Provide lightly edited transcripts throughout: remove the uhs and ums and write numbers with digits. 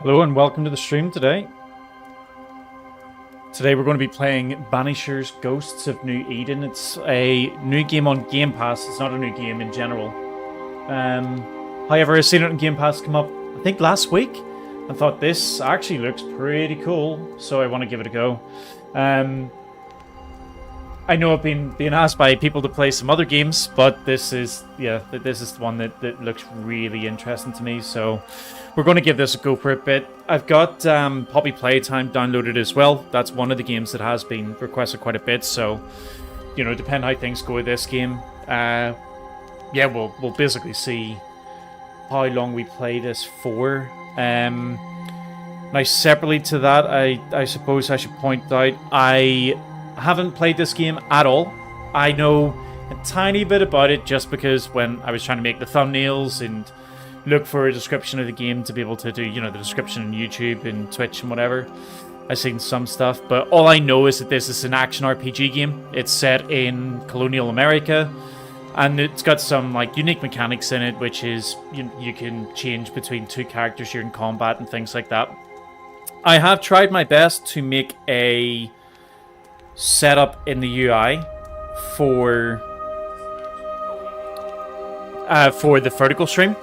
Hello and welcome to the stream today. Today we're going to be playing Banishers Ghosts of New Eden. It's a new game on Game Pass. It's not a new game in general. However, I've seen it on Game Pass come up, I think last week. I thought this actually looks pretty cool, so I want to give it a go. I know I've been asked by people to play some other games, but this is the one that looks really interesting to me, so we're going to give this a go for a bit. I've got Poppy Playtime downloaded as well. That's one of the games that has been requested quite a bit, so, you know, depending how things go with this game, we'll basically see how long we play this for. Now, separately to that, I suppose I should point out, I haven't played this game at all. I know a tiny bit about it just because when I was trying to make the thumbnails and look for a description of the game to be able to do, you know, the description on YouTube and Twitch and whatever, I've seen some stuff, but all I know is that this is an action RPG game. It's set in colonial America, and it's got some like unique mechanics in it, which is you can change between two characters during combat and things like that. I have tried my best to make a setup in the UI for the vertical stream.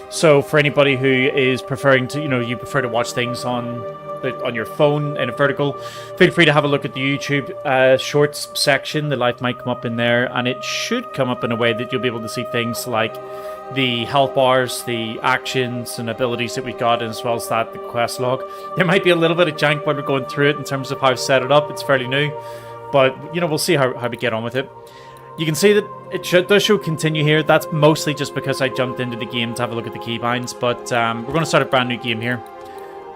So for anybody who is preferring to, you prefer to watch things on your phone in a vertical, feel free to have a look at the YouTube shorts section. The light might come up in there, and it should come up in a way that you'll be able to see things like the health bars, the actions and abilities that we got, as well as that, the quest log. There might be a little bit of jank when we're going through it in terms of how I've set it up. It's fairly new, but we'll see how we get on with it. You can see that it does show continue here. That's mostly just because I jumped into the game to have a look at the keybinds, but we're going to start a brand new game here.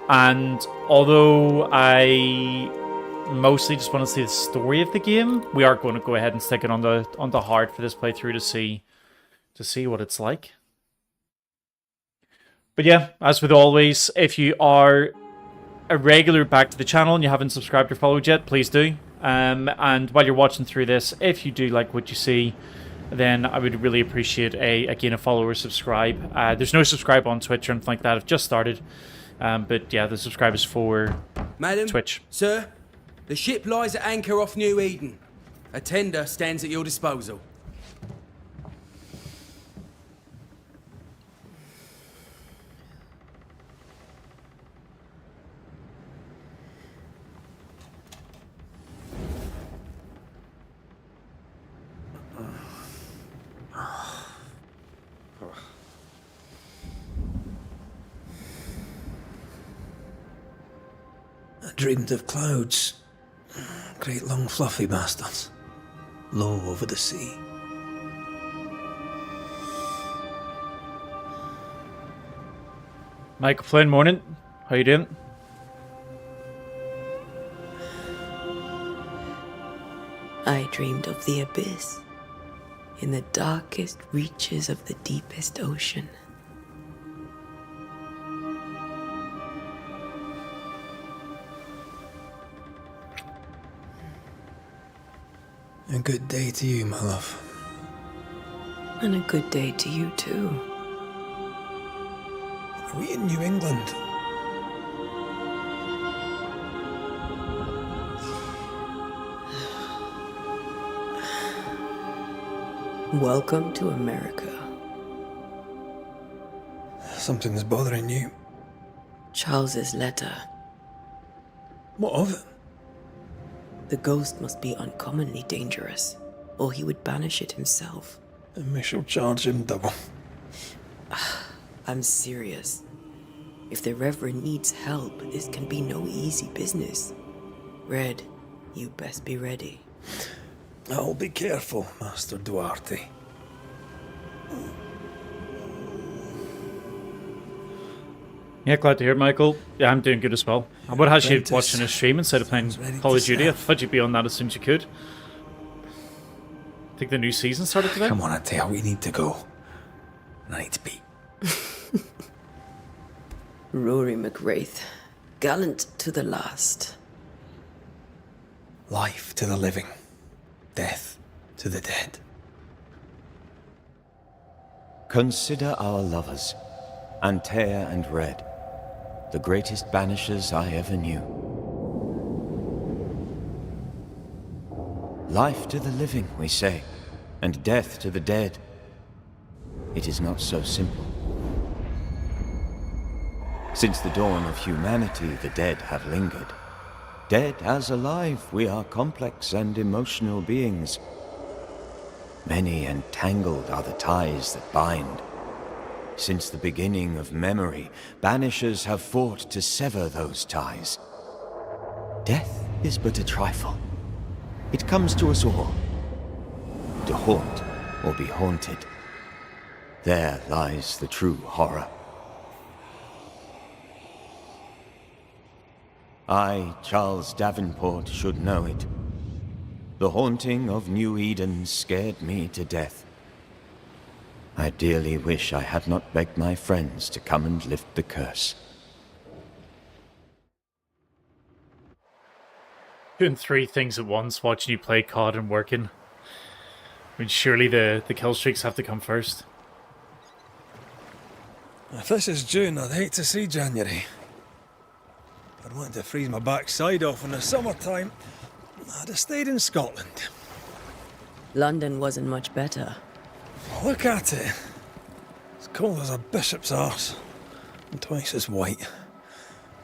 And although I mostly just want to see the story of the game, we are going to go ahead and stick it on the hard for this playthrough to see what it's like. But yeah, as with always, if you are a regular back to the channel and you haven't subscribed or followed yet, please do. And while you're watching through this, if you do like what you see, then I would really appreciate a follow or subscribe. There's no subscribe on Twitch or anything like that. I've just started. But yeah, the subscribe is for Madam, Twitch. Sir, the ship lies at anchor off New Eden. A tender stands at your disposal. I dreamed of clouds. Great long fluffy bastards. Low over the sea. Michael Flynn, morning. How you doing? I dreamed of the abyss, in the darkest reaches of the deepest ocean. A good day to you, my love. And a good day to you too. Are we in New England? Welcome to America. Something's bothering you. Charles's letter. What of it? The ghost must be uncommonly dangerous, or he would banish it himself. And we shall charge him double. I'm serious. If the Reverend needs help, this can be no easy business. Red, you best be ready. I'll be careful, Master Duarte. Yeah, glad to hear it, Michael. Yeah, I'm doing good as well. I would have you Apprentice watching a stream instead of playing ready Call of to Duty. I serve. thought you'd be on that as soon as you could. I think the new season started today. Come on, Antea, we need to go. I need to be. Rory McWraith, gallant to the last. Life to the living. Death to the dead. Consider our lovers, Antea and Red. the greatest banishers I ever knew. Life to the living, we say, and death to the dead. It is not so simple. Since the dawn of humanity, the dead have lingered. Dead as alive, we are complex and emotional beings. Many and tangled are the ties that bind. Since the beginning of memory, banishers have fought to sever those ties. Death is but a trifle. It comes to us all. To haunt or be haunted. There lies the true horror. I, Charles Davenport, should know it. The haunting of New Eden scared me to death. I dearly wish I had not begged my friends to come and lift the curse. Doing 3 things at once, watching you play COD and working. I mean, surely the kill streaks have to come first. If this is June, I'd hate to see January. I'd want to freeze my backside off in the summertime. I'd have stayed in Scotland. London wasn't much better. Look at it. As cold as a bishop's arse. And twice as white.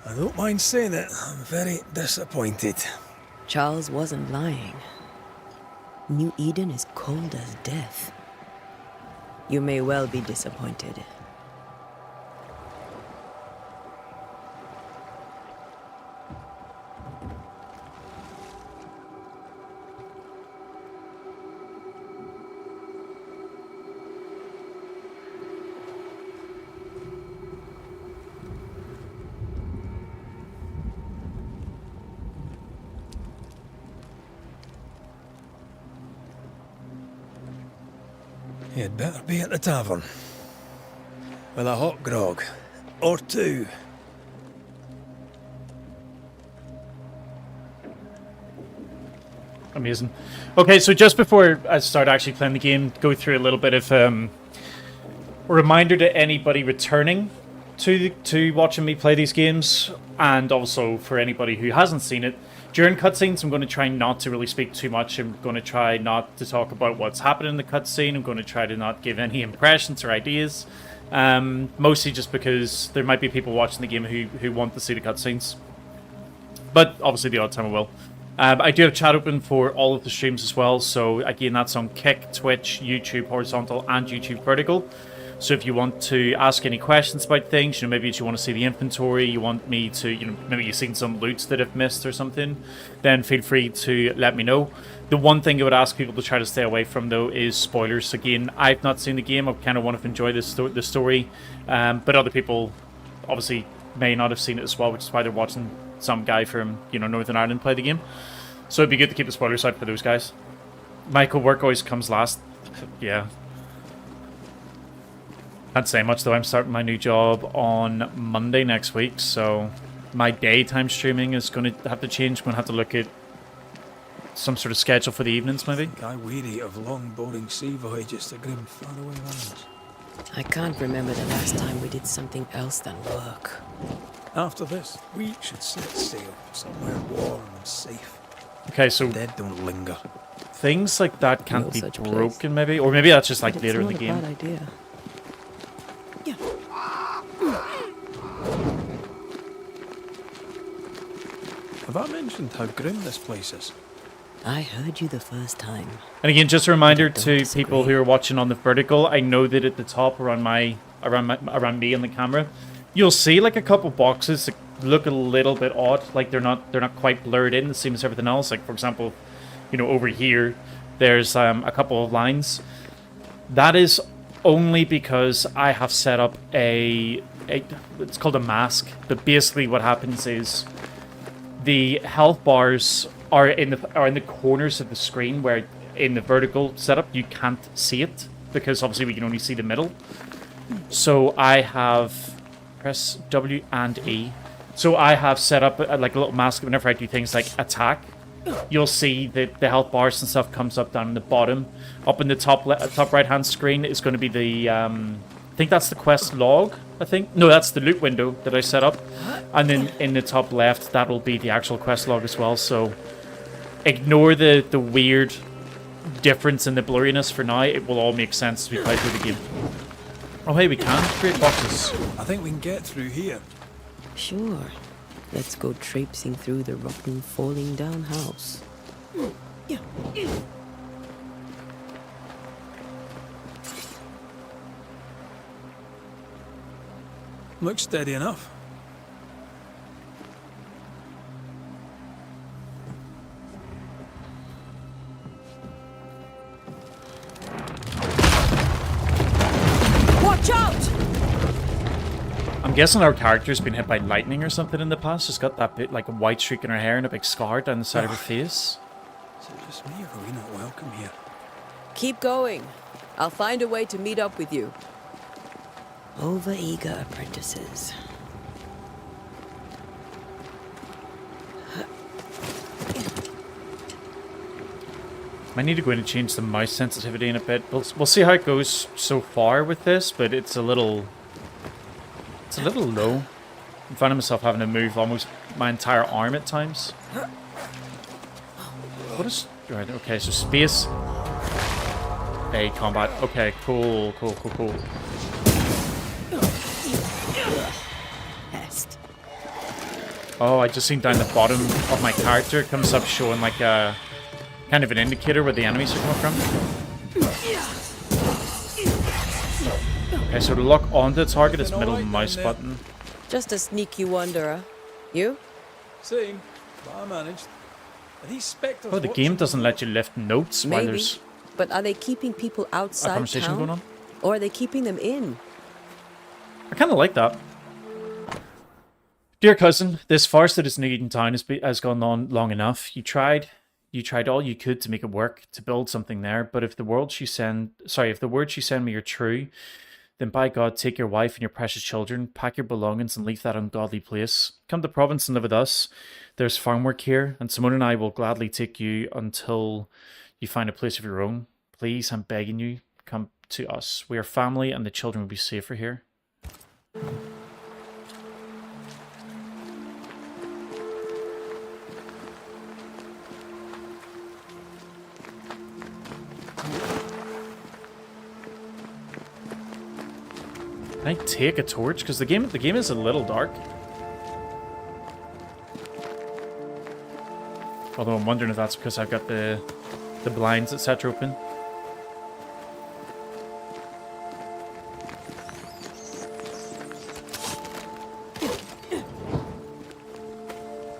I don't mind saying it, I'm very disappointed. Charles wasn't lying. New Eden is cold as death. You may well be disappointed. You'd better be at the tavern. With a hot grog. Or 2. Amazing. Okay, so just before I start actually playing the game, go through a little bit of a reminder to anybody returning to watching me play these games, and also for anybody who hasn't seen it. During cutscenes, I'm going to try not to really speak too much. I'm going to try not to talk about what's happening in the cutscene. I'm going to try to not give any impressions or ideas. Mostly just because there might be people watching the game who want to see the cutscenes. But obviously the odd time I will. I do have chat open for all of the streams as well. So again, that's on Kick, Twitch, YouTube Horizontal, and YouTube Vertical. So if you want to ask any questions about things, maybe you want to see the inventory, you want me to, maybe you've seen some loots that I've missed or something, then feel free to let me know. The one thing I would ask people to try to stay away from, though, is spoilers. Again, I've not seen the game. I kind of want to enjoy the story, but other people obviously may not have seen it as well, which is why they're watching some guy from, Northern Ireland play the game. So it'd be good to keep the spoilers out for those guys. Michael, work always comes last. Yeah. Can't say much, though. I'm starting my new job on Monday next week, so my daytime streaming is going to have to change. I'm going to have to look at some sort of schedule for the evenings, maybe. I'm weary of long, boring sea voyages to grim, faraway lands. I can't remember the last time we did something else than work. After this, we should set sail somewhere warm and safe. Okay, so Dead don't linger. things like that can't No be such place. broken, maybe? Or maybe that's just like But later in the it's game. not a bad idea. Yeah. Have I mentioned how grim this place is? I heard you the first time. And again, just a reminder Don't to disagree. people who are watching on the vertical, I know that at the top around me on the camera, you'll see like a couple boxes that look a little bit odd, like they're not quite blurred in the same as everything else. Like for example, over here there's a couple of lines. That is only because I have set up it's called a mask, but basically what happens is the health bars are in the corners of the screen, where in the vertical setup you can't see it because obviously we can only see the middle. So I have press W and E. So I have set up like a little mask. Whenever I do things like attack, you'll see that the health bars and stuff comes up down in the bottom. Up in the top right hand screen is going to be the think that's the quest log, I think. No, that's the loot window that I set up. And then in the top left, that'll be the actual quest log as well. So ignore the weird difference in the blurriness for now. It will all make sense as we play through the game. Oh, hey, we can create boxes. I think we can get through here. Sure. Let's go traipsing through the rotten, falling down house. Looks steady enough. Watch out! I'm guessing our character's been hit by lightning or something in the past. She's got that bit like a white streak in her hair and a big scar down the side of her face. Is it just me or are we not welcome here? Keep going. I'll find a way to meet up with you. Over-eager apprentices. I need to go in and change the mouse sensitivity in a bit. We'll see how it goes so far with this, but it's a little low. I'm finding myself having to move almost my entire arm at times. What is... Right, okay, so space... A combat. Okay, cool. Oh, I just seen down the bottom of my character. It comes up showing like a... kind of an indicator where the enemies are coming from. Okay, so to lock onto the target is middle mouse button. Just a sneaky wanderer. You? Same, but I managed. Are these spectres? Oh, the game doesn't let you lift notes while Maybe. there's But are they keeping people a outside conversation town? going on. Or are they keeping them in? I kind of like that. Dear cousin, this farce that is in Eden Town has gone on long enough. You tried all you could to make it work, to build something there. But if the words you send me are true, then by God, take your wife and your precious children, pack your belongings, and leave that ungodly place. Come to Province and live with us. There's farm work here, and Simone and I will gladly take you until you find a place of your own. Please, I'm begging you, come to us. We are family, and the children will be safer here. Can I take a torch? Because the game is a little dark. Although I'm wondering if that's because I've got the blinds, etc. open.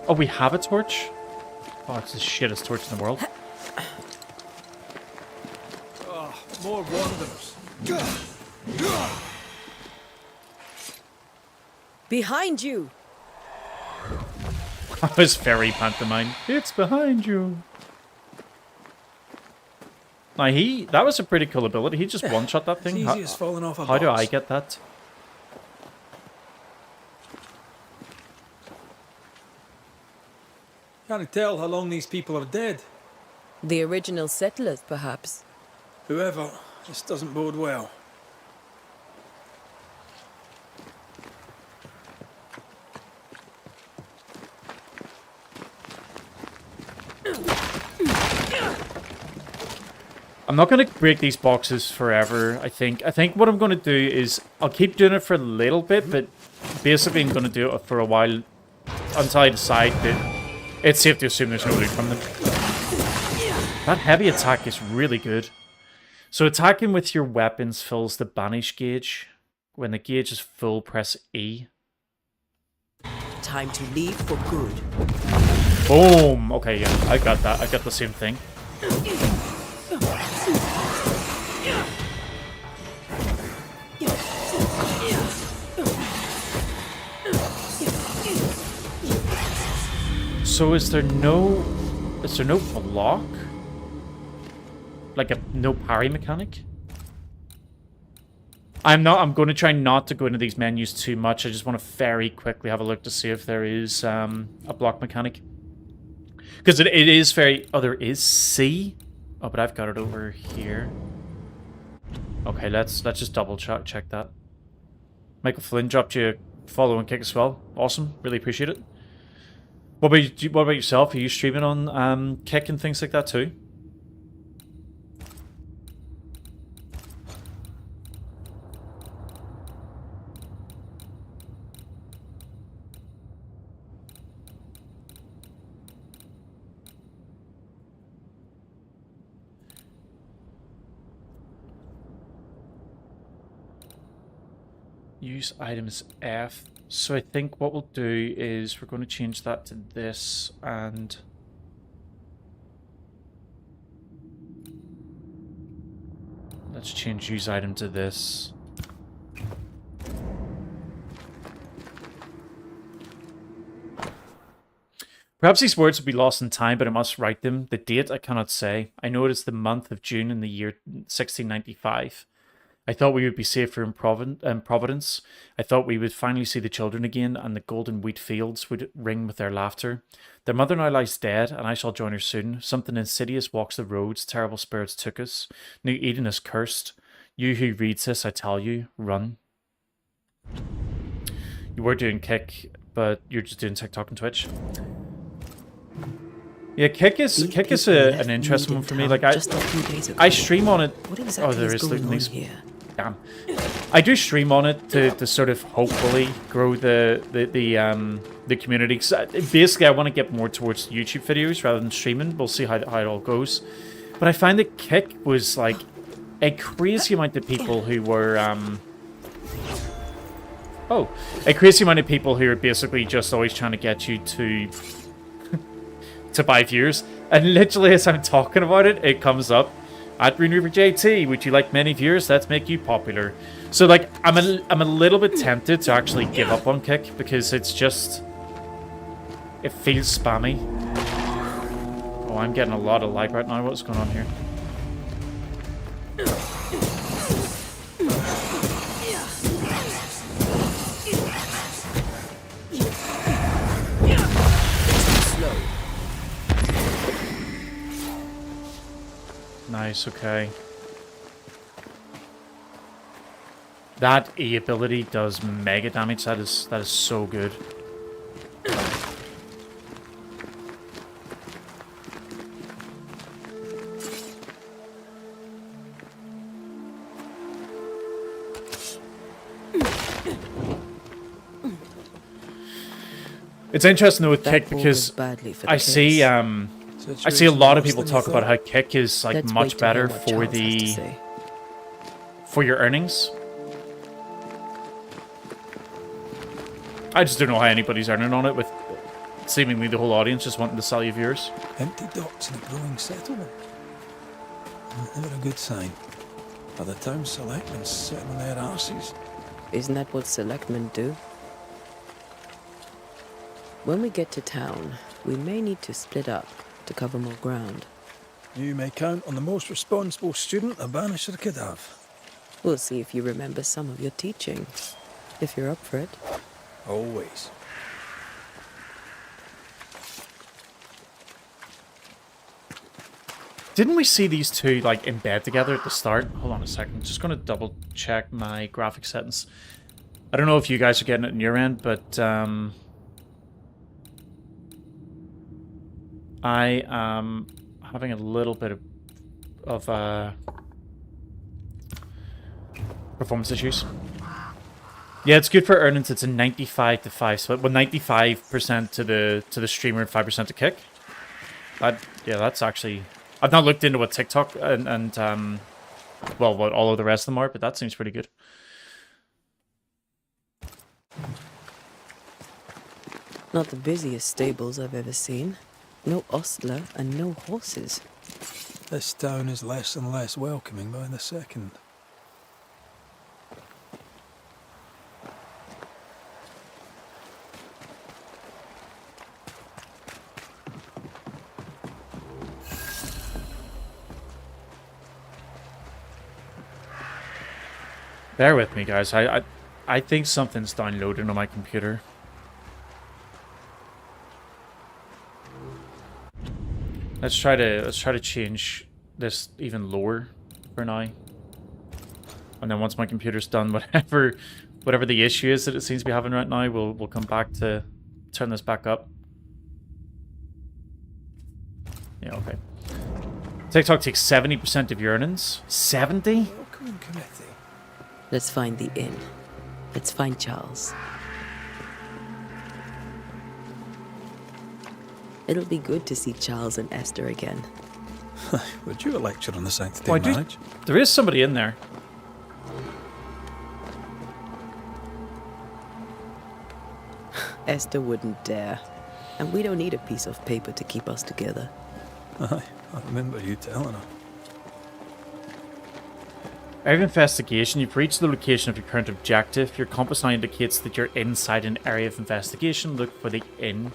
Oh, we have a torch? Oh, it's the shittest torch in the world. Oh, more wanderers. Behind you! I was very pantomime. It's behind you. Now that was a pretty cool ability. He just one-shot that thing. It's easy as falling off a How do box. I get that? Can't tell how long these people are dead. The original settlers, perhaps. Whoever, this doesn't bode well. I'm not going to break these boxes forever, I think. I think what I'm going to do is... I'll keep doing it for a little bit, but basically I'm going to do it for a while until I decide that it's safe to assume there's no loot from them. That heavy attack is really good. So attacking with your weapons fills the banish gauge. When the gauge is full, press E. Time to leave for good. Boom! Okay, yeah, I got that. I got the same thing. So is there no block? Like no parry mechanic? I'm going to try not to go into these menus too much. I just want to very quickly have a look to see if there is a block mechanic. Because it is very... Oh, there is C? Oh, but I've got it over here. Okay, let's just double check that. Michael Flynn dropped you a follow and kick as well. Awesome. Really appreciate it. What about yourself? Are you streaming on Kick and things like that too? Use items F. So I think what we'll do is we're going to change that to this, and let's change use item to this. Perhaps these words will be lost in time, but I must write them. The date I cannot say. I know it is the month of June in the year 1695. I thought we would be safer in Providence. I thought we would finally see the children again, and the golden wheat fields would ring with their laughter. Their mother now lies dead, and I shall join her soon. Something insidious walks the roads. Terrible spirits took us. New Eden is cursed. You who reads this, I tell you, run. You were doing Kick, but you're just doing TikTok and Twitch. Yeah, Kick is an interesting one for me. Like I stream on it. What exactly there is is going on these. here? Damn. I do stream on it to sort of hopefully grow the community. 'Cause basically, I want to get more towards YouTube videos rather than streaming. We'll see how it all goes. But I find that Kick was like a crazy amount of people who were a crazy amount of people who are basically just always trying to get you to buy viewers. And literally, as I'm talking about it, it comes up. At Green River JT, would you like many viewers? Let's make you popular. So like, I'm a little bit tempted to actually give up on Kick because it's just, it feels spammy. Oh, I'm getting a lot of lag right now. What's going on here? Nice, okay. That E ability does mega damage. That is so good. It's interesting though with Kick because I see a lot of people talk about how Kick is like much better for your earnings. I just don't know how anybody's earning on it with seemingly the whole audience just wanting to sell you viewers. Empty docks in a growing settlement. Never a good sign. By the town selectmen sitting on their arses. Isn't that what selectmen do? When we get to town, we may need to split up to cover more ground. You may count on the most responsible student a Banisher could have. We'll see if you remember some of your teaching, if you're up for it. Always. Didn't we see these two like in bed together at the start? Hold on a second. I'm just going to double check my graphic settings. I don't know if you guys are getting it on your end, but I am having a little bit of performance issues. Yeah, it's good for earnings. It's a 95 to 5 split. Well, 95% to the streamer and 5% to Kick. Yeah, that's actually. I've not looked into what TikTok and well, what all of the rest of them are, but that seems pretty good. Not the busiest stables I've ever seen. No ostler and no horses. This town is less and less welcoming by the second. Bear with me, guys. I think something's downloading on my computer. Let's try to change this even lower for now. And then once my computer's done, whatever the issue is that it seems to be having right now, we'll come back to turn this back up. Yeah, okay. TikTok takes 70% of your earnings. 70? Welcome committee. Let's find the inn. Let's find Charles. It'll be good to see Charles and Esther again. Would you a lecture on the sanctity Why, of marriage? there is somebody in there. Esther wouldn't dare. And we don't need a piece of paper to keep us together. Aye, I remember you telling her. Area of investigation. You've reached the location of your current objective. Your compass now indicates that you're inside an area of investigation. Look for the inn.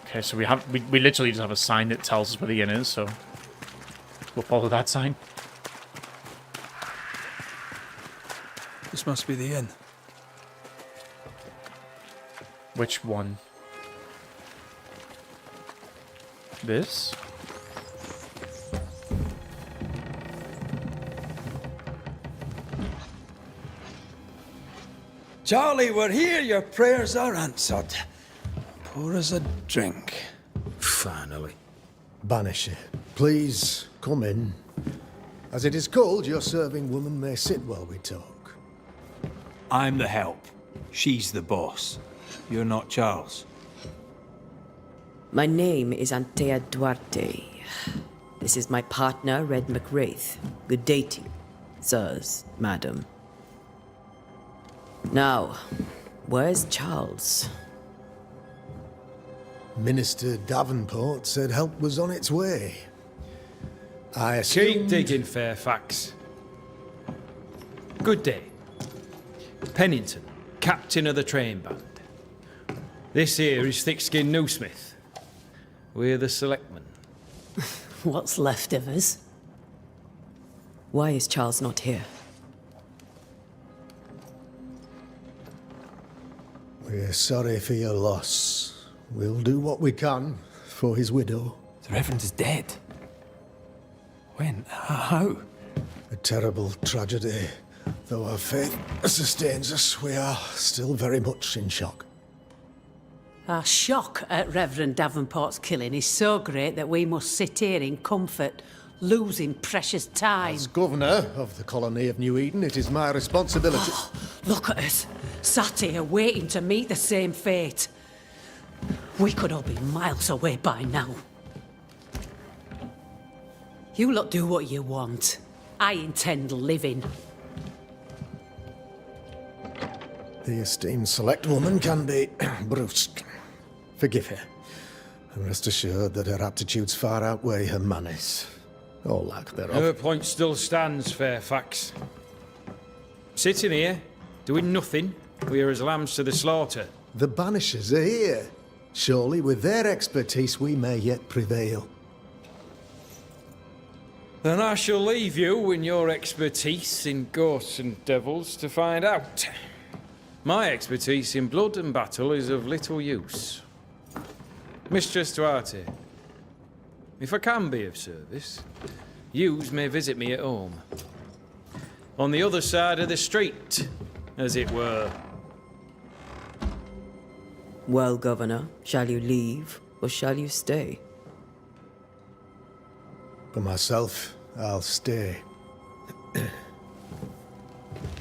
Okay, so we literally just have a sign that tells us where the inn is, so we'll follow that sign. This must be the inn. Which one? This? Charlie, we're here. Your prayers are answered. Pour us a drink. Finally. Banisher, please come in. As it is cold, your serving woman may sit while we talk. I'm the help. She's the boss. You're not Charles. My name is Antea Duarte. This is my partner, Red McWraith. Good day to you, sirs, madam. Now, where's Charles? Minister Davenport said help was on its way. I assumed... Keep digging, Fairfax. Good day. Pennington, captain of the train band. This here is Thick-Skinned Newsmith. We're the selectmen. What's left of us? Why is Charles not here? We're sorry for your loss. We'll do what we can for his widow. The Reverend is dead. When? How? A terrible tragedy. Though our faith sustains us, we are still very much in shock. Our shock at Reverend Davenport's killing is so great that we must sit here in comfort, losing precious time. As governor of the colony of New Eden, it is my responsibility... Look at us, sat here waiting to meet the same fate. We could all be miles away by now. You lot do what you want. I intend living. The esteemed select woman can be brusque. Forgive her. And rest assured that her aptitudes far outweigh her manners. Or lack thereof. Her point still stands, Fairfax. Sitting here, doing nothing, we are as lambs to the slaughter. The Banishers are here. Surely with their expertise we may yet prevail. Then I shall leave you and your expertise in ghosts and devils to find out. My expertise in blood and battle is of little use. Mistress Duarte, if I can be of service, yous may visit me at home. On the other side of the street, as it were. Well, Governor, shall you leave or shall you stay? For myself, I'll stay.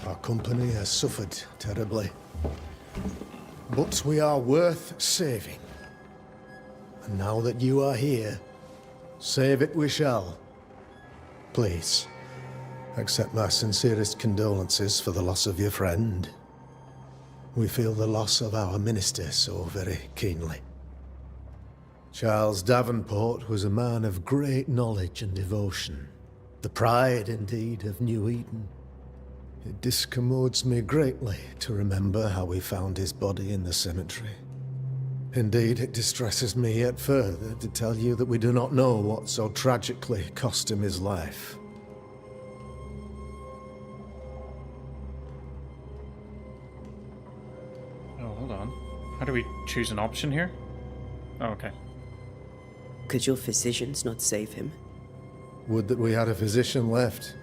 Our company has suffered terribly. But we are worth saving. And now that you are here, save it we shall. Please, accept my sincerest condolences for the loss of your friend. We feel the loss of our minister so very keenly. Charles Davenport was a man of great knowledge and devotion. The pride, indeed, of New Eden. It discommodes me greatly to remember how we found his body in the cemetery. Indeed, it distresses me yet further to tell you that we do not know what so tragically cost him his life. Oh, hold on. How do we choose an option here? Oh, okay. Could your physicians not save him? Would that we had a physician left,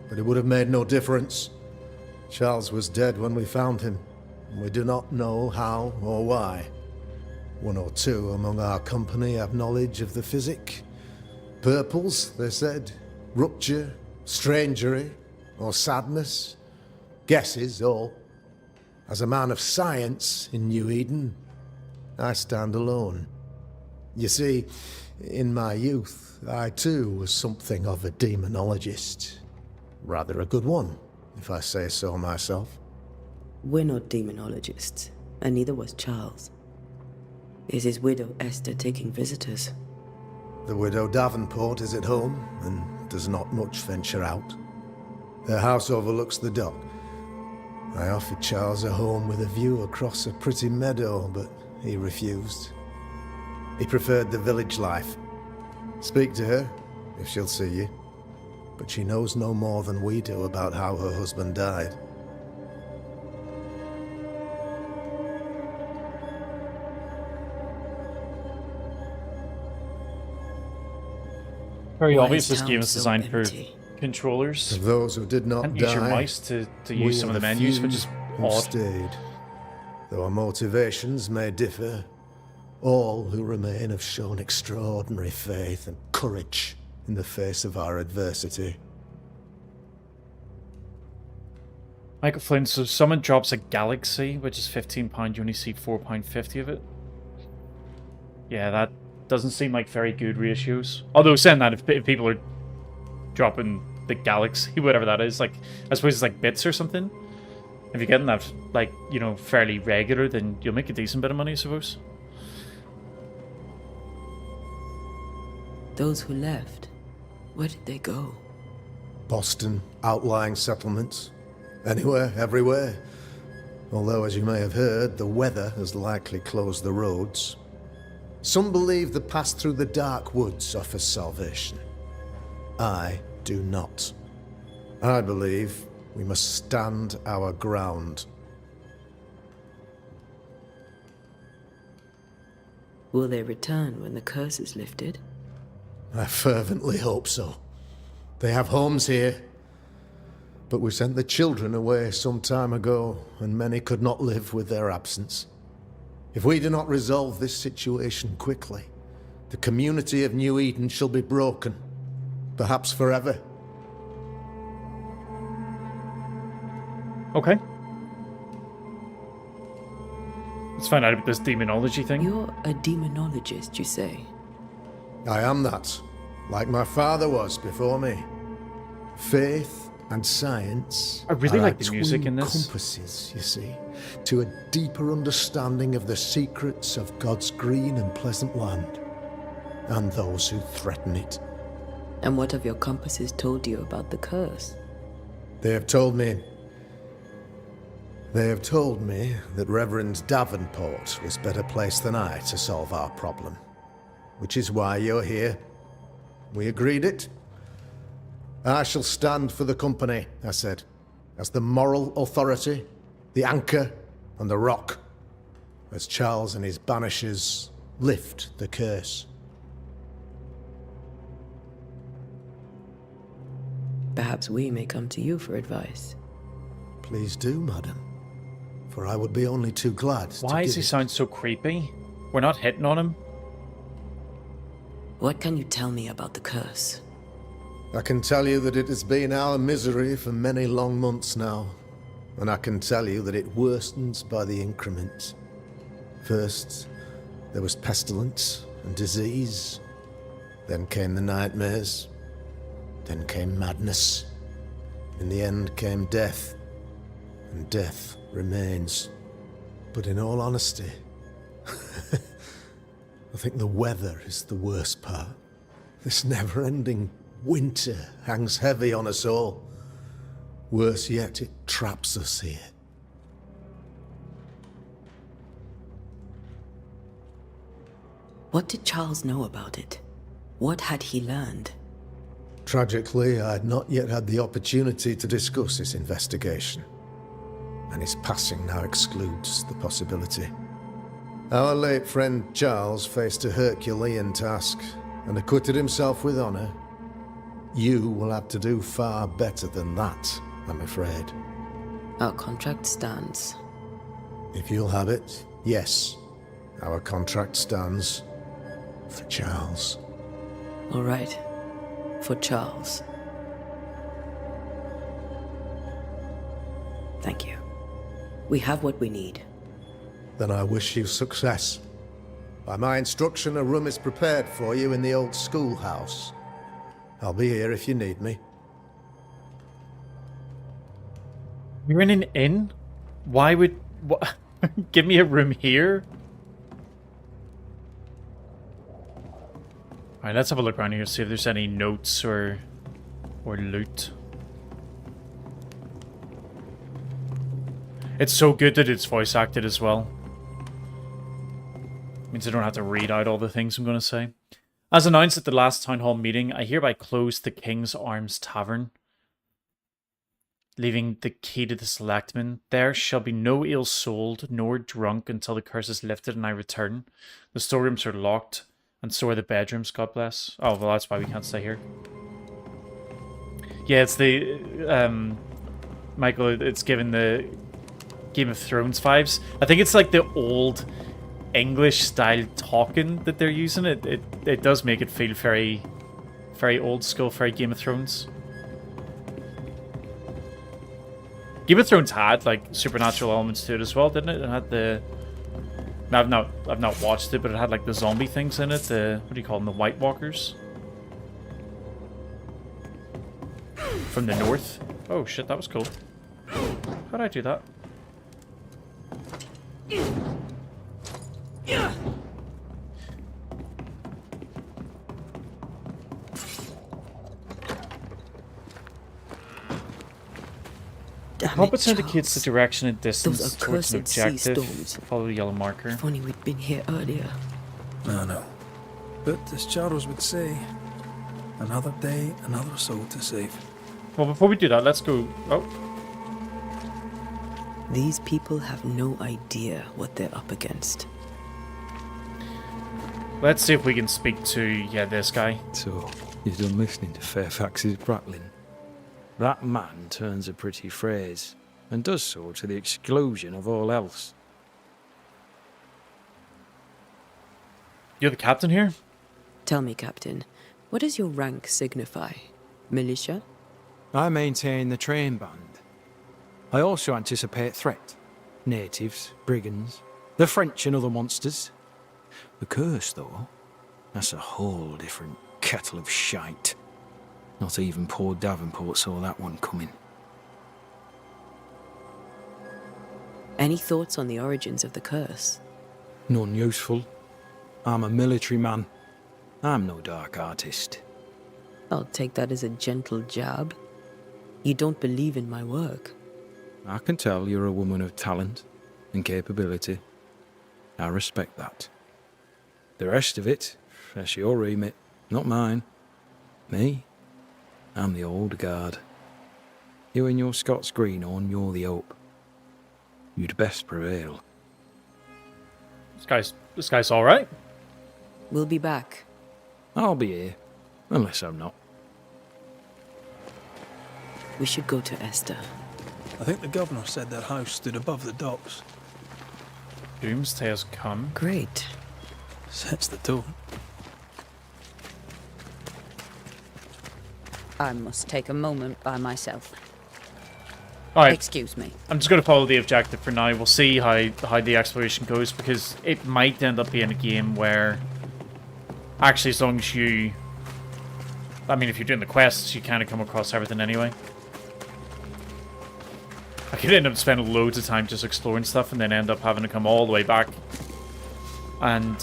but it would have made no difference. Charles was dead when we found him, and we do not know how or why. One or two among our company have knowledge of the physic. Purples, they said. Rupture, strangery, or sadness. Guesses, all. As a man of science in New Eden, I stand alone. You see, in my youth, I too was something of a demonologist. Rather a good one, if I say so myself. We're not demonologists, and neither was Charles. Is his widow Esther taking visitors? The widow Davenport is at home, and does not much venture out. Her house overlooks the dock. I offered Charles a home with a view across a pretty meadow, but he refused. He preferred the village life. Speak to her, if she'll see you. But she knows no more than we do about how her husband died. Very Why obvious is this game town is so designed for empty? controllers. Of those who did not Can't die, use your mice to we use some of are the menus, few which is who odd. stayed. Though our motivations may differ, all who remain have shown extraordinary faith and courage in the face of our adversity. Michael Flynn, so someone drops a galaxy, which is £15, you only see £4.50 of it. Yeah, that doesn't seem like very good ratios. Although saying that, if people are dropping the galaxy, whatever that is, like, I suppose it's like bits or something. If you're getting that, like, you know, fairly regular, then you'll make a decent bit of money, I suppose. Those who left, where did they go? Boston, outlying settlements. Anywhere, everywhere. Although, as you may have heard, the weather has likely closed the roads. Some believe the path through the dark woods offers salvation. I do not. I believe we must stand our ground. Will they return when the curse is lifted? I fervently hope so. They have homes here. But we sent the children away some time ago, and many could not live with their absence. If we do not resolve this situation quickly, the community of New Eden shall be broken, perhaps forever. Okay. Let's find out about this demonology thing. You're a demonologist, you say? I am that, like my father was before me. Faith and science I really are like our the music twin in this. compasses, you see, to a deeper understanding of the secrets of God's green and pleasant land, and those who threaten it. And what have your compasses told you about the curse? They have told me that Reverend Davenport was better placed than I to solve our problem, which is why you're here. We agreed it. I shall stand for the company, I said, as the moral authority, the anchor, and the rock, as Charles and his Banishers lift the curse. Perhaps we may come to you for advice. Please do, madam, for I would be only too glad to Why does give he it. sound so creepy? We're not hitting on him. What can you tell me about the curse? I can tell you that it has been our misery for many long months now, and I can tell you that it worsens by the increment. First, there was pestilence and disease. Then came the nightmares. Then came madness. In the end came death, and death remains. But in all honesty, I think the weather is the worst part. This never-ending winter hangs heavy on us all. Worse yet, it traps us here. What did Charles know about it? What had he learned? Tragically, I had not yet had the opportunity to discuss his investigation, and his passing now excludes the possibility. Our late friend Charles faced a Herculean task and acquitted himself with honour. You will have to do far better than that, I'm afraid. Our contract stands. If you'll have it, yes. Our contract stands for Charles. All right. For Charles. Thank you. We have what we need. Then I wish you success. By my instruction, a room is prepared for you in the old schoolhouse. I'll be here if you need me. You're in an inn? Why would... What? Give me a room here? Alright, let's have a look around here, see if there's any notes or loot. It's so good that it's voice acted as well. Means I don't have to read out all the things I'm going to say. As announced at the last town hall meeting, I hereby close the King's Arms Tavern, leaving the key to the selectmen. There shall be no ale sold nor drunk until the curse is lifted and I return. The storerooms are locked, and so are the bedrooms, God bless. Oh, well, that's why we can't stay here. Yeah, it's the... Michael, it's given the Game of Thrones vibes. I think it's like the old English style talking that they're using. It does make it feel very, very old school, very Game of Thrones. Game of Thrones had like supernatural elements to it as well, didn't it? It had the... I've not watched it, but it had like the zombie things in it. The, what do you call them? The White Walkers from the north. Oh shit, that was cool. How'd I do that? Compass indicates the direction and distance towards an objective. Follow the yellow marker. If only we'd been here earlier. I know. But as Charles would say, another day, another soul to save. Well, before we do that, let's go... Oh. These people have no idea what they're up against. Let's see if we can speak to, yeah, this guy. So, you've done listening to Fairfax's prattling. That man turns a pretty phrase, and does so to the exclusion of all else. You're the captain here? Tell me, Captain, what does your rank signify? Militia? I maintain the train band. I also anticipate threat. Natives, brigands, the French and other monsters. The curse, though, that's a whole different kettle of shite. Not even poor Davenport saw that one coming. Any thoughts on the origins of the curse? None useful. I'm a military man. I'm no dark artist. I'll take that as a gentle jab. You don't believe in my work. I can tell you're a woman of talent and capability. I respect that. The rest of it, that's your remit, not mine. Me? I'm the old guard. You and your Scots greenhorn, you're the hope. You'd best prevail. This guy's all right. We'll be back. I'll be here, unless I'm not. We should go to Esther. I think the governor said their house stood above the docks. Doomsday has come. Great. Sets the tone. I must take a moment by myself. Alright, Excuse me. I'm just going to follow the objective for now. We'll see how the exploration goes, because it might end up being a game where... Actually, as long as you... I mean, if you're doing the quests, you kind of come across everything anyway. I could end up spending loads of time just exploring stuff and then end up having to come all the way back and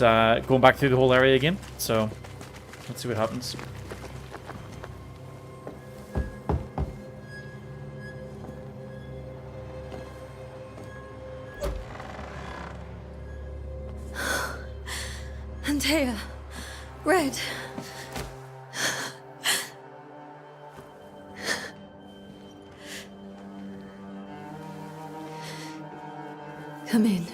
going back through the whole area again. So, let's see what happens. Antea. Red. Come in.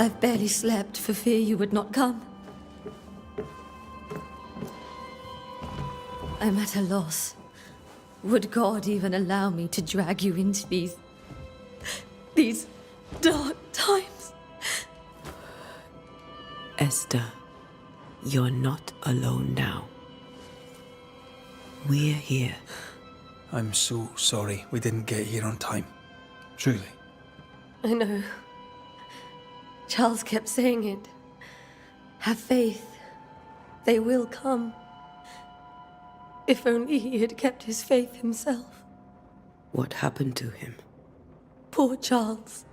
I've barely slept for fear you would not come. I'm at a loss. Would God even allow me to drag you into these dark times? Esther, you're not alone now. We're here. I'm so sorry we didn't get here on time. Truly. I know. Charles kept saying it. Have faith. They will come. If only he had kept his faith himself. What happened to him? Poor Charles.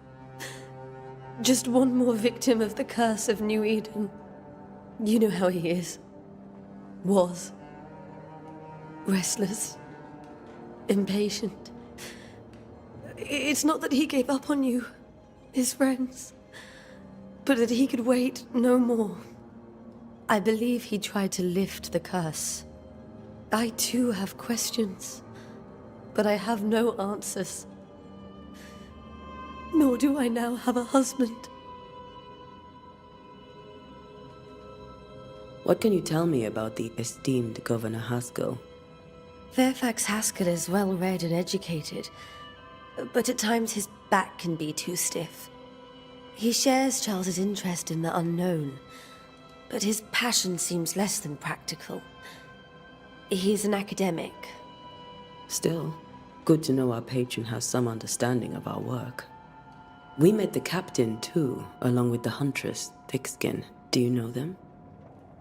Just one more victim of the curse of New Eden. You know how he is. Was. Restless. Impatient. It's not that he gave up on you, his friends, but that he could wait no more. I believe he tried to lift the curse. I too have questions, but I have no answers. Nor do I now have a husband. What can you tell me about the esteemed Governor Haskell? Fairfax Haskell is well read and educated, but at times his back can be too stiff. He shares Charles's interest in the unknown, but his passion seems less than practical. He's an academic. Still, good to know our patron has some understanding of our work. We met the captain too, along with the huntress, Thickskin. Do you know them?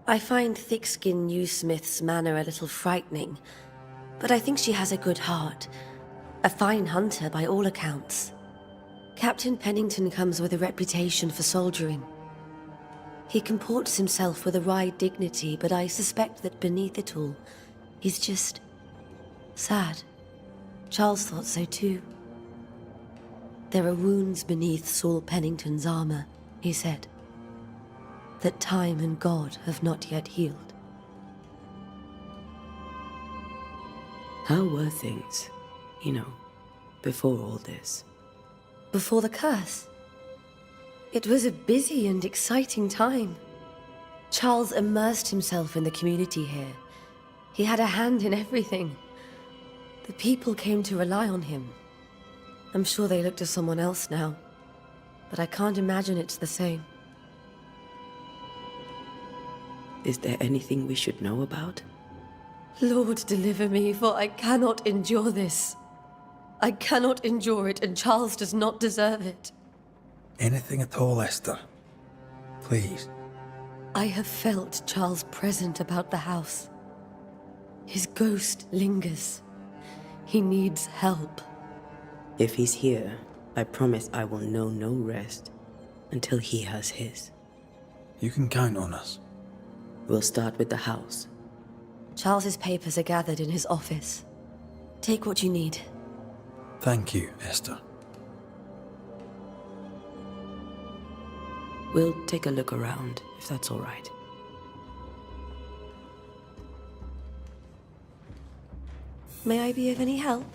I find Thickskin Newsmith's manner a little frightening, but I think she has a good heart. A fine hunter by all accounts. Captain Pennington comes with a reputation for soldiering. He comports himself with a wry dignity, but I suspect that beneath it all, he's just sad. Charles thought so too. There are wounds beneath Saul Pennington's armor, he said, that time and God have not yet healed. How were things, before all this? Before the curse? It was a busy and exciting time. Charles immersed himself in the community here. He had a hand in everything. The people came to rely on him. I'm sure they look to someone else now, but I can't imagine it's the same. Is there anything we should know about? Lord, deliver me, for I cannot endure this. I cannot endure it, and Charles does not deserve it. Anything at all, Esther. Please. I have felt Charles present about the house. His ghost lingers. He needs help. If he's here, I promise I will know no rest until he has his. You can count on us. We'll start with the house. Charles's papers are gathered in his office. Take what you need. Thank you, Esther. We'll take a look around, if that's all right. May I be of any help?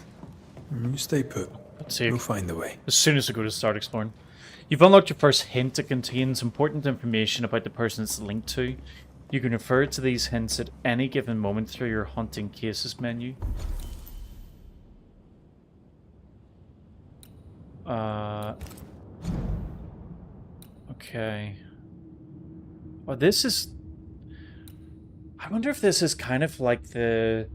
You stay put. Let's see. We'll find the way. As soon as I go to start exploring. You've unlocked your first hint. It contains important information about the person it's linked to. You can refer to these hints at any given moment through your hunting cases menu. Okay. Oh, this is... I wonder if this is kind of like the...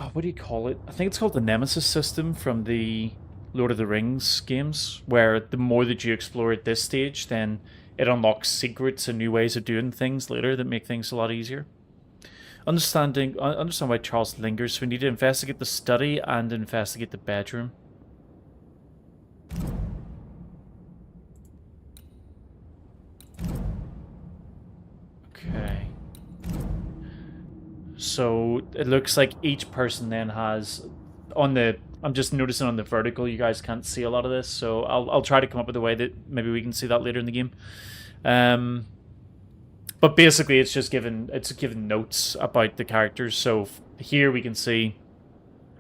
Oh, what do you call it? I think it's called the Nemesis system from the Lord of the Rings games, where the more that you explore at this stage, then it unlocks secrets and new ways of doing things later that make things a lot easier. Understand why Charles lingers. We need to investigate the study and investigate the bedroom. Okay. So it looks like each person then has on the... I'm just noticing on the vertical you guys can't see a lot of this, so I'll try to come up with a way that maybe we can see that later in the game. But basically it's just given notes about the characters. So here we can see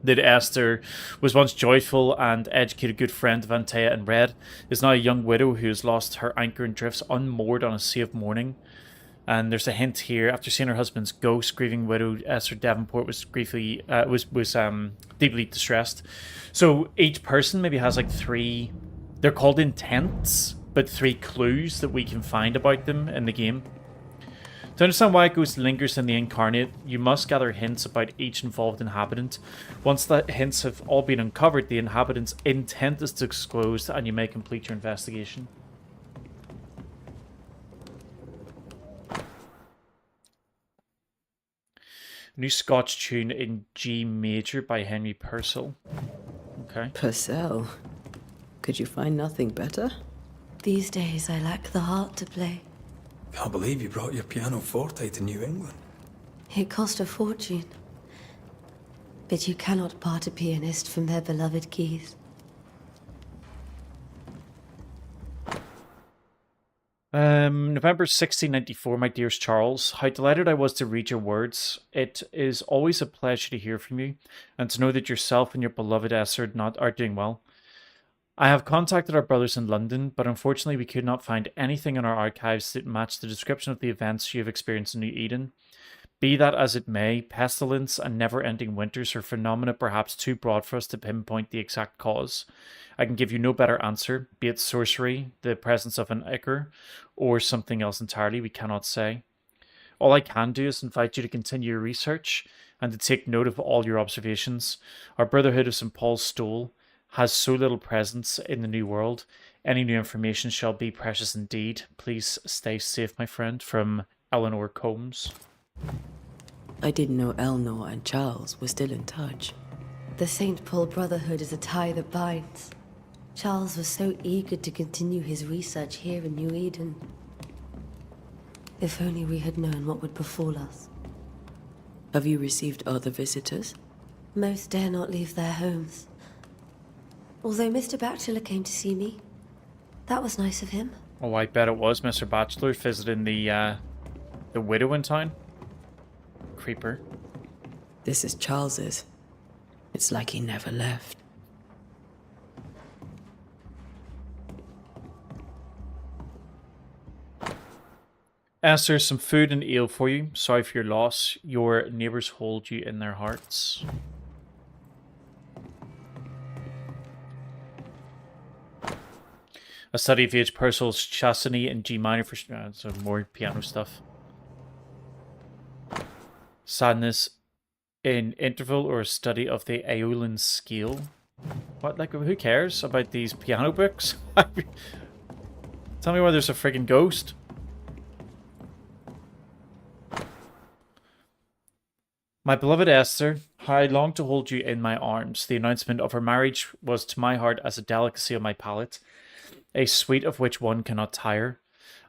that Esther was once joyful and educated good friend of Antea and Red, is now a young widow who has lost her anchor and drifts unmoored on a sea of mourning. And there's a hint here: after seeing her husband's ghost, grieving widow Esther Davenport was deeply distressed. So each person maybe has like 3. They're called intents, but 3 clues that we can find about them in the game. To understand why a ghost lingers in the incarnate, you must gather hints about each involved inhabitant. Once the hints have all been uncovered, the inhabitant's intent is disclosed and you may complete your investigation. New Scotch tune in G major by Henry Purcell. Okay. Purcell? Could you find nothing better? These days, I lack the heart to play. Can't believe you brought your pianoforte to New England. It cost a fortune. But you cannot part a pianist from their beloved keys. November 1694, my dearest Charles. How delighted I was to read your words. It is always a pleasure to hear from you, and to know that yourself and your beloved Esther are doing well. I have contacted our brothers in London, but unfortunately we could not find anything in our archives that matched the description of the events you have experienced in New Eden. Be that as it may, pestilence and never-ending winters are phenomena perhaps too broad for us to pinpoint the exact cause. I can give you no better answer, be it sorcery, the presence of an ichor, or something else entirely we cannot say. All I can do is invite you to continue your research and to take note of all your observations. Our Brotherhood of St. Paul's Stool has so little presence in the New World. Any new information shall be precious indeed. Please stay safe, my friend. From Eleanor Combs. I didn't know Eleanor and Charles were still in touch. The St. Paul Brotherhood is a tie that binds. Charles was so eager to continue his research here in New Eden. If only we had known what would befall us. Have you received other visitors? Most dare not leave their homes. Although Mr. Bachelor came to see me. That was nice of him. Oh, I bet it was Mr. Bachelor visiting the widow in town. Creeper. This is Charles's. It's like he never left. Esther, some food and ale for you. Sorry for your loss. Your neighbours hold you in their hearts. A study of H. Purcell's Chastity in G minor for so more piano stuff. Sadness in interval, or a study of the Aeolian scale. What? Like, who cares about these piano books? Tell me why there's a friggin' ghost. My beloved Esther, how I long to hold you in my arms. The announcement of her marriage was to my heart as a delicacy on my palate, a sweet of which one cannot tire.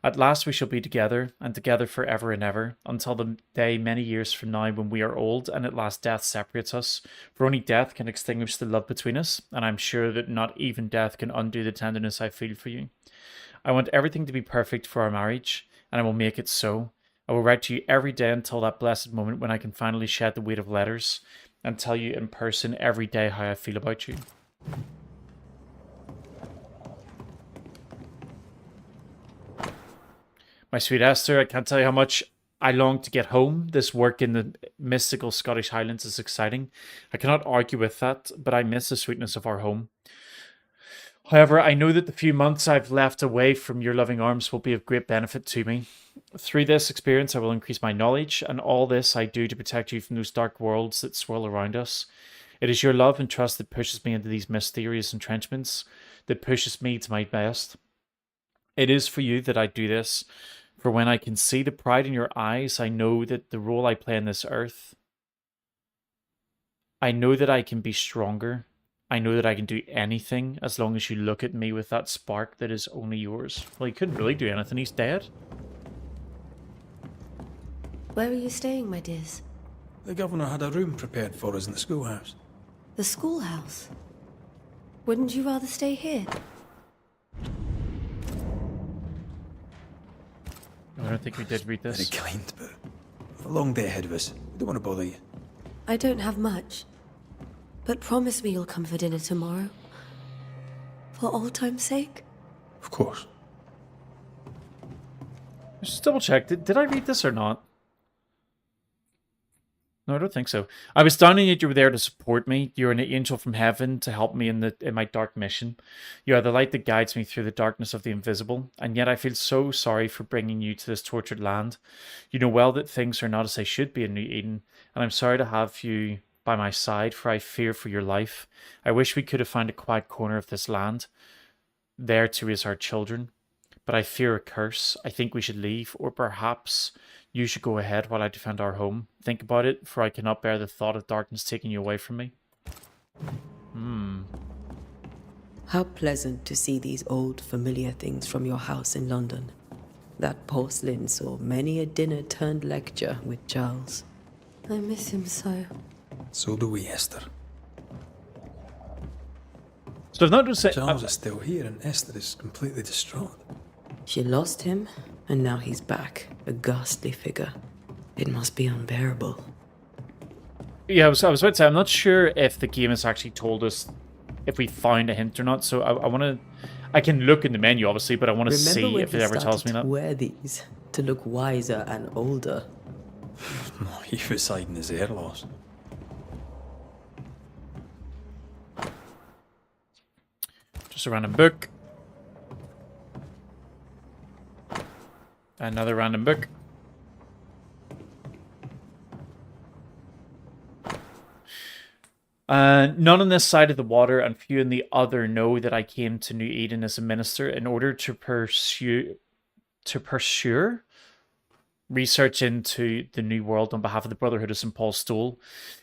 At last we shall be together, and together for ever and ever, until the day many years from now when we are old, and at last death separates us. For only death can extinguish the love between us, and I am sure that not even death can undo the tenderness I feel for you. I want everything to be perfect for our marriage, and I will make it so. I will write to you every day until that blessed moment when I can finally shed the weight of letters, and tell you in person every day how I feel about you. My sweet Esther, I can't tell you how much I long to get home. This work in the mystical Scottish Highlands is exciting. I cannot argue with that, but I miss the sweetness of our home. However, I know that the few months I've left away from your loving arms will be of great benefit to me. Through this experience, I will increase my knowledge, and all this I do to protect you from those dark worlds that swirl around us. It is your love and trust that pushes me into these mysterious entrenchments, that pushes me to my best. It is for you that I do this. For when I can see the pride in your eyes, I know that the role I play on this earth, I know that I can be stronger. I know that I can do anything as long as you look at me with that spark that is only yours. Well, he couldn't really do anything. He's dead. Where are you staying, my dears? The governor had a room prepared for us in the schoolhouse. The schoolhouse? Wouldn't you rather stay here? I don't think we did read this. Very kind, but a long day ahead of us. We don't want to bother you. I don't have much. But promise me you'll come for dinner tomorrow. For old time's sake. Of course. Just double check. Did I read this or not? No, I don't think so. I was doubting that you were there to support me. You're an angel from heaven to help me in my dark mission. You are the light that guides me through the darkness of the invisible, and yet I feel so sorry for bringing you to this tortured land. You know well that things are not as they should be in New Eden, and I'm sorry to have you by my side, for I fear for your life. I wish we could have found a quiet corner of this land, there to raise our children, but I fear a curse. I think we should leave, or perhaps you should go ahead while I defend our home. Think about it, for I cannot bear the thought of darkness taking you away from me. How pleasant to see these old, familiar things from your house in London. That porcelain saw many a dinner-turned-lecture with Charles. I miss him so. So do we, Esther. So I've not just said... Charles is still here and Esther is completely distraught. She lost him, and now he's back, a ghastly figure. It must be unbearable. Yeah, I was about to say, I'm not sure if the game has actually told us if we found a hint or not, so I want to... I can look in the menu, obviously, but I want to see if it ever tells me that. Wear these to look wiser and older. He was hiding his hair loss. Just a random book. Another random book. None on this side of the water and few in the other know that I came to New Eden as a minister in order to pursue research into the new world on behalf of the Brotherhood of St. Paul's Stool.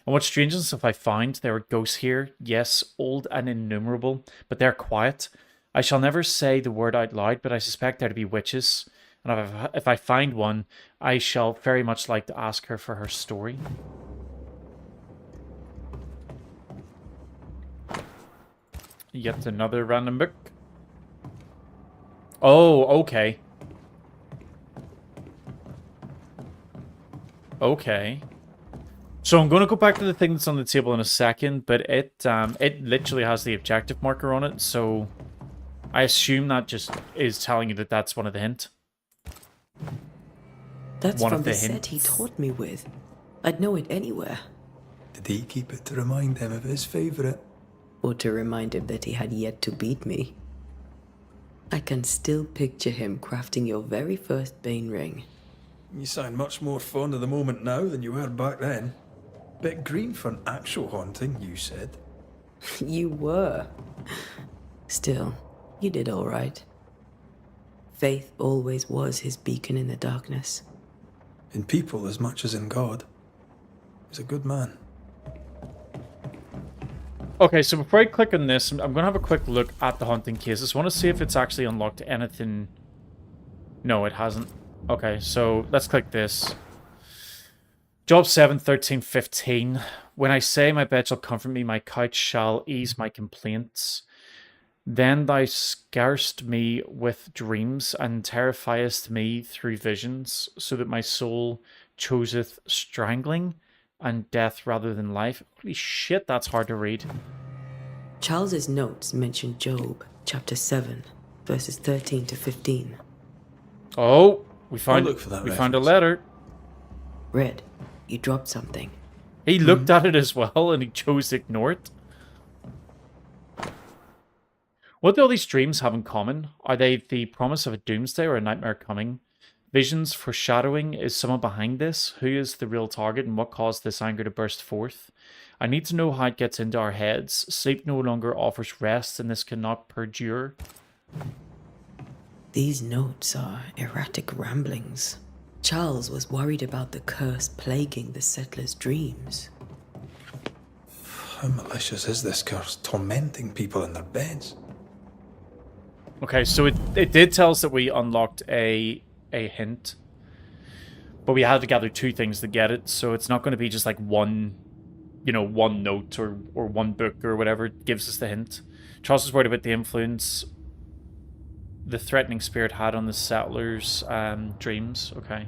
And what strangeness have I found? There are ghosts here, yes, old and innumerable, but they're quiet. I shall never say the word out loud, but I suspect there to be witches. And if I find one, I shall very much like to ask her for her story. Yet another random book. Oh, okay. Okay. So I'm going to go back to the thing that's on the table in a second, but it literally has the objective marker on it, so I assume that just is telling you that that's one of the hints. That's one from the set he taught me with. I'd know it anywhere. Did he keep it to remind him of his favourite? Or to remind him that he had yet to beat me. I can still picture him crafting your very first Bane ring. You sound much more fond of the moment now than you were back then. Bit green for an actual haunting, you said. You were. Still, you did all right. Faith always was his beacon in the darkness. In people as much as in God. He's a good man. Okay, so before I click on this, I'm going to have a quick look at the haunting case. I just want to see if it's actually unlocked anything. No, it hasn't. Okay, so let's click this. Job 7, 13, 15. When I say my bed shall comfort me, my couch shall ease my complaints. Then thou scarest me with dreams, and terrifiest me through visions, so that my soul chooseth strangling and death rather than life. Holy shit, that's hard to read. Charles's notes mention Job, chapter 7, verses 13 to 15. Oh, we found a letter. Red, you dropped something. He looked at it as well, and he chose to ignore it. What do all these dreams have in common? Are they the promise of a doomsday or a nightmare coming? Visions foreshadowing? Is someone behind this? Who is the real target and what caused this anger to burst forth? I need to know how it gets into our heads. Sleep no longer offers rest and this cannot perdure. These notes are erratic ramblings. Charles was worried about the curse plaguing the settlers' dreams. How malicious is this curse, tormenting people in their beds? Okay, so it did tell us that we unlocked a hint, but we had to gather two things to get it, so it's not going to be just like one note or one book or whatever gives us the hint. Charles is worried about the influence the threatening spirit had on the settlers' dreams. Okay.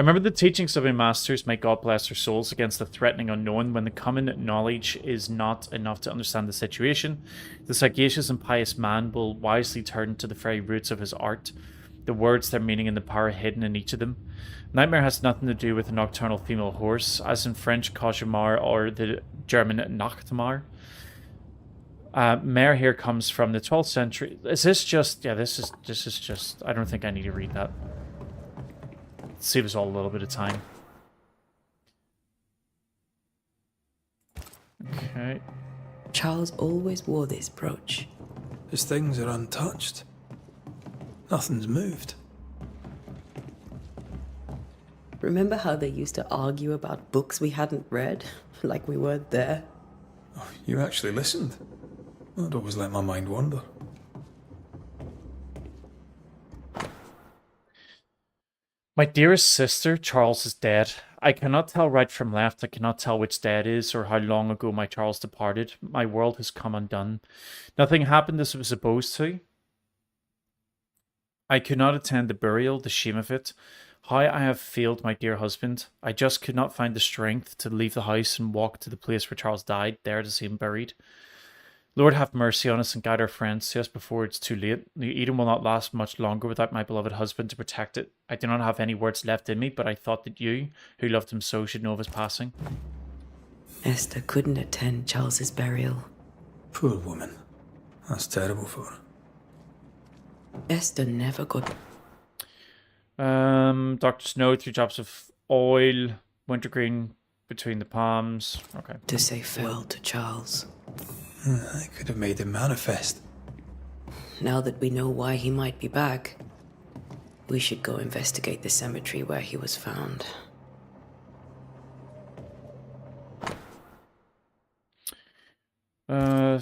remember the teachings of my masters, may God bless their souls, against the threatening unknown. When the common knowledge is not enough to understand the situation, the sagacious and pious man will wisely turn to the very roots of his art, the words, their meaning, and the power hidden in each of them. Nightmare has nothing to do with a nocturnal female horse, as in French cauchemar or the German Nachtmar. Mare here comes from the 12th century. Is this just... Yeah, this is just... I don't think I need to read that. Save us all a little bit of time. Okay. Charles always wore this brooch. His things are untouched. Nothing's moved. Remember how they used to argue about books we hadn't read? Like we weren't there? Oh, you actually listened. I'd always let my mind wander. My dearest sister, Charles is dead. I cannot tell right from left. I cannot tell which day it is or how long ago my Charles departed. My world has come undone. Nothing happened as it was supposed to. I could not attend the burial, the shame of it. How I have failed my dear husband. I just could not find the strength to leave the house and walk to the place where Charles died, there to see him buried. Lord, have mercy on us and guide our friends to us before it's too late. Eden will not last much longer without my beloved husband to protect it. I do not have any words left in me, but I thought that you, who loved him so, should know of his passing. Esther couldn't attend Charles's burial. Poor woman. That's terrible for her. Esther never got... Dr. Snow, 3 drops of oil, wintergreen between the palms. Okay. to say farewell to Charles. I could have made him manifest. Now that we know why he might be back, we should go investigate the cemetery where he was found.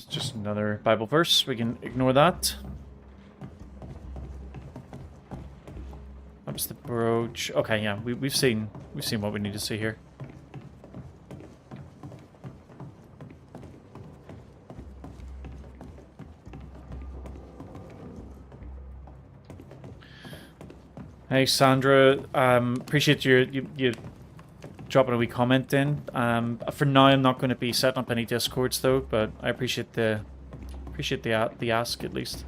Just another Bible verse. We can ignore that. That was the brooch. Okay, yeah, we've seen what we need to see here. Hey Sandra, appreciate you dropping a wee comment in. For now, I'm not going to be setting up any discords though, but I appreciate the ask at least.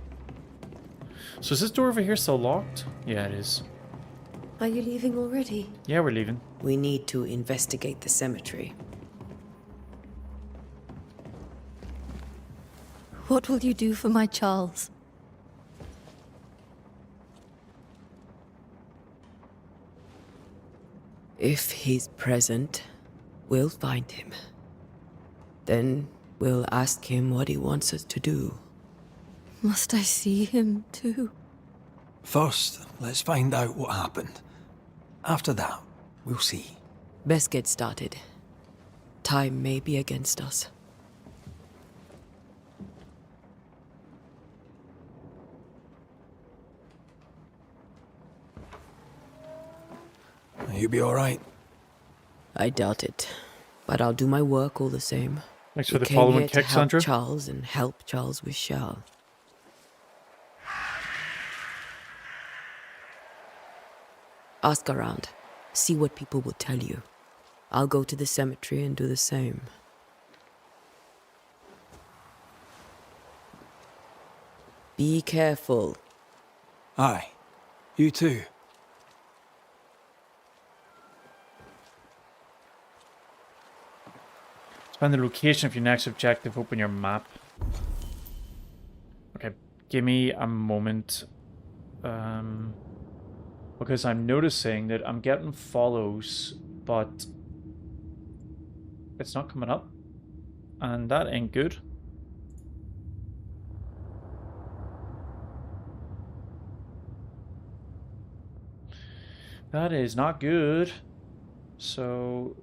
So is this door over here still locked? Yeah, it is. Are you leaving already? Yeah, we're leaving. We need to investigate the cemetery. What will you do for my Charles? If he's present, we'll find him. Then we'll ask him what he wants us to do. Must I see him too? First, let's find out what happened. After that, we'll see. Best get started. Time may be against us. You'll be all right. I doubt it, but I'll do my work all the same. Thanks for the We came following here to kick, help Sandra. Charles and help Charles we shall. Ask around. See what people will tell you. I'll go to the cemetery and do the same. Be careful. Aye. You too. Find the location of your next objective. Open your map. Okay, give me a moment. Because I'm noticing that I'm getting follows, but it's not coming up. And that ain't good. That is not good. So...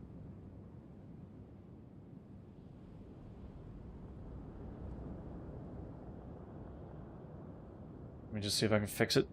let me just see if I can fix it.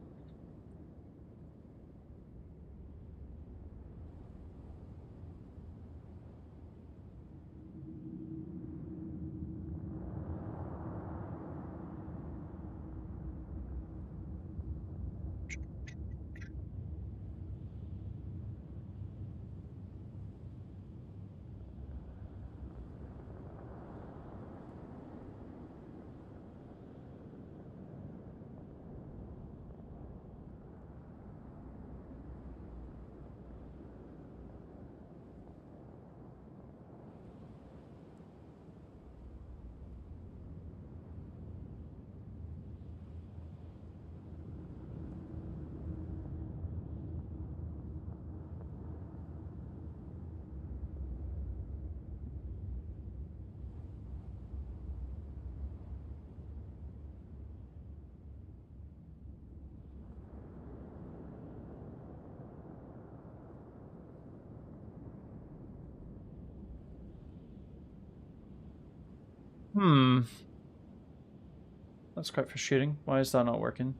That's quite frustrating. Why is that not working?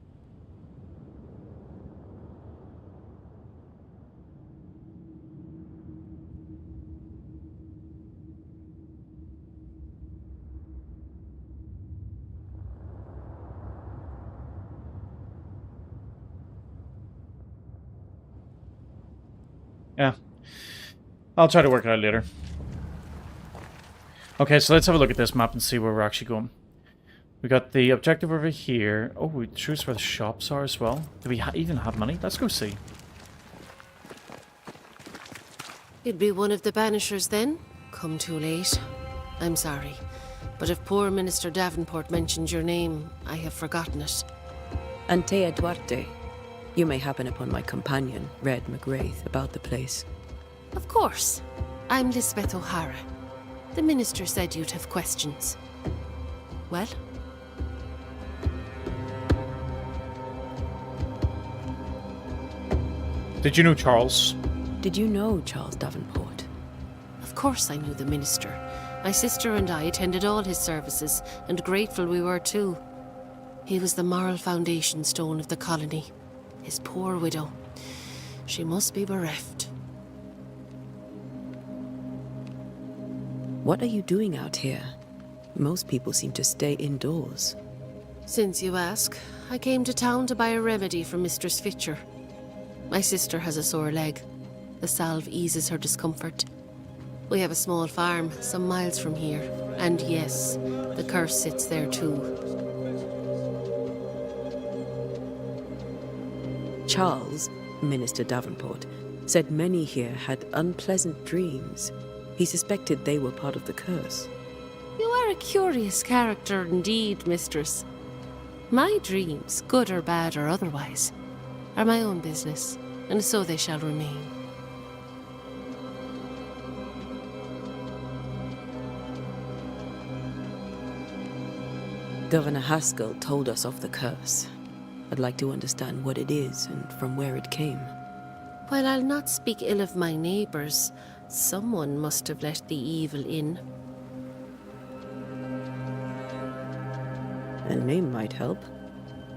Yeah. I'll try to work it out later. Okay, so let's have a look at this map and see where we're actually going. We got the objective over here. Oh, it shows where the shops are as well. Do we even have money? Let's go see. You'd be one of the Banishers then? Come too late. I'm sorry, but if poor Minister Davenport mentioned your name, I have forgotten it. Antea Duarte. You may happen upon my companion, Red McGrath, about the place. Of course. I'm Lisbeth O'Hara. The Minister said you'd have questions. Well? Did you know Charles? Did you know Charles Davenport? Of course I knew the Minister. My sister and I attended all his services, and grateful we were too. He was the moral foundation stone of the colony. His poor widow. She must be bereft. What are you doing out here? Most people seem to stay indoors. Since you ask, I came to town to buy a remedy for Mistress Fitcher. My sister has a sore leg. The salve eases her discomfort. We have a small farm some miles from here. And yes, the curse sits there too. Charles, Minister Davenport, said many here had unpleasant dreams. He suspected they were part of the curse. You are a curious character indeed, mistress. My dreams, good or bad or otherwise, are my own business, and so they shall remain. Governor Haskell told us of the curse. I'd like to understand what it is and from where it came. While I'll not speak ill of my neighbours, someone must have let the evil in. A name might help.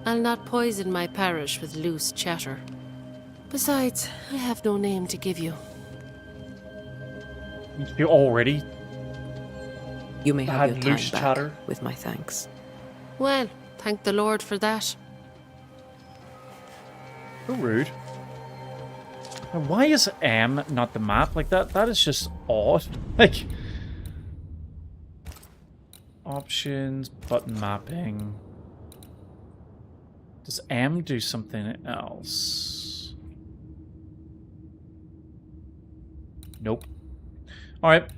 I'll not poison my parish with loose chatter. Besides, I have no name to give you. You already You may have had your time loose back, chatter? with my thanks. Well, thank the Lord for that. So rude. And why is M not the map? Like that is just odd. Like options, button mapping. Does M do something else? Nope. Alright.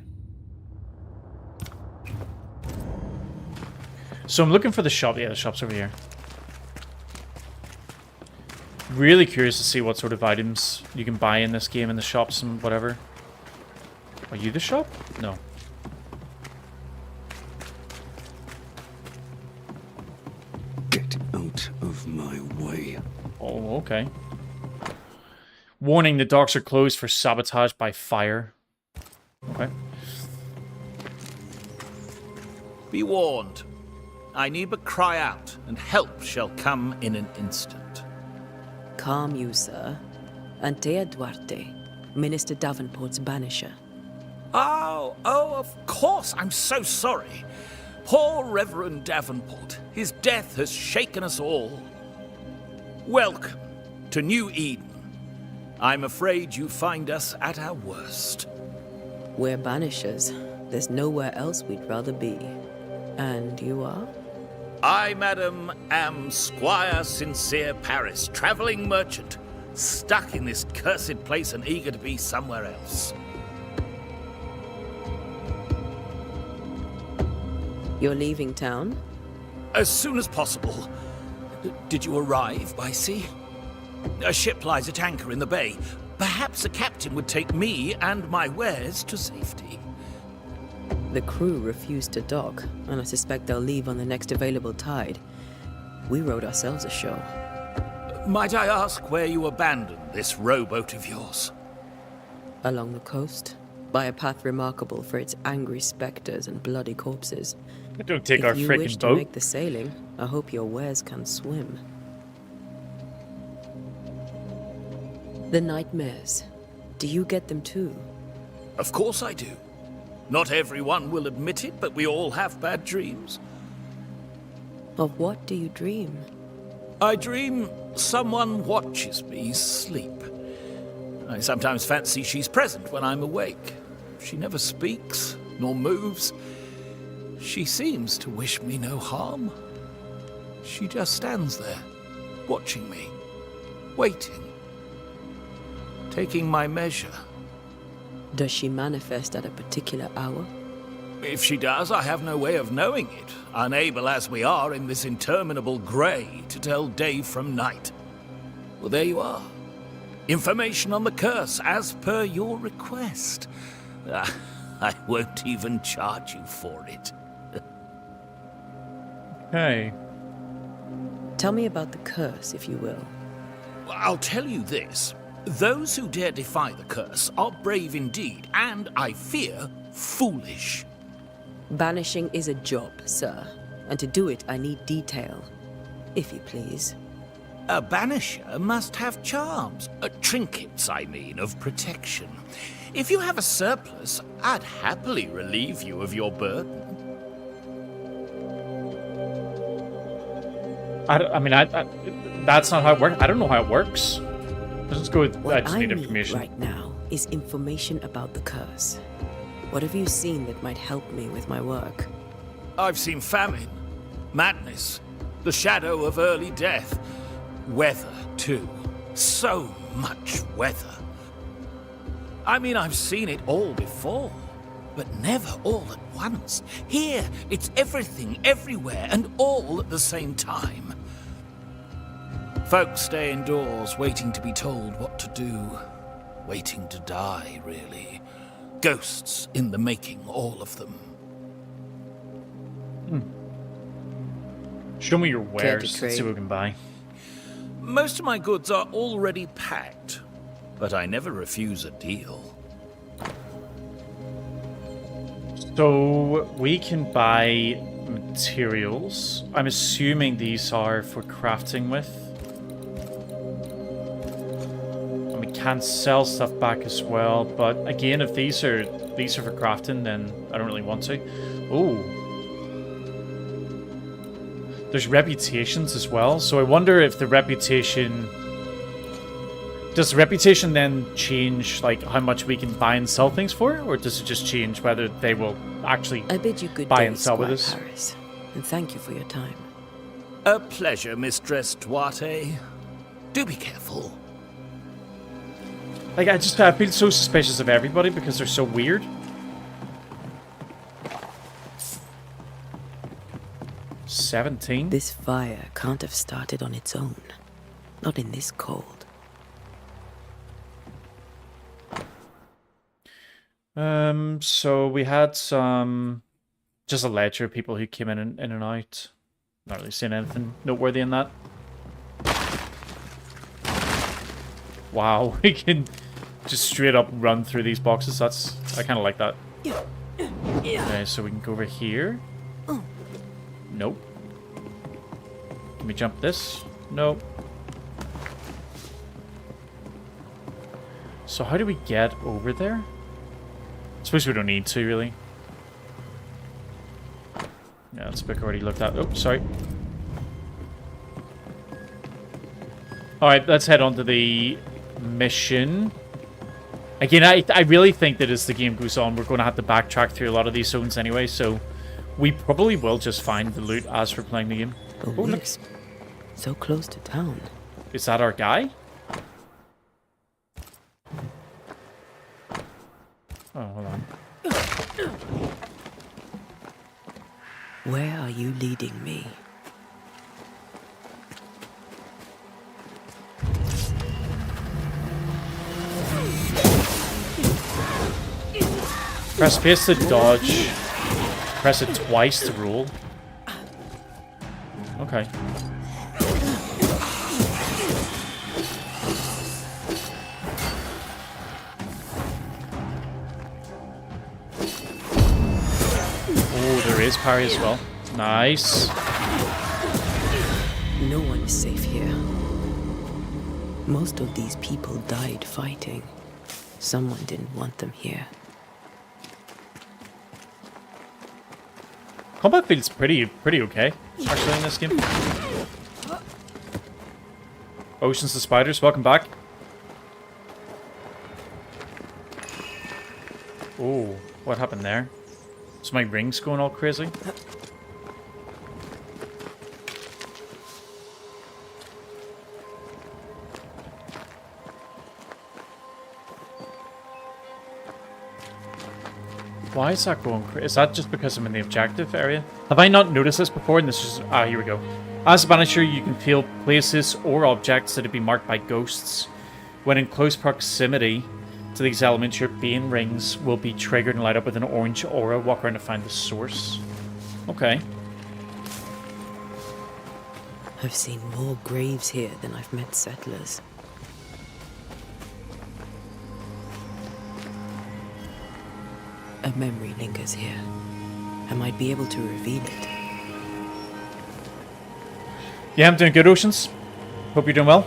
So I'm looking for the shop. Yeah, the shop's over here. Really curious to see what sort of items you can buy in this game in the shops and whatever. Are you the shop? No. Get out of my way. Oh, okay. Warning, the docks are closed for sabotage by fire. Okay. Be warned. I need but cry out, and help shall come in an instant. Calm you, sir. Antea Duarte, Minister Davenport's banisher. Oh, of course. I'm so sorry. Poor Reverend Davenport. His death has shaken us all. Welcome to New Eden. I'm afraid you find us at our worst. We're banishers. There's nowhere else we'd rather be. And you are? I, madam, am Squire Sincere Paris, travelling merchant, stuck in this cursed place and eager to be somewhere else. You're leaving town? As soon as possible. Did you arrive by sea? A ship lies at anchor in the bay. Perhaps a captain would take me and my wares to safety. The crew refused to dock, and I suspect they'll leave on the next available tide. We rowed ourselves ashore. Might I ask where you abandoned this rowboat of yours? Along the coast, by a path remarkable for its angry specters and bloody corpses. Don't take our If you freaking wish to boat. make the sailing, I hope your wares can swim. The nightmares. Do you get them too? Of course I do. Not everyone will admit it, but we all have bad dreams. Of what do you dream? I dream someone watches me sleep. I sometimes fancy she's present when I'm awake. She never speaks, nor moves. She seems to wish me no harm. She just stands there, watching me, waiting, taking my measure. Does she manifest at a particular hour? If she does, I have no way of knowing it, unable as we are in this interminable grey to tell day from night. Well, there you are. Information on the curse, as per your request. I won't even charge you for it. Hey. Tell me about the curse, if you will. I'll tell you this. Those who dare defy the curse are brave indeed, and, I fear, foolish. Banishing is a job, sir. And to do it, I need detail. If you please. A banisher must have charms. Trinkets, I mean, of protection. If you have a surplus, I'd happily relieve you of your burden. That's not how it works. I don't know how it works. Let's go with, I just need need information. right now is information about the curse. What have you seen that might help me with my work? I've seen famine, madness, the shadow of early death, weather, too. So much weather. I mean, I've seen it all before, but never all at once. Here, it's everything, everywhere, and all at the same time. Folks stay indoors, waiting to be told what to do. Waiting to die, really. Ghosts in the making, all of them. Show me your Care to wares. Let's see trade? what we can buy. Most of my goods are already packed, but I never refuse a deal. So we can buy materials. I'm assuming these are for crafting with. And we can sell stuff back as well, but again, if these are for crafting, then I don't really want to. Ooh. There's reputations as well, so I wonder if the reputation... Does the reputation then change, like, how much we can buy and sell things for? Or does it just change whether they will actually I bid you good buy day, and sell with Squire us? Harris, and thank you for your time. A pleasure, Mistress Duarte. Do be careful. Like, I feel so suspicious of everybody because they're so weird. $17? This fire can't have started on its own. Not in this cold. So we had some... Just a ledger of people who came in and out. Not really seeing anything noteworthy in that. Wow, we can just straight up run through these boxes. I kind of like that. Okay, so we can go over here. Nope. Can we jump this? Nope. So how do we get over there? I suppose we don't need to, really. Yeah, that's a book I already looked at. Oh, sorry. Alright, let's head on to the mission. Again, I really think that as the game goes on, we're going to have to backtrack through a lot of these zones anyway, so we probably will just find the loot as we're playing the game. A wisp. So close to town. Is that our guy? Oh, hold on. Where are you leading me? Press space to dodge. Press it twice to roll. Okay. his parry as well. Nice. No one is safe here. Most of these people died fighting. Someone didn't want them here. Combat feels pretty okay, actually, in this game. Oceans the Spiders, welcome back. Oh, what happened there? Is my rings going all crazy? Why is that going crazy? Is that just because I'm in the objective area? Have I not noticed this before? And this is... Ah, here we go. As a Banisher, you can feel places or objects that have been marked by ghosts. When in close proximity to these elements, your Bane rings will be triggered and light up with an orange aura. Walk around to find the source. Okay. I've seen more graves here than I've met settlers. A memory lingers here. I might be able to reveal it. Yeah, I'm doing good, Oceans. Hope you're doing well.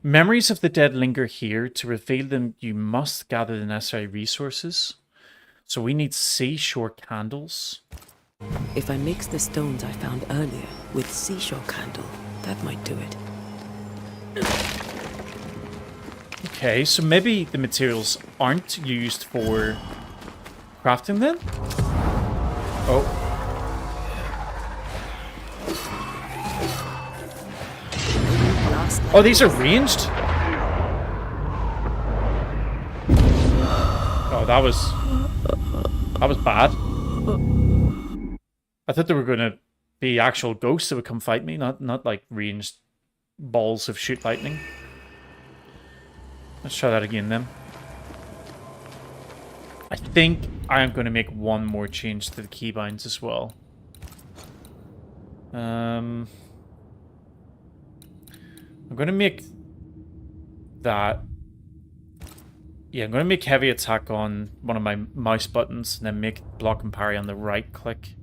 Memories of the dead linger here. To reveal them, you must gather the necessary resources. So we need seashore candles. If I mix the stones I found earlier with seashore candle, that might do it. Okay, so maybe the materials aren't used for crafting then? Oh. Oh, these are ranged? Oh, that was bad. I thought they were gonna be actual ghosts that would come fight me, not like ranged balls of shoot lightning. Let's try that again then. I think I am going to make one more change to the keybinds as well. I'm going to make that. Yeah, I'm going to make heavy attack on one of my mouse buttons and then make block and parry on the right click.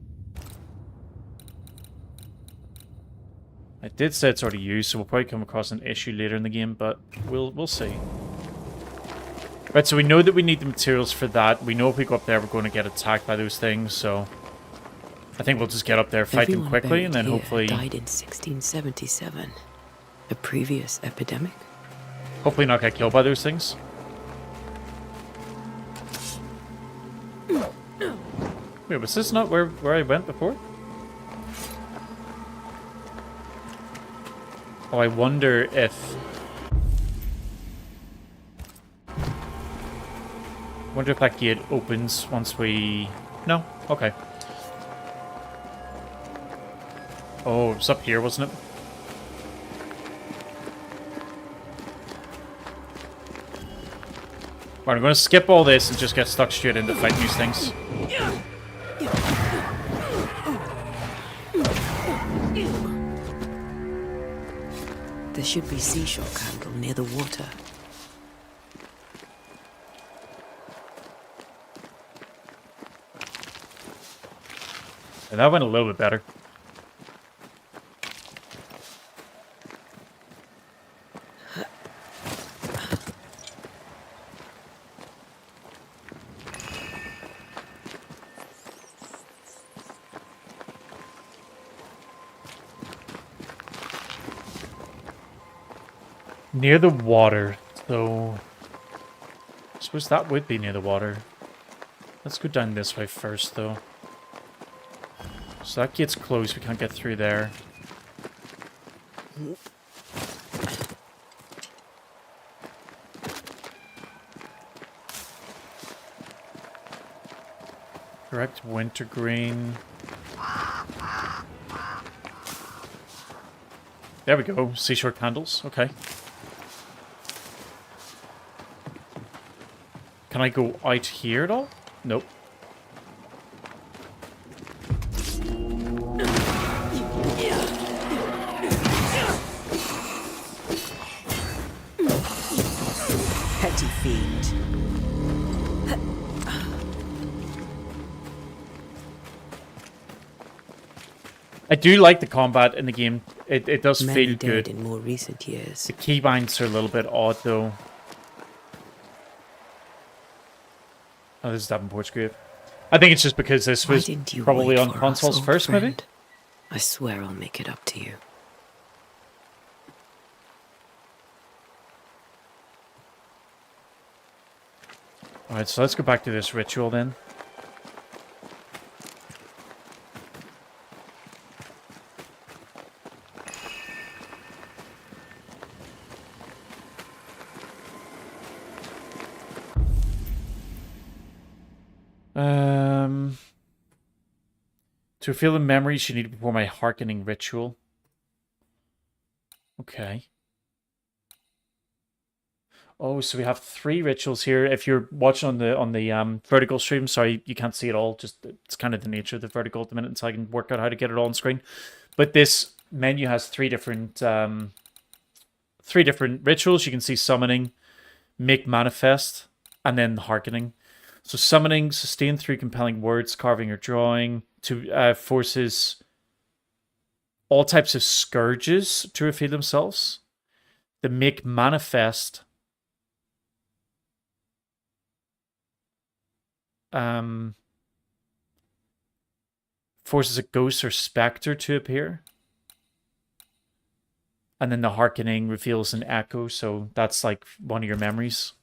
I did say it's already used, so we'll probably come across an issue later in the game, but we'll see. Right, so we know that we need the materials for that. We know if we go up there, we're going to get attacked by those things, so I think we'll just get up there, fight them quickly, and then hopefully... died in 1677. A previous epidemic? Hopefully not get killed by those things. Wait, was this not where I went before? Oh, I wonder if... wonder if that gate opens once we... No? Okay. Oh, it was up here, wasn't it? Right, I'm going to skip all this and just get stuck straight into fighting these things. There should be seashore candle near the water. And that went a little bit better. Near the water, so I suppose that would be near the water. Let's go down this way first, though. So that gate's closed, we can't get through there. Correct wintergreen. There we go, seashore candles, okay. Can I go out here at all? Nope. Petty fiend. do like the combat in the game. It does Many feel dead good. in more recent years. The keybinds are a little bit odd, though. Oh, this is Davenport's grave. I think it's just because this Why was didn't you probably wait on for us, consoles old first, maybe? friend? I swear I'll make it up to you. Alright, so let's go back to this ritual then. To feel the memories, you need to perform a hearkening ritual. Okay. Oh, so we have 3 rituals here. If you're watching on the vertical stream, sorry, you can't see it all. Just it's kind of the nature of the vertical at the minute, so I can work out how to get it all on screen. But this menu has 3 different rituals. You can see summoning, make manifest, and then hearkening. So summoning, sustain through compelling words, carving or drawing, to forces all types of scourges to reveal themselves. The make manifest forces a ghost or specter to appear. And then the hearkening reveals an echo, so that's like one of your memories.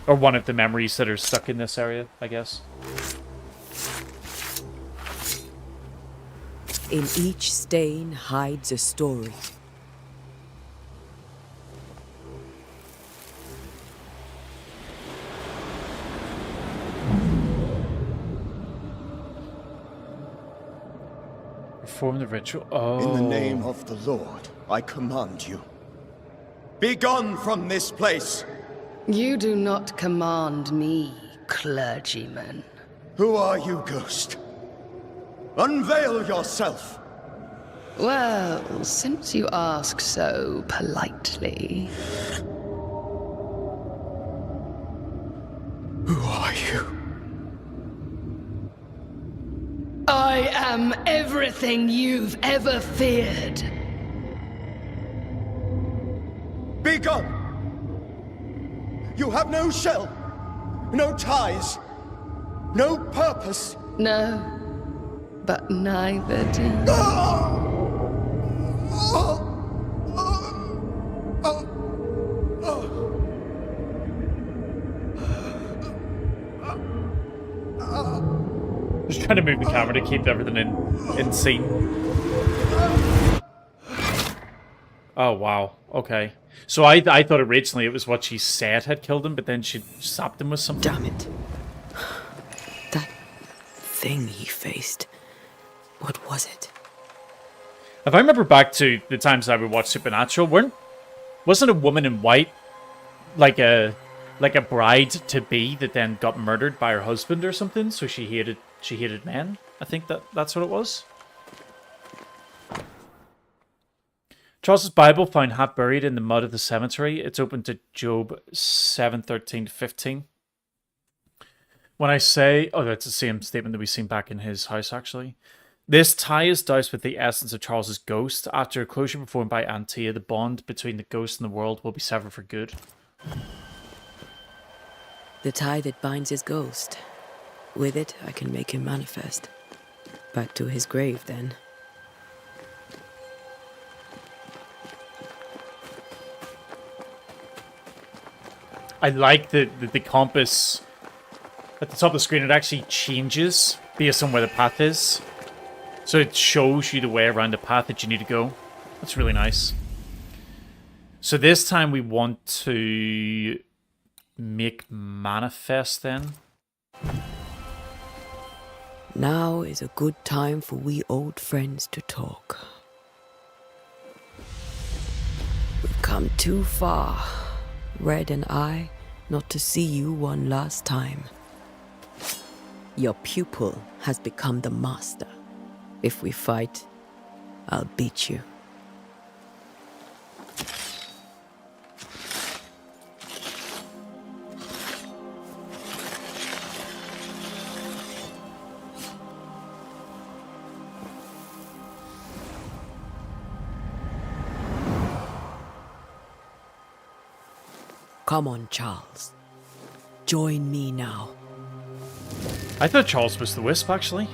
Or one of the memories that are stuck in this area, I guess. In each stain hides a story. Perform the ritual. Oh. In the name of the Lord, I command you. Be gone from this place! You do not command me, clergyman. Who are you, ghost? Unveil yourself! Well, since you ask so politely... Who are you? I am everything you've ever feared. Be gone! You have no shell, no ties, no purpose. No, but neither do you. Just trying to move the camera to keep everything in scene. Oh, wow. Okay. So I thought originally it was what she said had killed him, but then she stopped him with something. Damn it. That thing he faced. What was it? If I remember back to the times I would watch Supernatural, wasn't a woman in white like a bride-to-be that then got murdered by her husband or something? So she hated men? I think that's what it was. Charles's Bible found half buried in the mud of the cemetery. It's open to Job 7:13-15. When I say... Oh, that's the same statement that we've seen back in his house, actually. This tie is doused with the essence of Charles's ghost. After a closure performed by Antea, the bond between the ghost and the world will be severed for good. The tie that binds his ghost. With it, I can make him manifest. Back to his grave, then. I like the compass at the top of the screen. It actually changes based on where the path is. So it shows you the way around the path that you need to go. That's really nice. So this time we want to make manifest then. Now is a good time for we old friends to talk. We've come too far, Red and I, not to see you one last time. Your pupil has become the master. If we fight, I'll beat you. Come on, Charles. Join me now. I thought Charles was the Wisp, actually.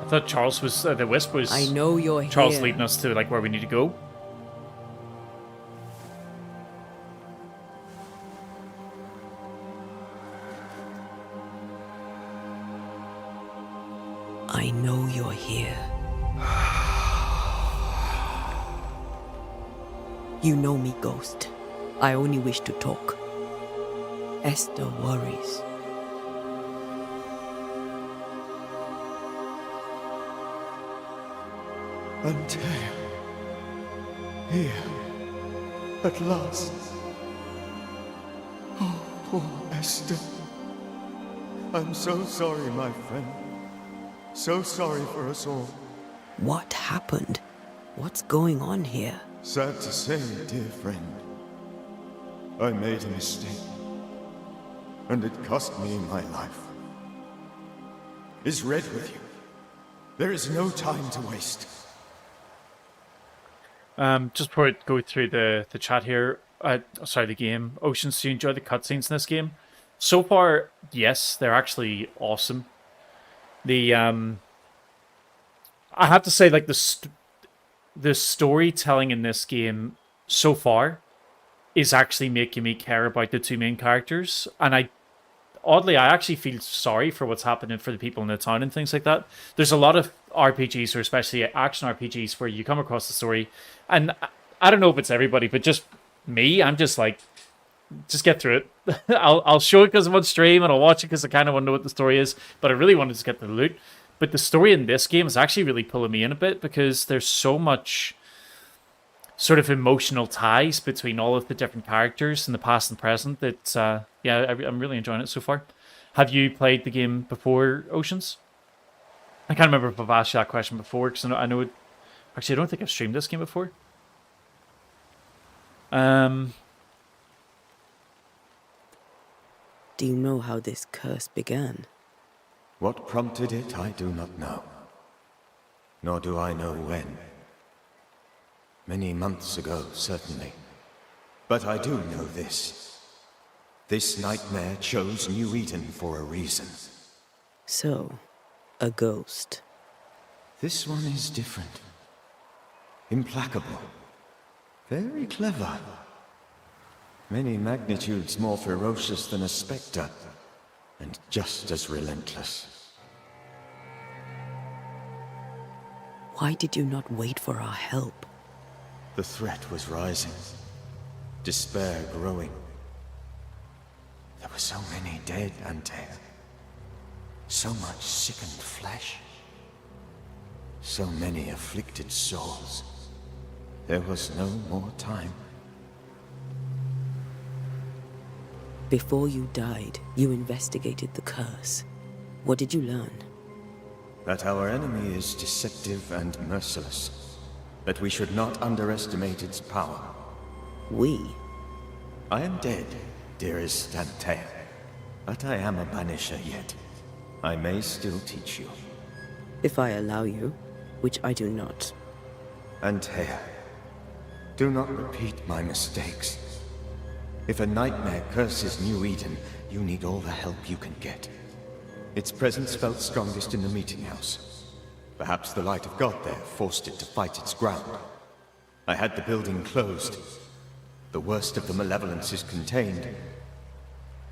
I thought Charles was the Wisp was. I know you're Charles here. leading us to like where we need to go. I know you're here. You know me, Ghost. I only wish to talk. Esther worries. Antea. Here. At last. Oh, poor Esther. I'm so sorry, my friend. So sorry for us all. What happened? What's going on here? Sad to say, dear friend. I made a mistake. And it cost me my life. Is Red with you? There is no time to waste. Just before I go through the chat here, sorry, the game. Oceans, do you enjoy the cutscenes in this game? So far, yes, they're actually awesome. The I have to say, like the storytelling in this game so far is actually making me care about the two main characters, and oddly, I actually feel sorry for what's happening for the people in the town and things like that. There's a lot of RPGs, or especially action RPGs, where you come across the story, and I don't know if it's everybody, but just me, I'm just like, just get through it. I'll show it because I'm on stream, and I'll watch it because I kind of want to know what the story is, but I really wanted to get the loot. But the story in this game is actually really pulling me in a bit, because there's so much sort of emotional ties between all of the different characters in the past and present that, yeah, I'm really enjoying it so far. Have you played the game before, Oceans? I can't remember if I've asked you that question before, because I know it, actually, I don't think I've streamed this game before. Do you know how this curse began? What prompted it, I do not know. Nor do I know when. Many months ago, certainly. But I do know this. This nightmare chose New Eden for a reason. So, a ghost. This one is different. Implacable. Very clever. Many magnitudes more ferocious than a spectre, and just as relentless. Why did you not wait for our help? The threat was rising. Despair growing. There were so many dead, Antea. So much sickened flesh. So many afflicted souls. There was no more time. Before you died, you investigated the curse. What did you learn? That our enemy is deceptive and merciless. That we should not underestimate its power. We? I am dead, dearest Antea. But I am a Banisher yet. I may still teach you. If I allow you, which I do not. Antea, do not repeat my mistakes. If a nightmare curses New Eden, you need all the help you can get. Its presence felt strongest in the meeting house. Perhaps the light of God there forced it to fight its ground. I had the building closed. The worst of the malevolence is contained,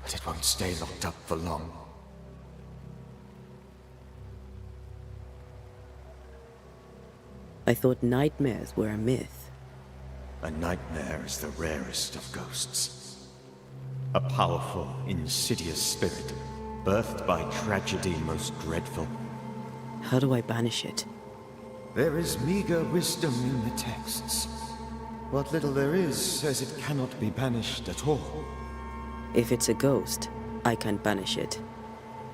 but it won't stay locked up for long. I thought nightmares were a myth. A nightmare is the rarest of ghosts. A powerful, insidious spirit, birthed by tragedy most dreadful. How do I banish it? There is meager wisdom in the texts. What little there is says it cannot be banished at all. If it's a ghost, I can't banish it.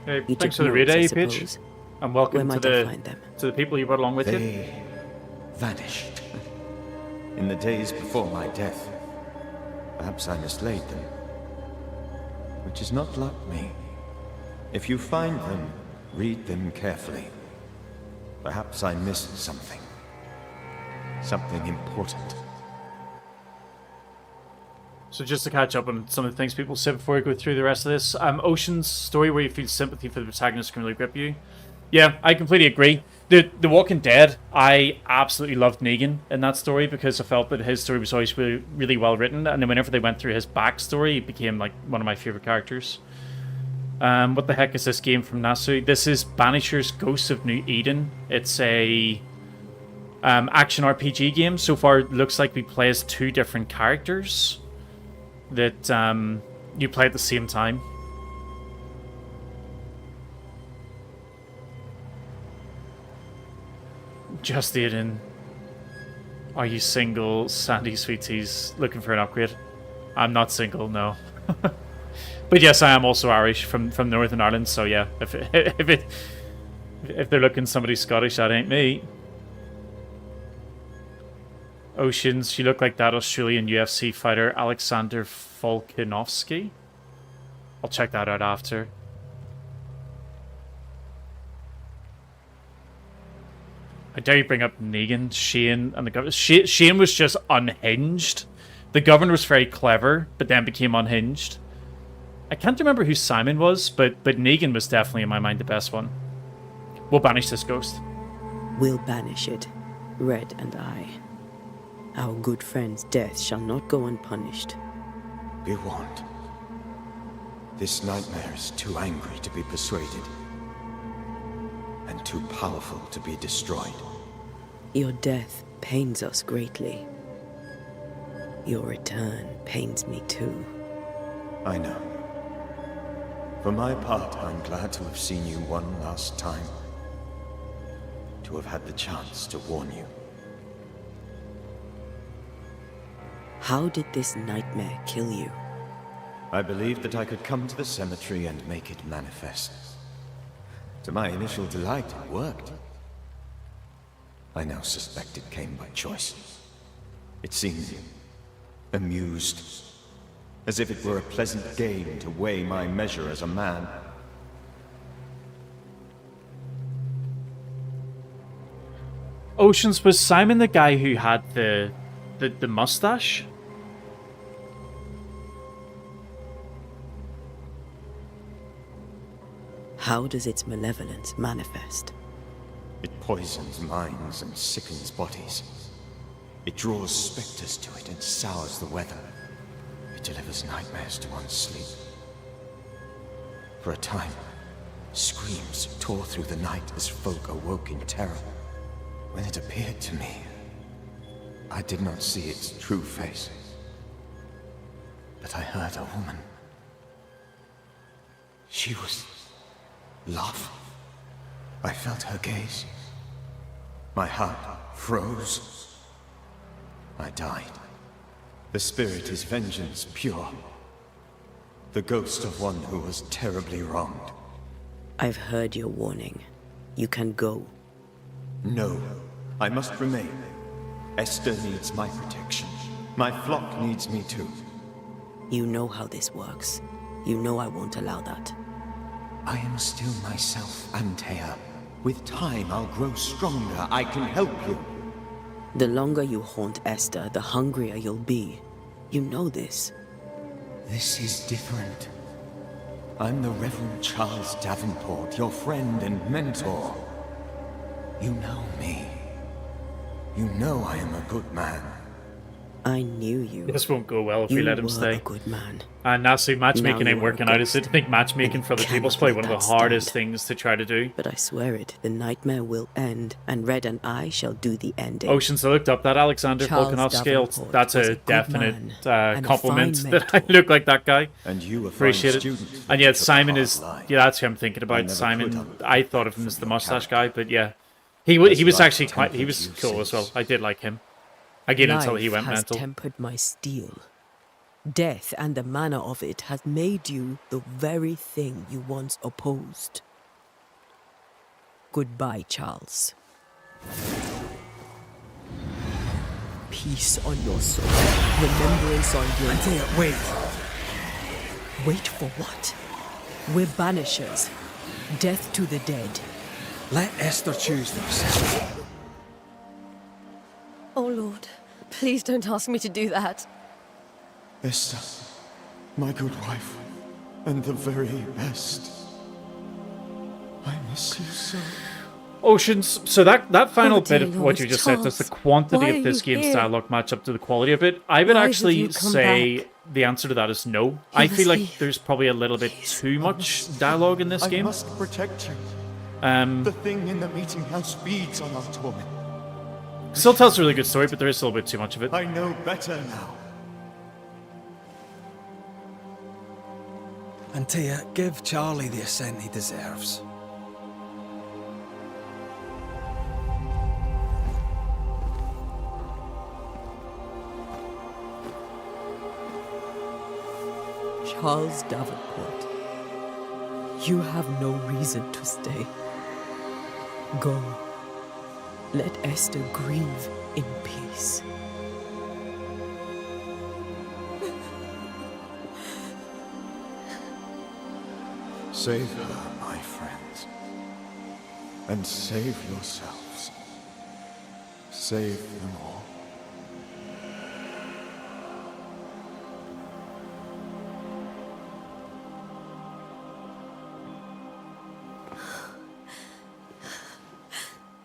Hey, Egypt thanks for the notes, raid, I Peach. suppose. And welcome Where to might I find them? the people you brought along with you. They vanished. In the days before my death. Perhaps I mislaid them. Which is not like me. If you find them, read them carefully. Perhaps I missed something. Something important. So just to catch up on some of the things people said before I go through the rest of this, Ocean's story where you feel sympathy for the protagonist can really grip you. Yeah, I completely agree. The Walking Dead, I absolutely loved Negan in that story because I felt that his story was always really, really well written, and then whenever they went through his backstory, he became like one of my favorite characters. What the heck is this game from Nasu? This is Banishers Ghosts of New Eden. It's a action RPG game. So far, it looks like we play as 2 different characters that you play at the same time. Just Aiden. Are you single? Sandy Sweeties looking for an upgrade. I'm not single, no. But yes, I am also Irish from Northern Ireland, so yeah, if they're looking somebody Scottish, that ain't me. Oceans, you look like that Australian UFC fighter Alexander Volkanovski. I'll check that out after. I dare you bring up Negan, Shane, and the governor. Shane was just unhinged. The governor was very clever, but then became unhinged. I can't remember who Simon was, but Negan was definitely, in my mind, the best one. We'll banish this ghost. We'll banish it, Red and I. Our good friend's death shall not go unpunished. Be warned. This nightmare is too angry to be persuaded. And too powerful to be destroyed. Your death pains us greatly. Your return pains me too. I know. For my part, I'm glad to have seen you one last time. To have had the chance to warn you. How did this nightmare kill you? I believed that I could come to the cemetery and make it manifest. To my initial delight, it worked. I now suspect it came by choice. It seemed amused, as if it were a pleasant game to weigh my measure as a man. Oceans, was Simon the guy who had the mustache? How does its malevolence manifest? It poisons minds and sickens bodies. It draws specters to it and sours the weather. It delivers nightmares to one's sleep. For a time, screams tore through the night as folk awoke in terror. When it appeared to me, I did not see its true face. But I heard a woman. She was love. I felt her gaze. My heart froze. I died. The spirit is vengeance pure. The ghost of one who was terribly wronged. I've heard your warning. You can go. No, I must remain. Esther needs my protection. My flock needs me too. You know how this works. You know I won't allow that. I am still myself, Antea. With time, I'll grow stronger. I can help you. The longer you haunt Esther, the hungrier you'll be. You know this. This is different. I'm the Reverend Charles Davenport, your friend and mentor. You know me. You know I am a good man. I knew you. This won't go well if we let him stay. A good man. And Nasu, matchmaking ain't working out. I think matchmaking for other people is probably one of the hardest things to try to do. But I swear it, the nightmare will end, and Red and I shall do the ending. Oceans, I looked up that Alexander Volkanovski. That's a definite compliment that I look like that guy. And you appreciate it. And yet Simon is, yeah, that's who I'm thinking about. Simon, I thought of him as the mustache guy, but yeah, he was actually quite, he was cool as well. I did like him. Again, until he went mental. Life has tempered my steel. Death and the manner of it has made you the very thing you once opposed. Goodbye, Charles. Peace on your soul. Remembrance on your... Antea, wait. Wait for what? We're banishers. Death to the dead. Let Esther choose this. Oh, Lord. Please don't ask me to do that. Esther, my good wife, and the very best. I miss you so. Oceans, so that final bit dear of what you Lord, just said, does the Charles, quantity why of are this you game's here? dialogue match up to the quality of it? I would Why have actually you come say back? the answer to that is no. I Give feel us like the- there's probably a little bit too much dialogue in this I game. must protect you. Um, The thing in the meeting house feeds on our torment. still tells a really good story, but there is still a bit too much of it. I know better now. Antea, give Charlie the ascent he deserves. Charles Davenport, you have no reason to stay. Go. Let Esther grieve in peace. Save her, my friends. And save yourselves. Save them all.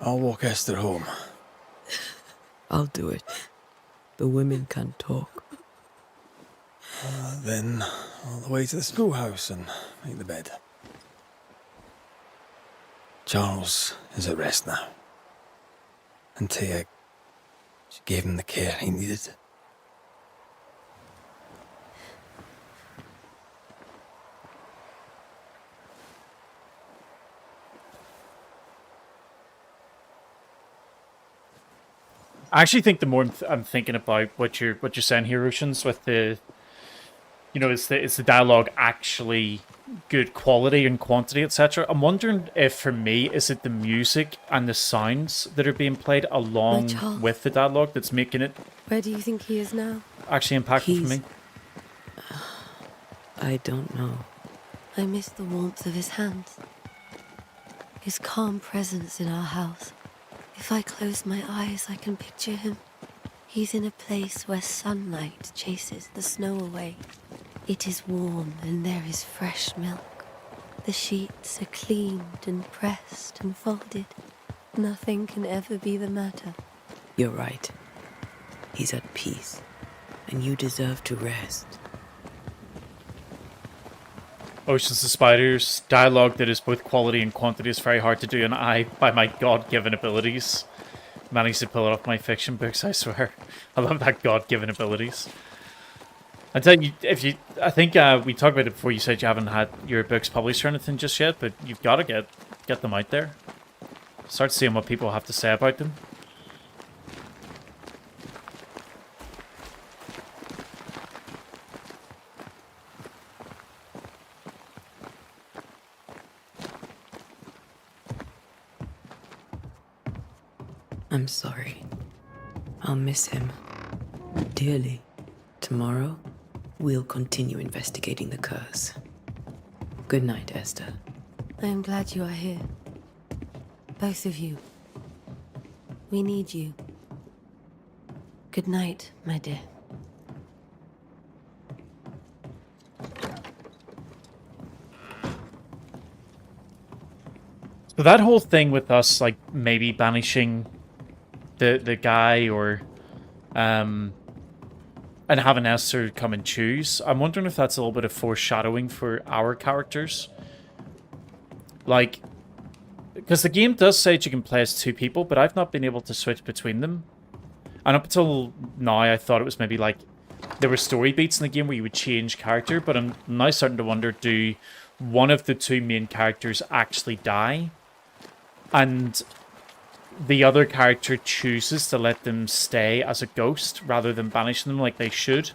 I'll walk Esther home. I'll do it. The women can talk. Then all the way to the schoolhouse and make the bed. Charles is at rest now. Antea, she gave him the care he needed. I actually think the more I'm thinking about what you're saying here, Oceans, with the, you know, is the dialogue actually good quality and quantity, etc. I'm wondering if, for me, is it the music and the sounds that are being played along Charles. with the dialogue that's making it Where do you think he is now? actually impactful for me? I don't know. I miss the warmth of his hands. His calm presence in our house. If I close my eyes, I can picture him. He's in a place where sunlight chases the snow away. It is warm and there is fresh milk. The sheets are cleaned and pressed and folded. Nothing can ever be the matter. You're right. He's at peace, and you deserve to rest. Oceans of Spiders, dialogue that is both quality and quantity is very hard to do, and I, by my God-given abilities, managed to pull it off my fiction books, I swear. I love that God-given abilities. I tell you, I think we talked about it before. You said you haven't had your books published or anything just yet, but you've got to get them out there. Start seeing what people have to say about them. I'm sorry. I'll miss him dearly. Tomorrow, we'll continue investigating the curse. Good night, Esther. I am glad you are here. Both of you. We need you. Good night, my dear. So that whole thing with us, like, maybe banishing the guy or and having Esther come and choose, I'm wondering if that's a little bit of foreshadowing for our characters. Like, because the game does say that you can play as two people, but I've not been able to switch between them. And up until now, I thought it was maybe like there were story beats in the game where you would change character, but I'm now starting to wonder, do one of the two main characters actually die? And the other character chooses to let them stay as a ghost rather than banishing them like they should.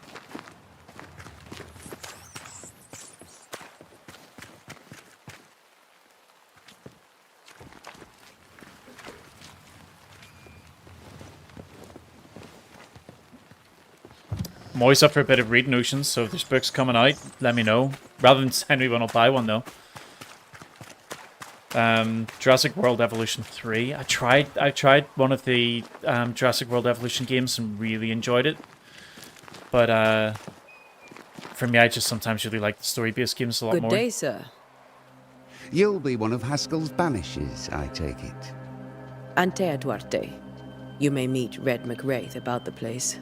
I'm always up for a bit of reading, Oceans, so if there's books coming out, let me know. Rather than send me one, I'll buy one, though. Jurassic World Evolution 3. I tried one of the Jurassic World Evolution games and really enjoyed it. But For me, I just sometimes really like the story-based games a lot Good more. day, sir. You'll be one of Haskell's Banishers, I take it. Antea Duarte. You may meet Red McWraith about the place.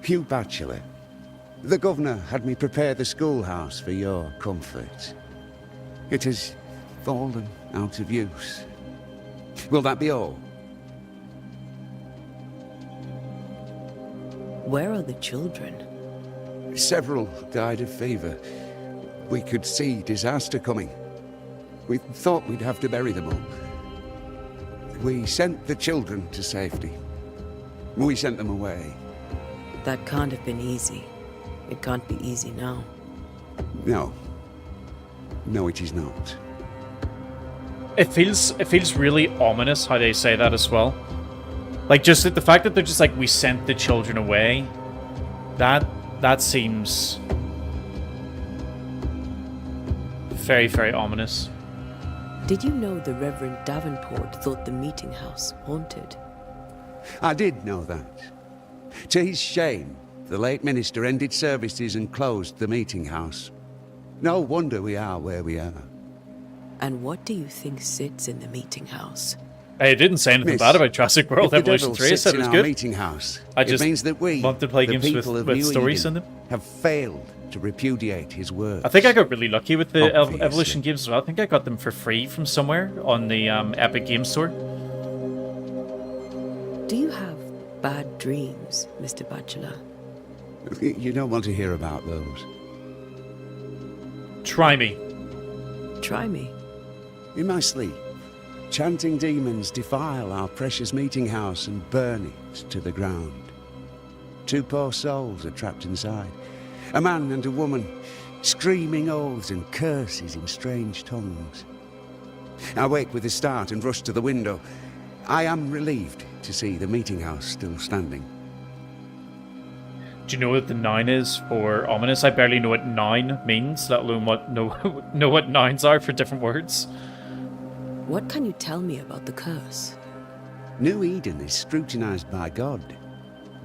Hugh Bachelor. The governor had me prepare the schoolhouse for your comfort. It has fallen out of use. Will that be all? Where are the children? Several died of fever. We could see disaster coming. We thought we'd have to bury them all. We sent the children to safety. We sent them away. That can't have been easy. It can't be easy now. No. No, it is not. It feels really ominous how they say that as well. Like, just the fact that they're just like, we sent the children away. That seems very, very ominous. Did you know the Reverend Davenport thought the meeting house haunted? I did know that. To his shame, the late minister ended services and closed the meeting house. No wonder we are where we are. And what do you think sits in the meeting house? I didn't say anything bad about Jurassic World Evolution 3. I said it was good. Meeting house, I just it means that we, want to play the games people with of New stories Eden, in them. have failed to repudiate his words. I think I got really lucky with the Obviously. Evolution games as well. I think I got them for free from somewhere on the Epic Game Store. Do you have bad dreams, Mr. Bachelor? You don't want to hear about those. Try me. Try me. In my sleep, chanting demons defile our precious meeting house and burn it to the ground. 2 poor souls are trapped inside. A man and a woman, screaming oaths and curses in strange tongues. I wake with a start and rush to the window. I am relieved to see the meeting house still standing. Do you know what the 9 is for ominous? I barely know what 9 means, let alone know what 9s are for different words. What can you tell me about the curse? New Eden is scrutinized by God.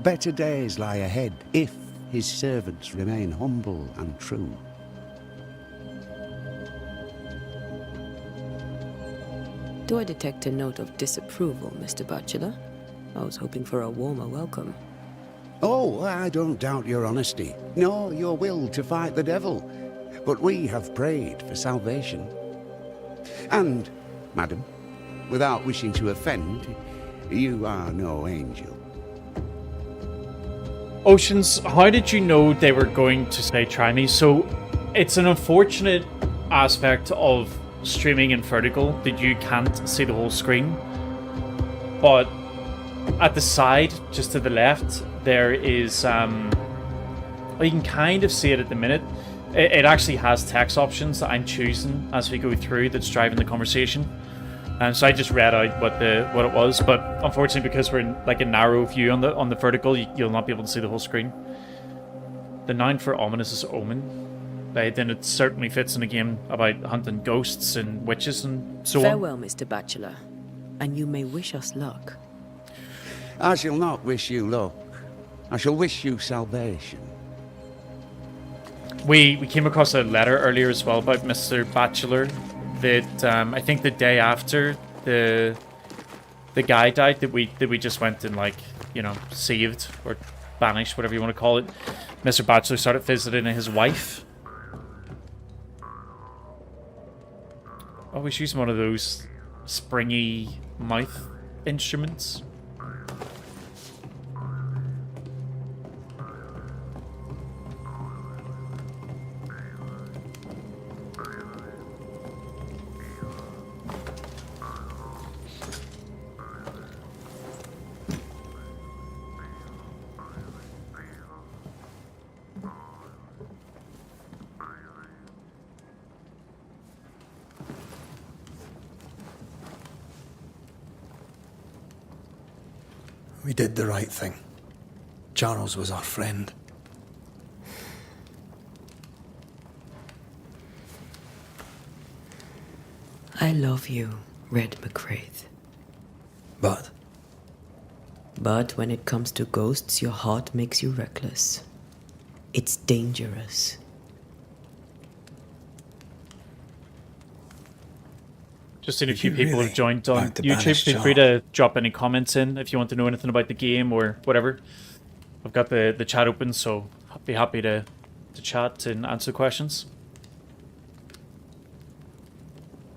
Better days lie ahead if his servants remain humble and true. Do I detect a note of disapproval, Mr. Bachelor? I was hoping for a warmer welcome. Oh, I don't doubt your honesty, nor your will to fight the devil. But we have prayed for salvation. And, madam, without wishing to offend, you are no angel. Oceans, how did you know they were going to say try me? So, it's an unfortunate aspect of streaming in vertical that you can't see the whole screen. But at the side, just to the left, there is, well, you can kind of see it at the minute. It actually has text options that I'm choosing as we go through that's driving the conversation. So I just read out what it was, but unfortunately, because we're in like a narrow view on the vertical, you'll not be able to see the whole screen. The 9 for ominous is omen. Then it certainly fits in a game about hunting ghosts and witches and so on. Farewell, Mr. Bachelor, and you may wish us luck. I shall not wish you luck. I shall wish you salvation. We came across a letter earlier as well about Mr. Bachelor that I think the day after the guy died that we just went and, like, you know, saved or banished, whatever you want to call it. Mr. Bachelor started visiting his wife. Oh, he's using one of those springy mouth instruments. We did the right thing. Charles was our friend. I love you, Red McWraith. But? But when it comes to ghosts, your heart makes you reckless. It's dangerous. Just seen a Did few you people really have joined on like to YouTube. banish Feel free to drop any comments in if you want to know anything about the game or whatever. I've got the chat open, so I'd be happy to chat and answer questions.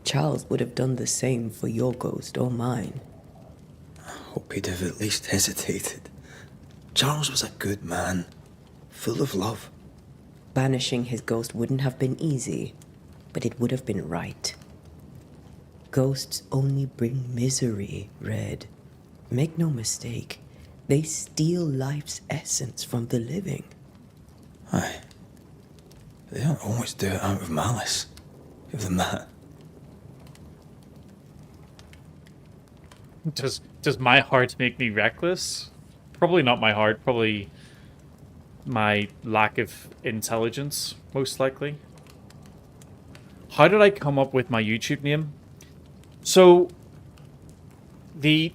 Charles would have done the same for your ghost or mine. Hope he'd have at least hesitated. Charles was a good man, full of love. Banishing his ghost wouldn't have been easy, but it would have been right. Ghosts only bring misery, Red. Make no mistake, they steal life's essence from the living. Aye. They don't always do it out of malice. Give them that. Does my heart make me reckless? Probably not my heart, probably my lack of intelligence, most likely. How did I come up with my YouTube name? So, it's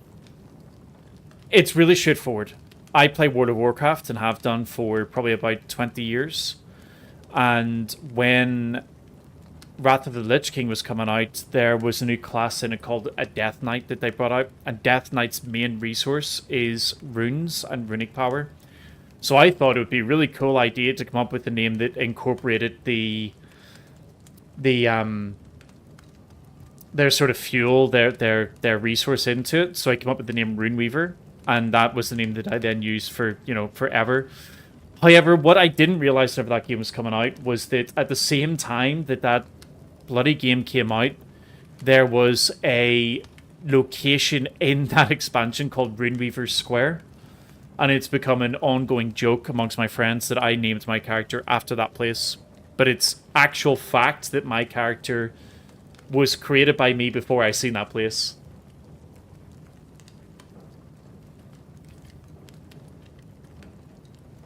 really straightforward. I play World of Warcraft and have done for probably about 20 years. And when Wrath of the Lich King was coming out, there was a new class in it called a Death Knight that they brought out. And Death Knight's main resource is runes and runic power. So I thought it would be a really cool idea to come up with a name that incorporated their sort of fuel, their resource into it. So I came up with the name Runeweaver, and that was the name that I then used for, forever. However, what I didn't realize whenever that game was coming out was that at the same time that bloody game came out, there was a location in that expansion called Runeweaver Square. And it's become an ongoing joke amongst my friends that I named my character after that place. But it's actual fact that my character was created by me before I seen that place.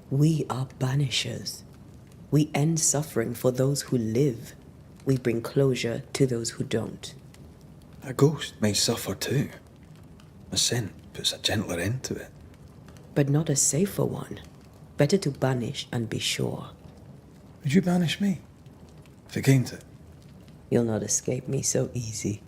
We are banishers. We end suffering for those who live. We bring closure to those who don't. A ghost may suffer too. A sin puts a gentler end to it. But not a safer one. Better to banish and be sure. Would you banish me? If it came to it? You'll not escape me so easy.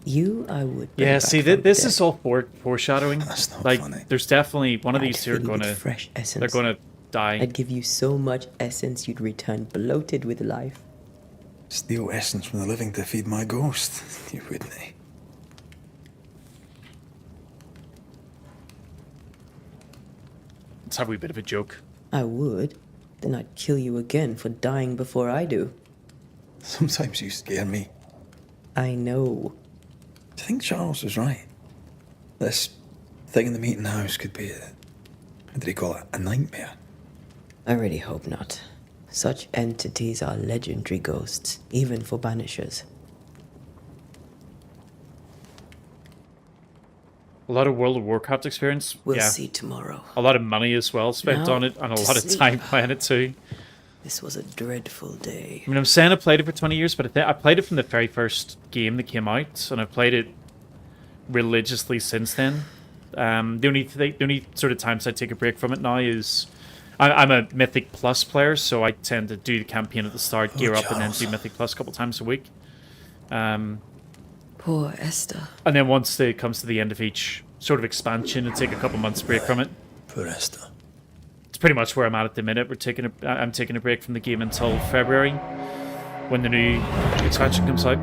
You, I would. Yeah, see, this is all foreshadowing. That's not like, funny. There's definitely one of these two are fill you with gonna, fresh essence. they're gonna die. I'd give you so much essence you'd return bloated with life. Steal essence from the living to feed my ghost. You wouldn't, eh? Let's have a wee bit of a joke. I would. Then I'd kill you again for dying before I do. Sometimes you scare me. I know. Do you think Charles was right? This thing in the meeting house could be what did he call it? A nightmare? I really hope not. Such entities are legendary ghosts, even for banishers. A lot of World of Warcraft experience. We'll yeah. see tomorrow. A lot of money as well spent Now on it, and a to lot of sleep. time playing it too. This was a dreadful day. I mean, I'm saying I played it for 20 years, but I played it from the very first game that came out, and I've played it religiously since then. The only sort of times I take a break from it now is I'm a Mythic Plus player, so I tend to do the campaign at the start, gear up, and then do Mythic Plus a couple times a week. Poor Esther. And then once it comes to the end of each sort of expansion, I take a couple months break from it. Poor Esther. It's pretty much where I'm at the minute. I'm taking a break from the game until February, when the new expansion comes out.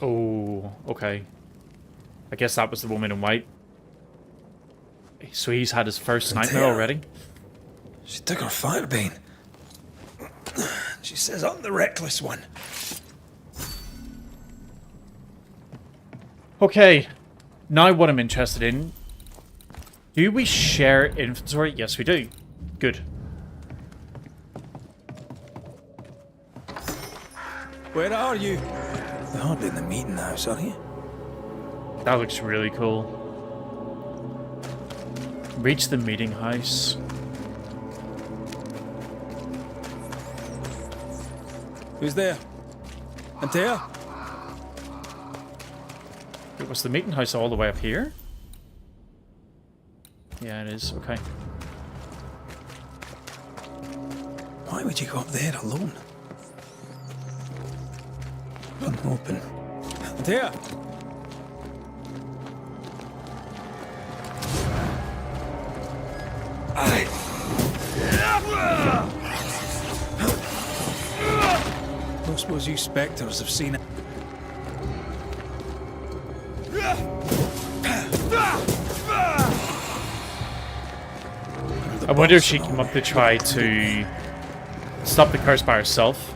Oh, okay. I guess that was the woman in white. So he's had his first nightmare already? She took her firebane. She says I'm the reckless one. Okay, now what I'm interested in. Do we share inventory? Yes, we do. Good. Where are you? You're hardly in the meeting house, are you? That looks really cool. Reach the meeting house. Who's there? Antea? Was the meeting house all the way up here? Yeah, it is. Okay. Why would you go up there alone? Unopen. There! Don't suppose you spectres have seen it. I wonder if she came up to try to stop the curse by herself.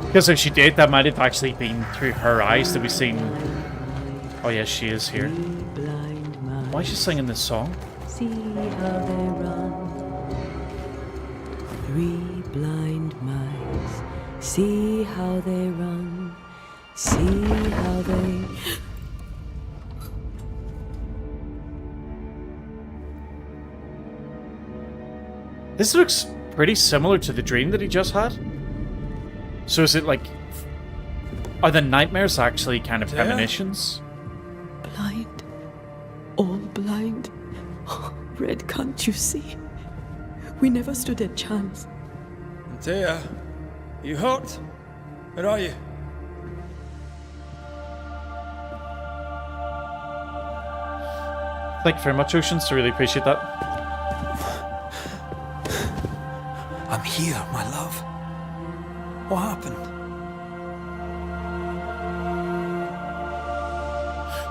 Because if she did, that might have actually been through her eyes that we've seen. Oh yes, she is here. Why is she singing this song? See how they run. 3 blind mice. See how they run. See how they... This looks pretty similar to the dream that he just had. So is it like... Are the nightmares actually kind of premonitions? Blind. All blind. Oh, Red, can't you see? We never stood a chance. Antea, you hurt? Where are you? Thank you very much, Oceans. I really appreciate that. I'm here, my love. What happened?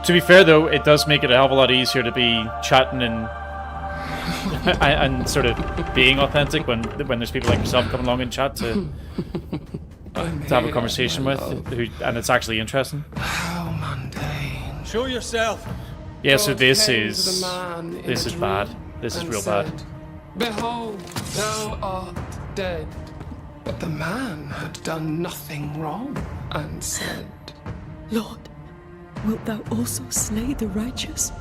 To be fair, though, it does make it a hell of a lot easier to be chatting and and sort of being authentic when there's people like yourself coming along and chat to have a conversation with, and it's actually interesting. How mundane. Show yourself. Yeah, so this is bad. This is real bad. Behold, thou art dead. But the man had done nothing wrong, and said, Lord, wilt thou also slay the righteous?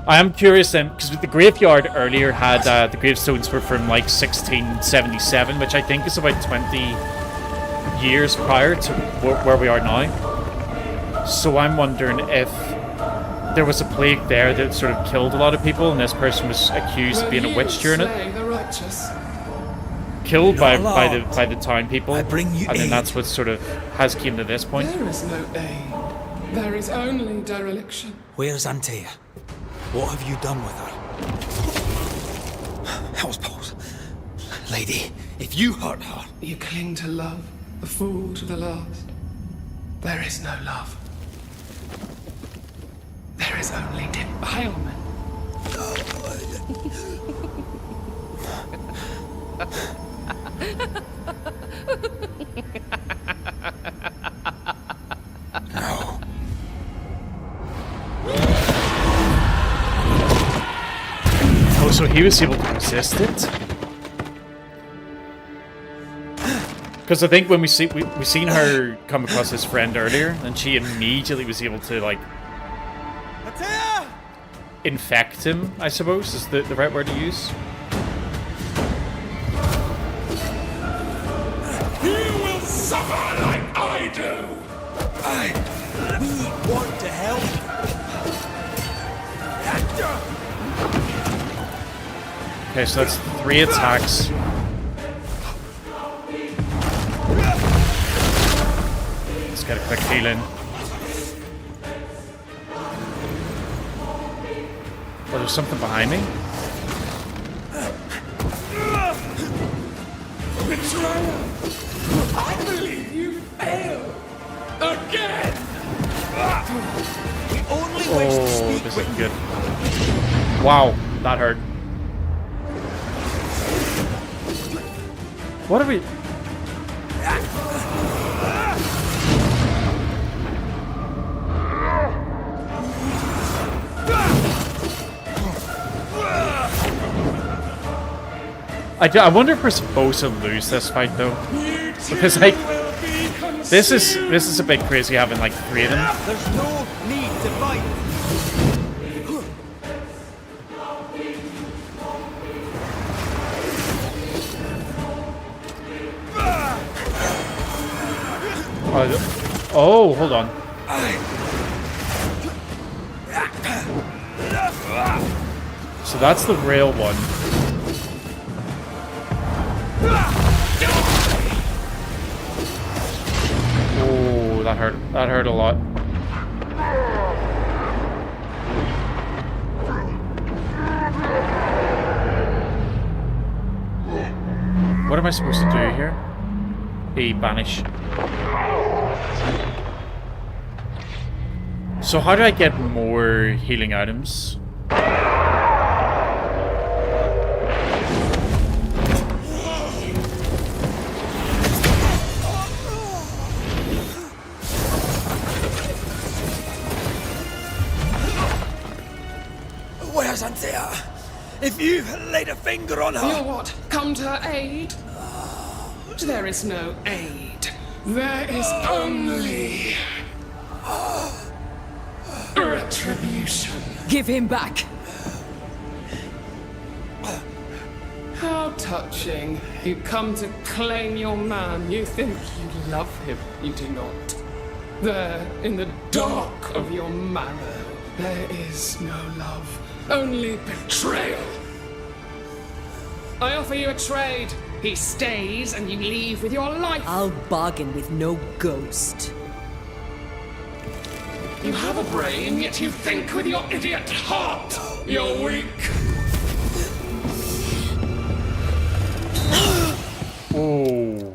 I am curious then, because the graveyard earlier had the gravestones were from like 1677, which I think is about 20 years prior to where we are now. So I'm wondering if there was a plague there that sort of killed a lot of people, and this person was accused of being a witch during it. Killed by the town people, and then that's what sort of has came to this point. There is no aid. There is only dereliction. Where's Antea? What have you done with her? Hell's balls. Lady, if you hurt her... You cling to love, a fool to the last. There is no love. There is only defilement. No. Oh, so he was able to resist it? Because I think when we seen her come across his friend earlier, and she immediately was able to like infect him, I suppose is the right word to use. You will suffer like I do! We want to help. Okay, so that's 3 attacks. Let's get a quick heal in. Oh, there's something behind me. Betrayer! I believe you failed! Again! We only Oh, this isn't good. Wow, that hurt. What are we... I wonder if we're supposed to lose this fight though, because like this is a bit crazy having like 3 of them. There's no need to fight. Oh, hold on. So that's the rail one. Oh, that hurt. That hurt a lot. What am I supposed to do here? Banish. So how do I get more healing items? Where's Antea? If you laid a finger on her... You what? Come to her aid? There is no aid. There is only... retribution. Give him back! How touching. You come to claim your man. You think you love him. You do not. There, in the dark of your marrow, there is no love. Only betrayal. I offer you a trade. He stays and you leave with your life. I'll bargain with no ghost. You have a brain, yet you think with your idiot heart. You're weak. Oh.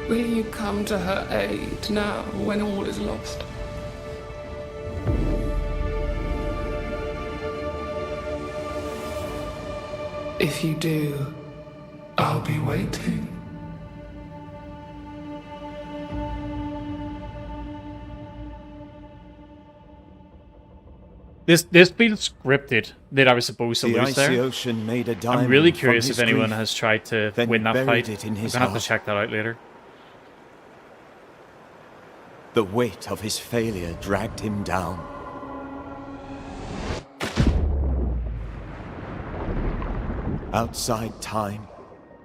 Will you come to her aid now, when all is lost? If you do, I'll be waiting. This feels scripted that I was supposed to lose there. The icy ocean made a I'm diamond really from curious his if anyone grief, has tried to then win that buried fight. it in I'm his gonna have to heart. check that out later. The weight of his failure dragged him down. Outside time,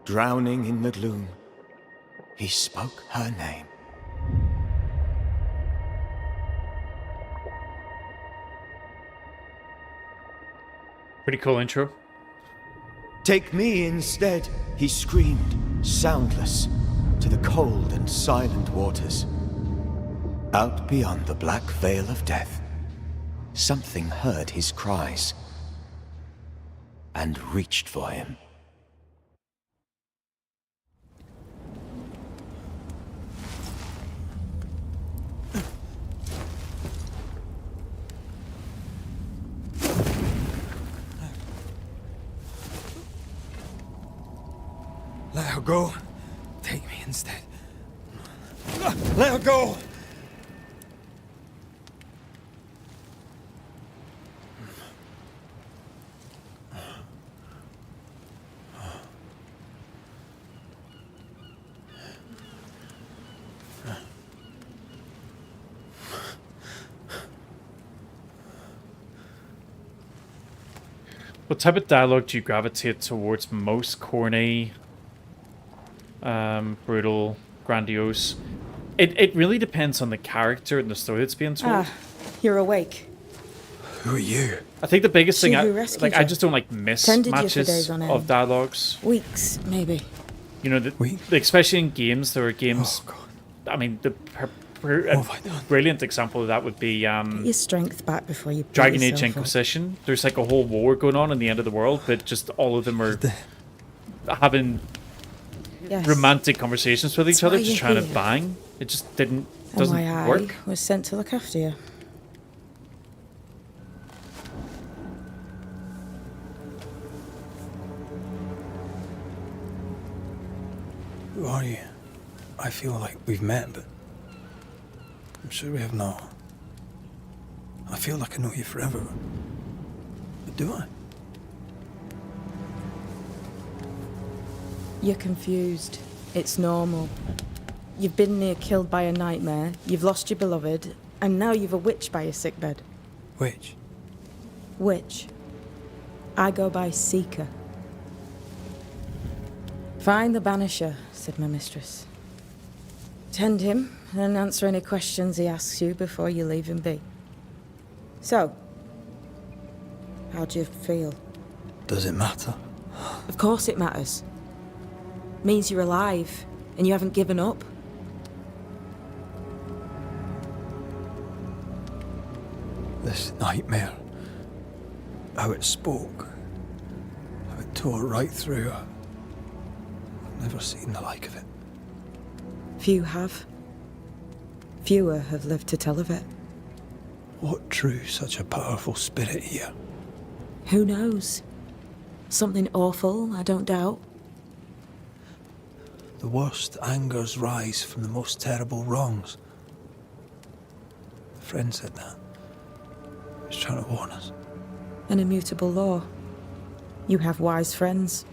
drowning in the gloom, he spoke her name. Pretty cool intro. Take me instead, he screamed, soundless, to the cold and silent waters. Out beyond the black veil of death, something heard his cries and reached for him. Let her go. Take me instead. Let her go! What type of dialogue do you gravitate towards most? Corny, brutal, grandiose? It really depends on the character and the story that's being told. Ah, you're awake. Who are you? I think the biggest thing, She I who rescued like, I you. just don't like Tended you for mismatches days on of end. dialogues. Weeks, maybe. You know, especially in games, there are games. I mean, the a brilliant example of that would be Get your strength back before you beat Dragon Age yourself up. Inquisition. There's like a whole war going on in the end of the world, but just all of them are having Yes. romantic conversations with each That's other, why just you're trying to here. bang. It just And doesn't why work. I was sent to look after you. Who are you? I feel like we've met, but I'm sure we have not. I feel like I know you forever, but do I? You're confused. It's normal. You've been near killed by a nightmare, you've lost your beloved, and now you've a witch by your sickbed. Which? Witch. I go by Seeker. Find the Banisher, said my mistress. Tend him, and answer any questions he asks you before you leave him be. So, how do you feel? Does it matter? Of course it matters. Means you're alive, and you haven't given up. This nightmare, how it spoke, how it tore right through her. I've never seen the like of it. Few have. Fewer have lived to tell of it. What drew such a powerful spirit here? Who knows? Something awful, I don't doubt. The worst angers rise from the most terrible wrongs. A friend said that. He was trying to warn us. An immutable law. You have wise friends.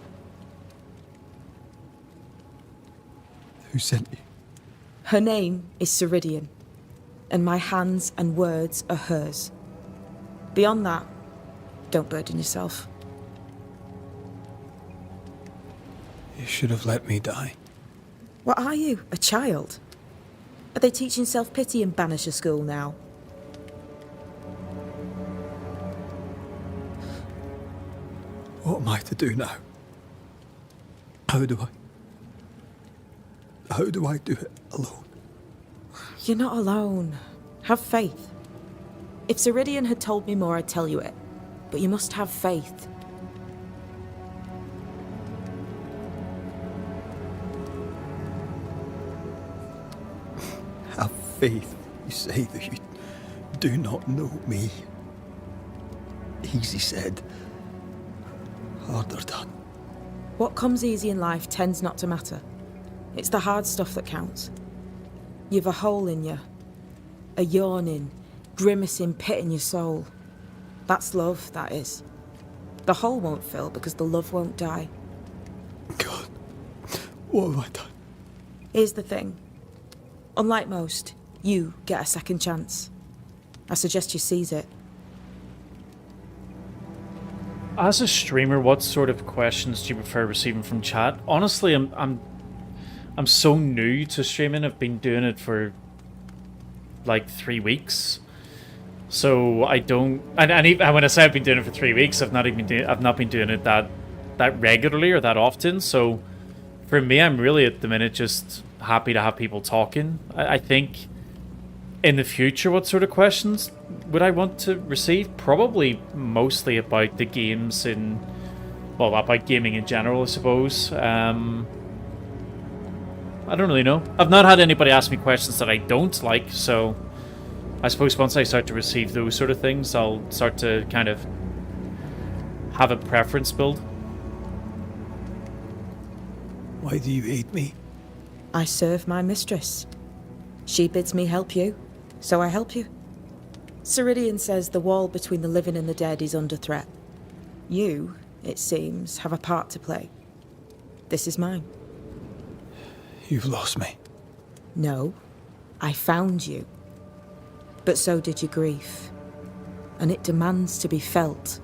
Who sent you? Her name is Ceridian, and my hands and words are hers. Beyond that, don't burden yourself. You should have let me die. What are you, a child? Are they teaching self-pity in Banisher school now? What am I to do now? How do I do it alone? You're not alone. Have faith. If Ceridian had told me more, I'd tell you it. But you must have faith. Have faith. You say that you do not know me. Easy said. Harder done. What comes easy in life tends not to matter. It's the hard stuff that counts. You've a hole in you. A yawning, grimacing pit in your soul. That's love, that is. The hole won't fill because the love won't die. God, what have I done? Here's the thing. Unlike most, you get a second chance. I suggest you seize it. As a streamer, what sort of questions do you prefer receiving from chat? Honestly, I'm so new to streaming. I've been doing it for like 3 weeks, so I don't. And even when I say I've been doing it for 3 weeks, I've not been doing it that regularly or that often. So for me, I'm really at the minute just happy to have people talking. I think in the future, what sort of questions would I want to receive? Probably mostly about the games well, about gaming in general, I suppose. I don't really know. I've not had anybody ask me questions that I don't like, so I suppose once I start to receive those sort of things, I'll start to kind of have a preference build. Why do you hate me? I serve my mistress. She bids me help you, so I help you. Ceridian says the wall between the living and the dead is under threat. You, it seems, have a part to play. This is mine. You've lost me. No, I found you. But so did your grief. And it demands to be felt.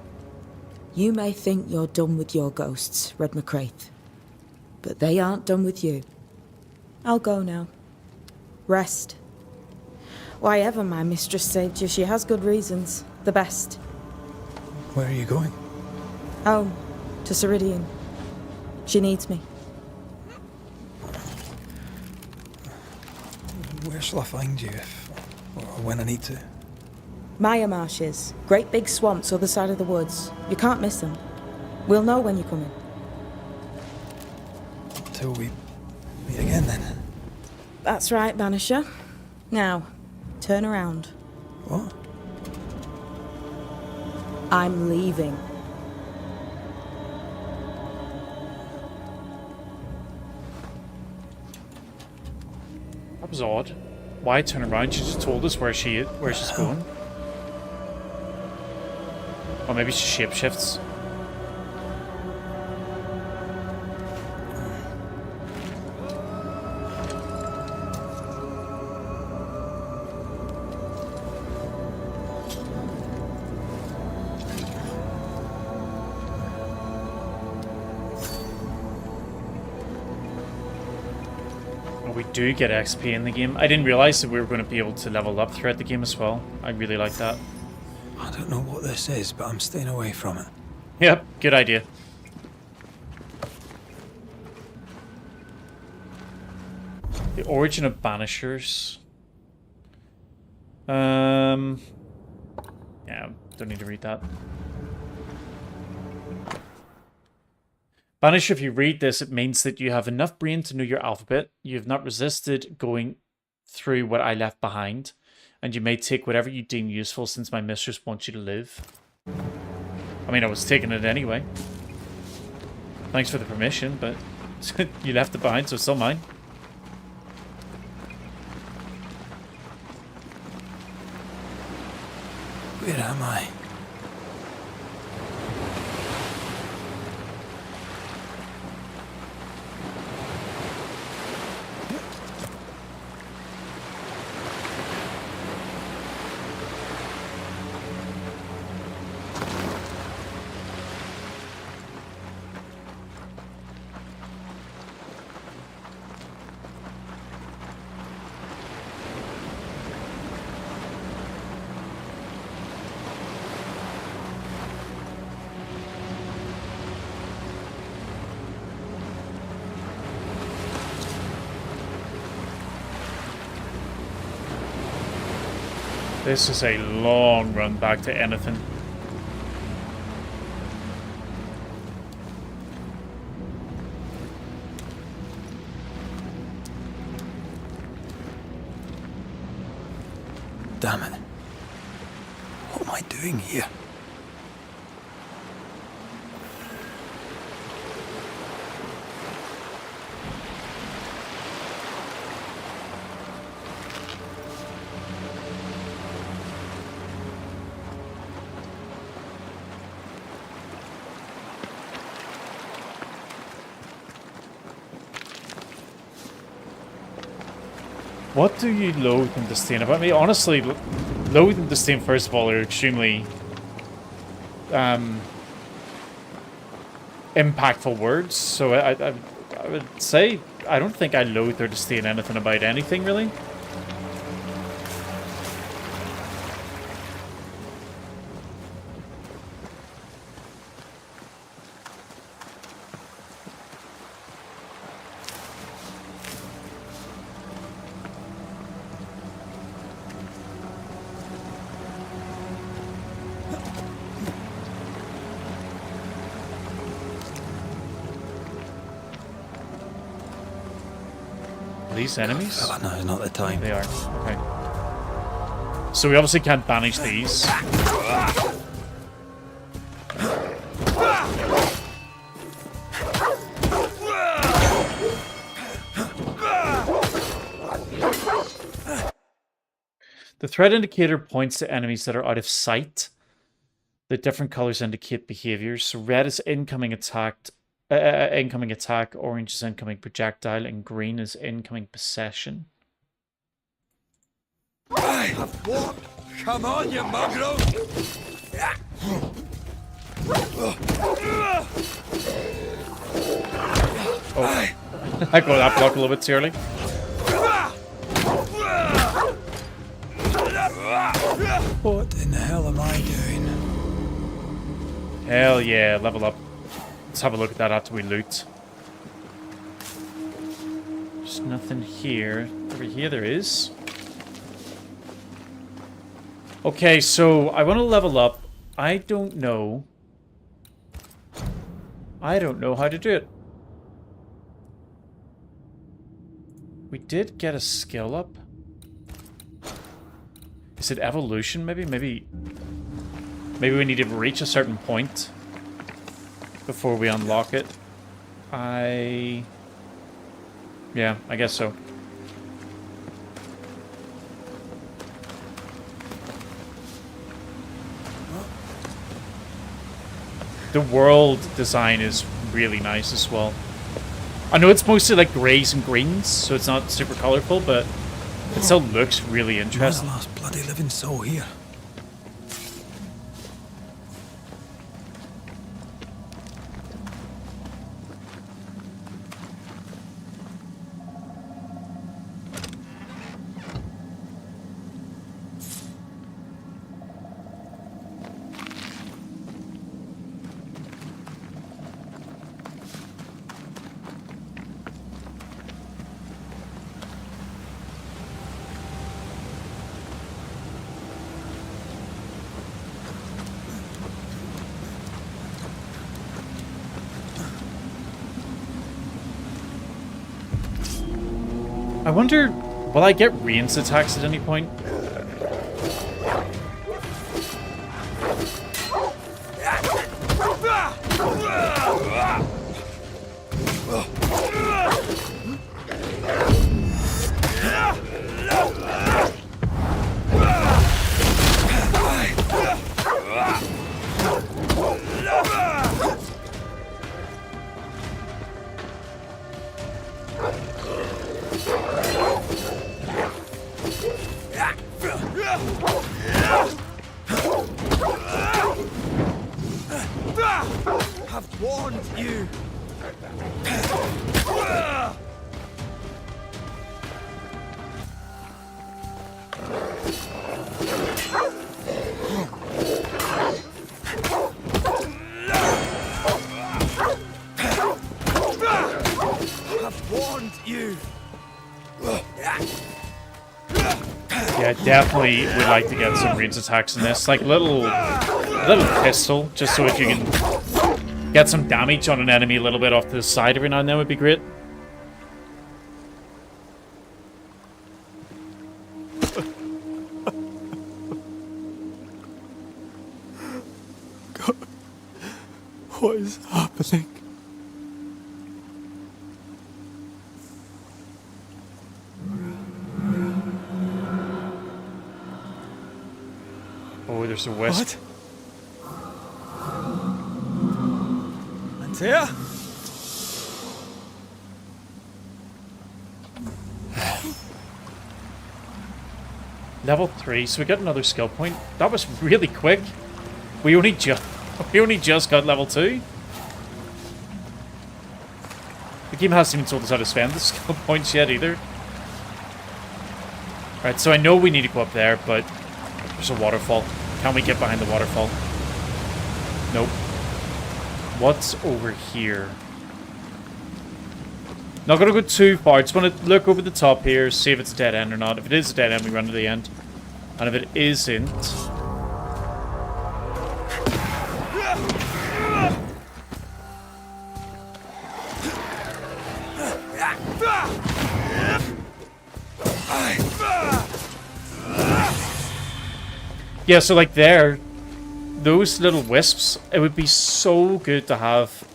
You may think you're done with your ghosts, Red McCraith. But they aren't done with you. I'll go now. Rest. Why ever my mistress saved you, she has good reasons. The best. Where are you going? Home. To Ceridian. She needs me. Where Where shall I find you if or when I need to? Maya marshes. Great big swamps, other side of the woods. You can't miss them. We'll know when you're coming. Till we meet again, then. That's right, Banisher. Now, turn around. What? I'm leaving. That was odd. Why turn around? She just told us where she's going. Or maybe she shapeshifts. We do get XP in the game. I didn't realize that we were going to be able to level up throughout the game as well. I really like that. I don't know what this is, but I'm staying away from it. Yep, good idea. The origin of Banishers. Yeah, don't need to read that. Banisher, if you read this, it means that you have enough brain to know your alphabet. You have not resisted going through what I left behind, and you may take whatever you deem useful since my mistress wants you to live. I mean, I was taking it anyway. Thanks for the permission, but you left it behind, so it's still mine. Where am I? This is a long run back to anything. Damn it. What am I doing here? What do you loathe and disdain about me? Honestly, loathe and disdain, first of all, are extremely impactful words. So I would say I don't think I loathe or disdain anything about anything, really. These enemies? Oh, no, it's not the time. They are. Okay. So we obviously can't banish these. The threat indicator points to enemies that are out of sight. The different colors indicate behaviors. So red is incoming attack, orange is incoming projectile, and green is incoming possession. I have walked. Come on, you mongrel! Oh, I got that block a little bit too early. What in the hell am I doing? Hell yeah, level up. Let's have a look at that after we loot. There's nothing here. Over here there is. Okay, so I want to level up. I don't know how to do it. We did get a skill up. Is it evolution, maybe? Maybe we need to reach a certain point before we unlock it. Yeah, I guess so. The world design is really nice as well. I know it's mostly like greys and greens, so it's not super colorful, but it still looks really interesting. My last bloody living soul here. I wonder, will I get ranged attacks at any point? I've warned you. I've warned you. Yeah, definitely would like to get some ranged attacks in this. Like little pistol, just so if you can get some damage on an enemy a little bit off to the side every now and then would be great. God, what is happening? Oh, there's a wisp. Antea? Level 3, so we got another skill point. That was really quick. We only just got level 2. The game hasn't even told us how to spend the skill points yet either. Alright, so I know we need to go up there, but there's a waterfall. Can we get behind the waterfall? Nope. What's over here? Not gonna go too far. Just want to look over the top here, see if it's a dead end or not. If it is a dead end, we run to the end. And if it isn't... Yeah, so like there, those little wisps, it would be so good to have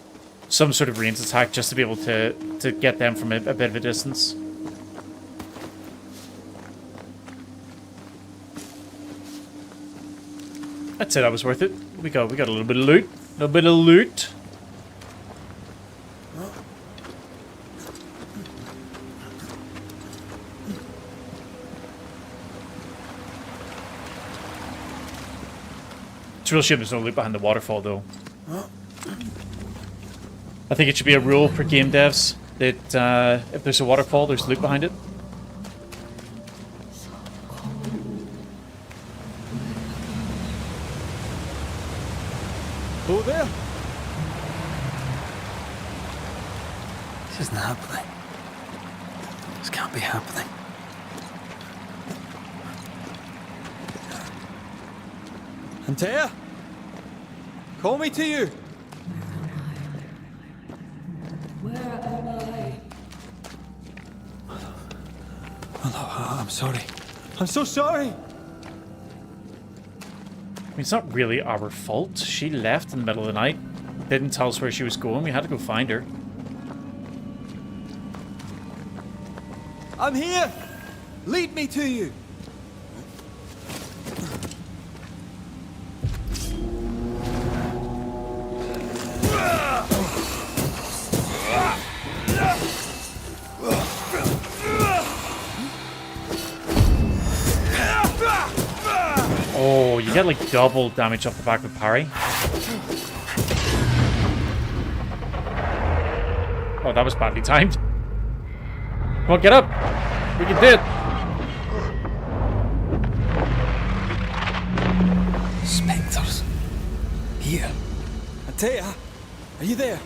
some sort of ranged attack just to be able to get them from a bit of a distance. I'd say that was worth it. We got a little bit of loot. A little bit of loot. It's a real shame there's no loot behind the waterfall, though. I think it should be a rule for game devs that if there's a waterfall, there's loot behind it. Over there. This isn't happening. This can't be happening. Antea? Call me to you. Where am I? Hello, I'm sorry. I'm so sorry. I mean, it's not really our fault. She left in the middle of the night. Didn't tell us where she was going. We had to go find her. I'm here. Lead me to you. Oh, you get like double damage off the back with parry. Oh, that was badly timed. Come on, get up. We can do it. Spectres. Here. Antea, are you there?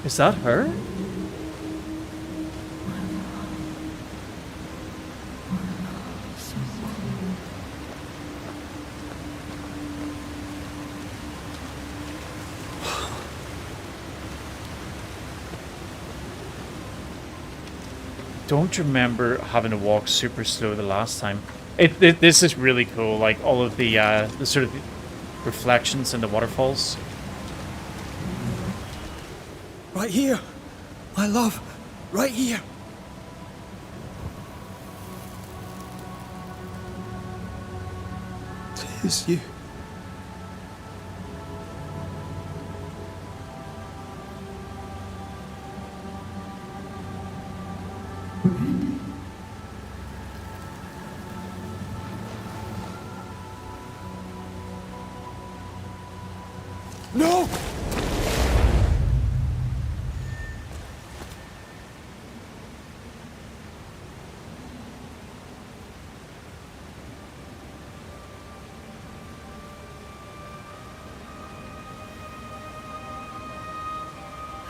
Is that her? Don't remember having to walk super slow the last time. This is really cool, like all of the sort of reflections in the waterfalls. Right here. My love. Right here. Tis you. No!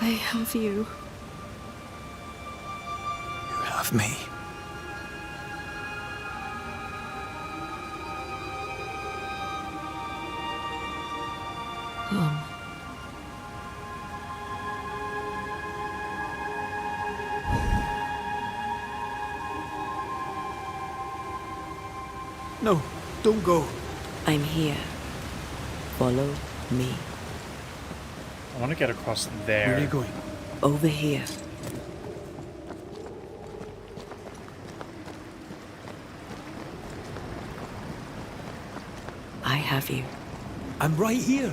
I have you. You have me. Come. No, don't go. I'm here. Follow me. I want to get across there. Where are you going? Over here. I have you. I'm right here.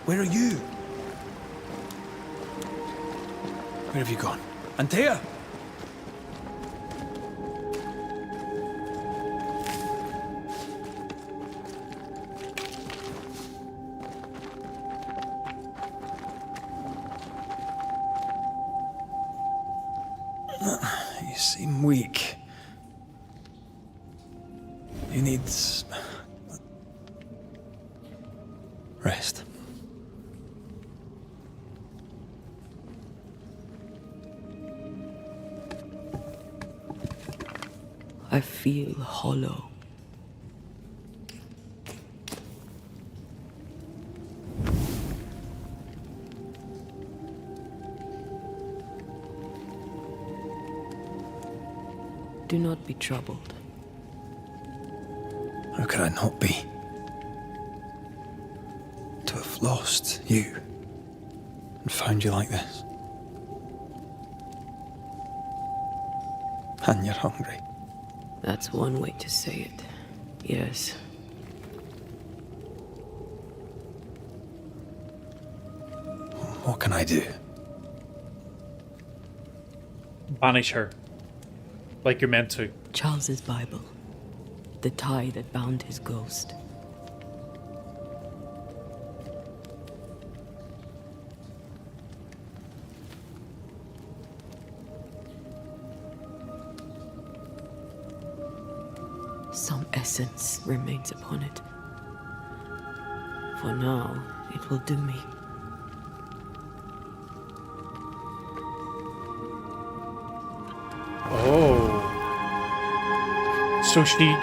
Where are you? Where have you gone? Antea! You seem weak. You need rest. I feel hollow. Do not be troubled. How could I not be? To have lost you and found you like this. And you're hungry. That's one way to say it. Yes. What can I do? Banish her. Like you're meant to. Charles's Bible. The tie that bound his ghost. Some essence remains upon it. For now, it will do me. Oh. So she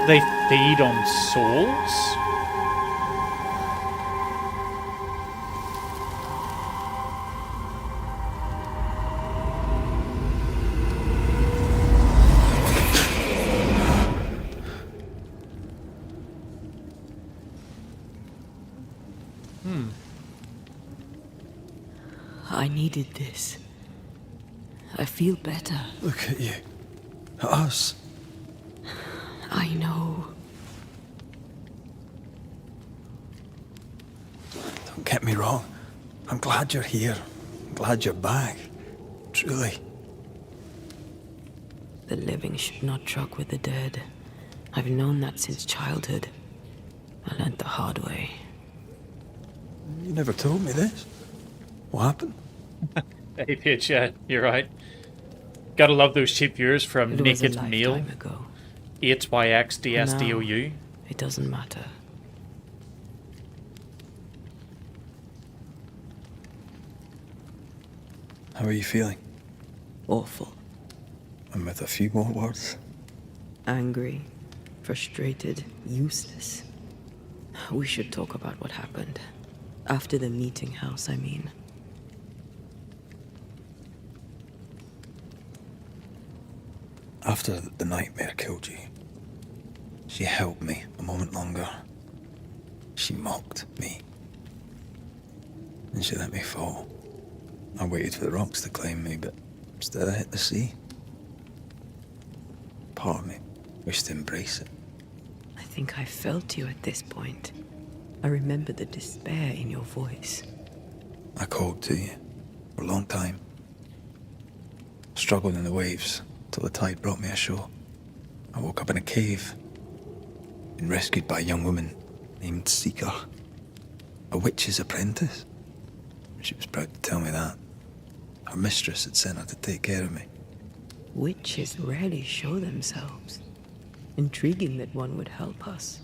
They feed on souls? I needed this. I feel better. Look at you. At us. I know. Don't get me wrong. I'm glad you're here. I'm glad you're back. Truly. The living should not truck with the dead. I've known that since childhood. I learned the hard way. You never told me this. What happened? Hey, Pitch, yeah, you're right. Gotta love those cheap viewers from It was a Naked Meal, lifetime ago. HYXDSDOU. Now, it doesn't matter. How are you feeling? Awful. And with a few more words? Angry, frustrated, useless. We should talk about what happened. After the meeting house, I mean. After the nightmare killed you, she held me a moment longer. She mocked me. And she let me fall. I waited for the rocks to claim me, but instead I hit the sea. Part of me wished to embrace it. I think I felt you at this point. I remember the despair in your voice. I called to you for a long time. Struggled in the waves till the tide brought me ashore. I woke up in a cave, been rescued by a young woman named Seeker, a witch's apprentice. She was proud to tell me that. Her mistress had sent her to take care of me. Witches rarely show themselves. Intriguing that one would help us.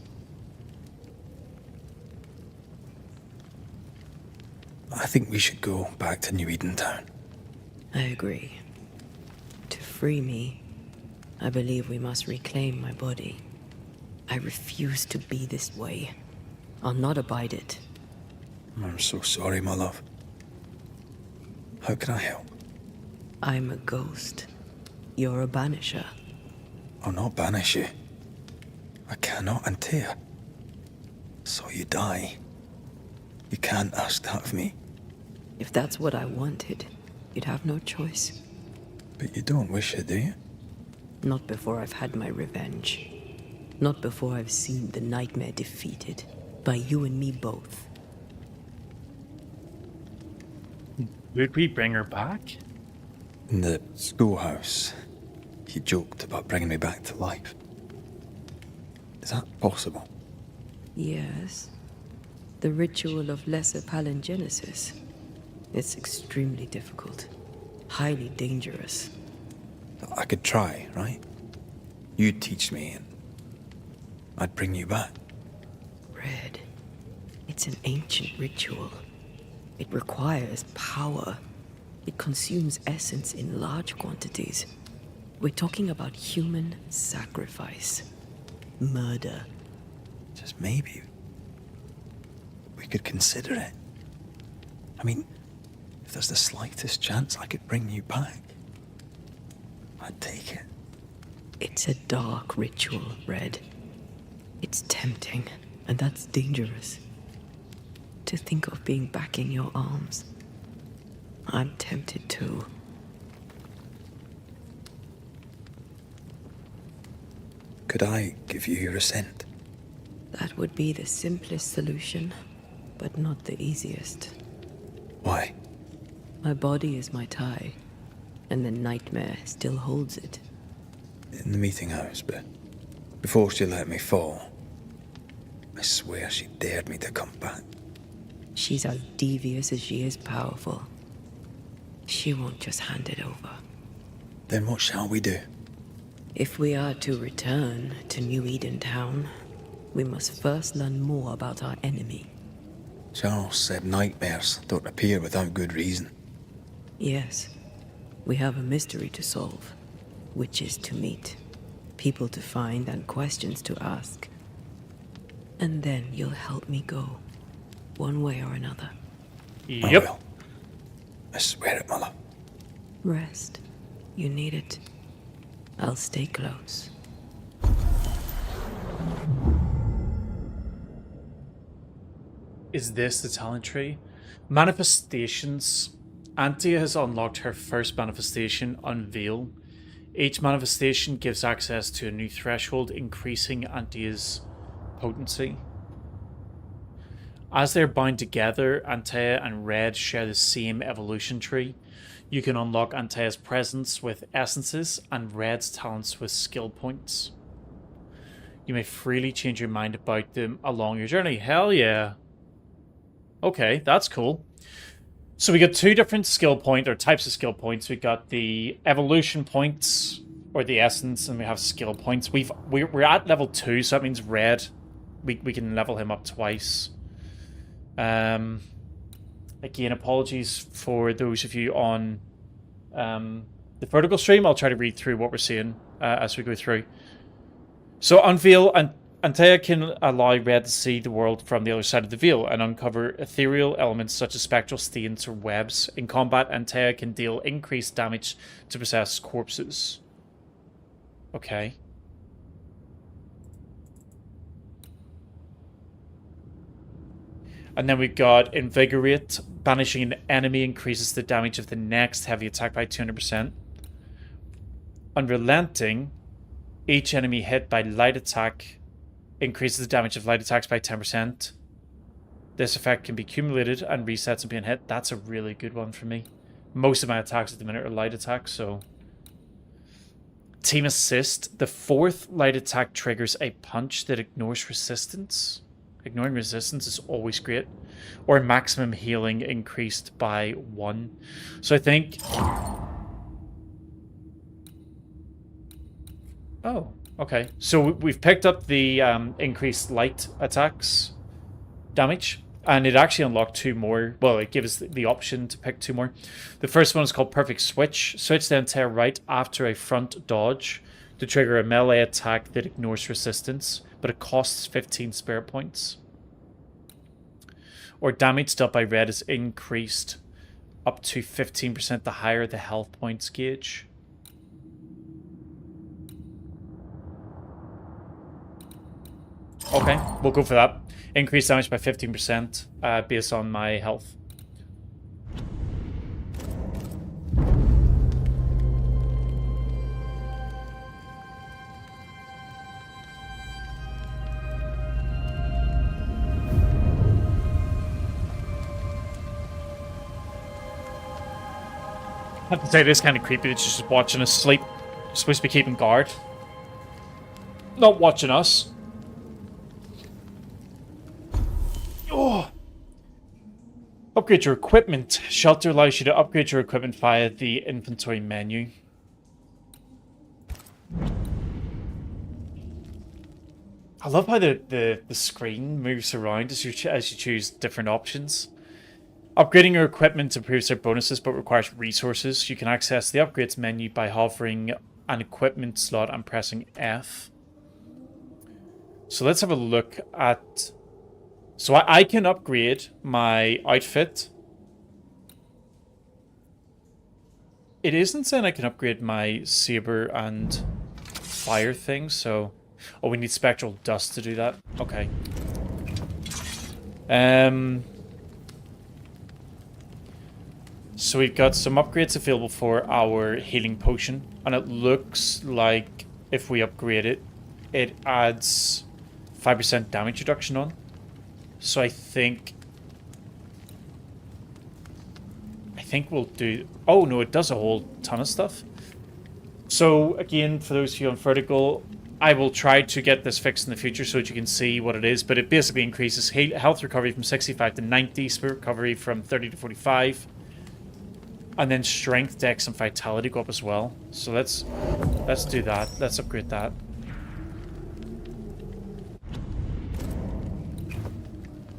I think we should go back to New Eden Town. I agree. To free me, I believe we must reclaim my body. I refuse to be this way. I'll not abide it. I'm so sorry, my love. How can I help? I'm a ghost. You're a banisher. I'll not banish you. I cannot, Antea. So you die. You can't ask that of me. If that's what I wanted, you'd have no choice. But you don't wish it, do you? Not before I've had my revenge. Not before I've seen the nightmare defeated. By you and me both. Would we bring her back? In the schoolhouse, he joked about bringing me back to life. Is that possible? Yes. The ritual of lesser palingenesis. It's extremely difficult. Highly dangerous. I could try, right? You'd teach me and I'd bring you back. Red. It's an ancient ritual. It requires power. It consumes essence in large quantities. We're talking about human sacrifice. Murder. Just maybe we could consider it. I mean, if there's the slightest chance I could bring you back, I'd take it. It's a dark ritual, Red. It's tempting, and that's dangerous. To think of being back in your arms. I'm tempted too. Could I give you your assent? That would be the simplest solution, but not the easiest. Why? My body is my tie, and the nightmare still holds it. In the meeting house, but before she let me fall, I swear she dared me to come back. She's as devious as she is powerful. She won't just hand it over. Then what shall we do? If we are to return to New Eden Town, we must first learn more about our enemy. Charles said nightmares don't appear without good reason. Yes, we have a mystery to solve, witches to meet. people to find and questions to ask. And then you'll help me go, one way or another. I will. I swear it, Mother. Rest. You need it. I'll stay close. Is this the talent tree? Manifestations. Antea has unlocked her first manifestation, Unveil. Each manifestation gives access to a new threshold, increasing Antea's potency. As they're bound together, Antea and Red share the same evolution tree. You can unlock Antea's presence with essences and Red's talents with skill points. You may freely change your mind about them along your journey. Hell yeah. Okay, that's cool. So we got two different skill point or types of skill points. We got the evolution points or the essence, and we have skill points. We're at level 2, so that means Red. We can level him up twice. Again, apologies for those of you on the vertical stream. I'll try to read through what we're seeing as we go through. So Unveil and Antea can allow Red to see the world from the other side of the veil and uncover ethereal elements such as spectral stains or webs. In combat, Antea can deal increased damage to possessed corpses. Okay. And then we've got Invigorate. Banishing an enemy increases the damage of the next heavy attack by 200%. Unrelenting. Each enemy hit by light attack increases the damage of light attacks by 10%. This effect can be accumulated and resets and being hit. That's a really good one for me. Most of my attacks at the minute are light attacks, so... Team Assist. The 4th light attack triggers a punch that ignores resistance. Ignoring resistance is always great. Or maximum healing increased by 1. So I think... Oh, okay. So we've picked up the increased light attacks damage, and it actually unlocked 2 more. Well, it gives us the option to pick 2 more. The first one is called Perfect Switch. Switch the entire right after a front dodge to trigger a melee attack that ignores resistance, but it costs 15 spirit points. Or damage dealt by Red is increased up to 15% the higher the health points gauge. Okay, we'll go for that. Increased damage by 15% based on my health. I have to say, this kind of creepy. It's just watching us sleep. It's supposed to be keeping guard. Not watching us. Oh. Upgrade your equipment. Shelter allows you to upgrade your equipment via the inventory menu. I love how the screen moves around as you choose different options. Upgrading your equipment improves their bonuses but requires resources. You can access the upgrades menu by hovering an equipment slot and pressing F. So let's have a look at... So I can upgrade my outfit. It isn't saying I can upgrade my saber and fire thing, so... Oh, we need spectral dust to do that. Okay. So we've got some upgrades available for our healing potion. And it looks like if we upgrade it, it adds 5% damage reduction on. So I think we'll do... Oh, no, it does a whole ton of stuff. So, again, for those of you on Vertical, I will try to get this fixed in the future so that you can see what it is. But it basically increases health recovery from 65 to 90, spirit recovery from 30 to 45. And then strength, dex, and vitality go up as well. So let's do that. Let's upgrade that.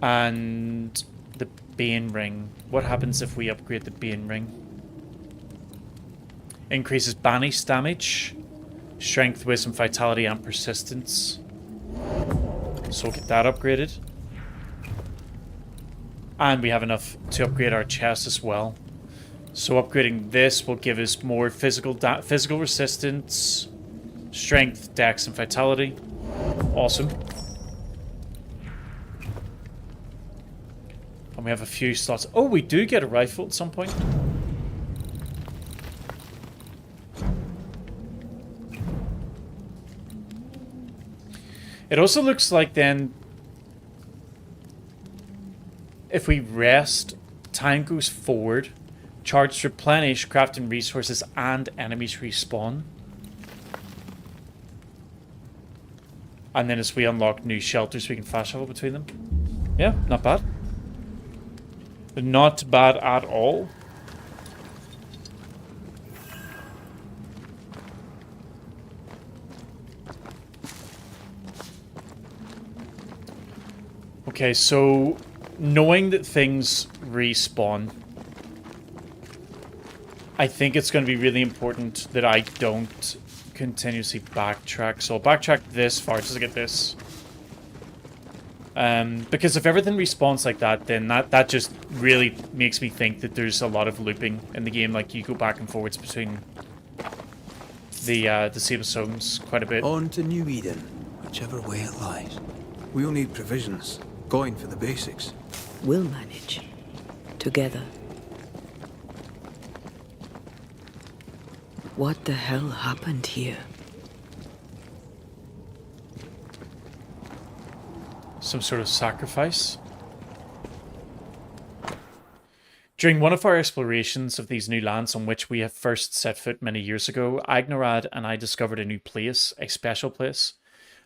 And the Bane Ring. What happens if we upgrade the Bane Ring? Increases banish damage Strength, wisdom, vitality, and persistence. So we'll get that upgraded. And we have enough to upgrade our chest as well. So upgrading this will give us more physical resistance, strength, dex, and vitality. Awesome. And we have a few slots. Oh, we do get a rifle at some point. It also looks like then, if we rest, time goes forward, charges replenish, crafting resources, and enemies respawn. And then as we unlock new shelters, we can fast travel between them. Yeah, not bad. Not bad at all. Okay, so knowing that things respawn, I think it's going to be really important that I don't continuously backtrack. So I'll backtrack this far just to get this. Because if everything respawns like that, then that just really makes me think that there's a lot of looping in the game. Like, you go back and forwards between the same zones quite a bit. On to New Eden, whichever way it lies. We'll need provisions. Going for the basics. We'll manage. Together. What the hell happened here? Some sort of sacrifice. During one of our explorations of these new lands on which we have first set foot many years ago, Agnorad and I discovered a new place, a special place.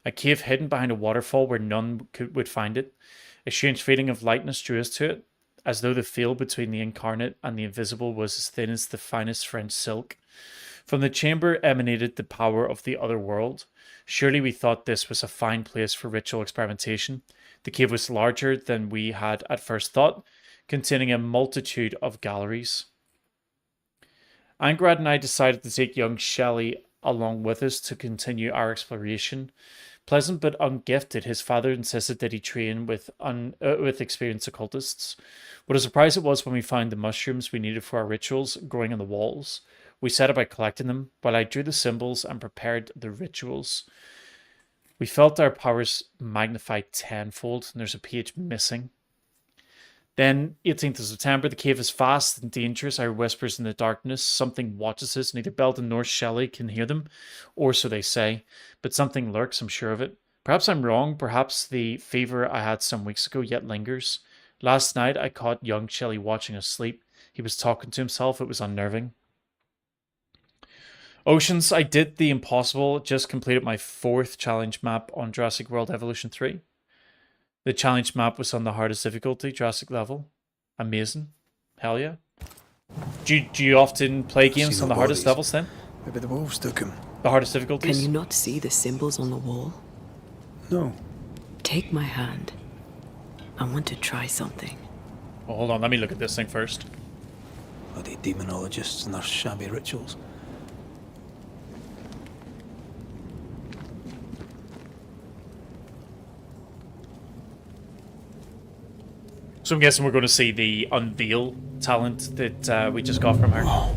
A cave hidden behind a waterfall where none would find it. A strange feeling of lightness drew us to it, as though the veil between the incarnate and the invisible was as thin as the finest French silk. From the chamber emanated the power of the other world. Surely we thought this was a fine place for ritual experimentation. The cave was larger than we had at first thought, containing a multitude of galleries. Angrad and I decided to take young Shelley along with us to continue our exploration. Pleasant but ungifted, his father insisted that he train with experienced occultists. What a surprise it was when we found the mushrooms we needed for our rituals growing on the walls. We set about collecting them, while I drew the symbols and prepared the rituals. We felt our powers magnified tenfold, and there's a page missing. Then, 18th of September, the cave is vast and dangerous. I hear whispers in the darkness. Something watches us. Neither Belden nor Shelley can hear them, or so they say. But something lurks, I'm sure of it. Perhaps I'm wrong. Perhaps the fever I had some weeks ago yet lingers. Last night, I caught young Shelley watching us sleep. He was talking to himself. It was unnerving. Oceans, I did the impossible. Just completed my 4th challenge map on Jurassic World Evolution 3. The challenge map was on the hardest difficulty, Jurassic level. Amazing. Hell yeah. Do you often play games on the hardest levels then? Maybe the wolves took him. The hardest difficulties? Can you not see the symbols on the wall? No. Take my hand. I want to try something. Well, hold on, let me look at this thing first. Bloody demonologists and their shabby rituals. So I'm guessing we're going to see the Unveil talent that we just got from her. Oh.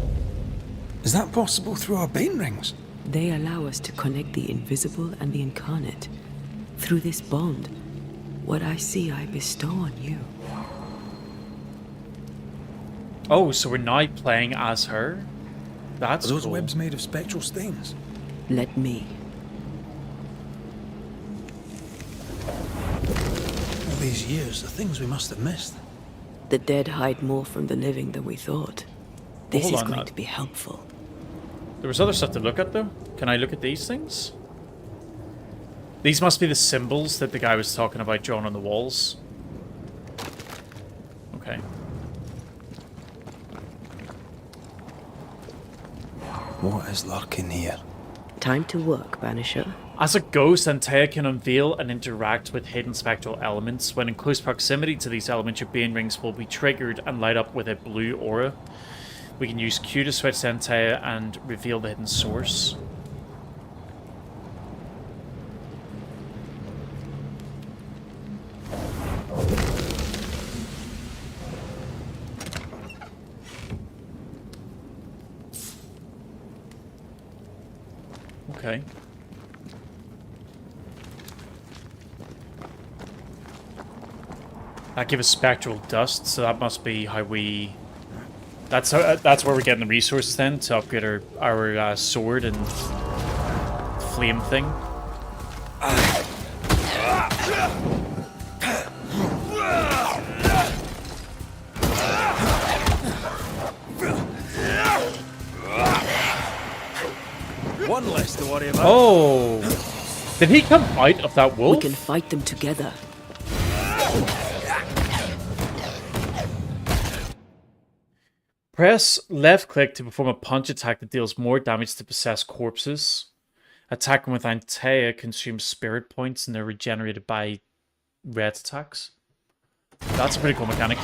Is that possible through our bane rings? They allow us to connect the invisible and the incarnate. Through this bond, what I see I bestow on you. Oh, so we're now playing as her? That's Are those cool. webs made of spectral stains? Let me. All these years, the things we must have missed. The dead hide more from the living than we thought. This Hold is on, going to be helpful. There was other stuff to look at though. Can I look at these things? These must be the symbols that the guy was talking about drawn on the walls. Okay. What is lurking here? Time to work, Banisher. As a ghost, Antea can unveil and interact with hidden spectral elements. When in close proximity to these elements, your bane rings will be triggered and light up with a blue aura. We can use Q to switch to Antea and reveal the hidden source. Okay. That gives us spectral dust, so that must be how we... That's where we're getting the resources then to upgrade our sword and flame thing. One less to worry about. Oh! Did he come out of that wolf? We can fight them together. Press left click to perform a punch attack that deals more damage to possessed corpses. Attacking with Antea consumes spirit points and they're regenerated by red attacks. That's a pretty cool mechanic.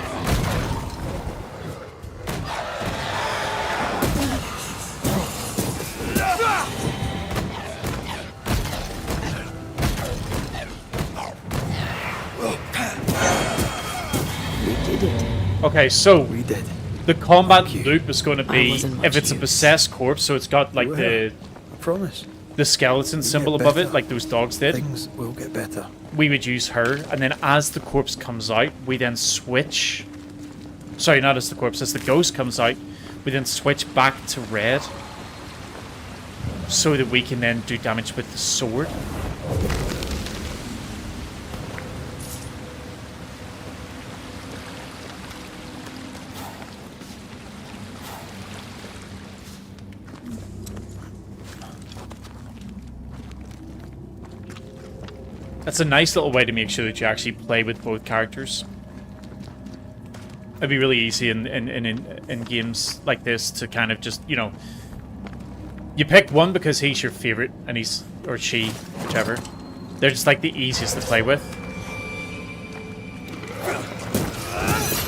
We did it. Okay, so We did. the combat loop is going to be wasn't if much it's a use. possessed corpse, so it's got like I promise. the skeleton symbol get above it, better. like those dogs did. Things will get better. We would use her, and then as the corpse comes out, we then switch. Sorry, not as the corpse, as the ghost comes out, we then switch back to red, so that we can then do damage with the sword. That's a nice little way to make sure that you actually play with both characters. It'd be really easy in games like this to kind of just, you know, you pick one because he's your favorite and he's, or she, whichever. They're just like the easiest to play with.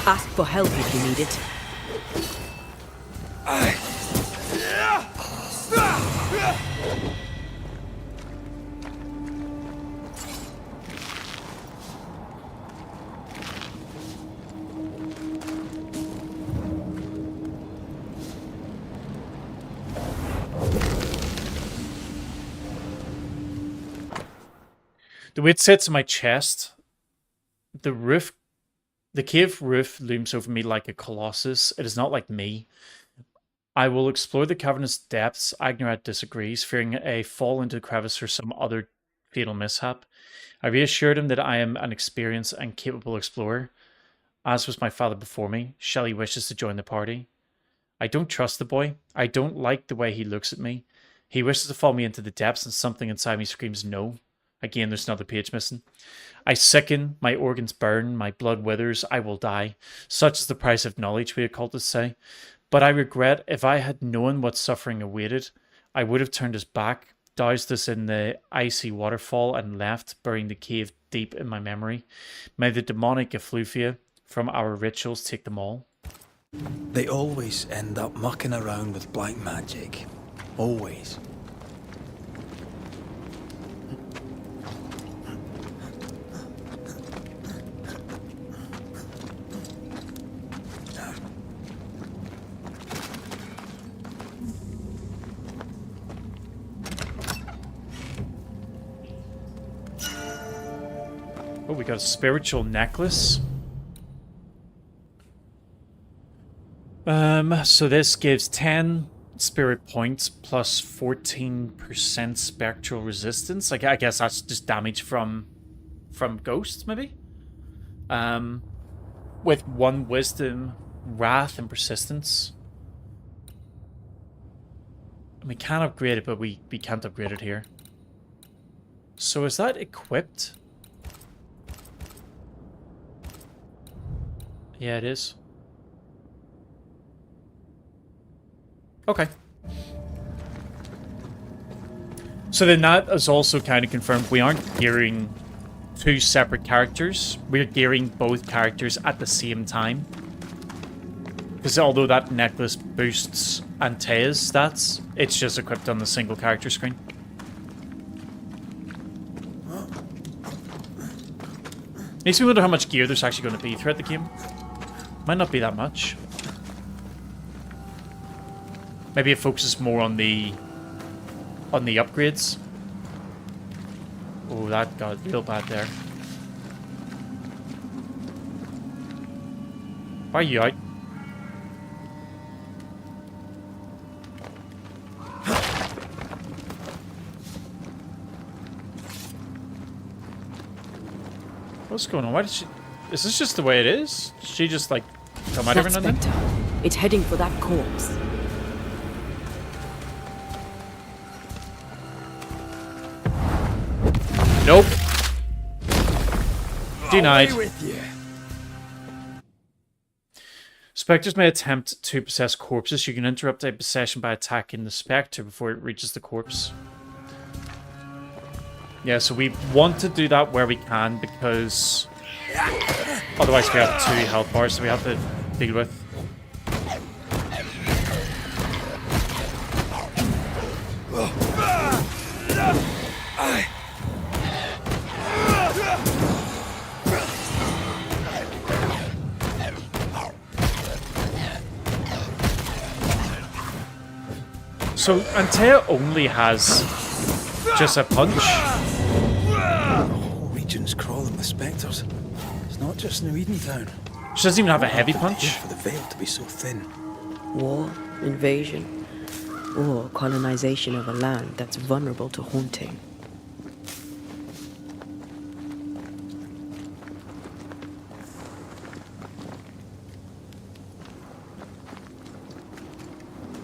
Ask for help if you need it. The way it sits in my chest, the cave roof looms over me like a colossus. It is not like me. I will explore the cavernous depths. Agnerat disagrees, fearing a fall into the crevice or some other fatal mishap. I reassured him that I am an experienced and capable explorer, as was my father before me. Shelley wishes to join the party. I don't trust the boy. I don't like the way he looks at me. He wishes to follow me into the depths, and something inside me screams no. Again, there's another page missing. I sicken, my organs burn, my blood withers, I will die. Such is the price of knowledge, we occultists say. But I regret, if I had known what suffering awaited, I would have turned us back, doused us in the icy waterfall, and left, burying the cave deep in my memory. May the demonic effluvia from our rituals take them all. They always end up mucking around with black magic. Always. Oh, we got a spiritual necklace. So this gives 10 spirit points plus 14% spectral resistance. I guess that's just damage from ghosts, maybe? With 1 wisdom, wrath, and persistence. We can upgrade it, but we can't upgrade it here. So is that equipped? Yeah, it is. Okay. So then that is also kind of confirmed we aren't gearing 2 separate characters. We're gearing both characters at the same time. Because although that necklace boosts Antea's stats, it's just equipped on the single character screen. Makes me wonder how much gear there's actually going to be throughout the game. Might not be that much. Maybe it focuses more on the on the upgrades. Oh, that got real bad there. Why are you out? What's going on? Why did she... Is this just the way it is? Did she just, like, come out every now and then? It's heading for that corpse. Nope. Denied. Away with you. Spectres may attempt to possess corpses. You can interrupt a possession by attacking the spectre before it reaches the corpse. Yeah, so we want to do that where we can, because otherwise we have 2 health bars that we have to deal with. So Antea only has just a punch. The whole region's crawling with spectres. It's not just New Eden Town. She doesn't even have a heavy punch. For the veil to be so thin. War, invasion, or colonization of a land that's vulnerable to haunting.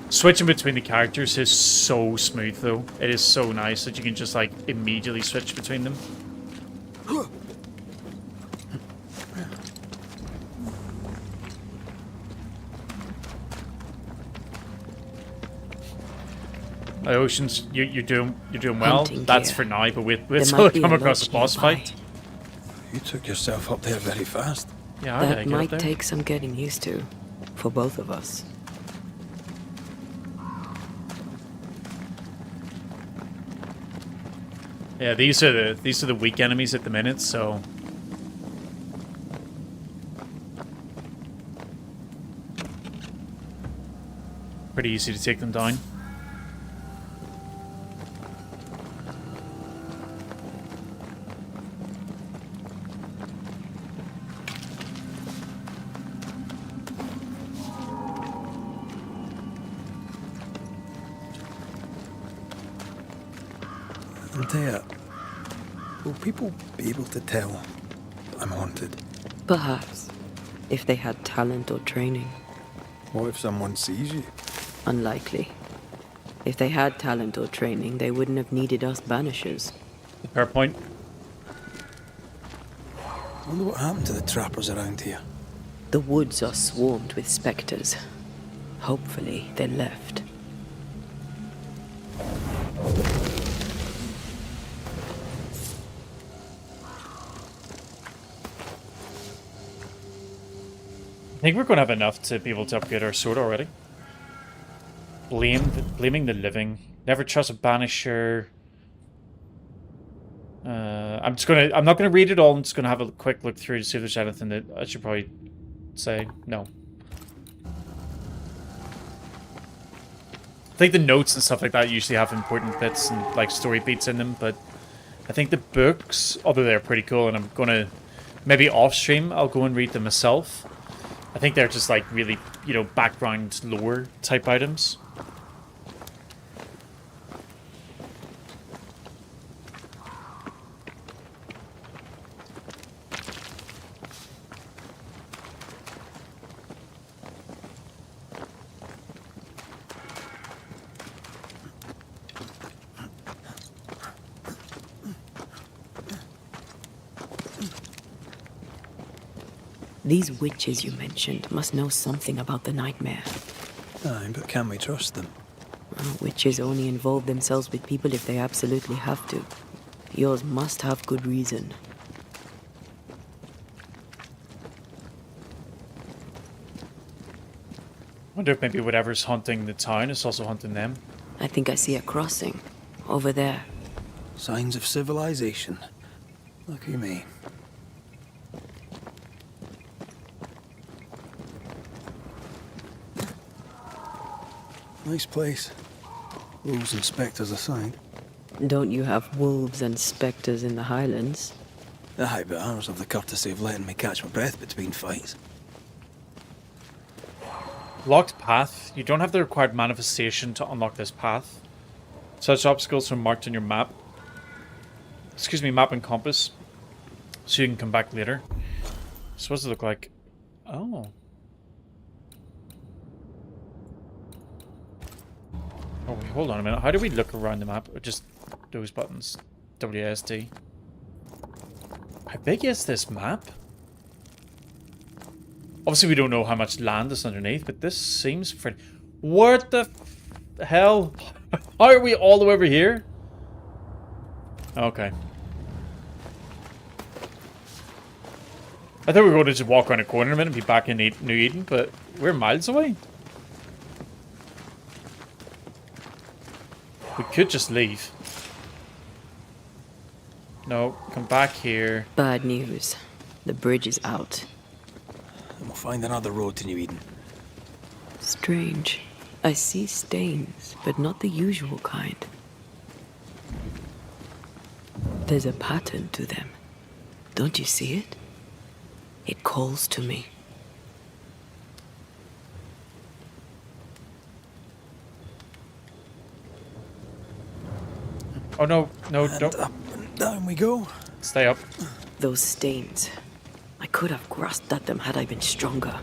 Switching between the characters is so smooth, though. It is so nice that you can just, like, immediately switch between them. Oceans, you're doing well. Hunting That's gear. for now, but we'll There still might be come a across a lodge boss nearby. fight. You took yourself up there very fast. Yeah, I gotta That get up might there. take some getting used to, for both of us. Yeah, these are the weak enemies at the minute, so pretty easy to take them down. Antea, will people be able to tell I'm haunted? Perhaps, if they had talent or training. What if someone sees you? Unlikely. If they had talent or training, they wouldn't have needed us Banishers. Fair point. I wonder what happened to the trappers around here. The woods are swarmed with spectres. Hopefully, they left. I think we're going to have enough to be able to upgrade our sword already. Blaming the living. Never trust a banisher. I'm not gonna read it all. I'm just gonna have a quick look through to see if there's anything that I should probably say. No. I think the notes and stuff like that usually have important bits and like story beats in them, but I think the books, although they're pretty cool, and I'm gonna maybe off stream I'll go and read them myself. I think they're just like really, you know, background lore type items. These witches you mentioned must know something about the nightmare. Aye, but can we trust them? Witches only involve themselves with people if they absolutely have to. Yours must have good reason. Wonder if maybe whatever's haunting the town is also haunting them. I think I see a crossing. Over there. Signs of civilization. Lucky me. Nice place. Wolves and spectres aside. Don't you have wolves and spectres in the Highlands? Aye, but ours have the courtesy of letting me catch my breath between fights. Locked path. You don't have the required manifestation to unlock this path. Such obstacles are marked on your map. Excuse me, map and compass. So you can come back later. So what does it look like? Oh. Oh, wait, hold on a minute. How do we look around the map? Or just those buttons? WSD. How big is this map? Obviously, we don't know how much land is underneath, but this seems pretty... What the hell? How are we all the way over here? Okay. I thought we were going to just walk around a corner a minute and be back in New Eden, but we're miles away. We could just leave. No, come back here. Bad news. The bridge is out. And we'll find another road to New Eden. Strange. I see stains, but not the usual kind. There's a pattern to them. Don't you see it? It calls to me. Oh no, no, And don't. up and down we go. Stay up. Those stains. I could have grasped at them had I been stronger.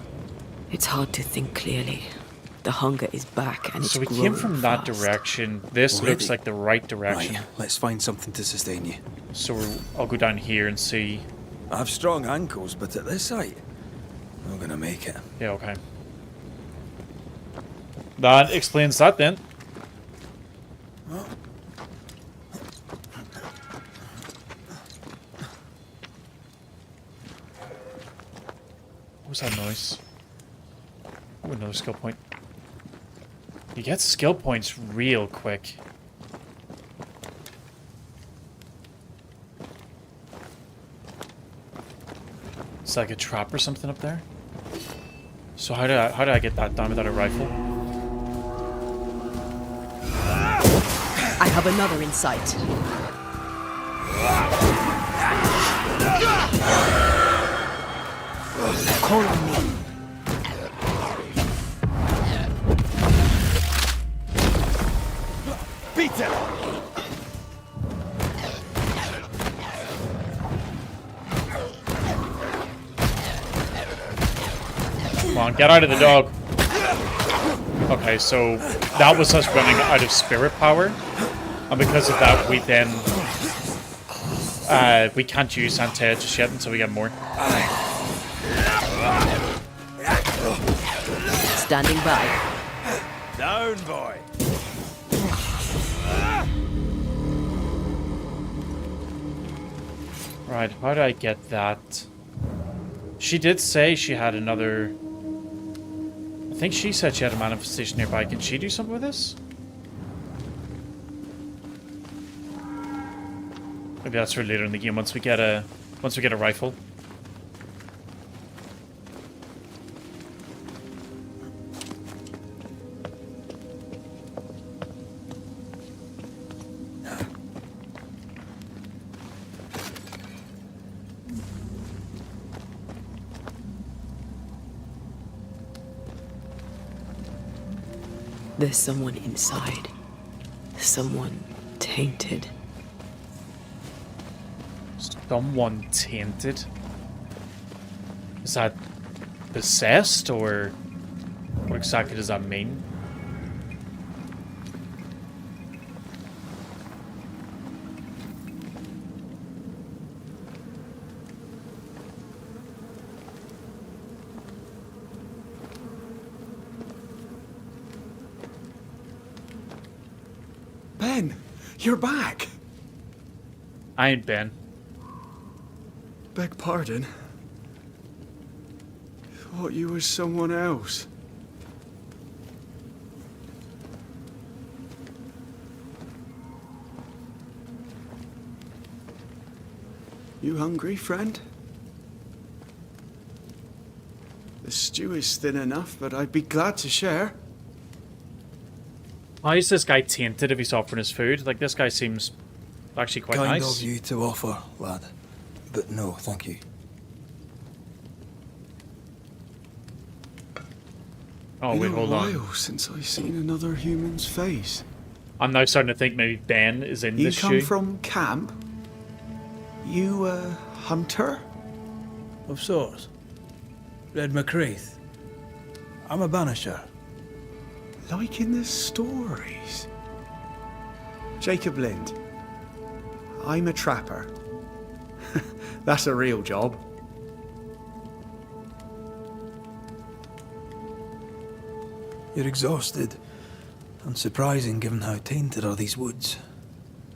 It's hard to think clearly. The hunger is back and it's So we growing came from that fast. direction. This Already? looks like the right direction. Right, let's find something to sustain you. So I'll go down here and see. I have strong ankles, but at this height, I'm not gonna make it. Yeah, okay. That explains that then. What was that noise? Oh, another skill point. You get skill points real quick. It's like a trap or something up there. So how did I get that done without a rifle? I have another in sight. Call on me. Beat it! Come on, get out of the dog. Okay, so that was us running out of spirit power. And because of that, we then... we can't use Antea just yet until we get more. Standing by. Down, boy! Right, how did I get that? She did say she had another... I think she said she had a manifestation nearby. Can she do something with this? Maybe that's for later in the game once we get a rifle. There's someone inside. Someone tainted. Someone tainted? Is that possessed, or what exactly does that mean? Ben, you're back. I ain't Ben. Beg pardon. Thought you was someone else. You hungry, friend? The stew is thin enough, but I'd be glad to share. Why is this guy tainted if he's offering his food? Like, this guy seems actually quite Kind nice. of you to offer, lad. But no, thank you. Oh, wait, hold on. Been a while since I've seen another human's face. I'm now starting to think maybe Ben is in You this come shoe. from camp? You a hunter? Of sorts. Red McCraith. I'm a banisher. Like in the stories. Jacob Lind. I'm a trapper. That's a real job. You're exhausted. Unsurprising given how tainted are these woods.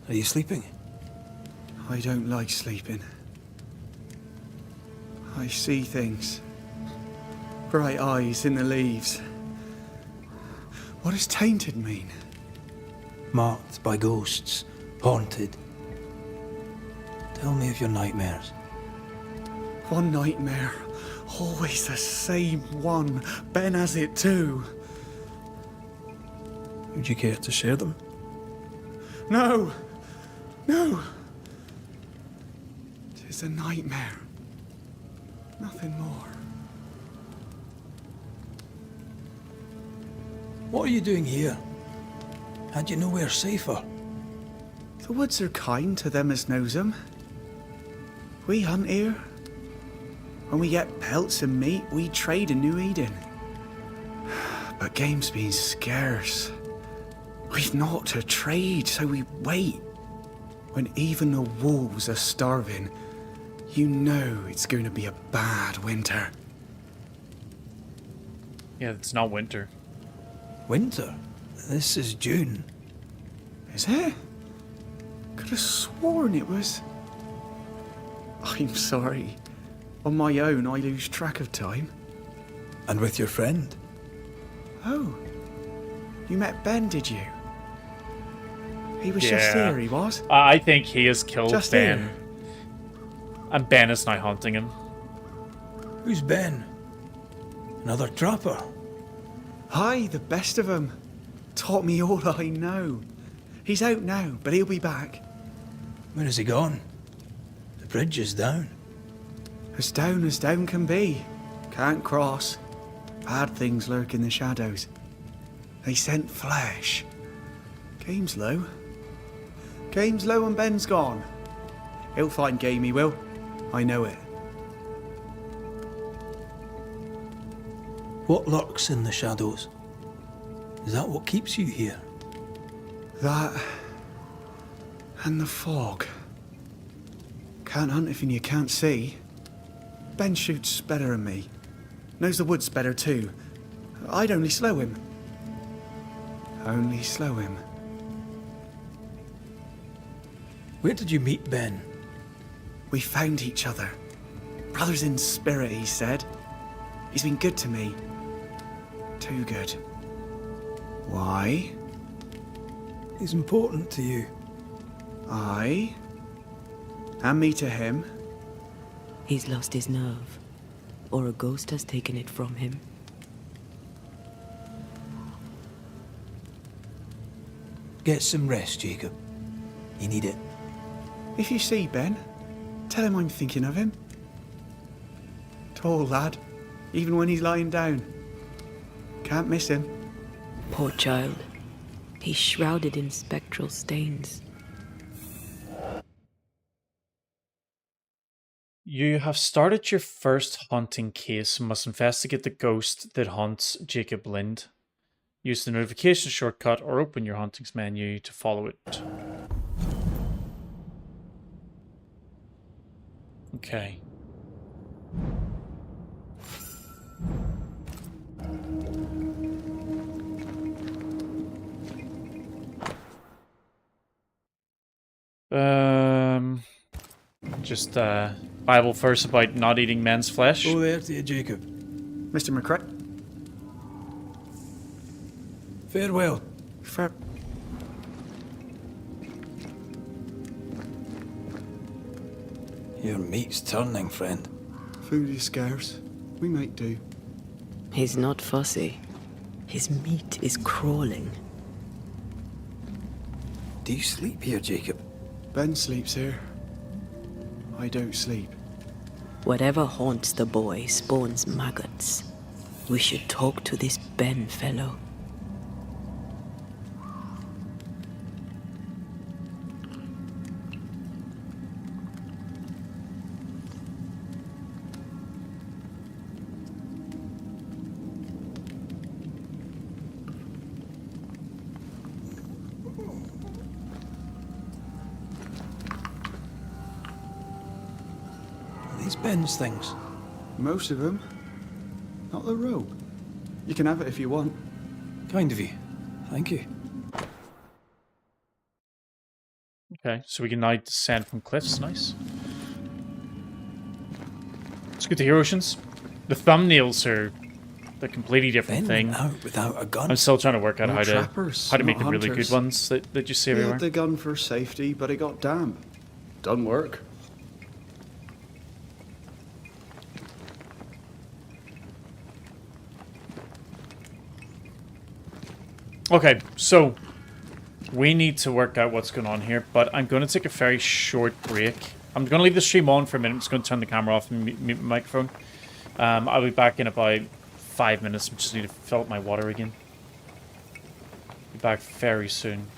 Are you sleeping? I don't like sleeping. I see things. Bright eyes in the leaves. What does tainted mean? Marked by ghosts. Haunted. Tell me of your nightmares. One nightmare. Always the same one. Ben has it too. Would you care to share them? No! No! Tis a nightmare. Nothing more. What are you doing here? Had you nowhere safer? The woods are kind to them as knows them. We hunt here. When we get pelts and meat, we trade in New Eden. But game's been scarce. We've naught to trade, so we wait. When even the wolves are starving, you know it's going to be a bad winter. Yeah, it's not winter. Winter? This is June. Is it? Could have sworn it was. I'm sorry. On my own, I lose track of time. And with your friend? Oh. You met Ben, did you? He was just here, he was? I think he has killed Just Ben. here. And Ben is now hunting him. Who's Ben? Another trapper? Aye, the best of them. Taught me all I know. He's out now, but he'll be back. Where has he gone? The bridge is down. As down can be. Can't cross. Bad things lurk in the shadows. They scent flesh. Game's low. Game's low and Ben's gone. He'll find game, he will. I know it. What lurks in the shadows? Is that what keeps you here? That and the fog. Can't hunt if you can't see. Ben shoots better than me. Knows the woods better too. I'd only slow him. Only slow him. Where did you meet Ben? We found each other. Brothers in spirit, he said. He's been good to me. Too good. Why? He's important to you. Aye. And me to him. He's lost his nerve, or a ghost has taken it from him. Get some rest, Jacob. You need it. If you see Ben, tell him I'm thinking of him. Tall lad, even when he's lying down. Can't miss him. Poor child. He's shrouded in spectral stains. You have started your first hunting case and must investigate the ghost that haunts Jacob Lind. Use the notification shortcut or open your huntings menu to follow it. Okay. Just Bible verse about not eating men's flesh. Oh, there to you, Jacob. Mr. McCrae. Farewell. Your meat's turning, friend. Food is scarce. We make do. He's not fussy. His meat is crawling. Do you sleep here, Jacob? Ben sleeps here. I don't sleep. Whatever haunts the boy spawns maggots. We should talk to this Ben fellow. These Ben's things. Most of them. Not the rope. You can have it if you want. Kind of you. Thank you. Okay, so we can now descend from cliffs. Nice. It's good to hear, Oceans. The thumbnails are a completely different thing. Out without a gun. I'm still trying to work out We're how trappers, to make not the really hunters. good ones that you see We everywhere. had the gun for safety, but it got damp. Doesn't work. Okay, so we need to work out what's going on here, but I'm going to take a very short break. I'm going to leave the stream on for a minute. I'm just going to turn the camera off and mute my microphone. I'll be back in about 5 minutes. I just need to fill up my water again. Be back very soon.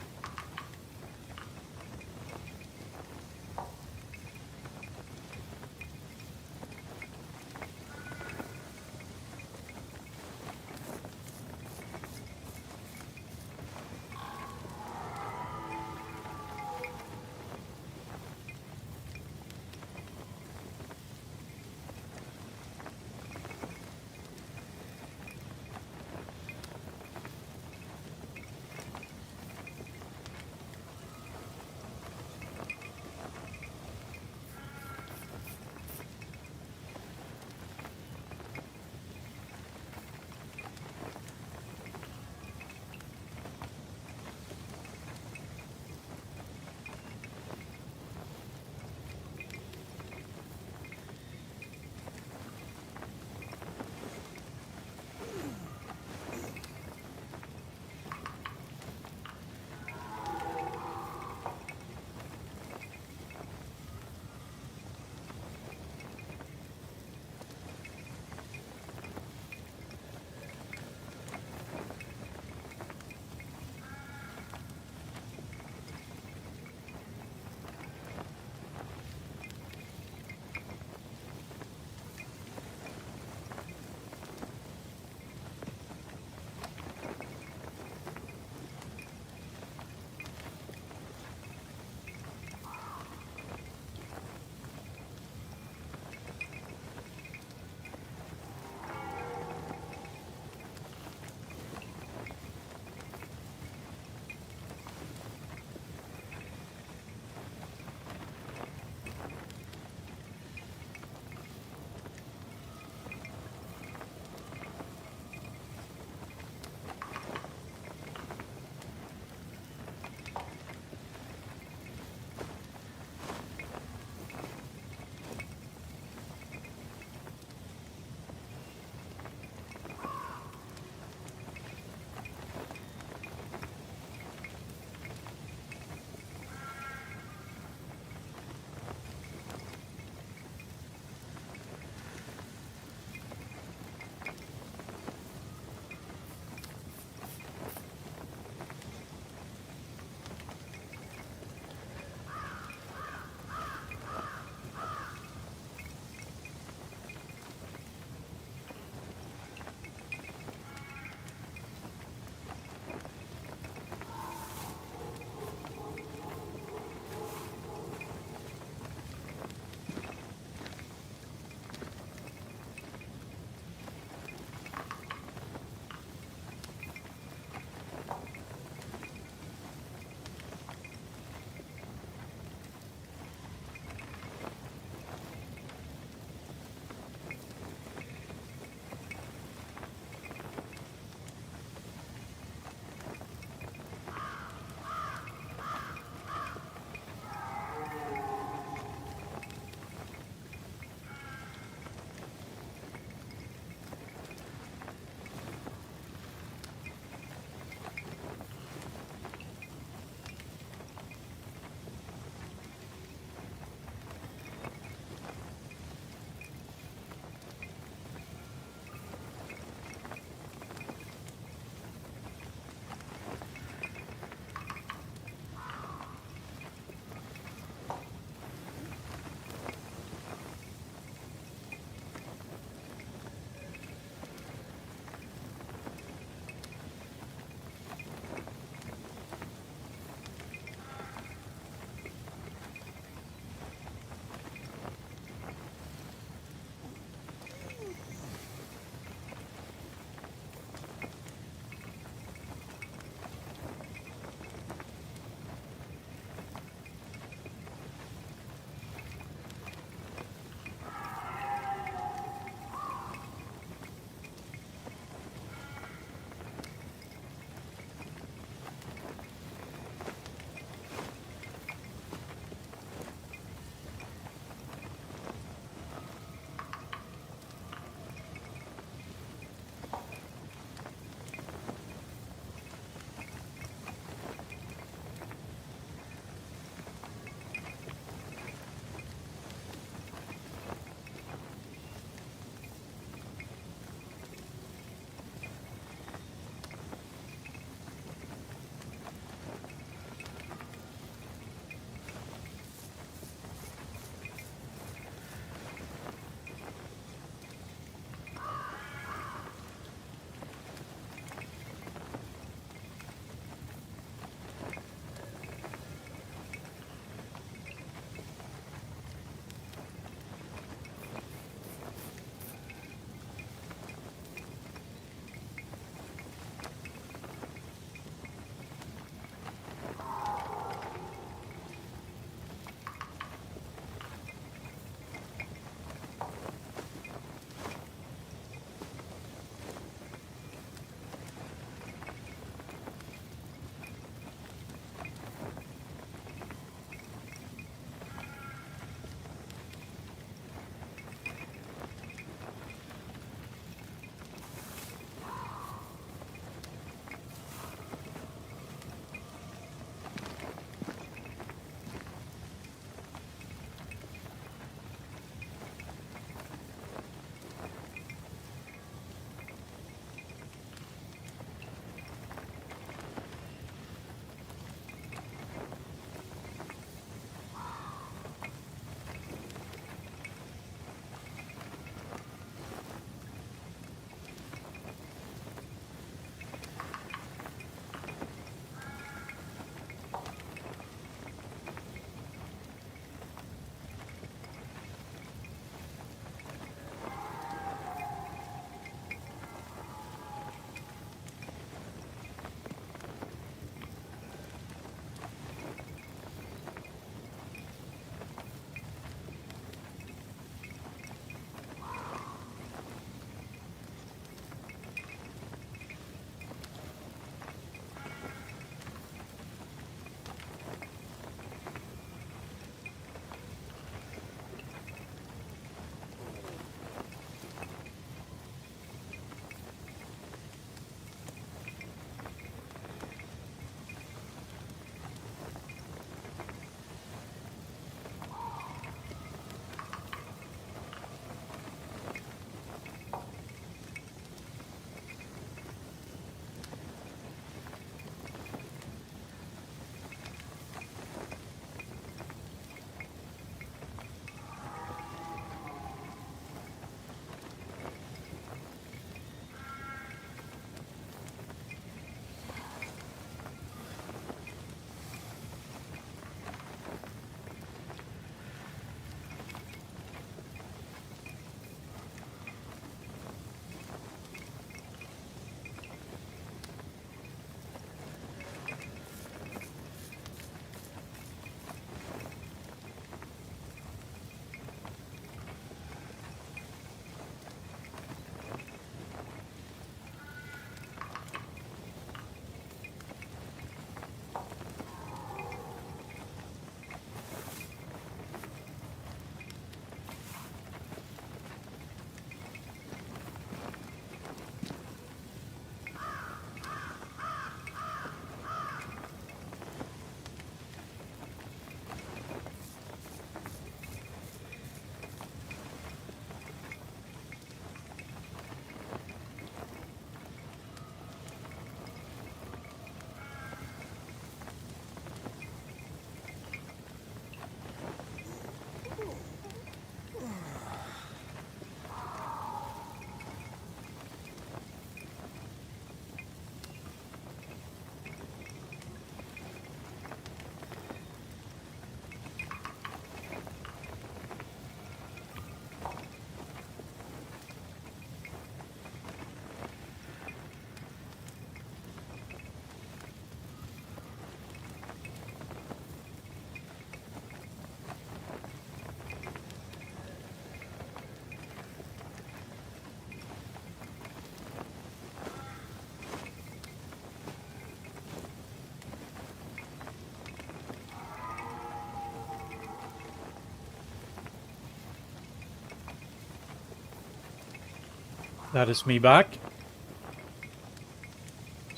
That is me back.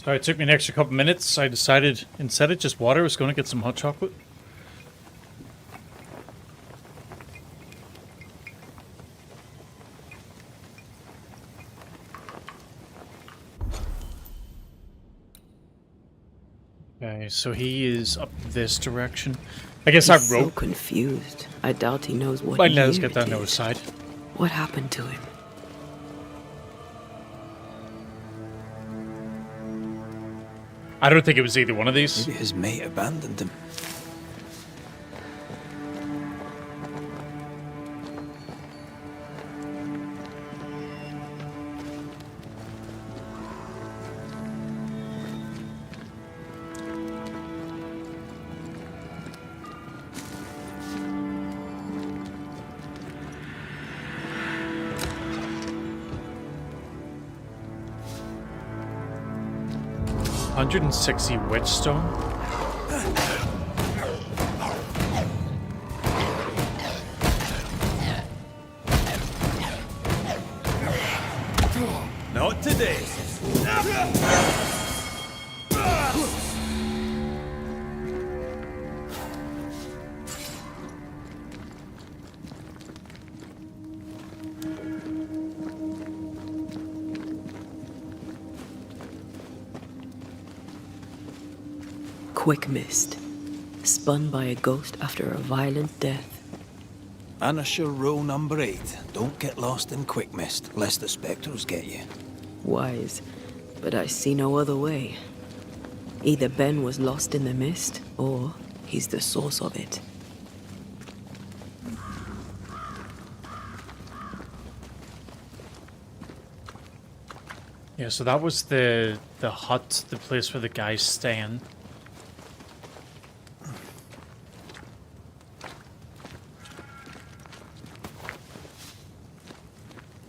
Sorry, it took me an extra couple minutes. I decided instead of just water, I was going to get some hot chocolate. Okay, so he is up this direction. I guess He's I wrote. so confused. I doubt he knows what But year let's get it that is. nose side. What happened to him? I don't think it was either one of these. Maybe his mate abandoned him. $160 Whetstone. Not today. Quick mist. Spun by a ghost after a violent death. Banisher rule number 8. Don't get lost in quick mist, lest the spectres get you. Wise, but I see no other way. Either Ben was lost in the mist, or he's the source of it. Yeah, so that was the hut, the place where the guy's staying.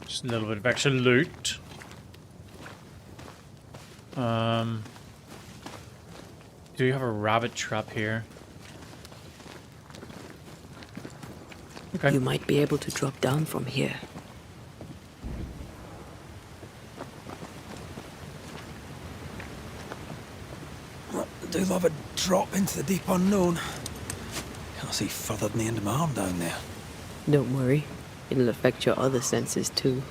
Just a little bit of extra loot. Do you have a rabbit trap here? Okay. You might be able to drop down from here. I do love a drop into the deep unknown. Can't see further than the end of my arm down there. Don't worry. It'll affect your other senses too.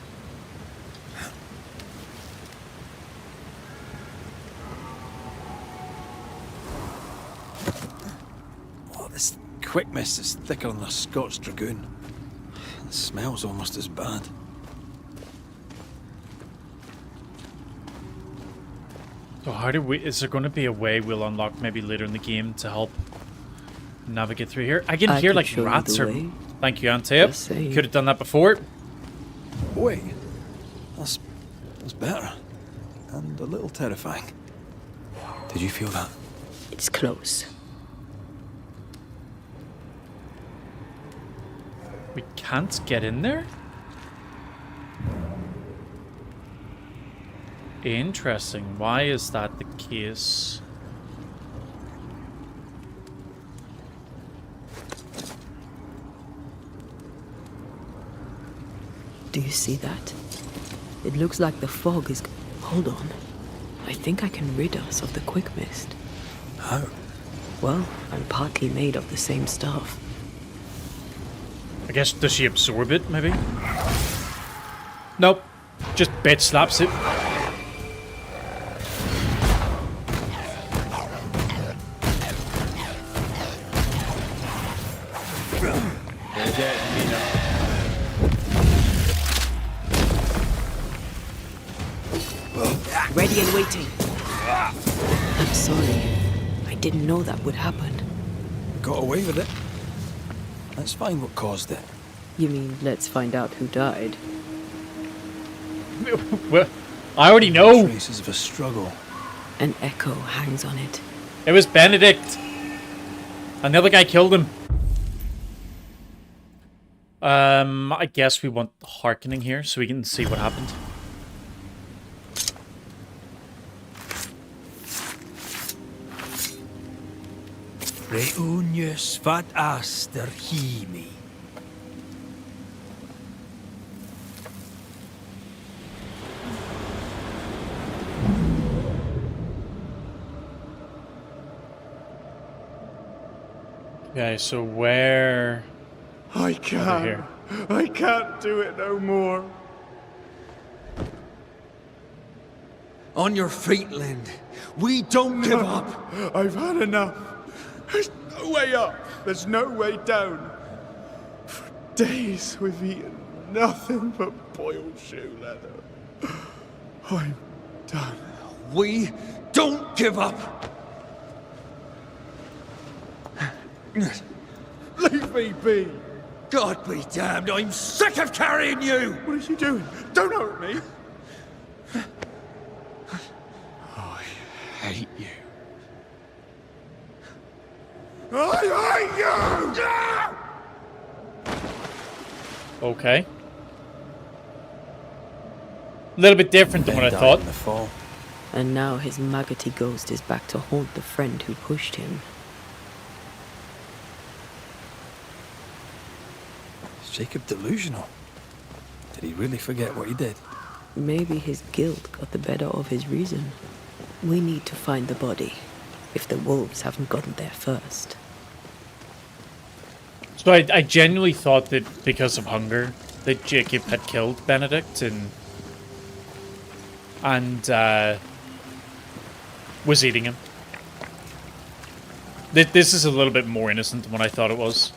Oh, this quick mist is thicker than a Scots dragoon. It smells almost as bad. So how do we... Is there going to be a way we'll unlock maybe later in the game to help navigate through here? I can I hear could like show you rats the or... way. Thank you, Antea. Just saying. Could have done that before. Wait, that's better. And a little terrifying. Did you feel that? It's close. We can't get in there? Interesting. Why is that the case? Do you see that? It looks like the fog is... Hold on. I think I can rid us of the quick mist. How? Well, I'm partly made of the same stuff. I guess, does she absorb it, maybe? Nope. Just bitch slaps it. Ready and waiting. I'm sorry. I didn't know that would happen. Got away with it. Let's find what caused it. You mean, let's find out who died? Well, I already know. Traces of a struggle. An echo hangs on it. It was Benedict. And the other guy killed him. I guess we want hearkening here so we can see what happened. Reunius vat aster himi. Okay, so where... I Over can't. here. I can't do it no more. On your feet, Lind. We don't give up. I've had enough. There's no way up. There's no way down. For days we've eaten nothing but boiled shoe leather. I'm done. We don't give up. Leave me be. God be damned, I'm sick of carrying you! What are you doing? Don't hurt me. I hate you. I hate you! Okay. A little bit different than what I Ben died thought. in the fall. And now his maggoty ghost is back to haunt the friend who pushed him. Is Jacob delusional? Did he really forget what he did? Maybe his guilt got the better of his reason. We need to find the body, if the wolves haven't gotten there first. So I genuinely thought that because of hunger, that Jacob had killed Benedict and was eating him. This is a little bit more innocent than what I thought it was.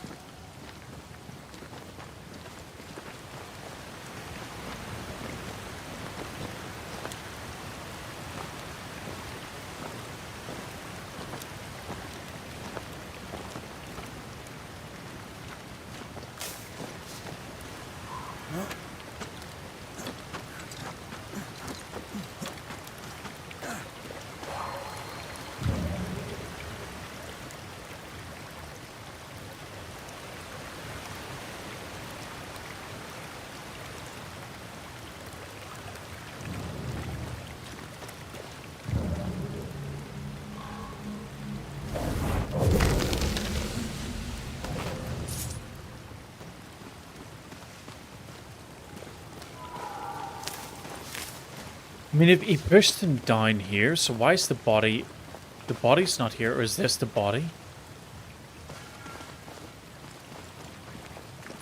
I mean, if he pushed him down here, so why is the body... The body's not here, or is this the body?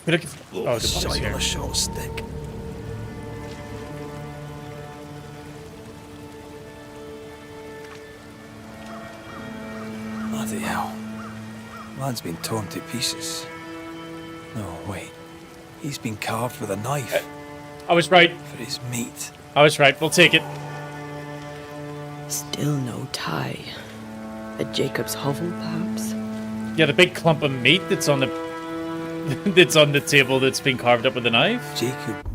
Oh, the body's Shite here. on a short stick. Bloody hell. Man's been torn to pieces. No, wait. He's been carved with a knife. I was right. For his meat. I was right. We'll take it. Still no tie. At Jacob's hovel, perhaps? Yeah, the big clump of meat that's on the that's on the table that's been carved up with a knife. Jacob.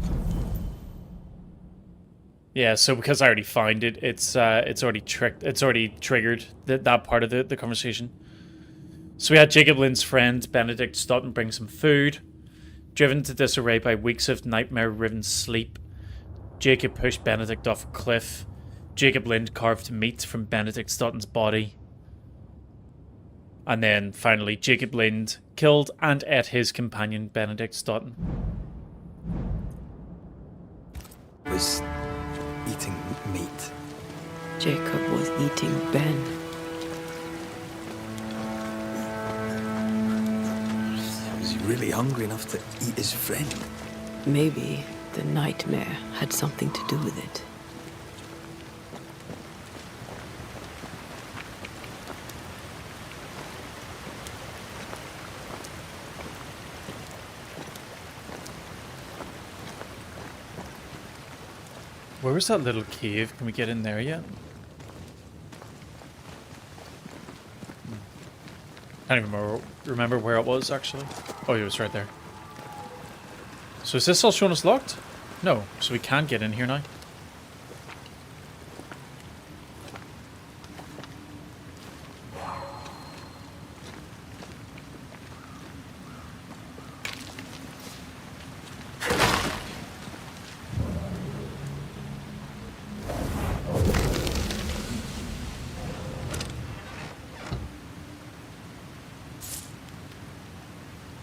Yeah, so because I already found it, it's already triggered that part of the conversation. So we had Jacob Lynn's friend Benedict stop and bring some food. Driven to disarray by weeks of nightmare-riven sleep, Jacob pushed Benedict off a cliff. Jacob Lind carved meat from Benedict Stoughton's body. And then, finally, Jacob Lind killed and ate his companion, Benedict Stoughton. Was eating meat. Jacob was eating Ben. Was he really hungry enough to eat his friend? Maybe the nightmare had something to do with it. Where was that little cave? Can we get in there yet? Can't even remember where it was, actually. Oh, it was right there. So is this all showing us locked? No, so we can get in here now.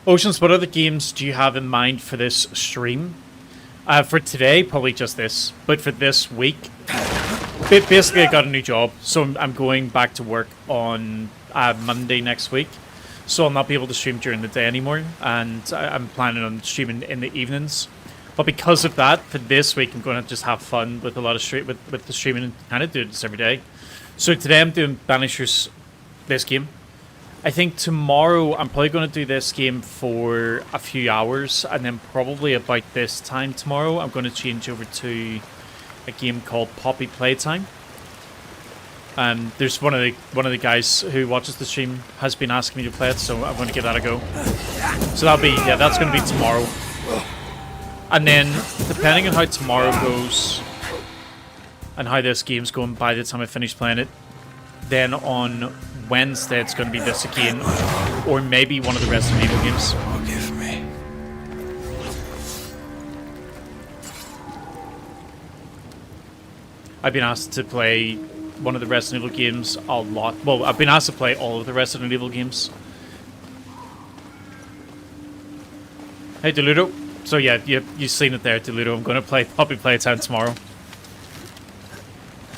Oceans, what other games do you have in mind for this stream? For today, probably just this. But for this week, basically I got a new job. So I'm going back to work on Monday next week. so I'll not be able to stream during the day anymore, and I'm planning on streaming in the evenings. But because of that, for this week, I'm going to just have fun with a lot of with the streaming and kind of do this every day. So today I'm doing Banishers, this game. I think tomorrow I'm probably going to do this game for a few hours, and then probably about this time tomorrow I'm going to change over to a game called Poppy Playtime. There's one of the guys who watches the stream has been asking me to play it, so I'm going to give that a go. So that's going to be tomorrow. And then, depending on how tomorrow goes and how this game's going by the time I finish playing it, then on Wednesday it's going to be this again, or maybe one of the Resident Evil games. Forgive me. I've been asked to play one of the Resident Evil games a lot. Well, I've been asked to play all of the Resident Evil games. Hey, Deludo. So yeah, you've seen it there, Deludo. I'm going to play Poppy Playtime tomorrow.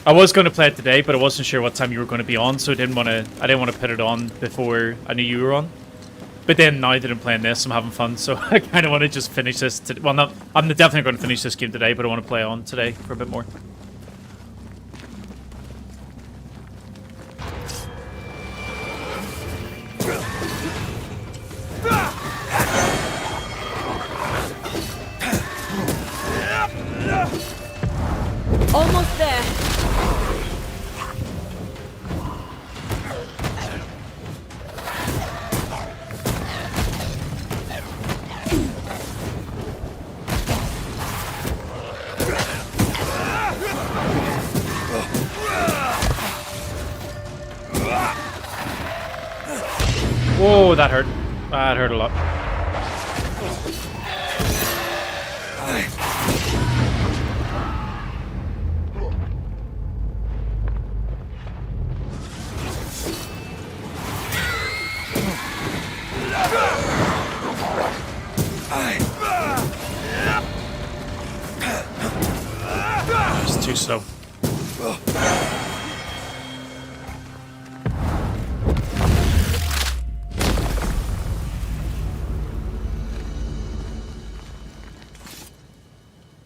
I was going to play it today, but I wasn't sure what time you were going to be on, so I didn't want to put it on before I knew you were on. But then now that I'm playing this, I'm having fun, so I kind of want to just finish this. Well, I'm definitely going to finish this game today, but I want to play on today for a bit more. Almost there. Whoa, that hurt. That hurt a lot. It's too slow.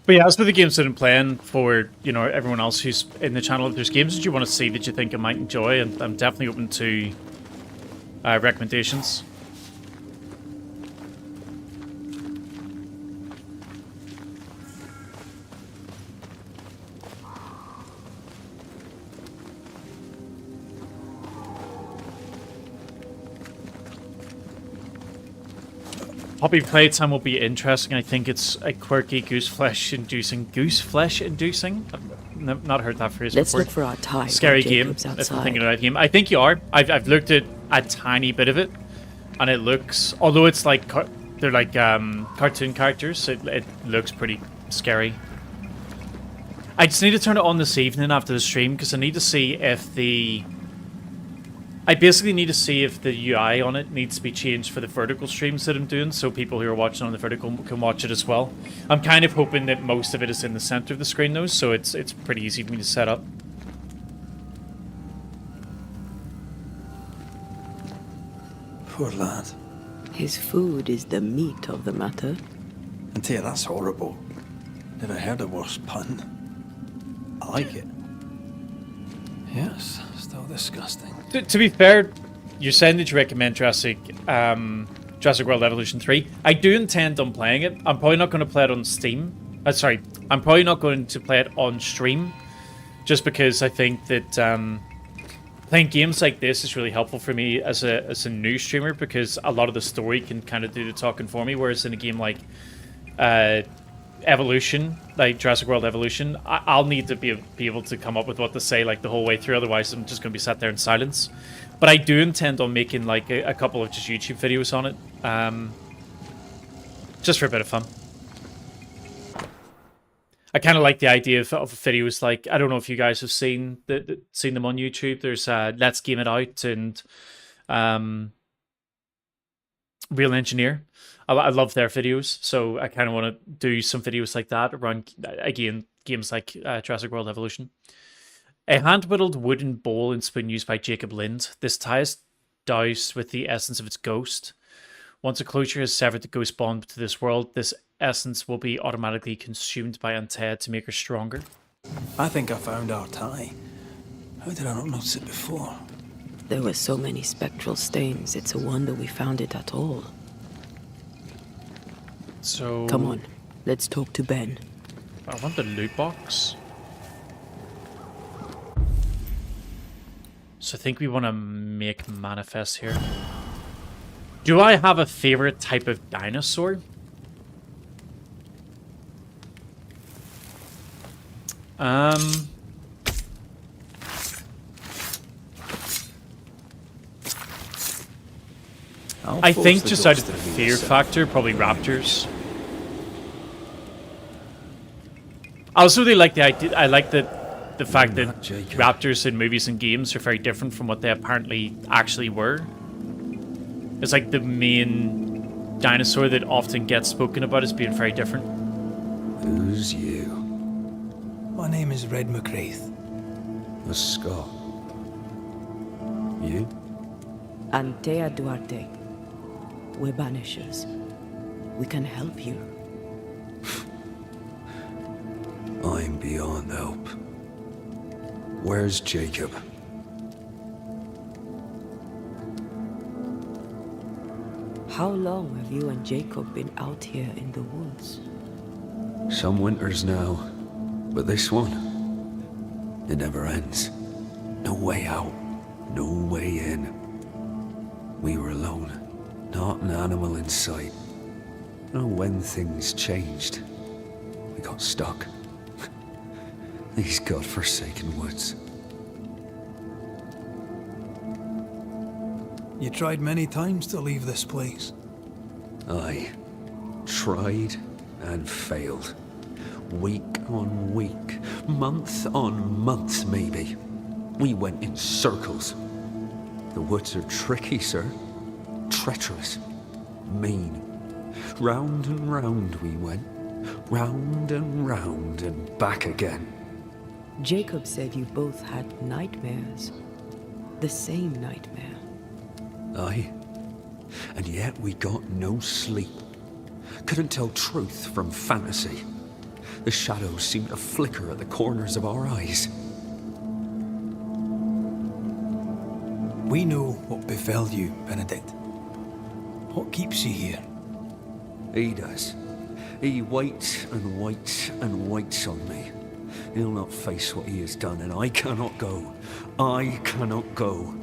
But yeah, as for the games that I'm playing, for everyone else who's in the channel, if there's games that you want to see that you think I might enjoy, and I'm definitely open to recommendations. Poppy Playtime will be interesting. I think it's a quirky goose flesh inducing. I've not heard that phrase Let's before. look for our tie. Scary game. If I'm thinking of that game, I think you are. I've looked at a tiny bit of it, and it looks. Although it's like they're like cartoon characters, it looks pretty scary. I just need to turn it on this evening after the stream because I need to see if the. I basically need to see if the UI on it needs to be changed for the vertical streams that I'm doing, so people who are watching on the vertical can watch it as well. I'm kind of hoping that most of it is in the center of the screen though, so it's pretty easy for me to set up. Poor lad. His food is the meat of the matter. Antea, that's horrible. Never heard a worse pun. I like it. Yes, still disgusting. To be fair, you're saying that you recommend Jurassic World Evolution 3. I do intend on playing it. I'm probably not going to play it on Steam. I'm probably not going to play it on stream, just because I think that playing games like this is really helpful for me as a new streamer, because a lot of the story can kind of do the talking for me, whereas in a game like Evolution, like Jurassic World Evolution, I'll need to be able to come up with what to say like the whole way through, otherwise I'm just going to be sat there in silence. But I do intend on making like a couple of just YouTube videos on it, just for a bit of fun. I kind of like the idea of videos like, I don't know if you guys have seen them on YouTube. There's Let's Game It Out and Real Engineer. I love their videos, so I kind of want to do some videos like that around, again, games like Jurassic World Evolution. A hand-whittled wooden bowl and spoon used by Jacob Lind. This tie is doused with the essence of its ghost. Once a closure has severed the ghost bond to this world, this essence will be automatically consumed by Antea to make her stronger. I think I found our tie. How did I not notice it before? There were so many spectral stains, it's a wonder we found it at all. So... Come on, let's talk to Ben. I want the loot box. So I think we want to make manifest here. Do I have a favorite type of dinosaur? I think just out of the fear factor, probably raptors. I also really like the idea. I like the fact that raptors in movies and games are very different from what they apparently actually were. It's like the main dinosaur that often gets spoken about as being very different. Who's you? My name is Red McCraith. A Scot. You? Antea Duarte. We're Banishers. We can help you. I'm beyond help. Where's Jacob? How long have you and Jacob been out here in the woods? Some winters now, but this one, it never ends. No way out, no way in. We were alone, not an animal in sight. Oh, when things changed, we got stuck. These godforsaken woods. You tried many times to leave this place. I tried and failed. Week on week, month on month maybe. We went in circles. The woods are tricky, sir. Treacherous. Mean. Round and round we went. Round and back again. Jacob said you both had nightmares. The same nightmare. Aye. And yet we got no sleep. Couldn't tell truth from fantasy. The shadows seemed to flicker at the corners of our eyes. We know what befell you, Benedict. What keeps you here? He does. He waits and waits and waits on me. He'll not face what he has done, and I cannot go. I cannot go.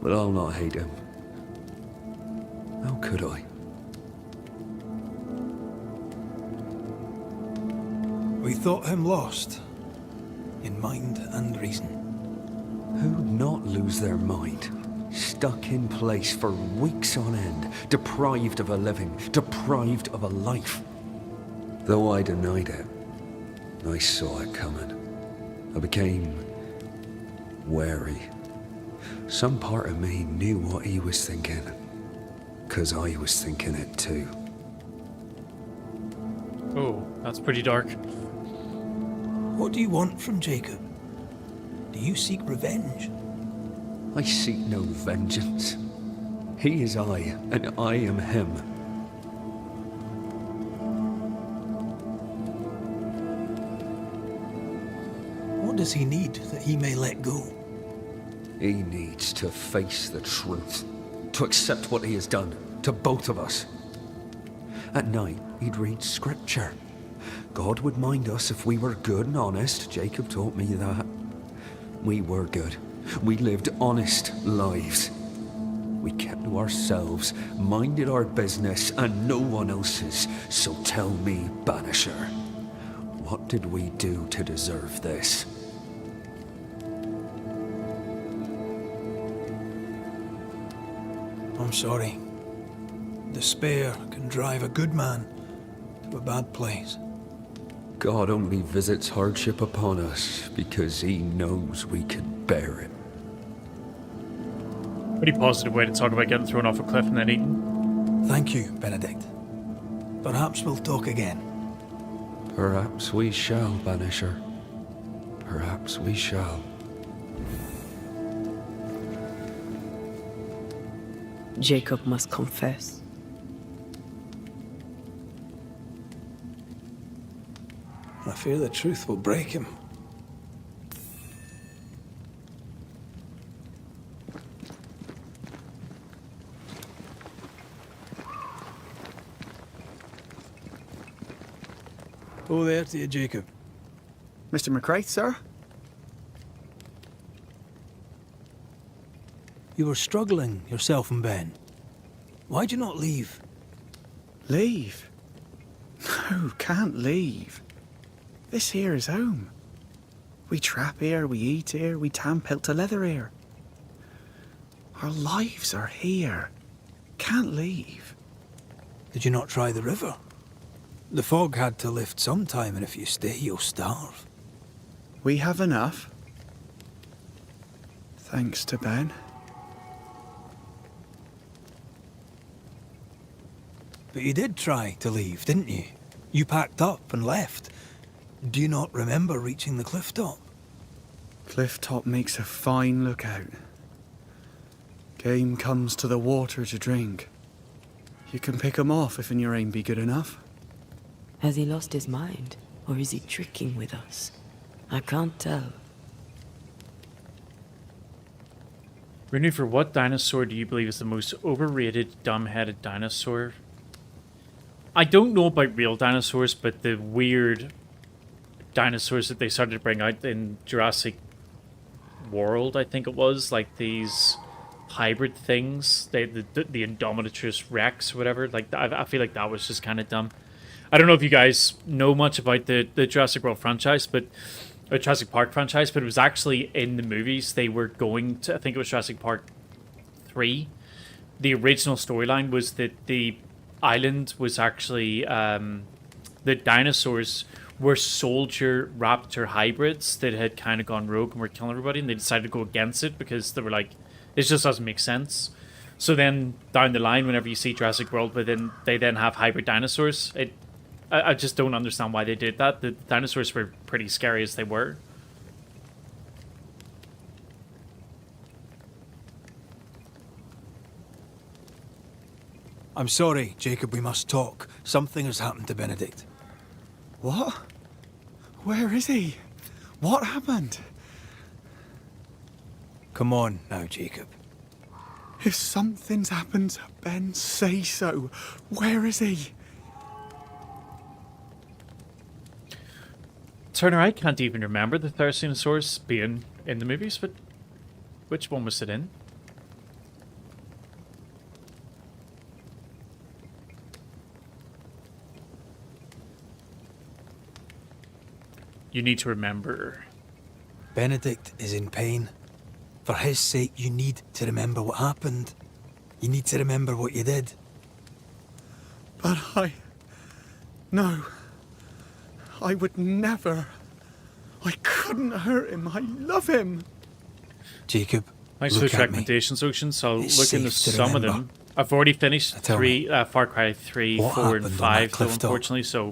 But I'll not hate him. How could I? We thought him lost, in mind and reason. Who'd not lose their mind? Stuck in place for weeks on end, deprived of a living, deprived of a life. Though I denied it, I saw it coming. I became wary. Some part of me knew what he was thinking, 'cause I was thinking it too. Oh, that's pretty dark. What do you want from Jacob? Do you seek revenge? I seek no vengeance. He is I, and I am him. What does he need that he may let go? He needs to face the truth, to accept what he has done to both of us. At night, he'd read scripture. God would mind us if we were good and honest. Jacob taught me that. We were good. We lived honest lives. We kept to ourselves, minded our business and no one else's. So tell me, Banisher, what did we do to deserve this? I'm sorry. Despair can drive a good man to a bad place. God only visits hardship upon us because he knows we can bear it. Pretty positive way to talk about getting thrown off a cliff and then eaten. Thank you, Benedict. Perhaps we'll talk again. Perhaps we shall, Banisher. Perhaps we shall. Jacob must confess. I fear the truth will break him. Oh, there to you, Jacob. Mr. McCraith, sir? You were struggling, yourself and Ben. Why'd you not leave? Leave? No, can't leave. This here is home. We trap here, we eat here, we tan pelt to leather here. Our lives are here. Can't leave. Did you not try the river? The fog had to lift sometime, and if you stay, you'll starve. We have enough. Thanks to Ben. But you did try to leave, didn't you? You packed up and left. Do you not remember reaching the cliff top? Cliff top makes a fine lookout. Game comes to the water to drink. You can pick 'em off if your aim be good enough. Has he lost his mind? Or is he tricking with us? I can't tell. Renewfer, what dinosaur do you believe is the most overrated, dumb-headed dinosaur? I don't know about real dinosaurs, but the weird dinosaurs that they started to bring out in Jurassic World, I think it was, like these hybrid things, the Indominatrix Rex or whatever, like I feel like that was just kind of dumb. I don't know if you guys know much about the Jurassic World franchise, but Jurassic Park franchise, but it was actually in the movies. They were going to, I think it was Jurassic Park 3. The original storyline was that the island was actually the dinosaurs were soldier raptor hybrids that had kind of gone rogue and were killing everybody, and they decided to go against it because they were like, this just doesn't make sense. So then down the line, whenever you see Jurassic World, but then they then have hybrid dinosaurs, I just don't understand why they did that. The dinosaurs were pretty scary as they were. I'm sorry, Jacob, we must talk. Something has happened to Benedict. What? Where is he? What happened? Come on now, Jacob. If something's happened to Ben, say so. Where is he? Turner, I can't even remember the Therizinosaurus being in the movies, but which one was it in? You need to remember. Benedict is in pain. For his sake, you need to remember what happened. You need to remember what you did. But no. I would never. I couldn't hurt him. I love him. Jacob, thanks for look the at recommendations, Ocean. So I'll It's look into safe to some of remember. them. I've already finished Tell me, Far Cry 3, what 4, and happened on 5, that though, cliff top? unfortunately, so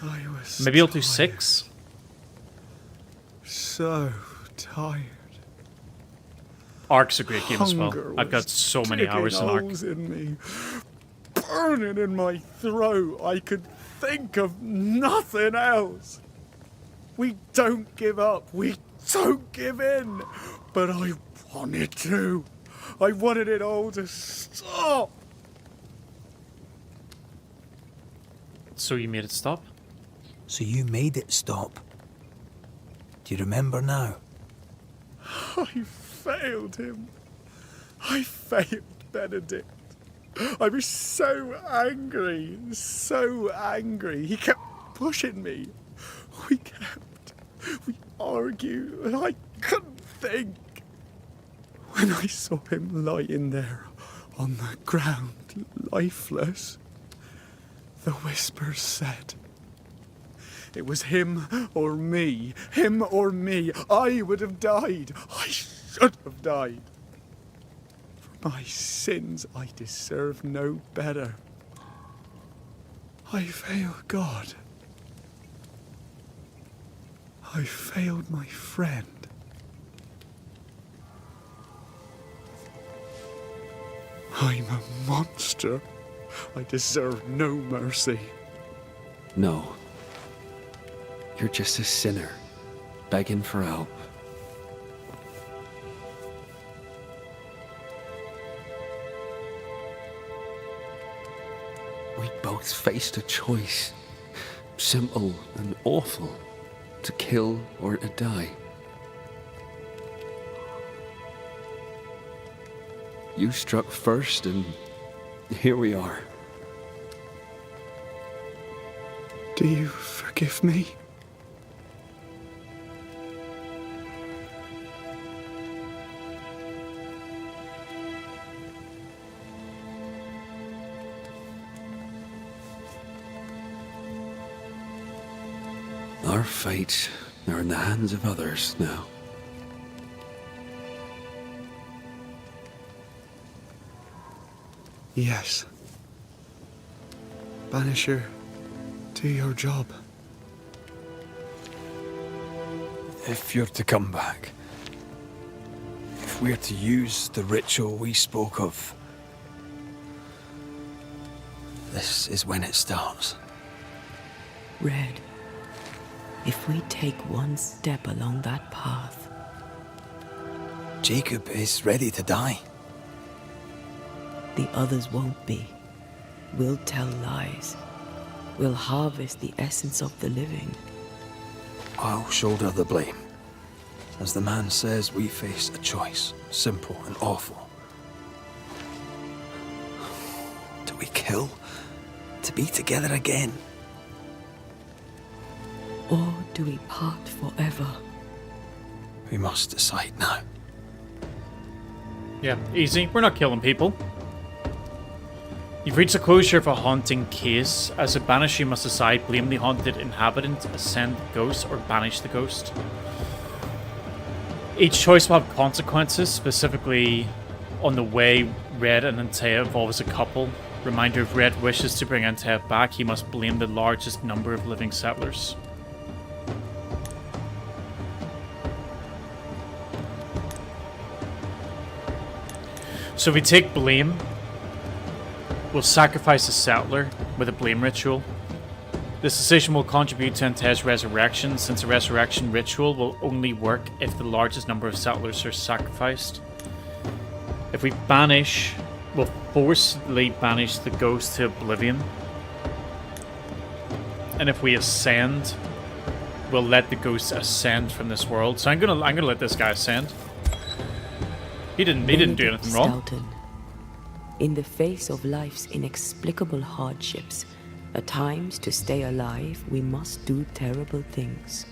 I was maybe I'll do 6. So tired. Ark's a great game as well. Hunger I've got was so many digging hours in Ark. holes in me, burning in my throat. I could think of nothing else. We don't give up. We don't give in. But I wanted to. I wanted it all to stop. So you made it stop? So you made it stop. Do you remember now? I failed him. I failed Benedict. I was so angry, so angry. He kept pushing me. We argued, and I couldn't think. When I saw him lying there on the ground, lifeless, the whispers said, it was him or me. Him or me. I would have died. I should have died. For my sins, I deserve no better. I failed God. I failed my friend. I'm a monster. I deserve no mercy. No. You're just a sinner, begging for help. We both faced a choice, simple and awful, to kill or to die. You struck first, and here we are. Do you forgive me? Our fates are in the hands of others now. Yes. Banisher, do your job. If you're to come back, if we're to use the ritual we spoke of, this is when it starts. Red, if we take one step along that path... Jacob is ready to die. The others won't be. We'll tell lies. We'll harvest the essence of the living. I'll shoulder the blame. As the man says, we face a choice, simple and awful. Do we kill to be together again? Or do we part forever? We must decide now. Yeah, easy. We're not killing people. You've reached the closure of a haunting case. As a banisher, you must decide: blame the haunted inhabitant, ascend the ghost, or banish the ghost. Each choice will have consequences, specifically on the way Red and Antea evolve as a couple. Reminder: if Red wishes to bring Antea back, he must blame the largest number of living settlers. So if we take blame, we'll sacrifice a settler with a blame ritual. This decision will contribute to Antea's resurrection, since a resurrection ritual will only work if the largest number of settlers are sacrificed. If we banish, we'll forcibly banish the ghost to oblivion. And if we ascend, we'll let the ghost ascend from this world. So I'm gonna let this guy ascend. He didn't do anything wrong. Skelton. In the face of life's inexplicable hardships, at times to stay alive, we must do terrible things.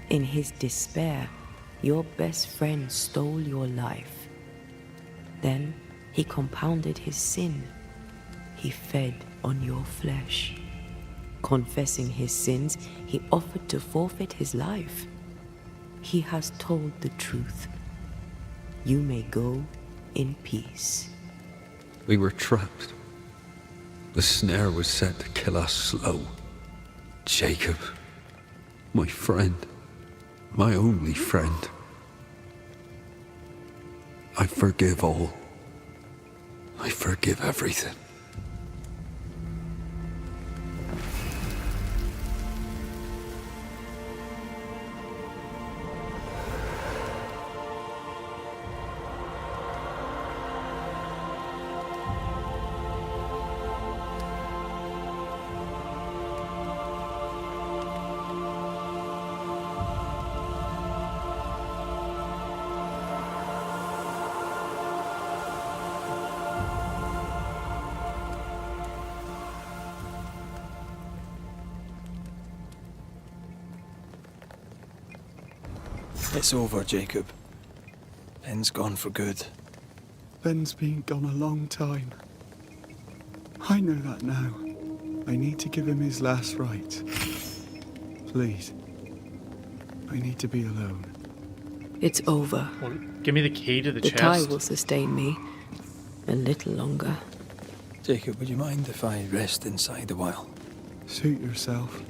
In his despair, your best friend stole your life. Then he compounded his sin. He fed on your flesh. Confessing his sins, he offered to forfeit his life. He has told the truth. You may go in peace. We were trapped. The snare was set to kill us slow. Jacob, my friend, my only friend. I forgive all. I forgive everything. It's over, Jacob. Ben's gone for good. Ben's been gone a long time. I know that now. I need to give him his last rites. Please. I need to be alone. It's over. Well, give me the key to the chest. The tie will sustain me a little longer. Jacob, would you mind if I rest inside a while? Suit yourself.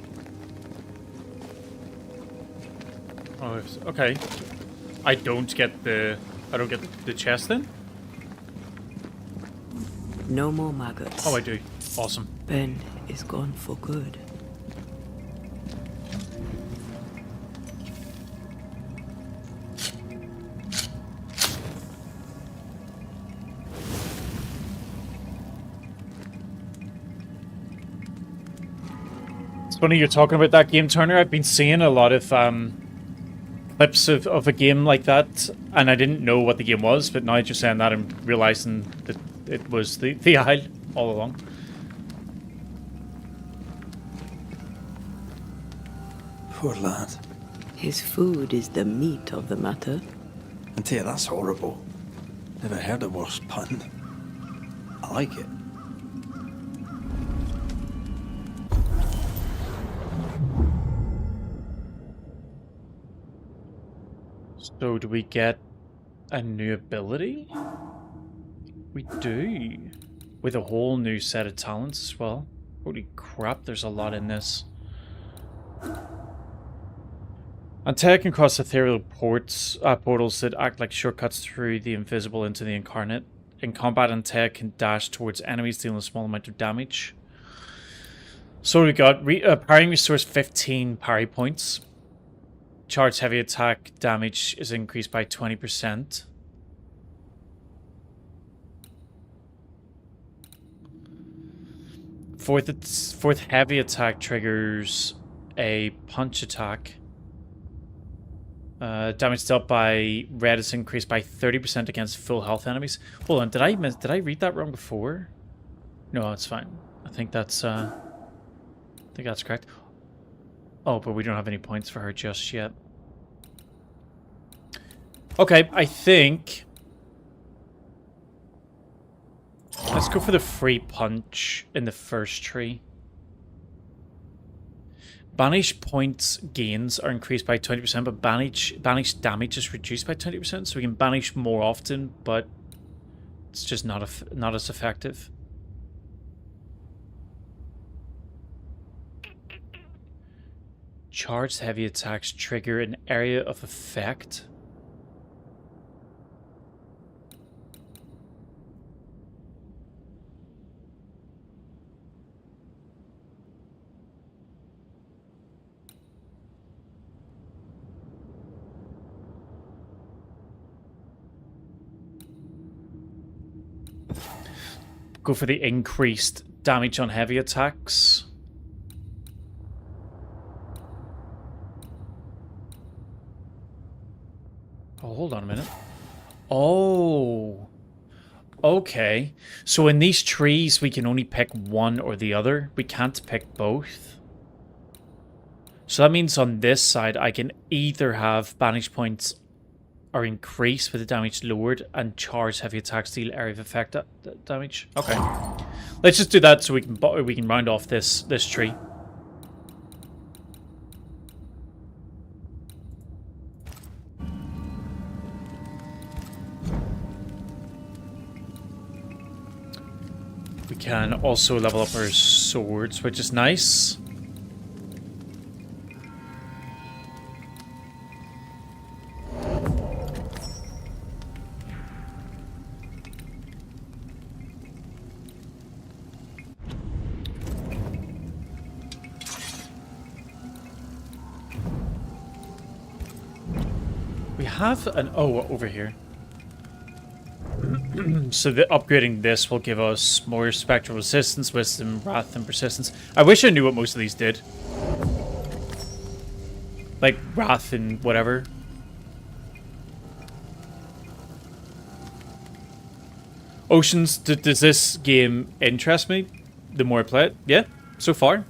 Oh, okay. I don't get the chest then? No more maggots. Oh, I do. Awesome. Ben is gone for good. It's funny you're talking about that game, Turner. I've been seeing a lot of clips of a game like that, and I didn't know what the game was, but now just saying that, I'm realizing that it was the Isle all along. Poor lad. His food is the meat of the matter. Antea, that's horrible. Never heard a worse pun. I like it. So do we get a new ability? We do. With a whole new set of talents as well. Holy crap, there's a lot in this. Antea can cross ethereal portals that act like shortcuts through the invisible into the incarnate. In combat, Antea can dash towards enemies, dealing a small amount of damage. So we got parrying restores 15 parry points. Charge heavy attack damage is increased by 20%. Fourth heavy attack triggers a punch attack. Damage dealt by red is increased by 30% against full health enemies. Hold on, did I read that wrong before? No, it's fine. I think that's correct. Oh, but we don't have any points for her just yet. Okay, I think let's go for the free punch in the first tree. Banish points gains are increased by 20%, but banish damage is reduced by 20%, so we can banish more often, but it's just not as effective. Charged heavy attacks trigger an area of effect. Go for the increased damage on heavy attacks. Oh, hold on a minute. Oh. Okay. So in these trees, we can only pick one or the other. We can't pick both. So that means on this side, I can either have banish points are increased with the damage lowered and charge heavy attacks deal area of effect damage. Okay. Let's just do that so we can round off this tree. We can also level up our swords, which is nice. We have an... Oh, over here. So upgrading this will give us more spectral resistance, wisdom, wrath, and persistence. I wish I knew what most of these did. Like wrath and whatever. Oceans, does this game interest me? The more I play it? Yeah, so far.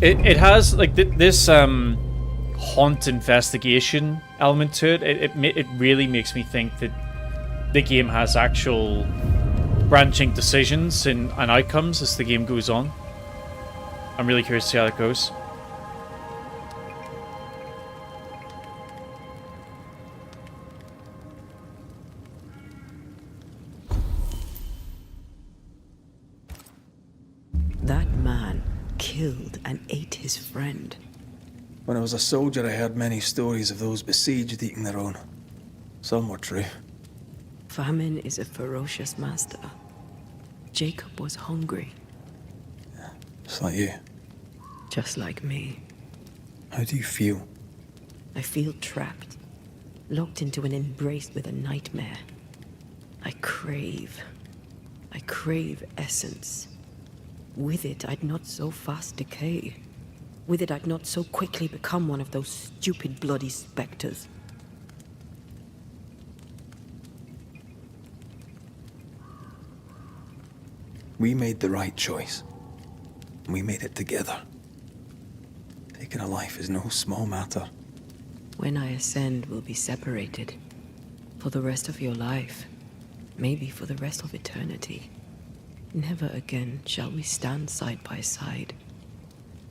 It has like this haunt investigation element to it. It really makes me think that the game has actual branching decisions and outcomes as the game goes on. I'm really curious to see how that goes. That man killed and ate his friend. When I was a soldier, I heard many stories of those besieged eating their own. Some were true. Famine is a ferocious master. Jacob was hungry. Just like you. Just like me. How do you feel? I feel trapped. Locked into an embrace with a nightmare. I crave essence. With it, I'd not so fast decay. With it, I'd not so quickly become one of those stupid bloody specters. We made the right choice. And we made it together. Taking a life is no small matter. When I ascend, we'll be separated. For the rest of your life. Maybe for the rest of eternity. Never again shall we stand side by side.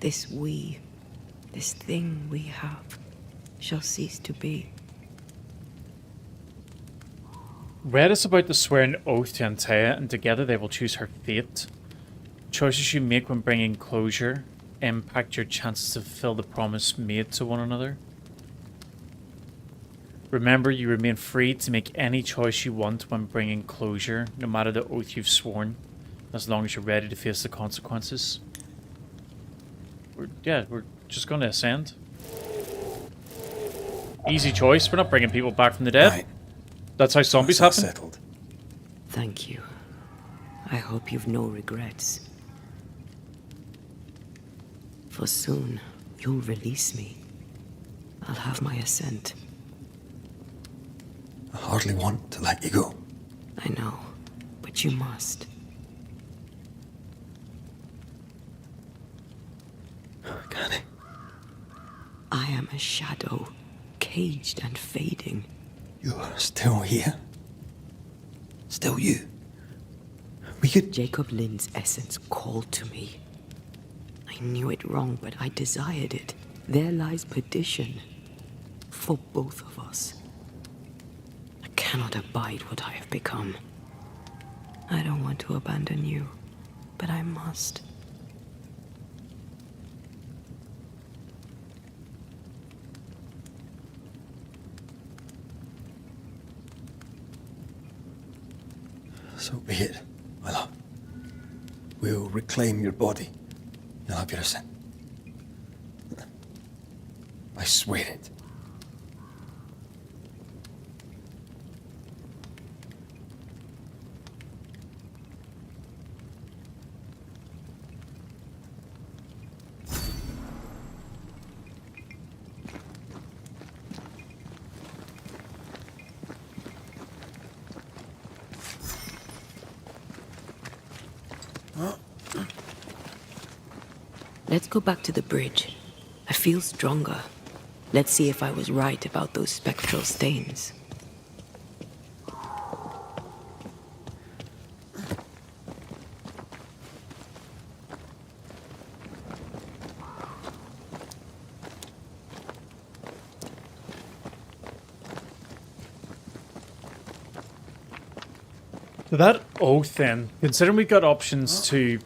This thing we have, shall cease to be. Red is about to swear an oath to Antea, and together they will choose her fate. Choices you make when bringing closure impact your chances to fulfill the promise made to one another. Remember, you remain free to make any choice you want when bringing closure, no matter the oath you've sworn, as long as you're ready to face the consequences. We're just going to ascend. Easy choice. We're not bringing people back from the dead. Right. That's how zombies happen. Settled. Thank you. I hope you've no regrets. For soon, you'll release me. I'll have my ascent. I hardly want to let you go. I know, but you must. Can I? I am a shadow, caged and fading. You're still here? Still you? We could... Jacob Lynn's essence called to me. I knew it wrong, but I desired it. There lies perdition. For both of us. I cannot abide what I have become. I don't want to abandon you, but I must. So be it, my love. We'll reclaim your body. You'll have your ascent. I swear it. Let's go back to the bridge. I feel stronger. Let's see if I was right about those spectral stains. So that oath then, considering we've got options to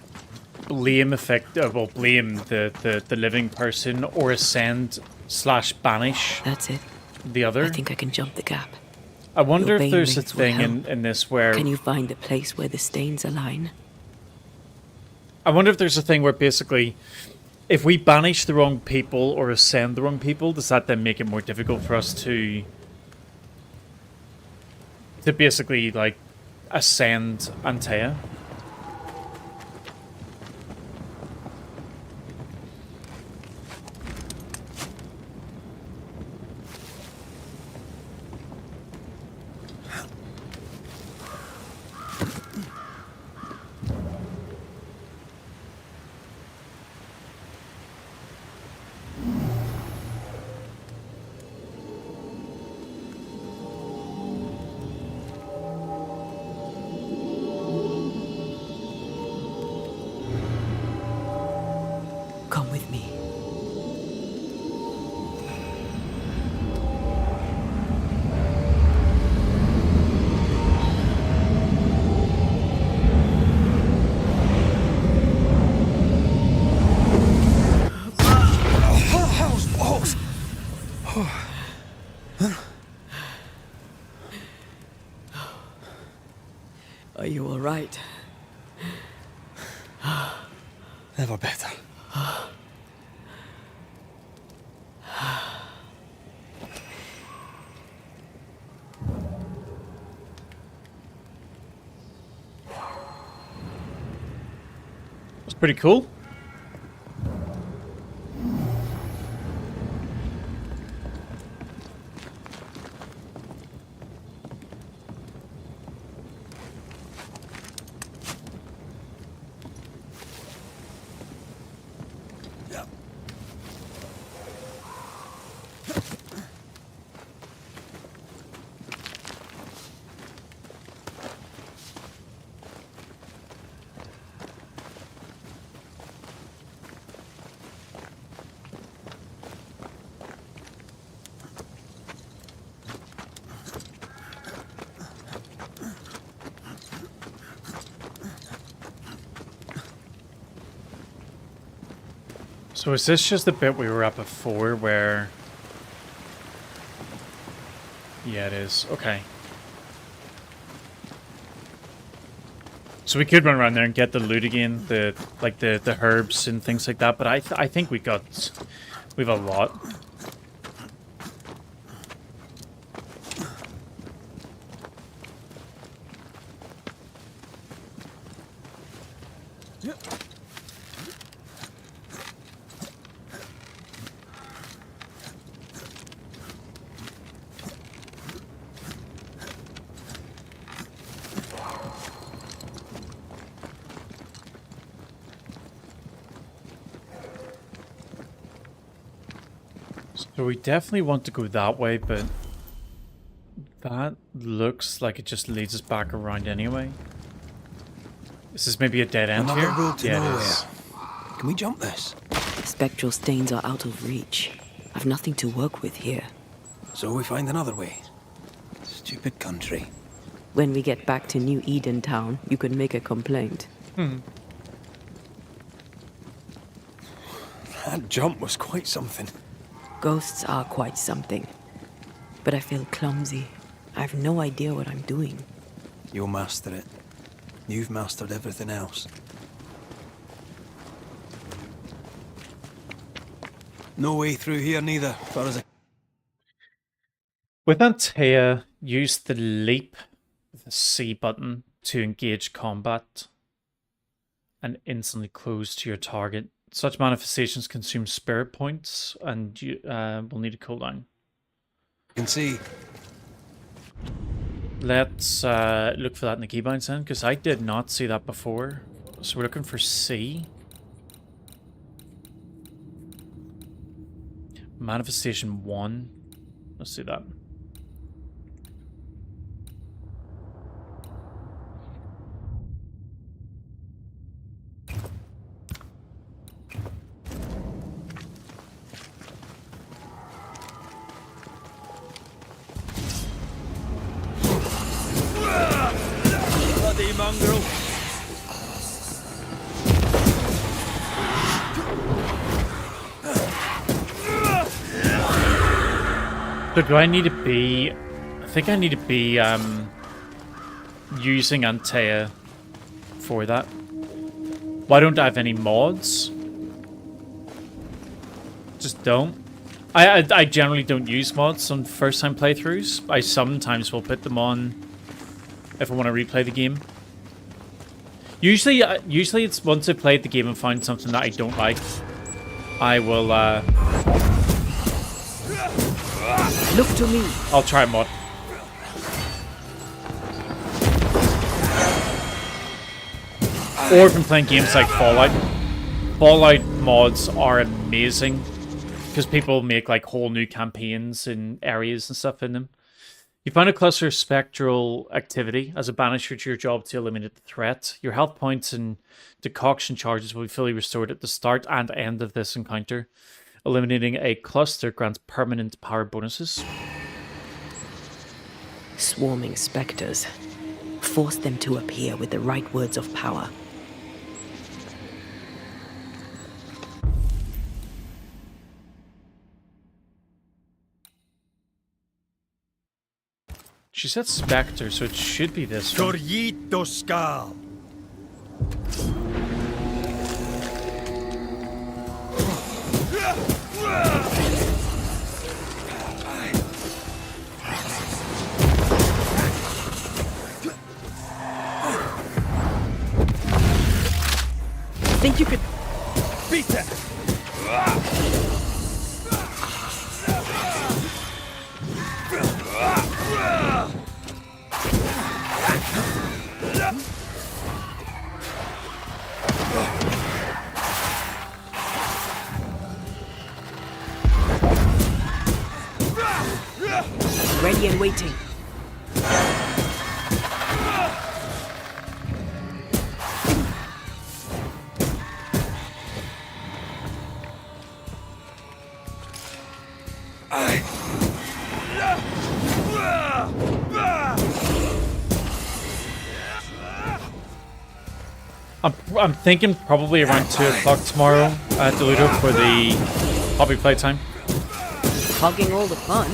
blame blame the living person or ascend / banish. That's it. The other. I think I can jump the gap. I wonder Your if there's a banelings will thing help. in this where... Can you find a place where the stains align? I wonder if there's a thing where basically, if we banish the wrong people or ascend the wrong people, does that then make it more difficult for us to basically, like, ascend Antea? Are you all right? Never better. It's pretty cool. So is this just the bit we were at before where... Yeah, it is. Okay. So we could run around there and get the loot again, the herbs and things like that, but I think we've a lot. So we definitely want to go that way, but that looks like it just leads us back around anyway. Is this maybe a dead end Another here? road to Yeah, nowhere. it is. Can we jump this? Spectral stains are out of reach. I've nothing to work with here. So we find another way. Stupid country. When we get back to New Eden Town, you can make a complaint. That jump was quite something. Ghosts are quite something. But I feel clumsy. I have no idea what I'm doing. You'll master it. You've mastered everything else. No way through here neither, far as I... With Antea, use the leap, the C button, to engage combat and instantly close to your target. Such manifestations consume spirit points, and you will need a cooldown. You can see. Let's look for that in the keybinds then, because I did not see that before. So we're looking for C. Manifestation 1. Let's do that. Bloody mongrel! So do I need to be... I think I need to be using Antea for that. Why don't I have any mods? Just don't. I generally don't use mods on first-time playthroughs. I sometimes will put them on if I want to replay the game. Usually it's once I've played the game and found something that I don't like, I will look to me. I'll try a mod. Or if I'm playing games like Fallout. Fallout mods are amazing because people make like whole new campaigns and areas and stuff in them. You find a cluster of spectral activity. As a banisher, it's your job to eliminate the threat. Your health points and decoction charges will be fully restored at the start and end of this encounter. Eliminating a cluster grants permanent power bonuses. Swarming specters. Force them to appear with the right words of power. She said Spectre, so it should be this one. Torito Skal. Think you could beat it? ready and waiting. I'm thinking probably around 2 o'clock tomorrow at Deludo for the hobby playtime. Hogging all the fun.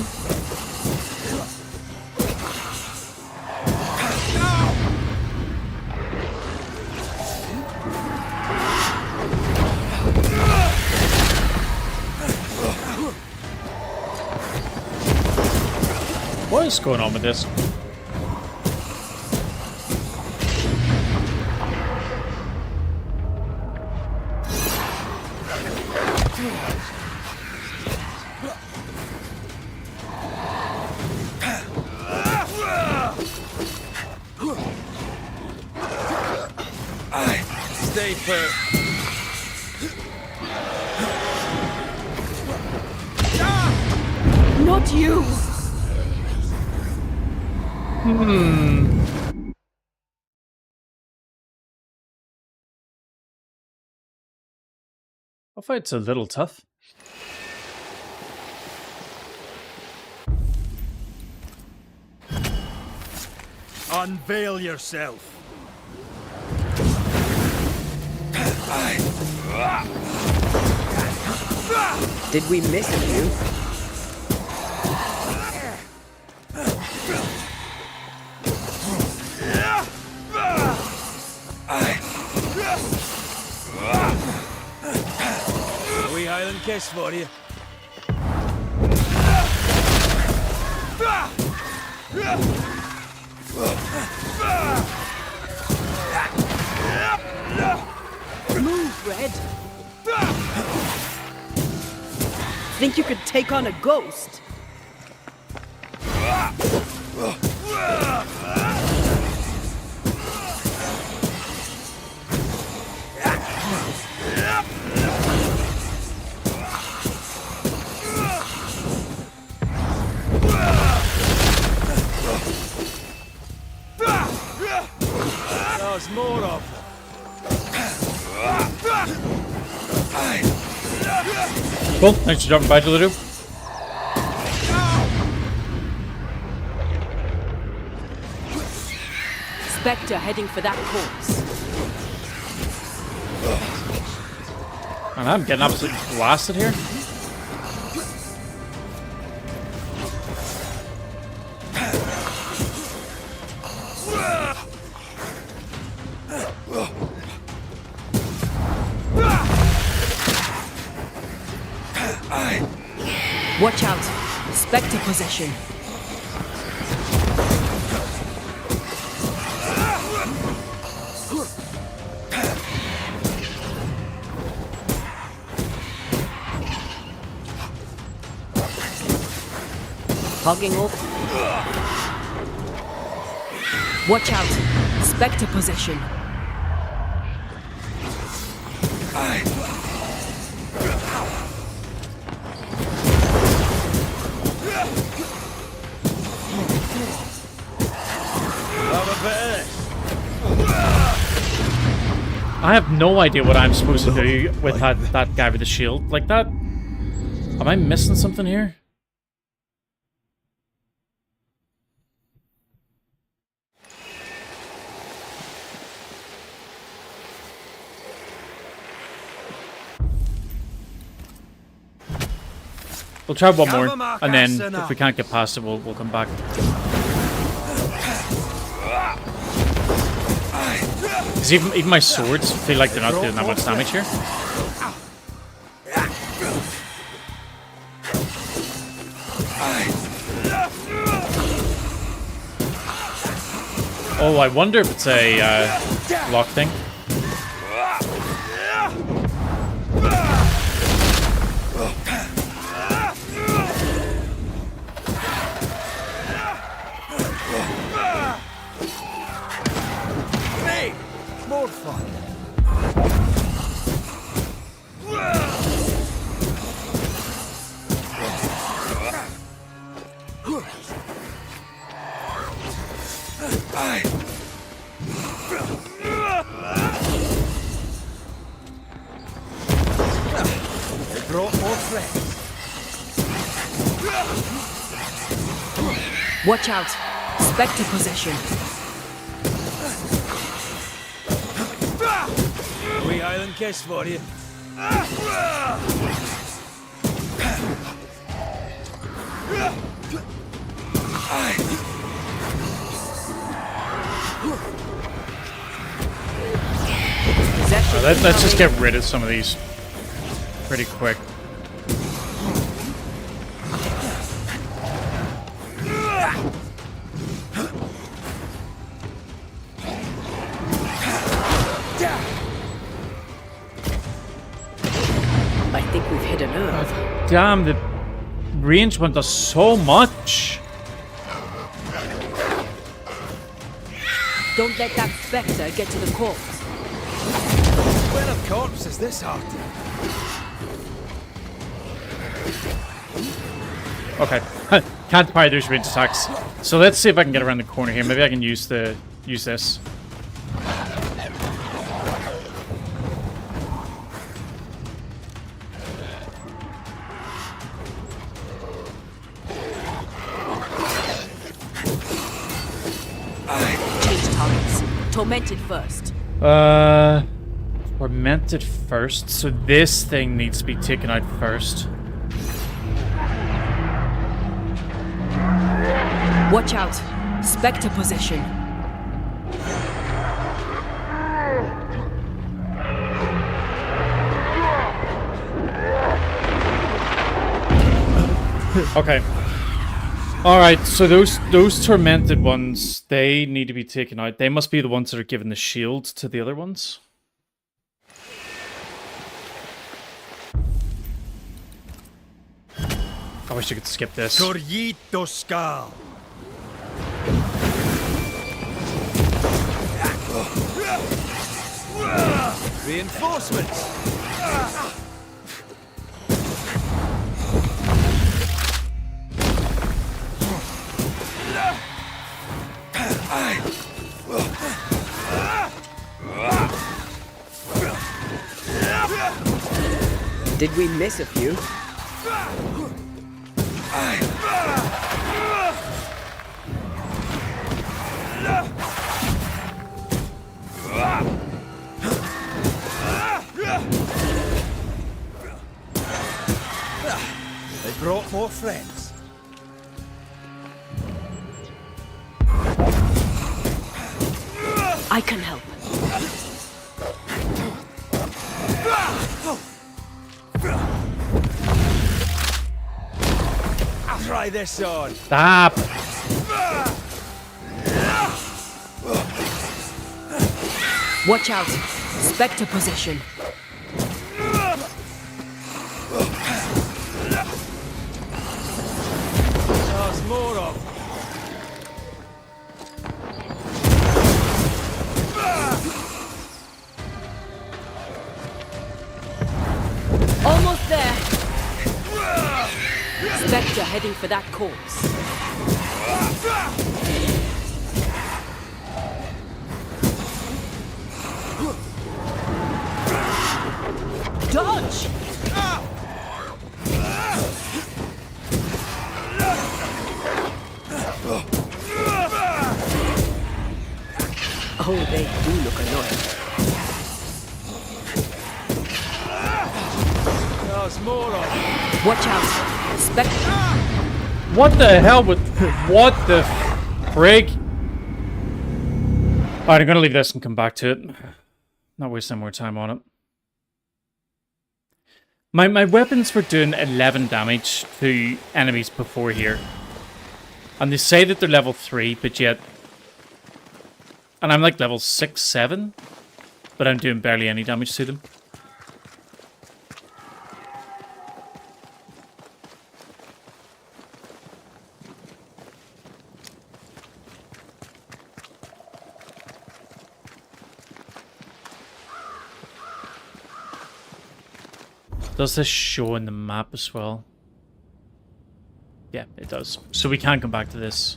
What is going on with this? Stay put. Not you! I find it's a little tough. Unveil yourself. Did we miss a few? A wee Highland kiss for you. Move, Red! Think you could take on a ghost? There's more of them. Cool, thanks for dropping by, Deludo. Spectre heading for that corpse. And I'm getting absolutely blasted here. Watch out! Spectre possession. Hogging up. Watch out! Spectre possession. I have no idea what I'm supposed to do with that guy with the shield like that. Am I missing something here? We'll try one more, and then if we can't get past it, we'll come back. Because even my swords feel like they're not doing that much damage here. Oh, I wonder if it's a lock thing. Hey, more fun. They brought more friends. Watch out! Spectre possession. Wee Highland kiss for you. Let's just get rid of some of these pretty quick. I think we've hit a nerve. Damn, the range one does so much. Don't let that spectre get to the corpse. Where of corpse is this heart? Okay, can't fire those range attacks. So let's see if I can get around the corner here. Maybe I can use this. Change targets. Tormented first. Tormented first. So this thing needs to be taken out first. Watch out. Spectre possession. Okay. Alright, so those tormented ones, they need to be taken out. They must be the ones that are giving the shield to the other ones. I wish I could skip this. Torito Skal. Reinforcements. Did we miss a few? They brought more friends. I can help. I'll try this on. Stop. Watch out. Spectre possession. There's more of them. Almost there. Spectre heading for that corpse. Dodge! Oh, they do look annoying. There's more of them. Watch out. Spectre. What the hell with... What the frig? Alright, I'm going to leave this and come back to it. Not wasting more time on it. My weapons were doing 11 damage to enemies before here. And they say that they're level 3, but yet... And I'm like level 6, 7. But I'm doing barely any damage to them. Does this show in the map as well? Yeah, it does. So we can come back to this.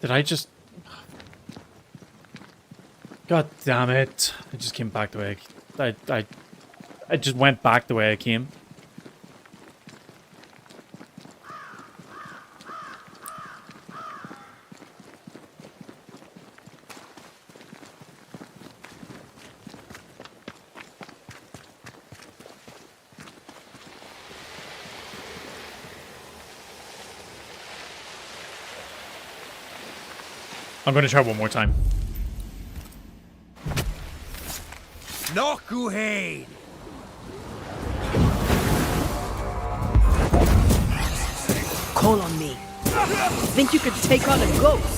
Did I just... God damn it. I just came back the way I just went back the way I came. I'm going to try one more time. Nokuhain! Call on me. Think you could take on a ghost?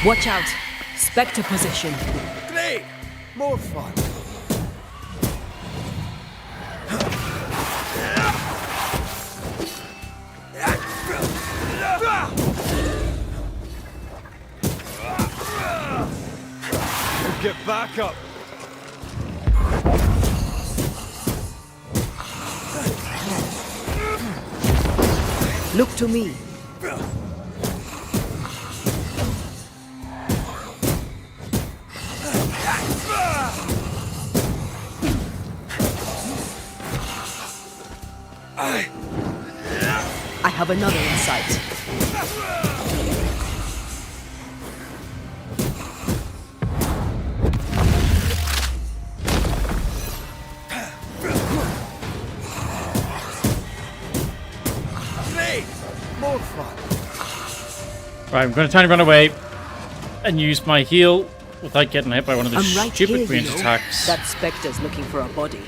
Watch out. Spectre position. Great! More fun. Get back up. Look to me. I have another in sight. Great! More fun. Right, I'm going to try and run away and use my heal without getting hit by one of those I'm right stupid here, range you know. attacks. That Spectre's looking for a body.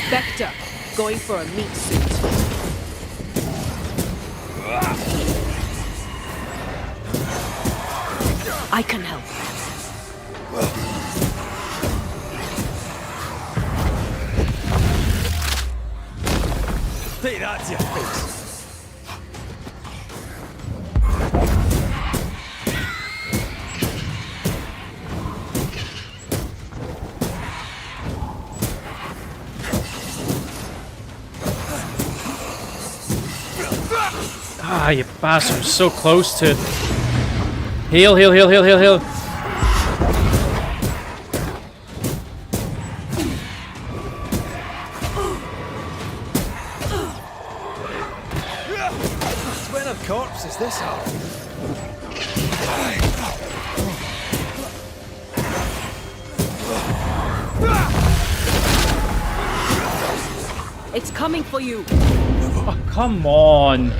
Spectre, going for a meat suit. I can help. Take that to your face. Ah, you bastard. So close to... Heal, heal, heal, heal, heal, heal. When of corpses this are. It's coming for you. Oh, come on.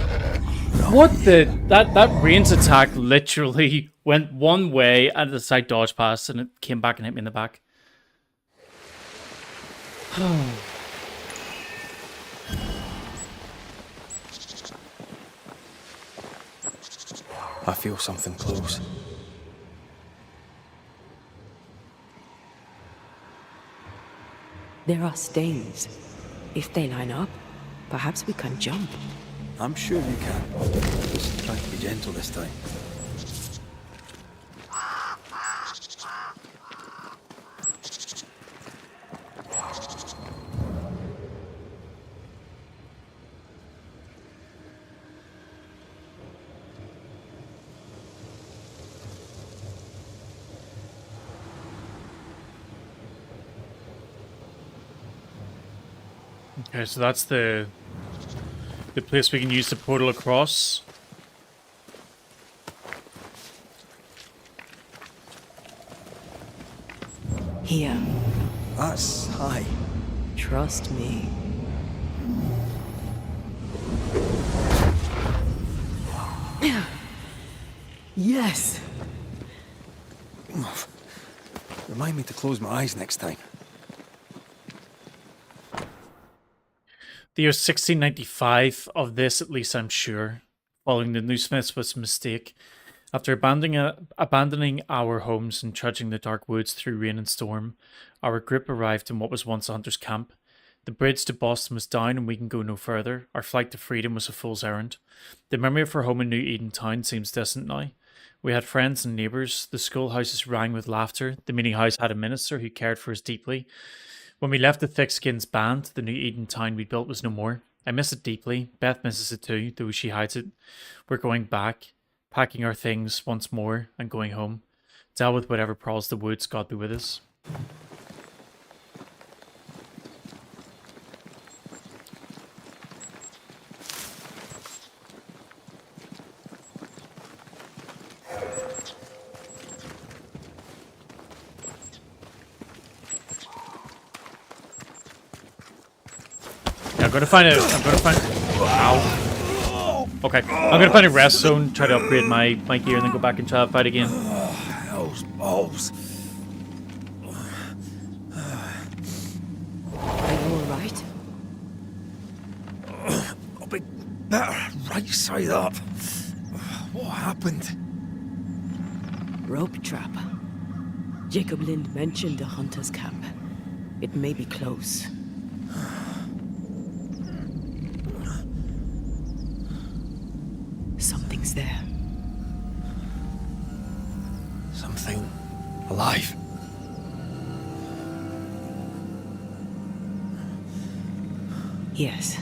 What the... That range attack literally went one way and the side dodge past and it came back and hit me in the back. I feel something close. There are stains. If they line up, perhaps we can jump. I'm sure you can. Just try to be gentle this time. Okay, so that's the place we can use the portal across. Here. That's high. Trust me. Yes. Remind me to close my eyes next time. The year 1695 of this, at least I'm sure, following the Newsmiths was a mistake. After abandoning our homes and trudging the dark woods through rain and storm, our group arrived in what was once a hunter's camp. The bridge to Boston was down and we can go no further. Our flight to freedom was a fool's errand. The memory of our home in New Eden town seems distant now. We had friends and neighbours. The schoolhouses rang with laughter. The meeting house had a minister who cared for us deeply. When we left the Thickskins band, the New Eden town we built was no more. I miss it deeply. Beth misses it too, though she hides it. We're going back, packing our things once more and going home. Deal with whatever prowls the woods. God be with us. I'm gonna find Ow. Okay. I'm gonna find a rest zone, try to upgrade my gear, and then go back and try to fight again. Those balls. Are you alright? I'll be better right side up. What happened? Rope trap. Jacob Lind mentioned a hunter's camp. It may be close. Something's there. Something alive. Yes.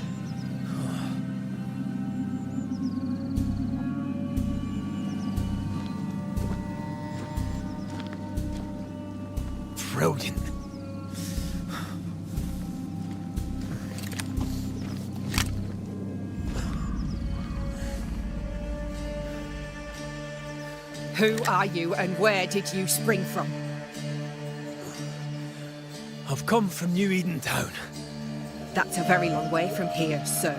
Brilliant. Who are you and where did you spring from? I've come from New Eden Town. That's a very long way from here, sir.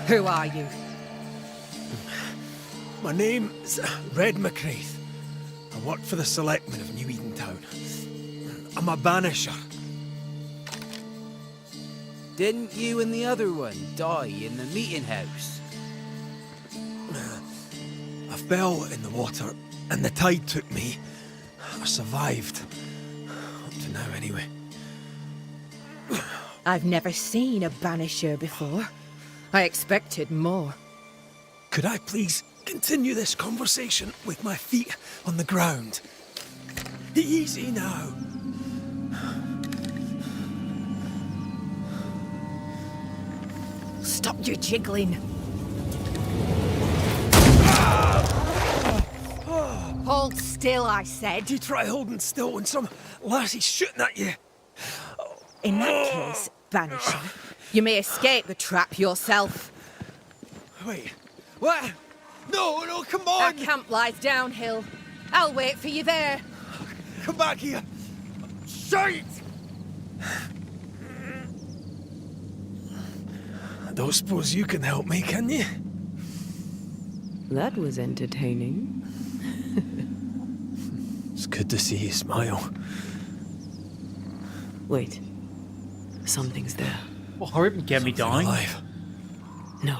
Who are you? My name's Red McCraith. I work for the selectmen of New Eden Town. I'm a banisher. Didn't you and the other one die in the meeting house? I fell in the water and the tide took me. I survived. Up to now, anyway. I've never seen a banisher before. I expected more. Could I please continue this conversation with my feet on the ground? Easy now. Stop your jiggling. Hold still, I said. You try holding still when some lassie's shooting at you. In that case, Banisher, you may escape the trap yourself. Wait, what? No, come on! Our camp lies downhill. I'll wait for you there. Come back here! Shite! I don't suppose you can help me, can you? That was entertaining. It's good to see you smile. Wait. Something's there. Well, hurry up and get me down. Alive. No.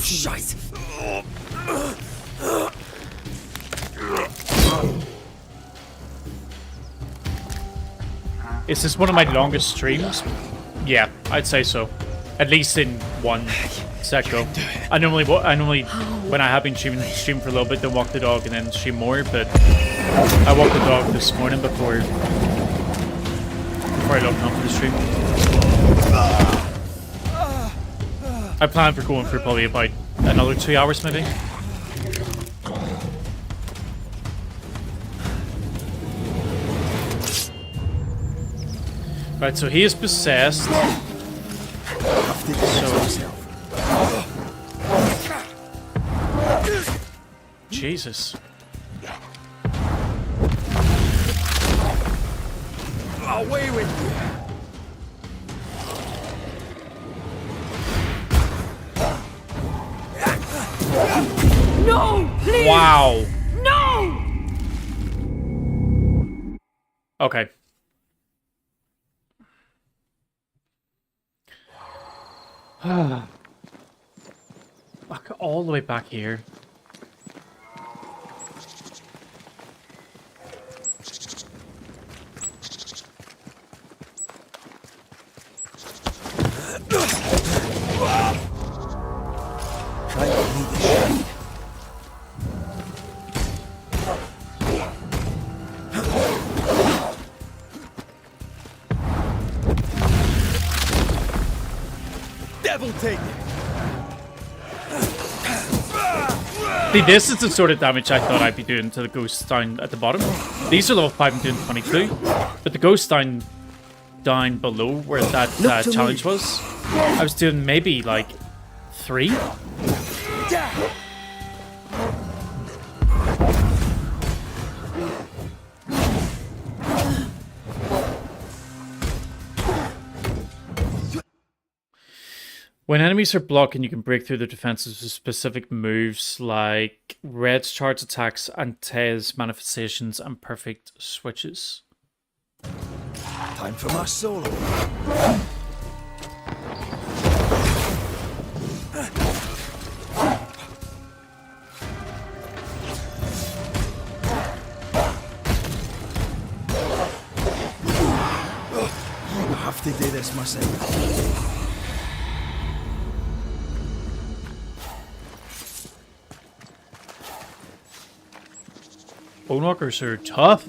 Shite! Is this one of my longest streams? Yeah, I'd say so. At least in one set go. I normally when I have been streaming for a little bit, then walk the dog and then stream more. But I walked the dog this morning before I logged on for the stream. I plan for going for probably about another 2 hours, maybe. Right, so he is possessed. So, Jesus. Away with you. No, please. Wow. No. Okay. Back all the way back here. Devil take it. See, this is the sort of damage I thought I'd be doing to the ghosts down at the bottom. These are level 5 and doing 22, but the ghosts down below where that challenge was, I was doing maybe like 3. When enemies are blocking, you can break through their defenses with specific moves like Red's charge attacks, Antea's manifestations, and perfect switches. Time for my solo. I have to do this myself. Bonewalkers are tough.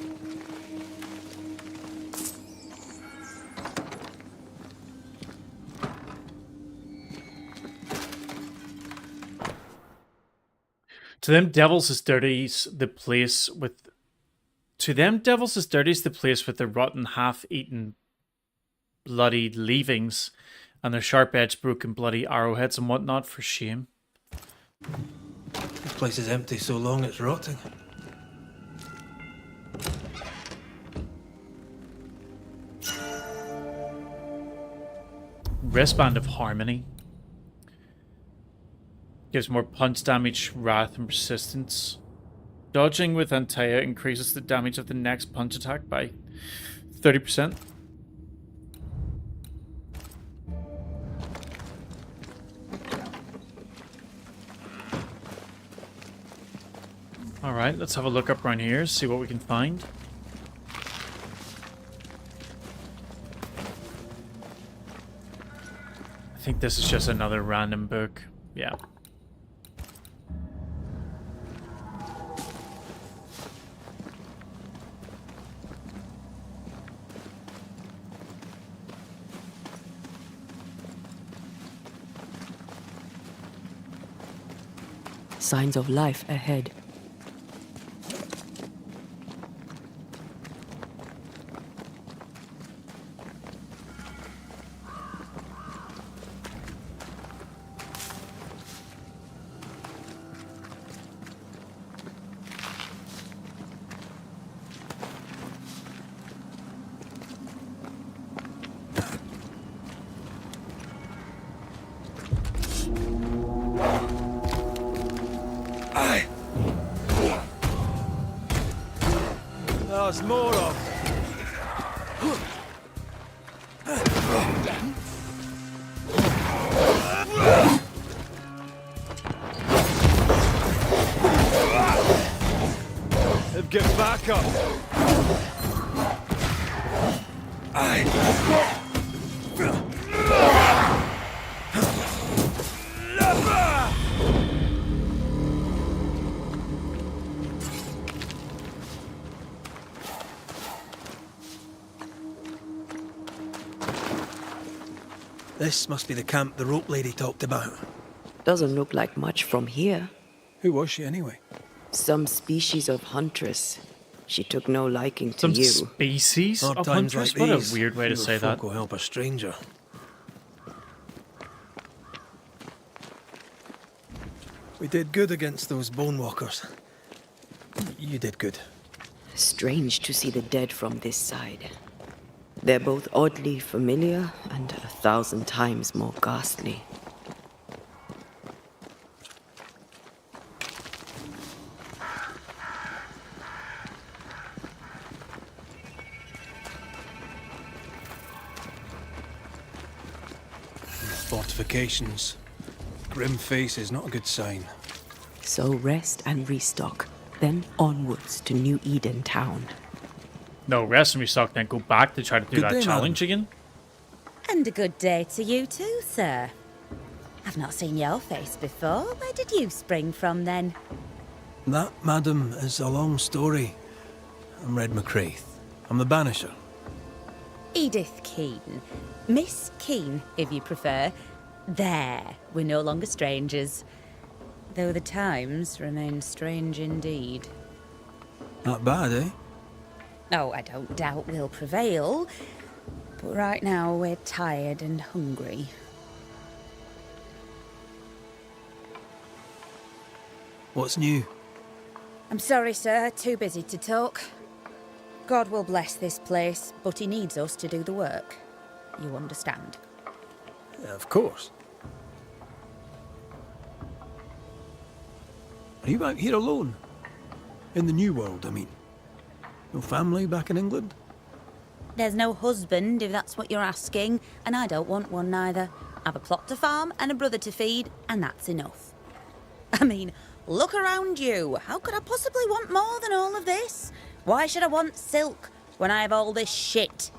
To them devils is dirty's the place with the rotten, half-eaten, bloody leavings, and their sharp-edged, broken, bloody arrowheads and whatnot. For shame. This place is empty so long it's rotting. Wristband of Harmony. Gives more punch damage, wrath, and persistence. Dodging with Antea increases the damage of the next punch attack by 30%. Alright, let's have a look up around here, see what we can find. I think this is just another random book. Yeah. Signs of life ahead. There's more of them. up! This must be the camp the rope lady talked about. Doesn't look like much from here. Who was she anyway? Some species of huntress. She took no liking to Some you. species Hard of times hunters? like What these, a weird way to fewer say that. folk will help a stranger. We did good against those bone walkers. You did good. Strange to see the dead from this side. They're both oddly familiar and 1,000 times more ghastly. Fortifications. Grim face is not a good sign. So rest and restock, then onwards to New Eden town. No, rest and restock, then go back to try to do Good that day, challenge again. And a good day to you too, sir. I've not seen your face before. Where did you spring from then? That, madam, is a long story. I'm Red McCraith. I'm the Banisher. Edith Keane. Miss Keane, if you prefer. There, we're no longer strangers. Though the times remain strange indeed. Not bad, eh? Oh, I don't doubt we'll prevail. But right now we're tired and hungry. What's new? I'm sorry, sir. Too busy to talk. God will bless this place, but he needs us to do the work. You understand? Yeah, of course. Are you out here alone? In the New World, I mean. No family back in England? There's no husband, if that's what you're asking, and I don't want one neither. I've a plot to farm and a brother to feed, and that's enough. I mean, look around you. How could I possibly want more than all of this? Why should I want silk when I have all this shit?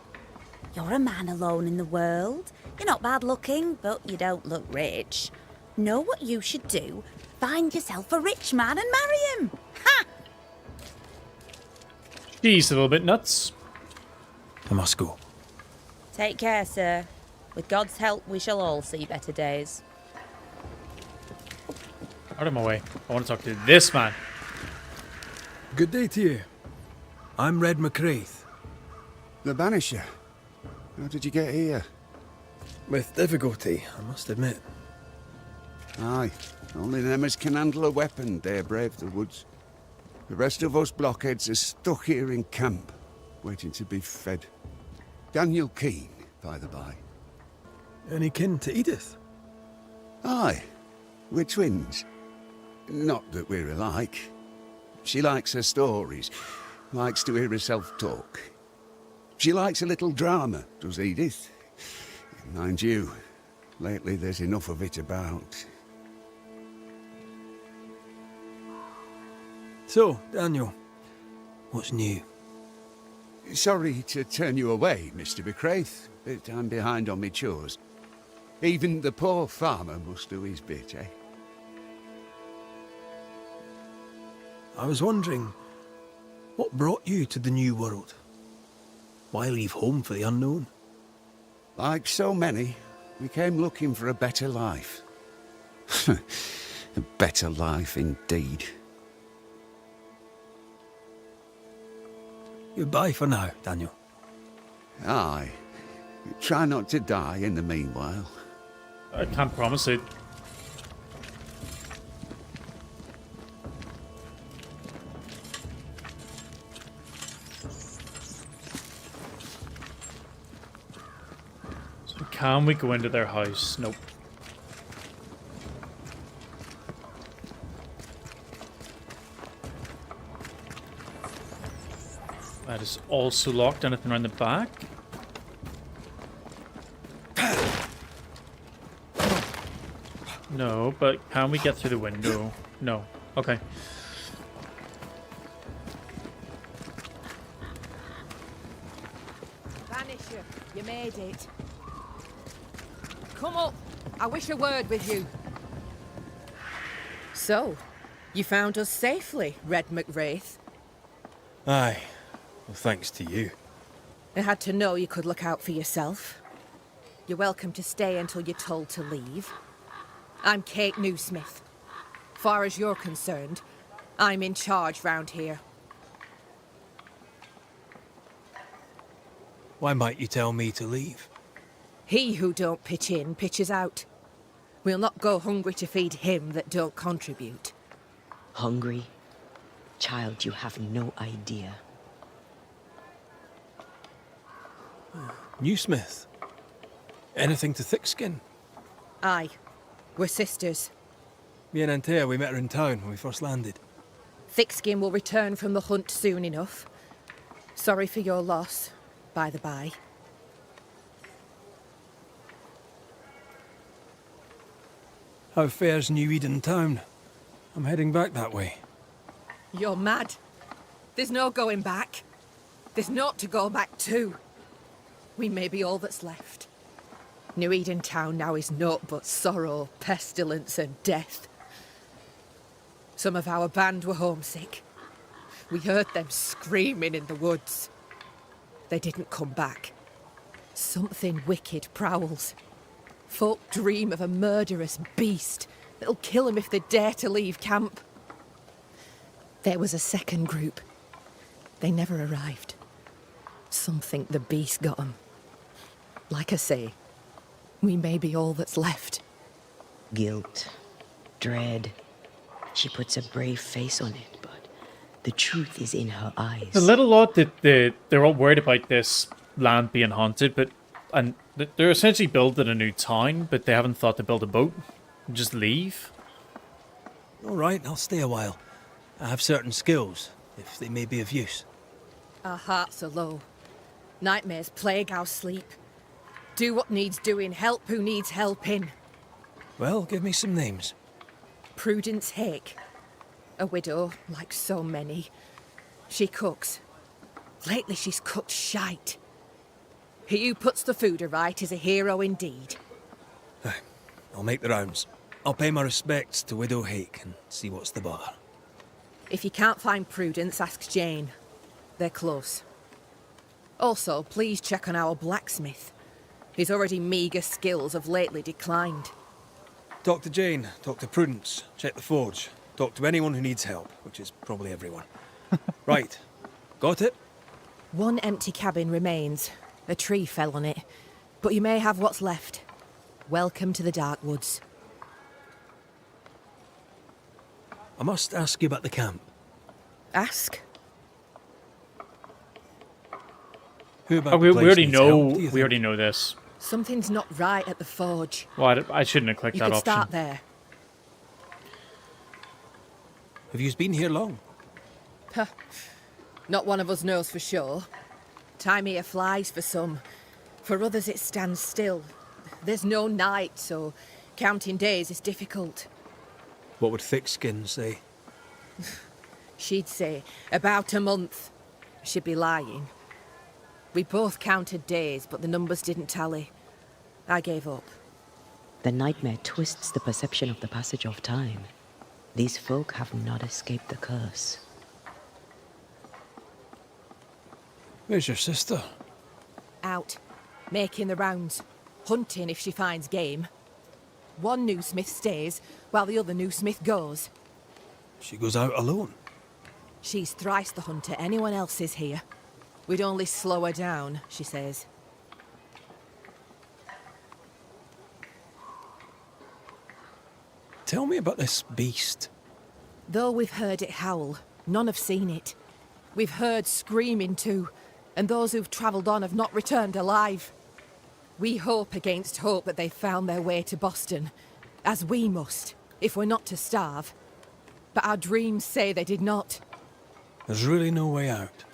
You're a man alone in the world. You're not bad looking, but you don't look rich. Know what you should do? Find yourself a rich man and marry him. Ha! She's a little bit nuts. I must go. Take care, sir. With God's help, we shall all see better days. Out of my way. I want to talk to this man. Good day to you. I'm Red McCraith. The Banisher. How did you get here? With difficulty, I must admit. Aye, only them as can handle a weapon dare brave the woods. The rest of us blockheads are stuck here in camp, waiting to be fed. Daniel Keane, by the by. Any kin to Edith? Aye, we're twins. Not that we're alike. She likes her stories, likes to hear herself talk. She likes a little drama, does Edith. Mind you, lately there's enough of it about. So, Daniel, what's new? Sorry to turn you away, Mr. McCraith, but I'm behind on me chores. Even the poor farmer must do his bit, eh? I was wondering, what brought you to the New World? Why leave home for the unknown? Like so many, we came looking for a better life. A better life indeed. Goodbye for now, Daniel. Aye. Try not to die in the meanwhile. I can't promise it. So can we go into their house? Nope. That is also locked. Anything around the back? No, but can we get through the window? No. Okay. You made it. Come up. I wish a word with you. So, you found us safely, Red McWraith. Aye. Well, thanks to you. I had to know you could look out for yourself. You're welcome to stay until you're told to leave. I'm Kate Newsmith. Far as you're concerned, I'm in charge round here. Why might you tell me to leave? He who don't pitch in, pitches out. We'll not go hungry to feed him that don't contribute. Hungry? Child, you have no idea. Newsmith. Anything to Thickskin? Aye. We're sisters. Me and Antea, we met her in town when we first landed. Thickskin will return from the hunt soon enough. Sorry for your loss, by the by. How fares New Eden town? I'm heading back that way. You're mad. There's no going back. There's naught to go back to. We may be all that's left. New Eden town now is naught but sorrow, pestilence and death. Some of our band were homesick. We heard them screaming in the woods. They didn't come back. Something wicked prowls. Folk dream of a murderous beast that'll kill them if they dare to leave camp. There was a second group. They never arrived. Some think the beast got them. Like I say, we may be all that's left. Guilt, dread. She puts a brave face on it, but the truth is in her eyes. It's a little odd that they're all worried about this land being haunted, but they're essentially building a new town, but they haven't thought to build a boat. Just leave. All right, I'll stay a while. I have certain skills, if they may be of use. Our hearts are low. Nightmares plague our sleep. Do what needs doing, help who needs helping. Well, give me some names. Prudence Hake. A widow, like so many. She cooks. Lately she's cooked shite. He who puts the food aright is a hero indeed. I'll make the rounds. I'll pay my respects to Widow Hake and see what's the bother. If you can't find Prudence, ask Jane. They're close. Also, please check on our blacksmith. His already meagre skills have lately declined. Talk to Jane, talk to Prudence, check the forge, talk to anyone who needs help, which is probably everyone. Right, got it? One empty cabin remains. A tree fell on it, but you may have what's left. Welcome to the Dark Woods. I must ask you about the camp. Ask? Who about We the place already needs know. help, do you We think? already know this. Something's not right at the forge. Well, I shouldn't have clicked You that could option. start there. Have you been here long? Huh. Not one of us knows for sure. Time here flies for some. For others it stands still. There's no night, so counting days is difficult. What would Thickskin say? She'd say about a month. She'd be lying. We both counted days, but the numbers didn't tally. I gave up. The nightmare twists the perception of the passage of time. These folk have not escaped the curse. Where's your sister? Out, making the rounds, hunting if she finds game. One newsmith stays, while the other newsmith goes. She goes out alone. She's thrice the hunter anyone else is here. We'd only slow her down, she says. Tell me about this beast. Though we've heard it howl, none have seen it. We've heard screaming too, and those who've travelled on have not returned alive. We hope against hope that they've found their way to Boston, as we must, if we're not to starve. But our dreams say they did not. There's really no way out.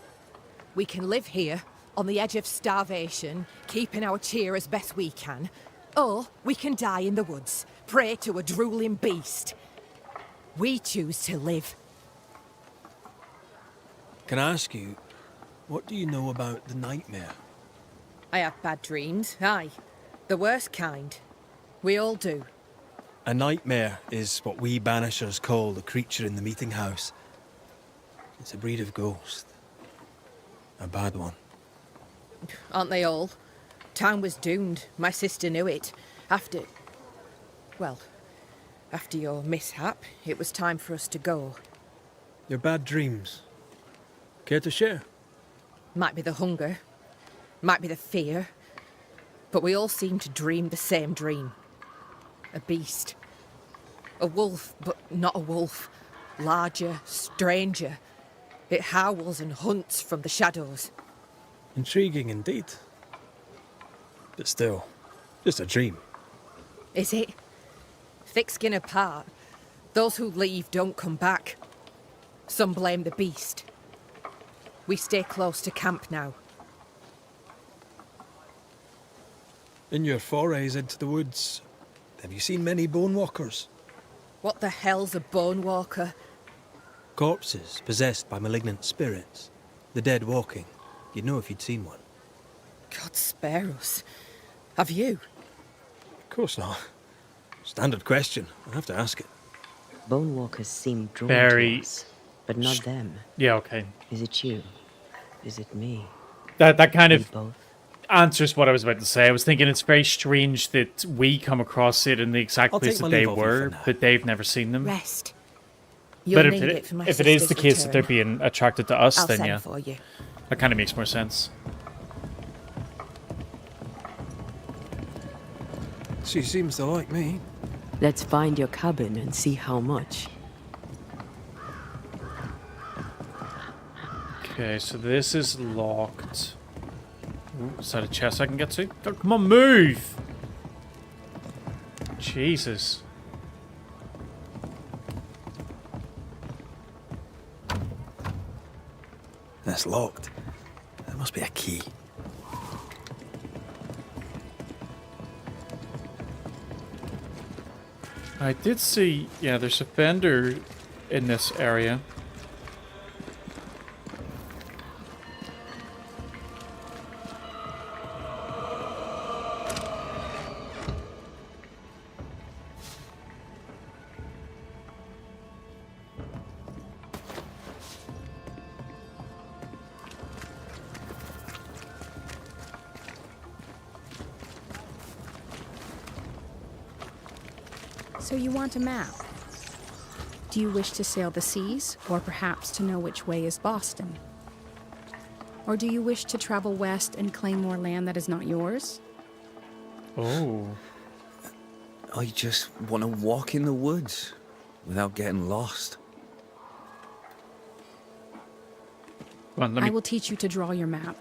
We can live here, on the edge of starvation, keeping our cheer as best we can. Or we can die in the woods, prey to a drooling beast. We choose to live. Can I ask you, what do you know about the nightmare? I have bad dreams, aye. The worst kind. We all do. A nightmare is what we Banishers call the creature in the meeting house. It's a breed of ghost. A bad one. Aren't they all? Town was doomed. My sister knew it. After your mishap, it was time for us to go. Your bad dreams. Care to share? Might be the hunger. Might be the fear. But we all seem to dream the same dream. A beast. A wolf, but not a wolf. Larger, stranger. It howls and hunts from the shadows. Intriguing indeed. But still, just a dream. Is it? Thick skin apart, those who leave don't come back. Some blame the beast. We stay close to camp now. In your forays into the woods, have you seen many bone walkers? What the hell's a bone walker? Corpses possessed by malignant spirits. The dead walking. You'd know if you'd seen one. God spare us. Have you? Of course not. Standard question. I'll have to ask it. Bone walkers seem drawn Very... to us, but not them. Yeah, okay. Is it you? Is it me? That kind We of both? answers what I was about to say. I was thinking it's very strange that we come across it in the exact I'll place take that my they leave of you for were, now. but they've never seen them. Rest. You'll But need if it for my if it is the sister's case that they're return. being attracted to us, I'll then send yeah, for you. that kind of makes more sense. She seems to like me. Let's find your cabin and see how much. Okay, so this is locked. Ooh, is that a chest I can get to? Oh, come on, move! Jesus. That's locked. There must be a key. I did see, yeah, there's a vendor in this area. So you want a map? Do you wish to sail the seas, or perhaps to know which way is Boston? Or do you wish to travel west and claim more land that is not yours? Oh. I just want to walk in the woods without getting lost. Come on, let I me... will teach you to draw your map.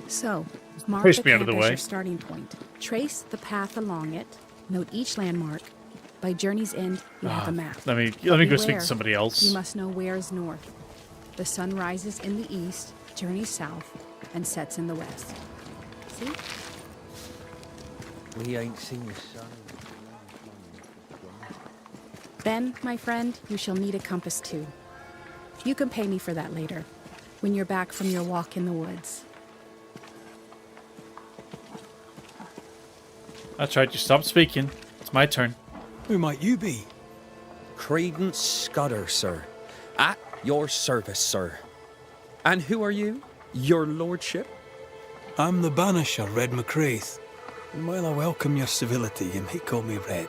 So, mark Push the me out of camp the as way. your starting point. Trace the path along it. Note each landmark. By journey's end, you have a map. Let me But go speak beware, to somebody else. You must know where is north. The sun rises in the east, journeys south, and sets in the west. See? We ain't seen the sun. Ben, my friend, you shall need a compass too. You can pay me for that later, when you're back from your walk in the woods. That's right, you stopped speaking. It's my turn. Who might you be? Credence Scudder, sir. At your service, sir. And who are you? Your lordship? I'm the Banisher, Red McCraith. And while I welcome your civility, you may call me Red.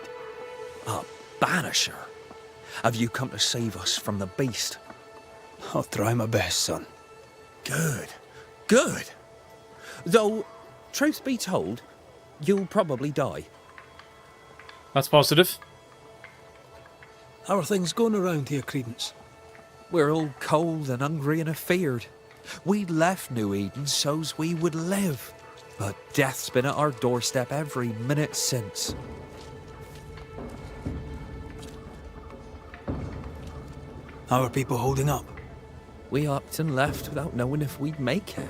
A banisher? Have you come to save us from the beast? I'll try my best, son. Good. Good. Though, truth be told, you'll probably die. That's positive. How are things going around here, Credence? We're all cold and hungry and afeared. We left New Eden so's we would live. But death's been at our doorstep every minute since. How are people holding up? We upped and left without knowing if we'd make it.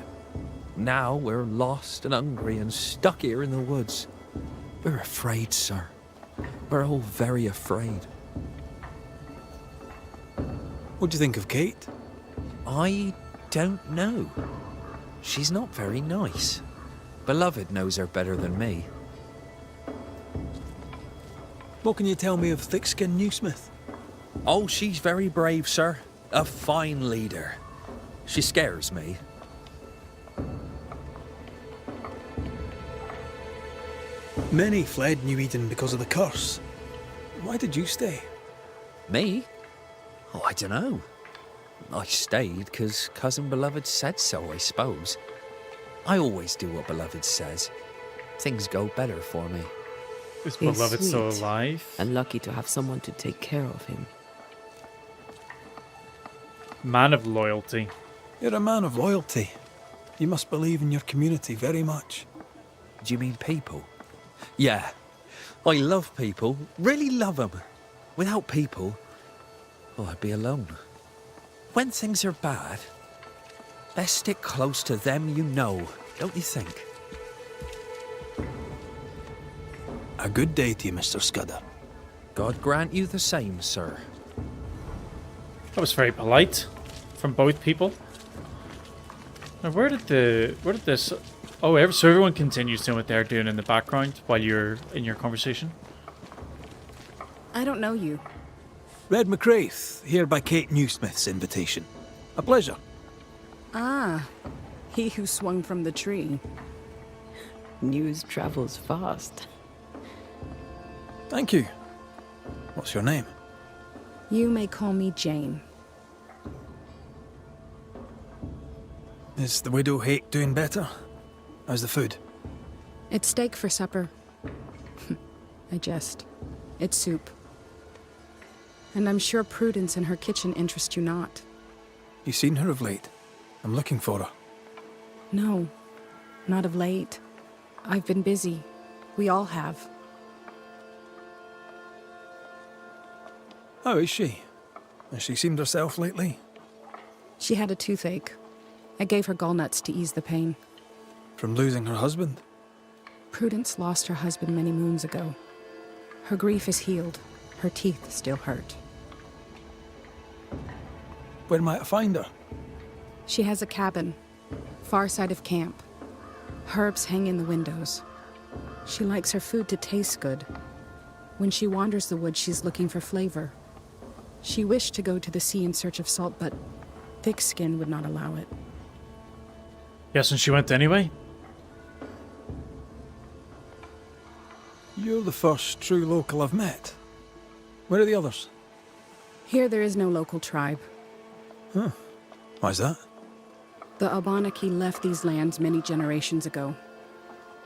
Now we're lost and hungry and stuck here in the woods. We're afraid, sir. We're all very afraid. What do you think of Kate? I don't know. She's not very nice. Beloved knows her better than me. What can you tell me of thick-skinned Newsmith? Oh, she's very brave, sir. A fine leader. She scares me. Many fled New Eden because of the curse. Why did you stay? Me? Oh, I don't know. I stayed because Cousin Beloved said so, I suppose. I always do what Beloved says. Things go better for me. Is He's Beloved still sweet alive? and lucky to have someone to take care of him. Man of loyalty. You're a man of loyalty. You must believe in your community very much. Do you mean people? Yeah. I love people. Really love them. Without people, oh, I'd be alone. When things are bad, best stick close to them you know, don't you think? A good day to you, Mr. Scudder. God grant you the same, sir. That was very polite from both people. Now, where did this? Oh, so everyone continues doing what they're doing in the background while you're in your conversation. I don't know you. Red McCraith, here by Kate Newsmith's invitation. A pleasure. Ah, he who swung from the tree. News travels fast. Thank you. What's your name? You may call me Jane. Is the widow Hake doing better? How's the food? It's steak for supper. I jest. It's soup. And I'm sure Prudence in her kitchen interests you not. You seen her of late? I'm looking for her. No, not of late. I've been busy. We all have. How is she? Has she seemed herself lately? She had a toothache. I gave her gallnuts to ease the pain. From losing her husband? Prudence lost her husband many moons ago. Her grief is healed. Her teeth still hurt. Where might I find her? She has a cabin, far side of camp. Herbs hang in the windows. She likes her food to taste good. When she wanders the woods, she's looking for flavor. She wished to go to the sea in search of salt, but thick skin would not allow it. Yes, and she went anyway. You're the first true local I've met. Where are the others? Here there is no local tribe. Huh. Why's that? The Abenaki left these lands many generations ago.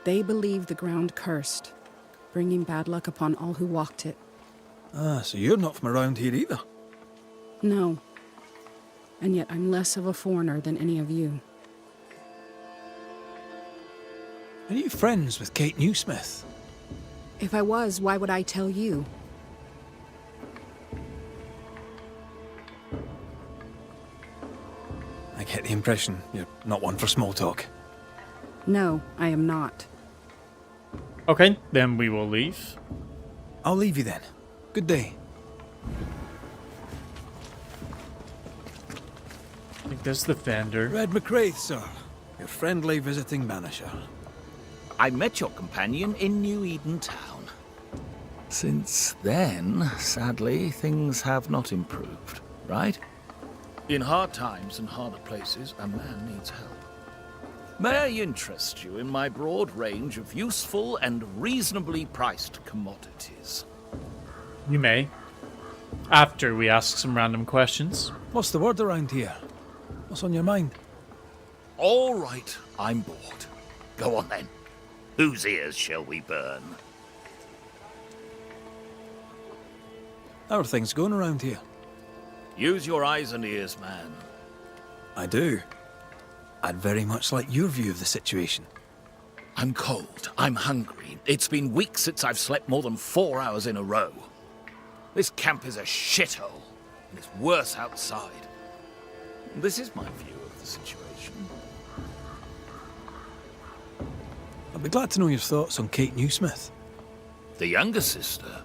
They believe the ground cursed, bringing bad luck upon all who walked it. Ah, so you're not from around here either. No. And yet I'm less of a foreigner than any of you. Are you friends with Kate Newsmith? If I was, why would I tell you? I get the impression you're not one for small talk. No, I am not. Okay, then we will leave. I'll leave you then. Good day. I think this is the vendor. Red McCraith, sir. Your friendly visiting banisher. I met your companion in New Eden Town. Since then, sadly, things have not improved, right? In hard times and harder places, a man needs help. May I interest you in my broad range of useful and reasonably priced commodities? You may. After we ask some random questions. What's the word around here? What's on your mind? All right, I'm bored. Go on then. Whose ears shall we burn? How are things going around here? Use your eyes and ears, man. I do. I'd very much like your view of the situation. I'm cold. I'm hungry. It's been weeks since I've slept more than 4 hours in a row. This camp is a shithole, and it's worse outside. This is my view of the situation. I'd be glad to know your thoughts on Kate Newsmith. The younger sister.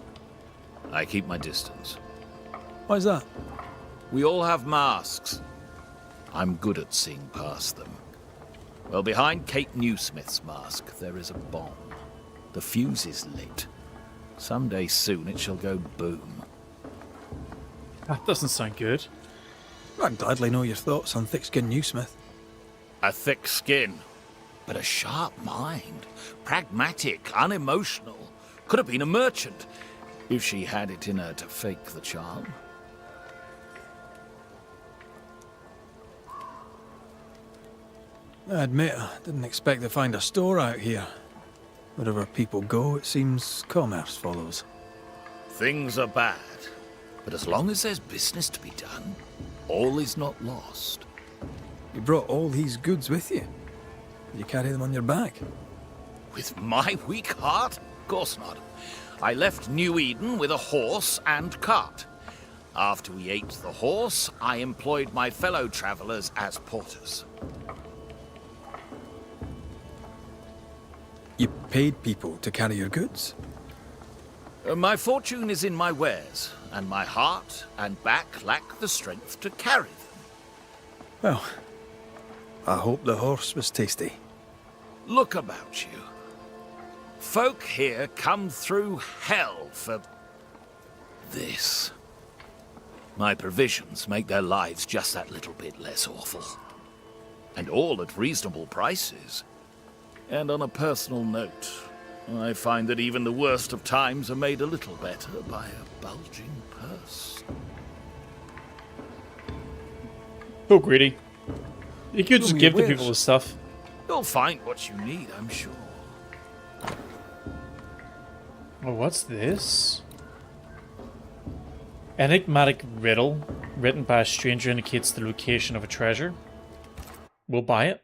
I keep my distance. Why's that? We all have masks. I'm good at seeing past them. Well, behind Kate Newsmith's mask, there is a bomb. The fuse is lit. Someday soon it shall go boom. That doesn't sound good. I'd gladly know your thoughts on thick-skinned Newsmith. A thick skin, but a sharp mind. Pragmatic, unemotional. Could have been a merchant, if she had it in her to fake the charm. I admit, I didn't expect to find a store out here. Wherever people go, it seems commerce follows. Things are bad, but as long as there's business to be done, all is not lost. You brought all these goods with you? Did you carry them on your back? With my weak heart? Of course not. I left New Eden with a horse and cart. After we ate the horse, I employed my fellow travelers as porters. You paid people to carry your goods? My fortune is in my wares, and my heart and back lack the strength to carry them. Well, I hope the horse was tasty. Look about you. Folk here come through hell for this. My provisions make their lives just that little bit less awful. And all at reasonable prices. And on a personal note, I find that even the worst of times are made a little better by a bulging purse. So greedy. You could just me give the your people the wares. stuff. You'll find what you need, I'm sure. Oh, what's this? Enigmatic riddle written by a stranger indicates the location of a treasure. We'll buy it.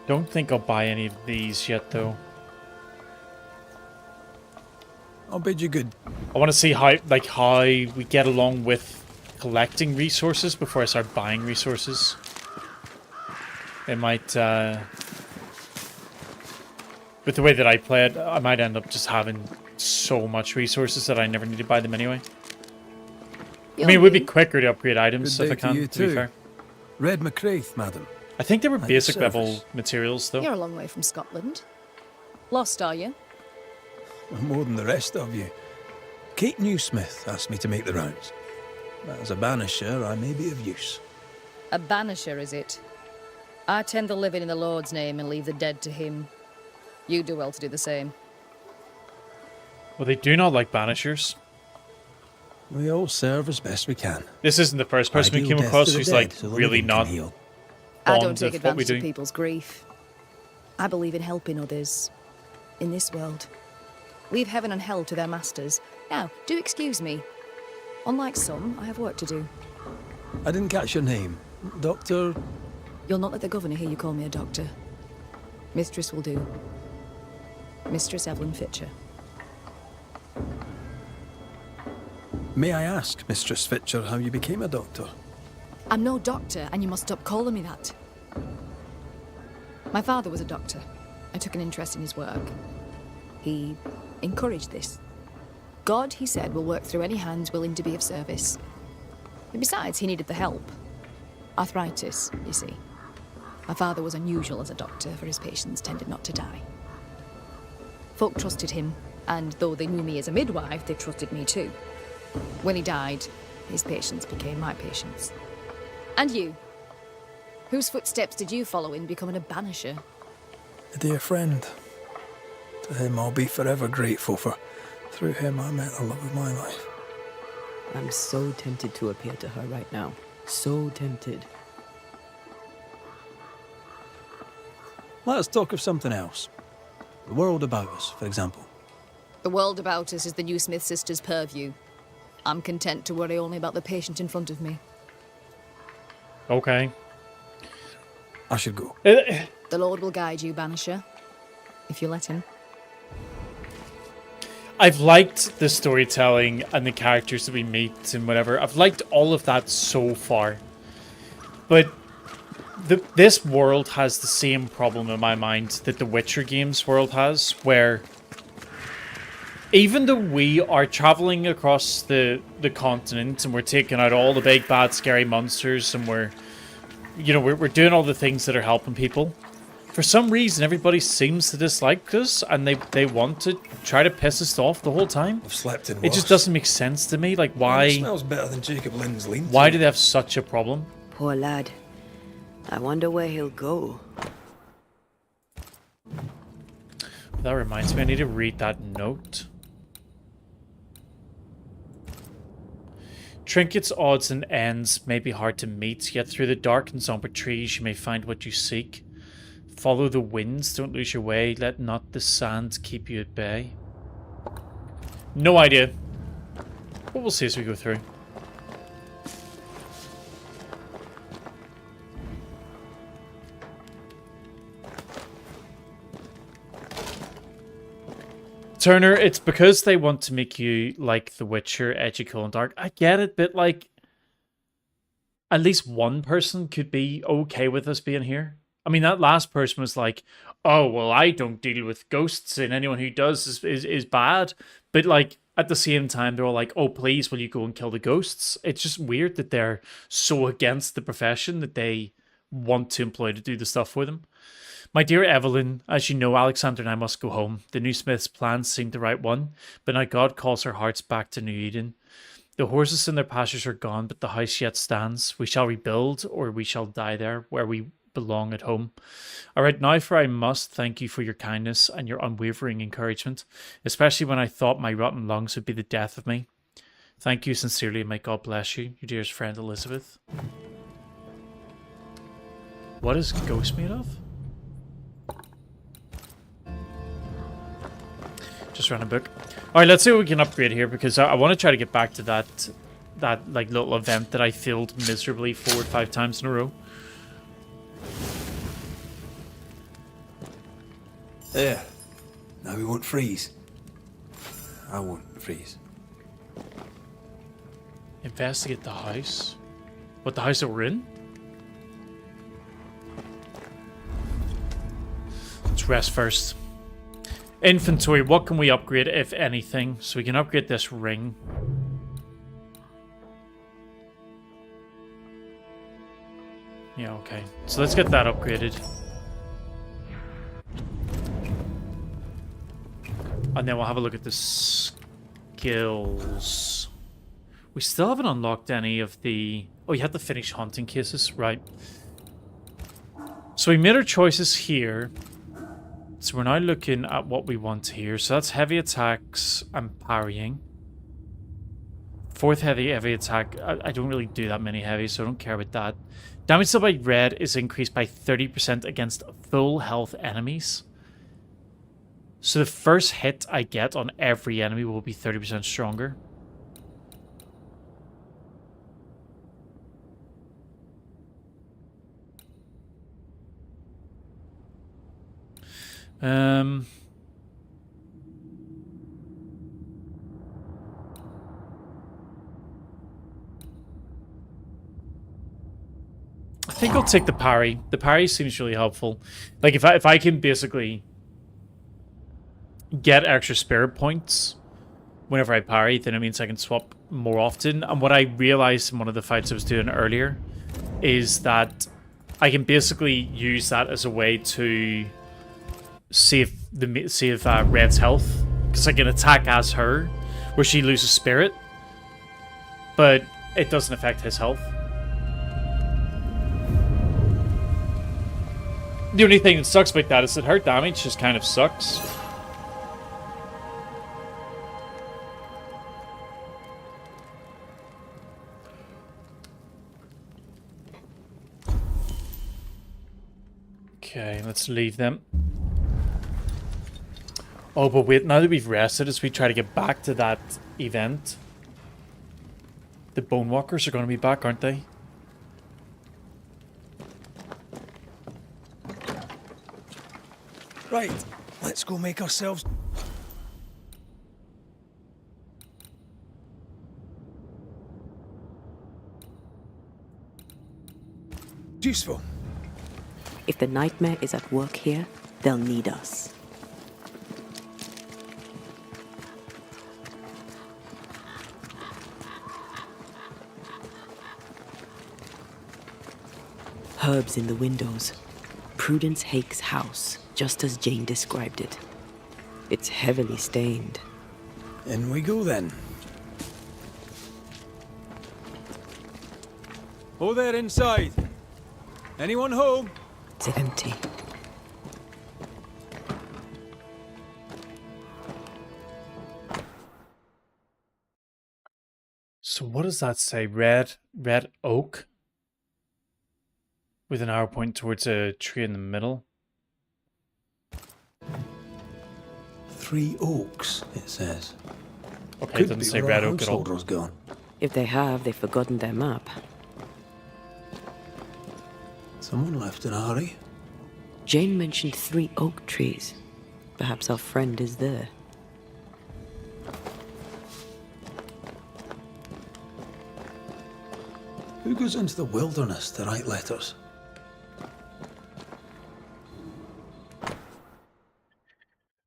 Don't think I'll buy any of these yet, though. I'll bid you good. I want to see how we get along with collecting resources before I start buying resources. It might, with the way that I play it, I might end up just having so much resources that I never need to buy them anyway. I mean, it would be quicker to upgrade items Good if I day to can, you to be too. fair. Red McCraith, madam. I think they were At your basic service. level materials, though. You're a long way from Scotland. Lost, are you? More than the rest of you. Kate Newsmith asked me to make the rounds. As a banisher, I may be of use. A banisher, is it? I tend the living in the Lord's name and leave the dead to him. You do well to do the same. Well, they do not like banishers. We all serve as best we can. This isn't the first person we Ideal came death across to the who's dead, like so the really living not can heal. I don't fond take of what we advantage of do. people's grief. I believe in helping others. In this world. Leave heaven and hell to their masters. Now, do excuse me. Unlike some, I have work to do. I didn't catch your name. Doctor... You'll not let the governor hear you call me a doctor. Mistress will do. Mistress Evelyn Fitcher. May I ask, Mistress Fitcher, how you became a doctor? I'm no doctor, and you must stop calling me that. My father was a doctor. I took an interest in his work. He encouraged this. God, he said, will work through any hands willing to be of service. And besides, he needed the help. Arthritis, you see. My father was unusual as a doctor, for his patients tended not to die. Folk trusted him, and though they knew me as a midwife, they trusted me too. When he died, his patients became my patients. And you? Whose footsteps did you follow in becoming a banisher? A dear friend. To him I'll be forever grateful, for through him I met the love of my life. I'm so tempted to appear to her right now. So tempted. Let us talk of something else. The world about us, for example. The world about us is the Newsmith sisters' purview. I'm content to worry only about the patient in front of me. Okay. I should go. The Lord will guide you, Banisher. If you let him. I've liked the storytelling and the characters that we meet and whatever. I've liked all of that so far. But this world has the same problem in my mind that the Witcher games world has, where even though we are traveling across the continent and we're taking out all the big bad scary monsters and we're doing all the things that are helping people, for some reason everybody seems to dislike us and they want to try to piss us off the whole time. I've slept in It just doesn't make sense to me. Like, why? It smells better than Jacob Lynn's lean. Why do they have such a problem? Poor lad. I wonder where he'll go. That reminds me, I need to read that note. Trinkets, odds, and ends may be hard to meet, yet through the dark and somber trees you may find what you seek. Follow the winds, don't lose your way, let not the sands keep you at bay. No idea. But we'll see as we go through. Turner, it's because they want to make you like The Witcher, edgy, cool, and dark. I get it, but like, at least one person could be okay with us being here. I mean, that last person was like, oh, well, I don't deal with ghosts, and anyone who does is bad. But like, at the same time, they're all like, oh, please, will you go and kill the ghosts? It's just weird that they're so against the profession that they want to employ to do the stuff for them. My dear Evelyn, as you know, Alexander and I must go home. The new smith's plan seemed the right one, but now God calls our hearts back to New Eden. The horses and their pastures are gone, but the house yet stands. We shall rebuild, or we shall die there, where we belong at home. All right, now for I must thank you for your kindness and your unwavering encouragement, especially when I thought my rotten lungs would be the death of me. Thank you sincerely, and may God bless you, your dearest friend Elizabeth. What is ghost made of? Just ran a book. All right, let's see what we can upgrade here, because I want to try to get back to that like little event that I failed miserably 4 or 5 times in a row. There. Now we won't freeze. I won't freeze. Investigate the house. What, the house that we're in? Let's rest first. Inventory, what can we upgrade, if anything? So we can upgrade this ring. Yeah, okay. So let's get that upgraded. And then we'll have a look at the skills. We still haven't unlocked any of the... Oh, you have to finish hunting cases, right. So we made our choices here. So we're now looking at what we want here. So that's heavy attacks and parrying. 4th heavy attack. I don't really do that many heavy, so I don't care about that. Damage dealt by red is increased by 30% against full health enemies. So the first hit I get on every enemy will be 30% stronger. I think I'll take the parry. The parry seems really helpful. Like if I can basically get extra spirit points whenever I parry, then it means I can swap more often. And what I realized in one of the fights I was doing earlier is that I can basically use that as a way to save Red's health, because I can attack as her, where she loses spirit, but it doesn't affect his health. The only thing that sucks about that is that her damage just kind of sucks. Okay, let's leave them. Oh, but wait, now that we've rested, as we try to get back to that event, the Bone Walkers are going to be back, aren't they? Right, let's go make ourselves... useful. If the nightmare is at work here, they'll need us. Herbs in the windows. Prudence Hake's house, just as Jane described it. It's heavily stained. In we go then. Oh, there inside. Anyone home? It's empty. So what does that say? Red oak? With an arrow pointing towards a tree in the middle. 3 oaks, it says. Okay, it doesn't say red oak at all. Gone. If they have, they've forgotten their map. Someone left in a hurry. Jane mentioned 3 oak trees. Perhaps our friend is there. Who goes into the wilderness to write letters?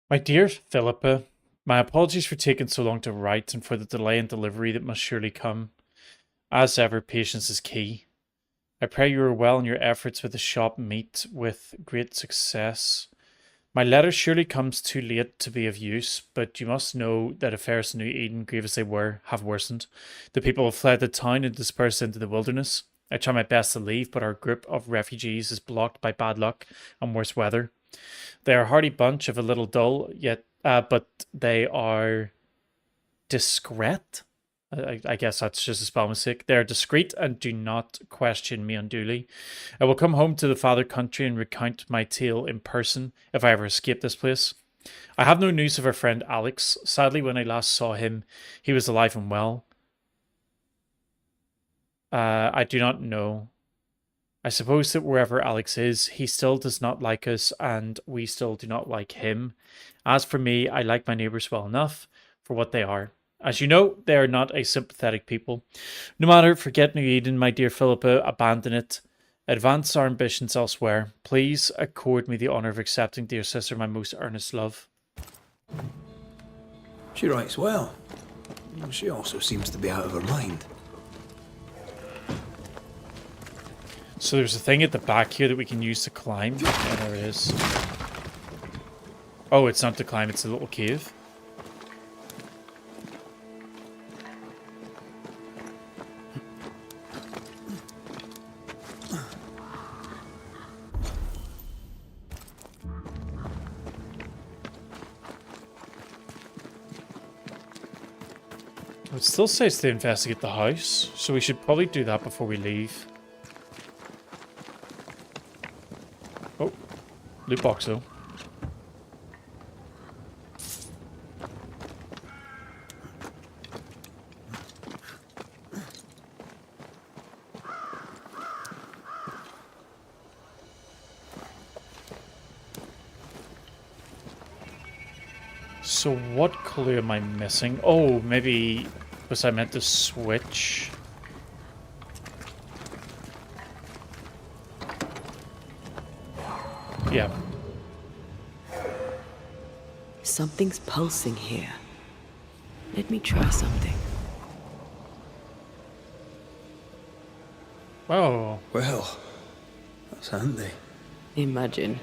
My dear Philippa, my apologies for taking so long to write and for the delay in delivery that must surely come. As ever, patience is key. I pray you are well in your efforts with the shop meet with great success. My letter surely comes too late to be of use, but you must know that affairs in New Eden, grievous as they were, have worsened. The people have fled the town and dispersed into the wilderness. I try my best to leave, but our group of refugees is blocked by bad luck and worse weather. They are a hardy bunch of a little dull, yet, but they are discreet. I guess that's just a spell mistake. They are discreet and do not question me unduly. I will come home to the father country and recount my tale in person if I ever escape this place. I have no news of our friend Alex. Sadly, when I last saw him, he was alive and well. I do not know. I suppose that wherever Alex is, he still does not like us, and we still do not like him. As for me, I like my neighbours well enough for what they are. As you know, they are not a sympathetic people. No matter, forget New Eden, my dear Philippa, abandon it. Advance our ambitions elsewhere. Please accord me the honour of accepting, dear sister, my most earnest love. She writes well. She also seems to be out of her mind. So there's a thing at the back here that we can use to climb. Oh, there it is. Oh, it's not to climb, it's a little cave. It still says to investigate the house, so we should probably do that before we leave. Oh, loot box though. So what clue am I missing? Oh, maybe was I meant to switch? Yeah. Something's pulsing here. Let me try something. Oh. Well, that's handy. Imagine,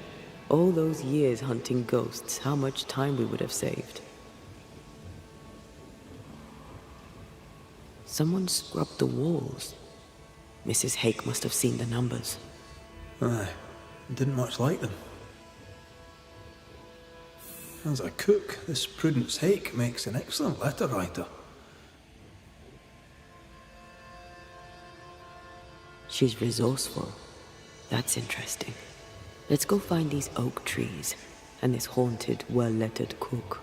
all those years hunting ghosts, how much time we would have saved. Someone scrubbed the walls. Mrs. Hake must have seen the numbers. Aye, didn't much like them. As a cook, this Prudence Hake makes an excellent letter writer. She's resourceful. That's interesting. Let's go find these oak trees and this haunted, well-lettered cook.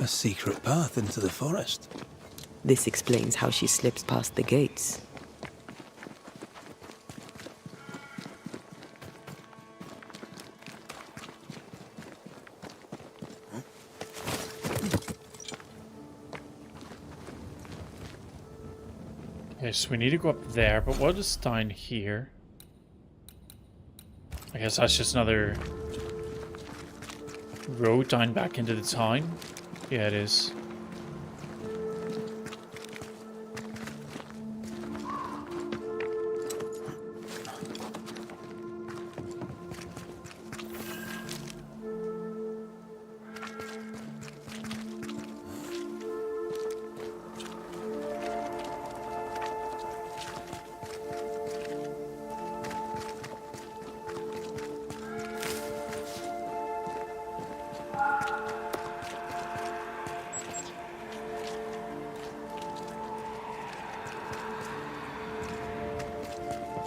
A secret path into the forest. This explains how she slips past the gates. Okay, so we need to go up there, but what is down here? I guess that's just another road down back into the town. Yeah, it is.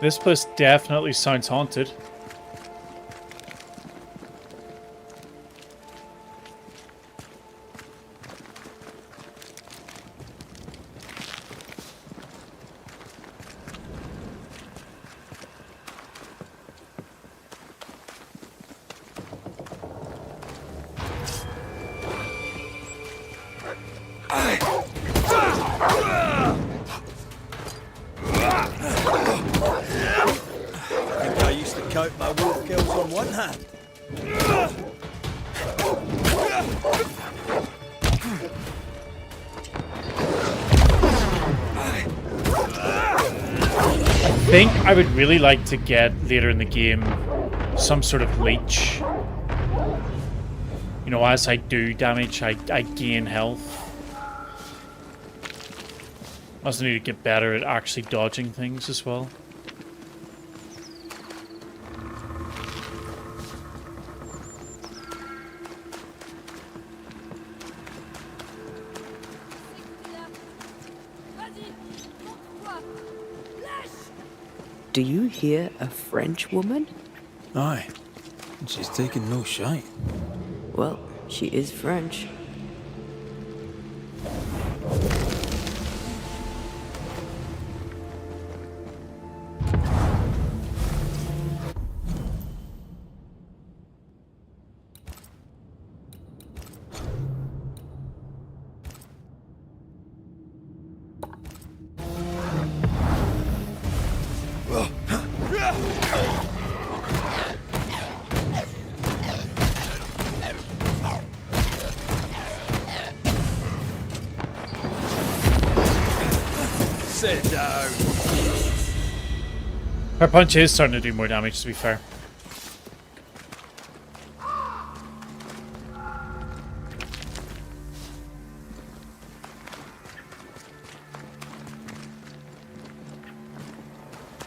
This place definitely sounds haunted. Count my wolf kills on one hand. I think I would really like to get later in the game some sort of leech. You know, as I do damage, I gain health. I also need to get better at actually dodging things as well. Do you hear a French woman? Aye. And she's taking no shite. Well, she is French. Sit down. Her punch is starting to do more damage, to be fair.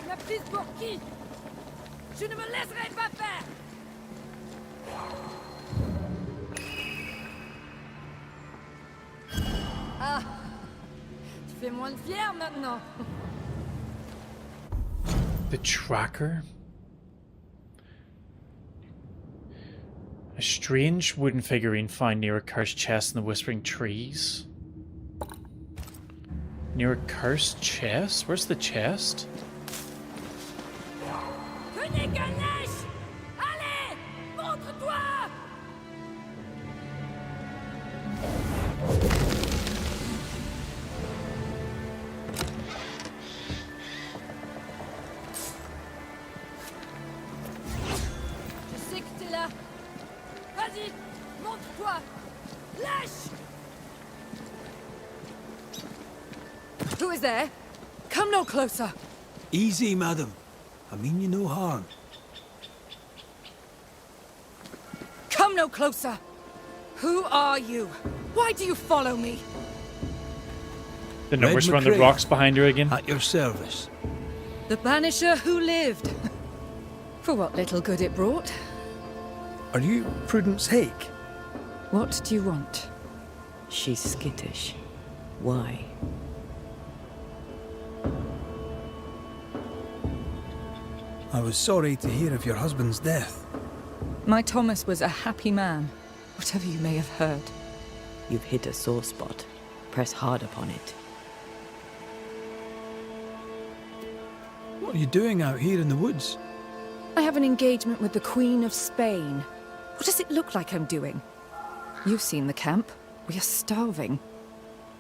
La prise pour qui? Je ne me laisserai pas faire. Ah, tu fais moins le fier maintenant. The tracker? A strange wooden figurine found near a cursed chest in the whispering trees. Near a cursed chest? Where's the chest? Venez, Ganesh! Allez, montre-toi! Je sais que t'es là. Vas-y, montre-toi. Lâche! Who is there? Come no closer. Easy, madam. I mean you no harm. Come no closer. Who are you? Why do you follow me? The numbers were on the McCrae, rocks behind her again. At your service. The Banisher who lived. For what little good it brought. Are you Prudence Hake? What do you want? She's skittish. Why? I was sorry to hear of your husband's death. My Thomas was a happy man, whatever you may have heard. You've hit a sore spot. Press hard upon it. What are you doing out here in the woods? I have an engagement with the Queen of Spain. What does it look like I'm doing? You've seen the camp. We are starving.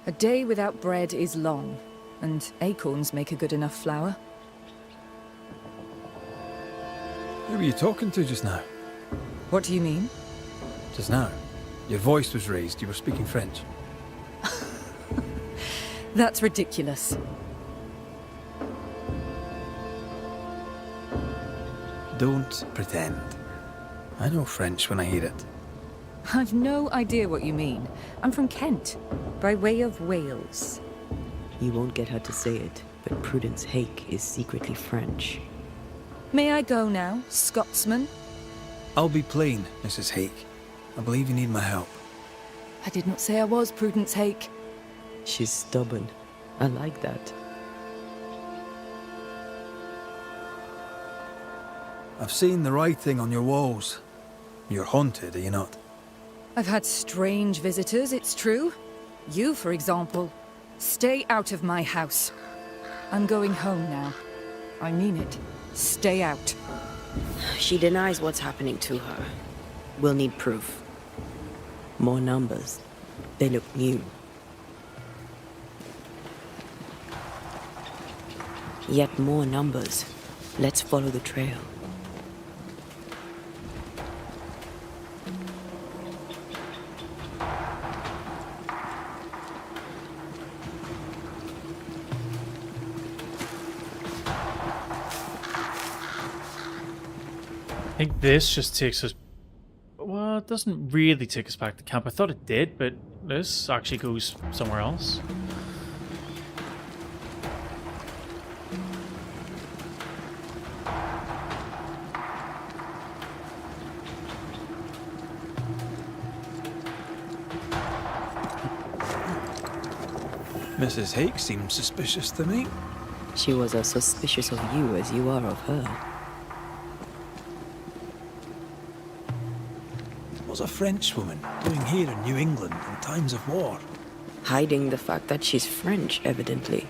A day without bread is long, and acorns make a good enough flour. Who were you talking to just now? What do you mean? Just now. Your voice was raised. You were speaking French. That's ridiculous. Don't pretend. I know French when I hear it. I've no idea what you mean. I'm from Kent, by way of Wales. You won't get her to say it, but Prudence Hake is secretly French. May I go now, Scotsman? I'll be plain, Mrs. Hake. I believe you need my help. I did not say I was Prudence Hake. She's stubborn. I like that. I've seen the writing on your walls. You're haunted, are you not? I've had strange visitors, it's true. You, for example. Stay out of my house. I'm going home now. I mean it. Stay out. She denies what's happening to her. We'll need proof. More numbers. They look new. Yet more numbers. Let's follow the trail. I think this just takes us... Well, it doesn't really take us back to camp. I thought it did, but this actually goes somewhere else. Mrs. Hake seems suspicious to me. She was as suspicious of you as you are of her. What's a Frenchwoman doing here in New England in times of war? Hiding the fact that she's French, evidently.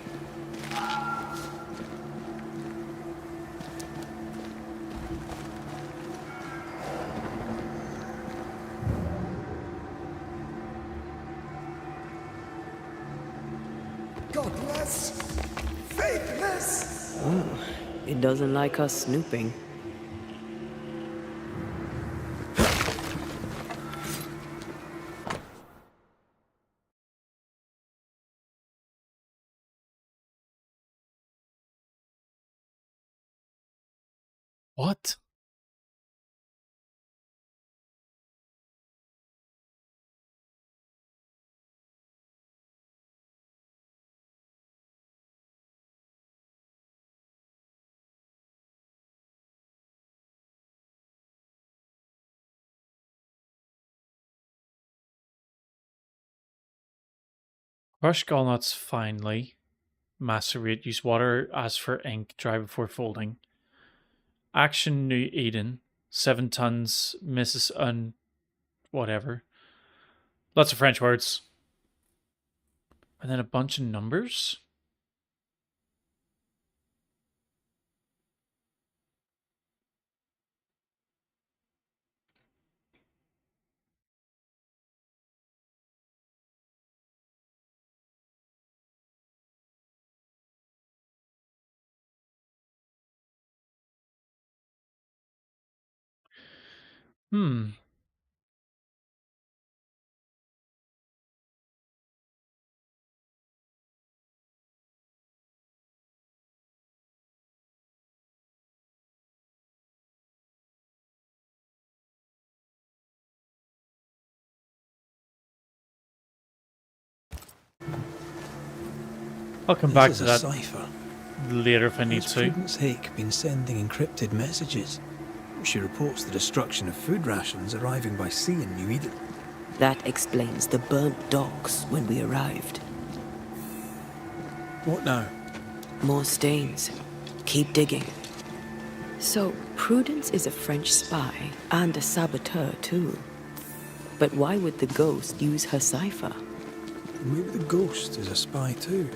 Godless! Faithless! Oh, it doesn't like us snooping. What? Crush gallnuts finely. Macerate. Use water as for ink. Dry before folding. Action New Eden. 7 tons. Mrs. Whatever. Lots of French words. And then a bunch of numbers. Hmm. I'll come back to that cipher. later if I need Has to. Prudence Hake been sending encrypted messages? She reports the destruction of food rations arriving by sea in New Eden. That explains the burnt docks when we arrived. What now? More stains. Keep digging. So, Prudence is a French spy and a saboteur, too. But why would the ghost use her cipher? Maybe the ghost is a spy, too.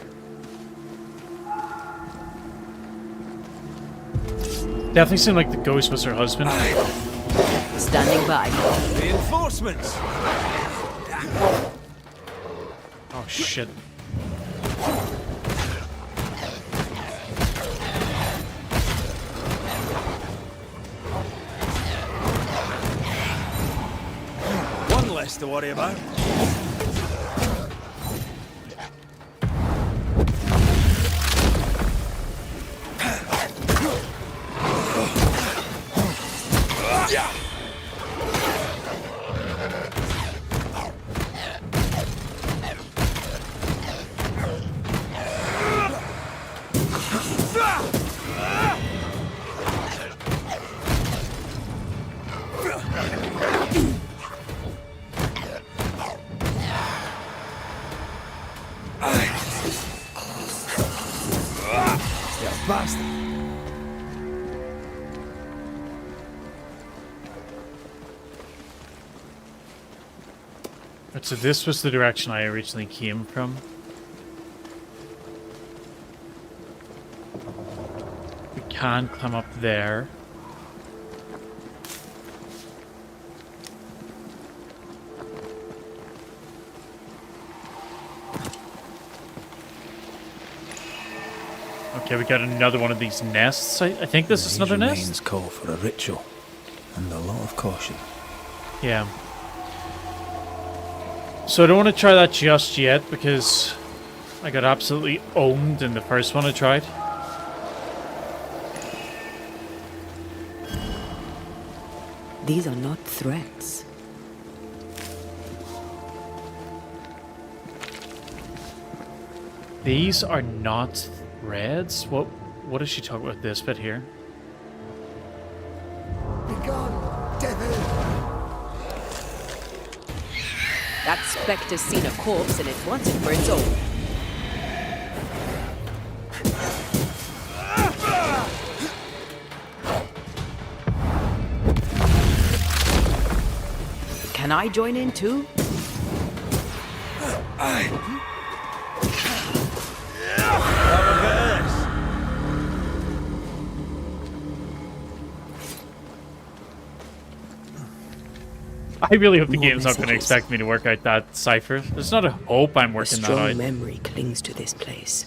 Definitely seemed like the ghost was her husband. Standing by. Reinforcements! Oh shit. to worry about. Bastard. Right, so this was the direction I originally came from. We can climb up there. Okay, we got another one of these nests. I think this is another nest. Remains call for a ritual and a lot of caution. Yeah. So I don't want to try that just yet because I got absolutely owned in the first one I tried. These are not threats. These are not reds? What is she talking about this bit here? Begone, devil! That spectre's seen a corpse and it wants it for its own. Can I join in too? I really hope the game's not going to expect me to work out that cipher. There's not a hope I'm working that out. A strong memory clings to this place.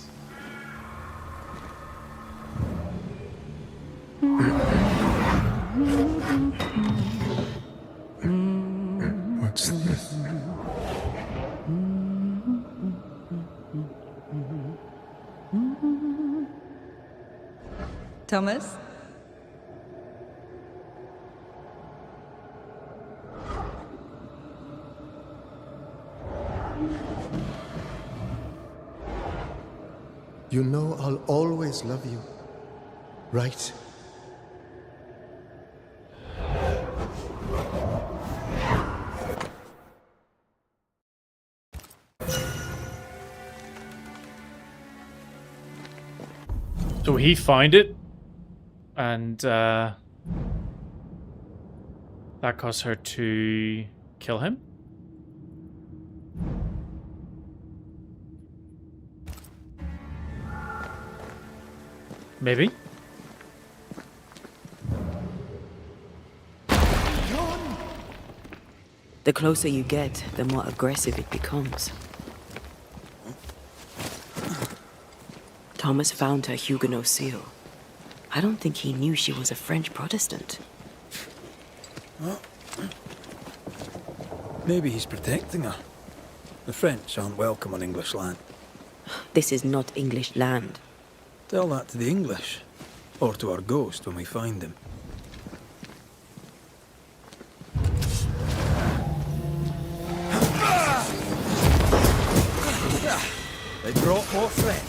What's this? Thomas? You know I'll always love you, right? So he found it, and that caused her to kill him. Maybe. The closer you get, the more aggressive it becomes. Thomas found her Huguenot seal. I don't think he knew she was a French Protestant. Well, maybe he's protecting her. The French aren't welcome on English land. This is not English land. Tell that to the English, or to our ghost when we find him. They brought more friends.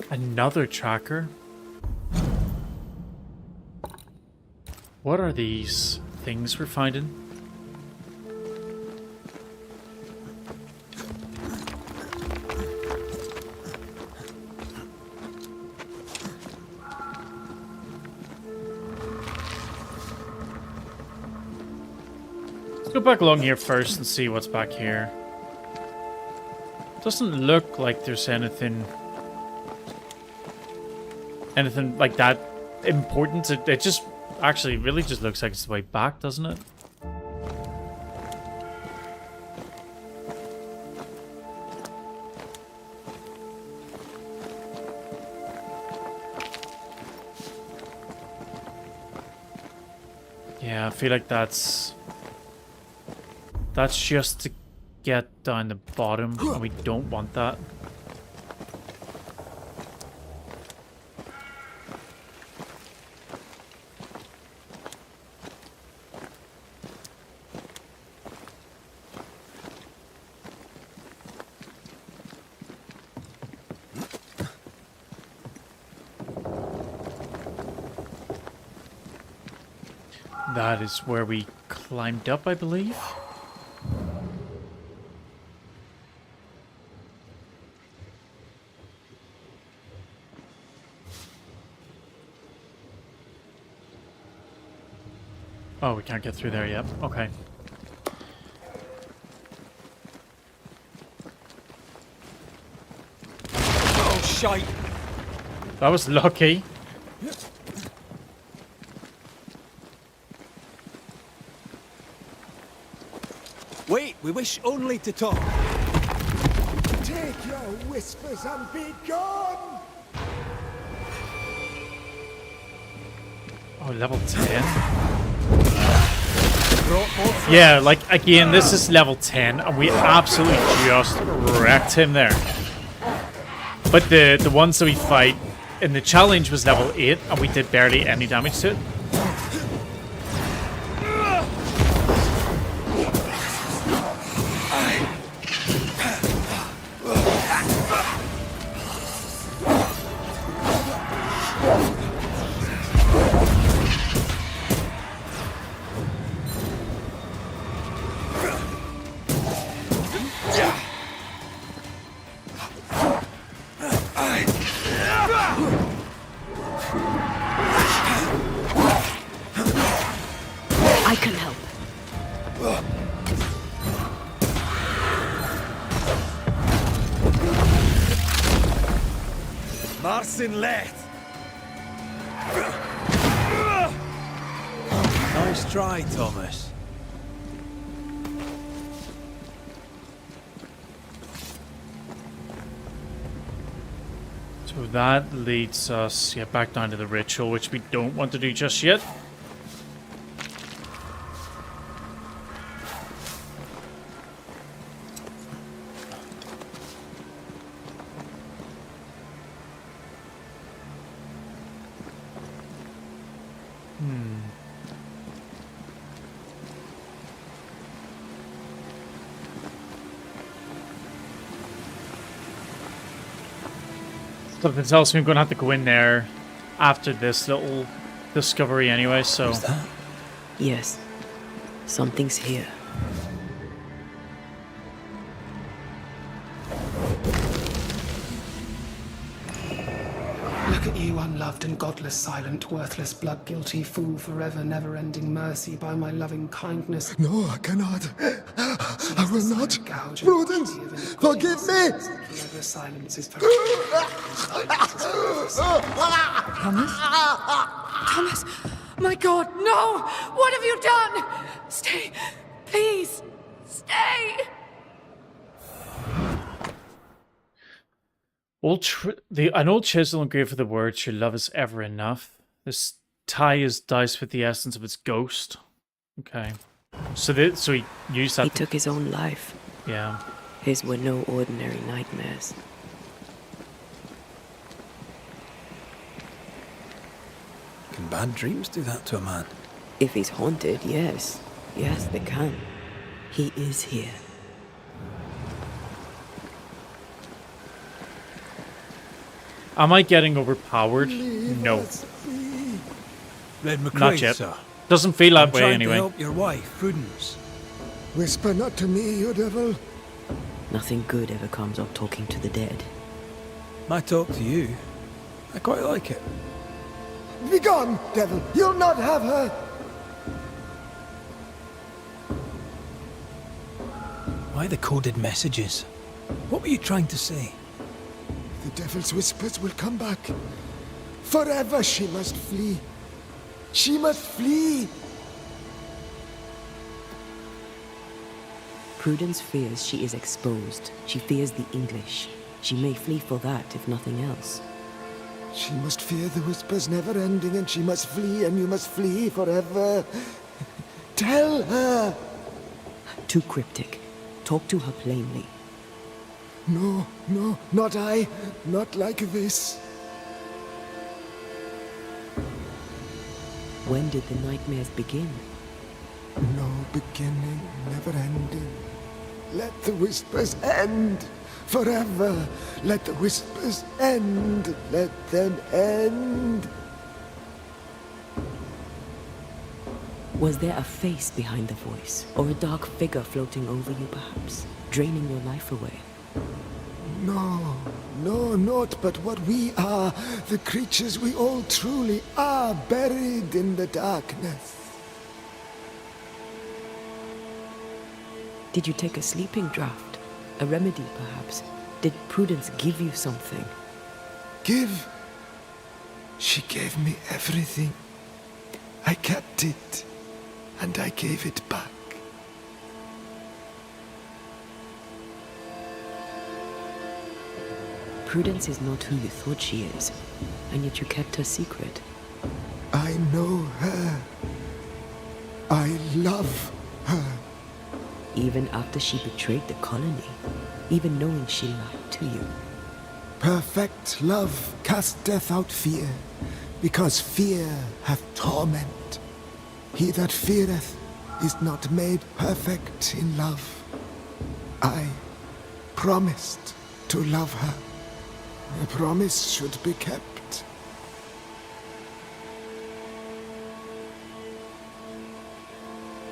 Another tracker? What are these things we're finding? Let's go back along here first and see what's back here. Doesn't look like there's anything like that important. It just actually really just looks like it's the way back, doesn't it? Yeah, I feel like that's just to get down the bottom, and we don't want that. That is where we climbed up, I believe. Oh, we can't get through there yet. Okay. Oh, shite! That was lucky. Wait, we wish only to talk. Take your whispers and be gone! Oh, level 10. Yeah, like, again, this is level 10, and we absolutely just wrecked him there. But the ones that we fight in the challenge was level 8, and we did barely any damage to it. I can help. Marcin left. Nice try, Thomas. So that leads us back down to the ritual, which we don't want to do just yet. Something tells me I'm going to have to go in there after this little discovery anyway, so... What's that? Yes. Something's here. Look at you, unloved and godless, silent, worthless, blood-guilty fool, forever never-ending mercy by my loving kindness. No, I cannot. I will not. Prudence, forgive me! Thomas! My God, no! What have you done? Stay! Please! Stay! An old chisel engraved with the words, "Your love is ever enough." This tie is diced with the essence of its ghost. Okay. So he used that. He took his own life. Yeah. His were no ordinary nightmares. Can bad dreams do that to a man? If he's haunted, yes. Yes, they can. He is here. Am I getting overpowered? No. Red McCrae, Not yet. sir. Doesn't feel that I'm way trying anyway. to help your wife, Prudence. Whisper not to me, you devil. Nothing good ever comes of talking to the dead. My talk to you, I quite like it. Begone, devil! You'll not have her! Why the coded messages? What were you trying to say? The devil's whispers will come back. Forever she must flee. She must flee! Prudence fears she is exposed. She fears the English. She may flee for that, if nothing else. She must fear the whispers never ending, and she must flee, and you must flee forever. Tell her! Too cryptic. Talk to her plainly. No, no, not I. Not like this. When did the nightmares begin? No beginning, never ending. Let the whispers end. Forever. Let the whispers end. Let them end. Was there a face behind the voice? Or a dark figure floating over you, perhaps? Draining your life away? No, no, not but what we are. The creatures we all truly are, buried in the darkness. Did you take a sleeping draught? A remedy, perhaps? Did Prudence give you something? Give? She gave me everything. I kept it, and I gave it back. Prudence is not who you thought she is, and yet you kept her secret. I know her. I love her. Even after she betrayed the colony, even knowing she lied to you. Perfect love casteth out fear, because fear hath torment. He that feareth is not made perfect in love. I promised to love her. A promise should be kept.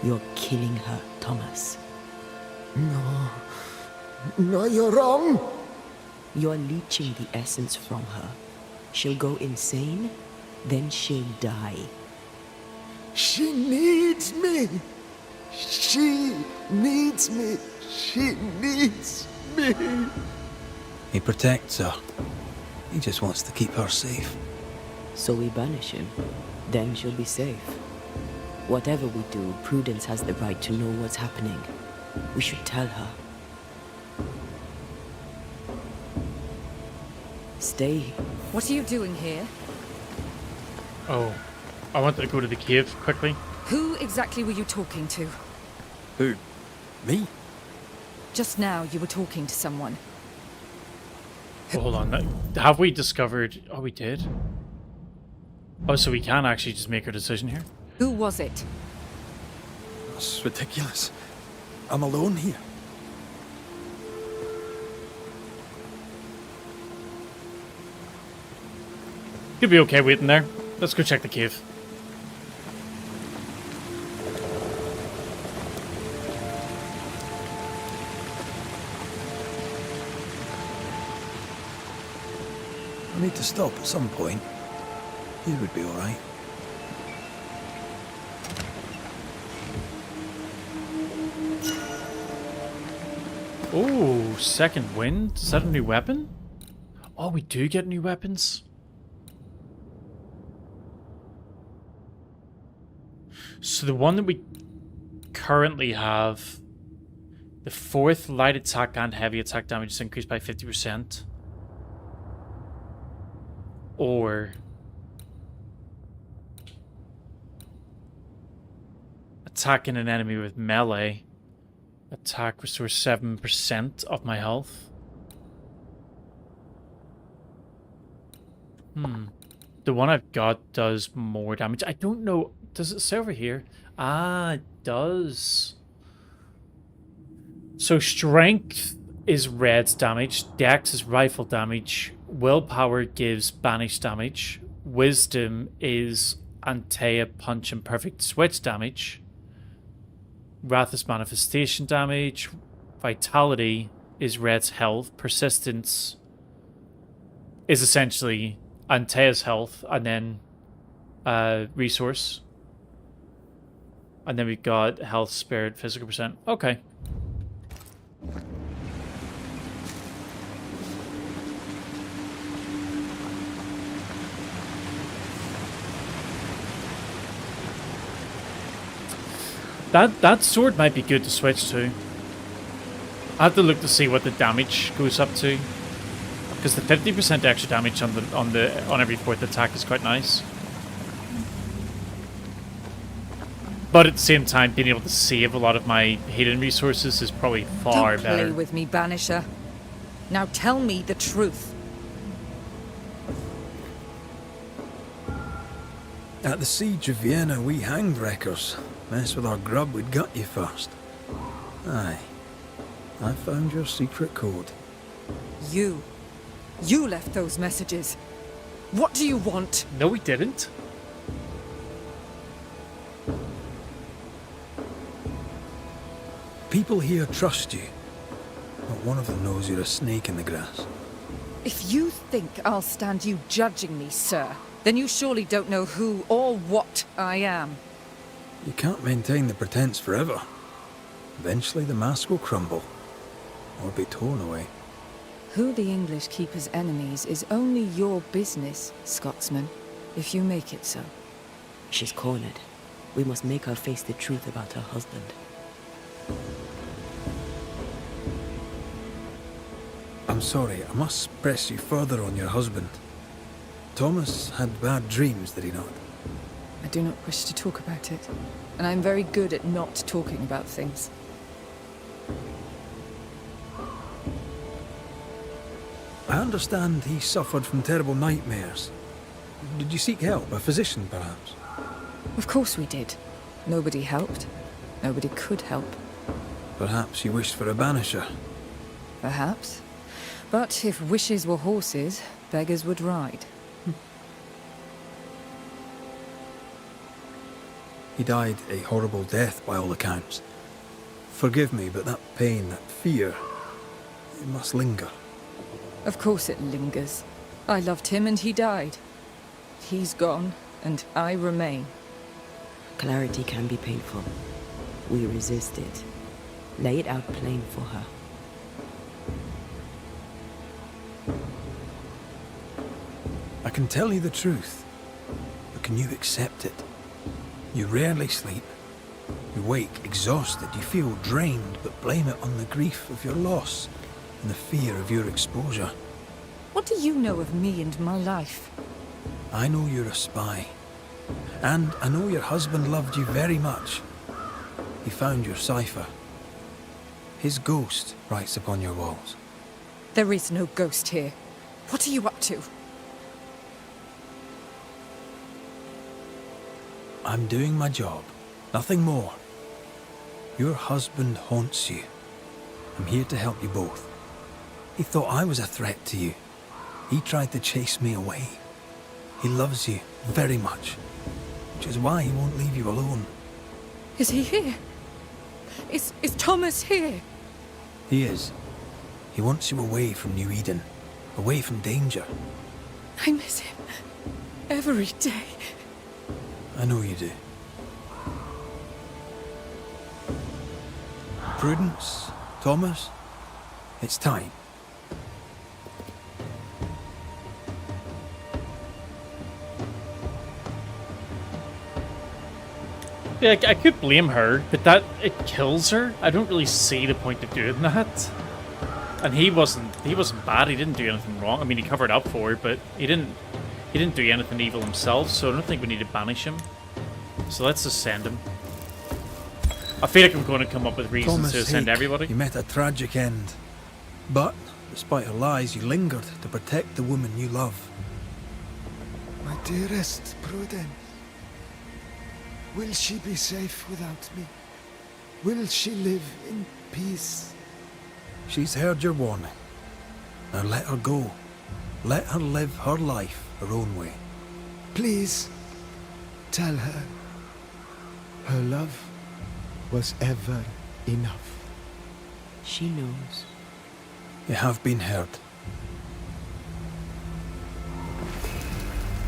You're killing her, Thomas. No. No, you're wrong. You're leeching the essence from her. She'll go insane, then she'll die. She needs me. She needs me. She needs me. He protects her. He just wants to keep her safe. So we banish him. Then she'll be safe. Whatever we do, Prudence has the right to know what's happening. We should tell her. Stay. What are you doing here? Oh, I wanted to go to the cave quickly. Who exactly were you talking to? Who? Me? Just now you were talking to someone. Hold on, have we discovered... Oh, we did? Oh, so we can actually just make our decision here? Who was it? That's ridiculous. I'm alone here. You'll be okay waiting there. Let's go check the cave. I need to stop at some point. Here would be alright. Oh, second wind? Is that a new weapon? Oh, we do get new weapons? So the one that we currently have, the 4th light attack and heavy attack damage is increased by 50%. Or attacking an enemy with melee. Attack restores 7% of my health. The one I've got does more damage. I don't know. Does it say over here? Ah, it does. So strength is red's damage. Dex is rifle damage. Willpower gives banish damage. Wisdom is Antea punch and perfect switch damage. Wrath is manifestation damage. Vitality is red's health. Persistence is essentially Antea's health, and then resource. And then we've got health, spirit, physical percent. Okay. That sword might be good to switch to. I have to look to see what the damage goes up to, because the 50% extra damage on every fourth attack is quite nice. But at the same time, being able to save a lot of my hidden resources is probably far Don't play better. with me, Banisher. Now tell me the truth. At the siege of Vienna, we hanged wreckers. Mess with our grub, we'd gut you first. Aye. I found your secret code. You left those messages. What do you want? No, we didn't. People here trust you. Not one of them knows you're a snake in the grass. If you think I'll stand you judging me, sir, then you surely don't know who or what I am. You can't maintain the pretense forever. Eventually the mask will crumble. Or be torn away. Who the English keep as enemies is only your business, Scotsman, if you make it so. She's cornered. We must make her face the truth about her husband. I'm sorry, I must press you further on your husband. Thomas had bad dreams, did he not? I do not wish to talk about it, and I'm very good at not talking about things. I understand he suffered from terrible nightmares. Did you seek help? A physician, perhaps? Of course we did. Nobody helped. Nobody could help. Perhaps you wished for a banisher. Perhaps. But if wishes were horses, beggars would ride. He died a horrible death by all accounts. Forgive me, but that pain, that fear, it must linger. Of course it lingers. I loved him and he died. He's gone, and I remain. Clarity can be painful. We resist it. Lay it out plain for her. I can tell you the truth, but can you accept it? You rarely sleep. You wake exhausted, you feel drained, but blame it on the grief of your loss and the fear of your exposure. What do you know of me and my life? I know you're a spy. And I know your husband loved you very much. He found your cipher. His ghost writes upon your walls. There is no ghost here. What are you up to? I'm doing my job. Nothing more. Your husband haunts you. I'm here to help you both. He thought I was a threat to you. He tried to chase me away. He loves you very much, which is why he won't leave you alone. Is he here? Is Thomas here? He is. He wants you away from New Eden, away from danger. I miss him every day. I know you do. Prudence, Thomas, it's time. Yeah, I could blame her, but it kills her. I don't really see the point of doing that. And he wasn't bad. He didn't do anything wrong. I mean, he covered up for her, but he didn't do anything evil himself. So I don't think we need to banish him. So let's just send him. I feel like I'm going to come up with reasons Thomas to send Hake, everybody. You met a tragic end. But, despite her lies, you lingered to protect the woman you love. My dearest Prudence, will she be safe without me? Will she live in peace? She's heard your warning. Now let her go. Let her live her life her own way. Please, tell her. Her love was ever enough. She knows. You have been heard.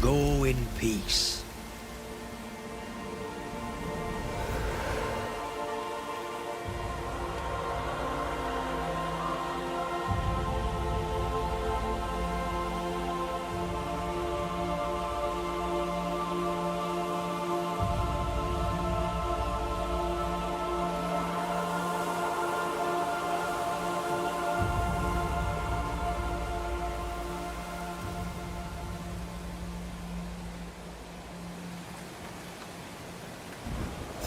Go in peace.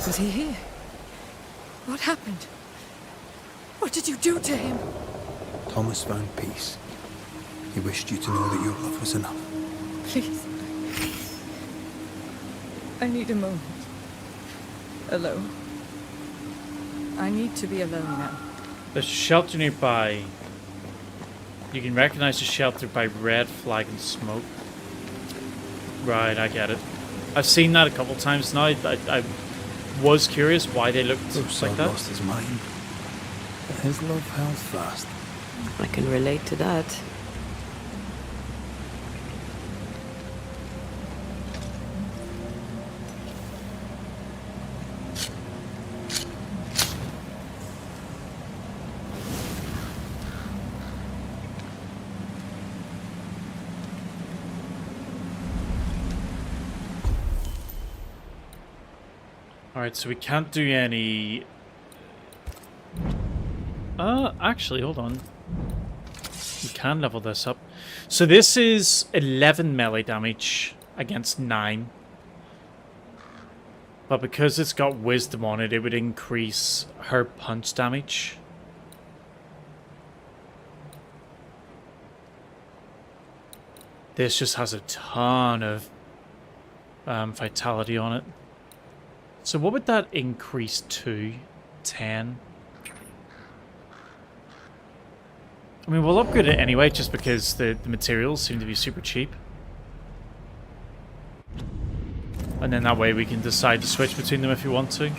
Was he here? What happened? What did you do to him? Thomas found peace. He wished you to know that your love was enough. Please. I need a moment. Alone. I need to be alone now. There's a shelter nearby. You can recognize the shelter by red flag and smoke. Right, I get it. I've seen that a couple times now. I was curious why they looked like that. Lost his mind. But his love held fast. I can relate to that. Alright, so we can't do any... actually, hold on. We can level this up. So this is 11 melee damage against 9. But because it's got wisdom on it, it would increase her punch damage. This just has a ton of vitality on it. So what would that increase to? 10? I mean, we'll upgrade it anyway, just because the materials seem to be super cheap. And then that way we can decide to switch between them if we want to.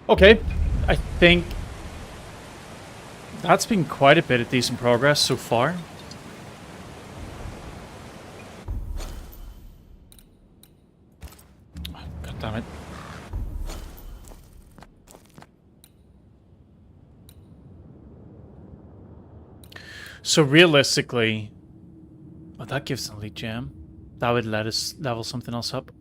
Okay, I think that's been quite a bit of decent progress so far. God damn it. So realistically, well, that gives an elite gem. That would let us level something else up.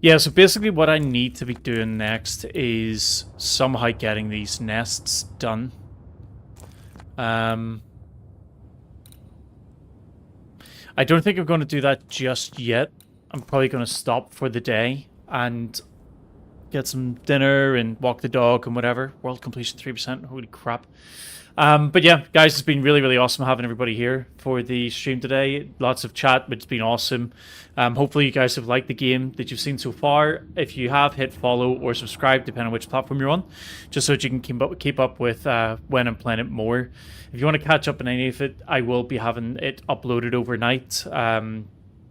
Yeah, so basically what I need to be doing next is somehow getting these nests done. I don't think I'm going to do that just yet. I'm probably going to stop for the day and get some dinner and walk the dog and whatever. World completion 3%. Holy crap. But yeah, guys, it's been really, really awesome having everybody here for the stream today. Lots of chat, but it's been awesome. Hopefully you guys have liked the game that you've seen so far. If you have, hit follow or subscribe, depending on which platform you're on, just so that you can keep up with when I'm playing it more. If you want to catch up on any of it, I will be having it uploaded overnight.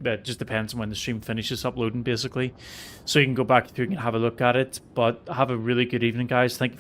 It just depends on when the stream finishes uploading, basically. So you can go back through and have a look at it. But have a really good evening, guys. Thank you for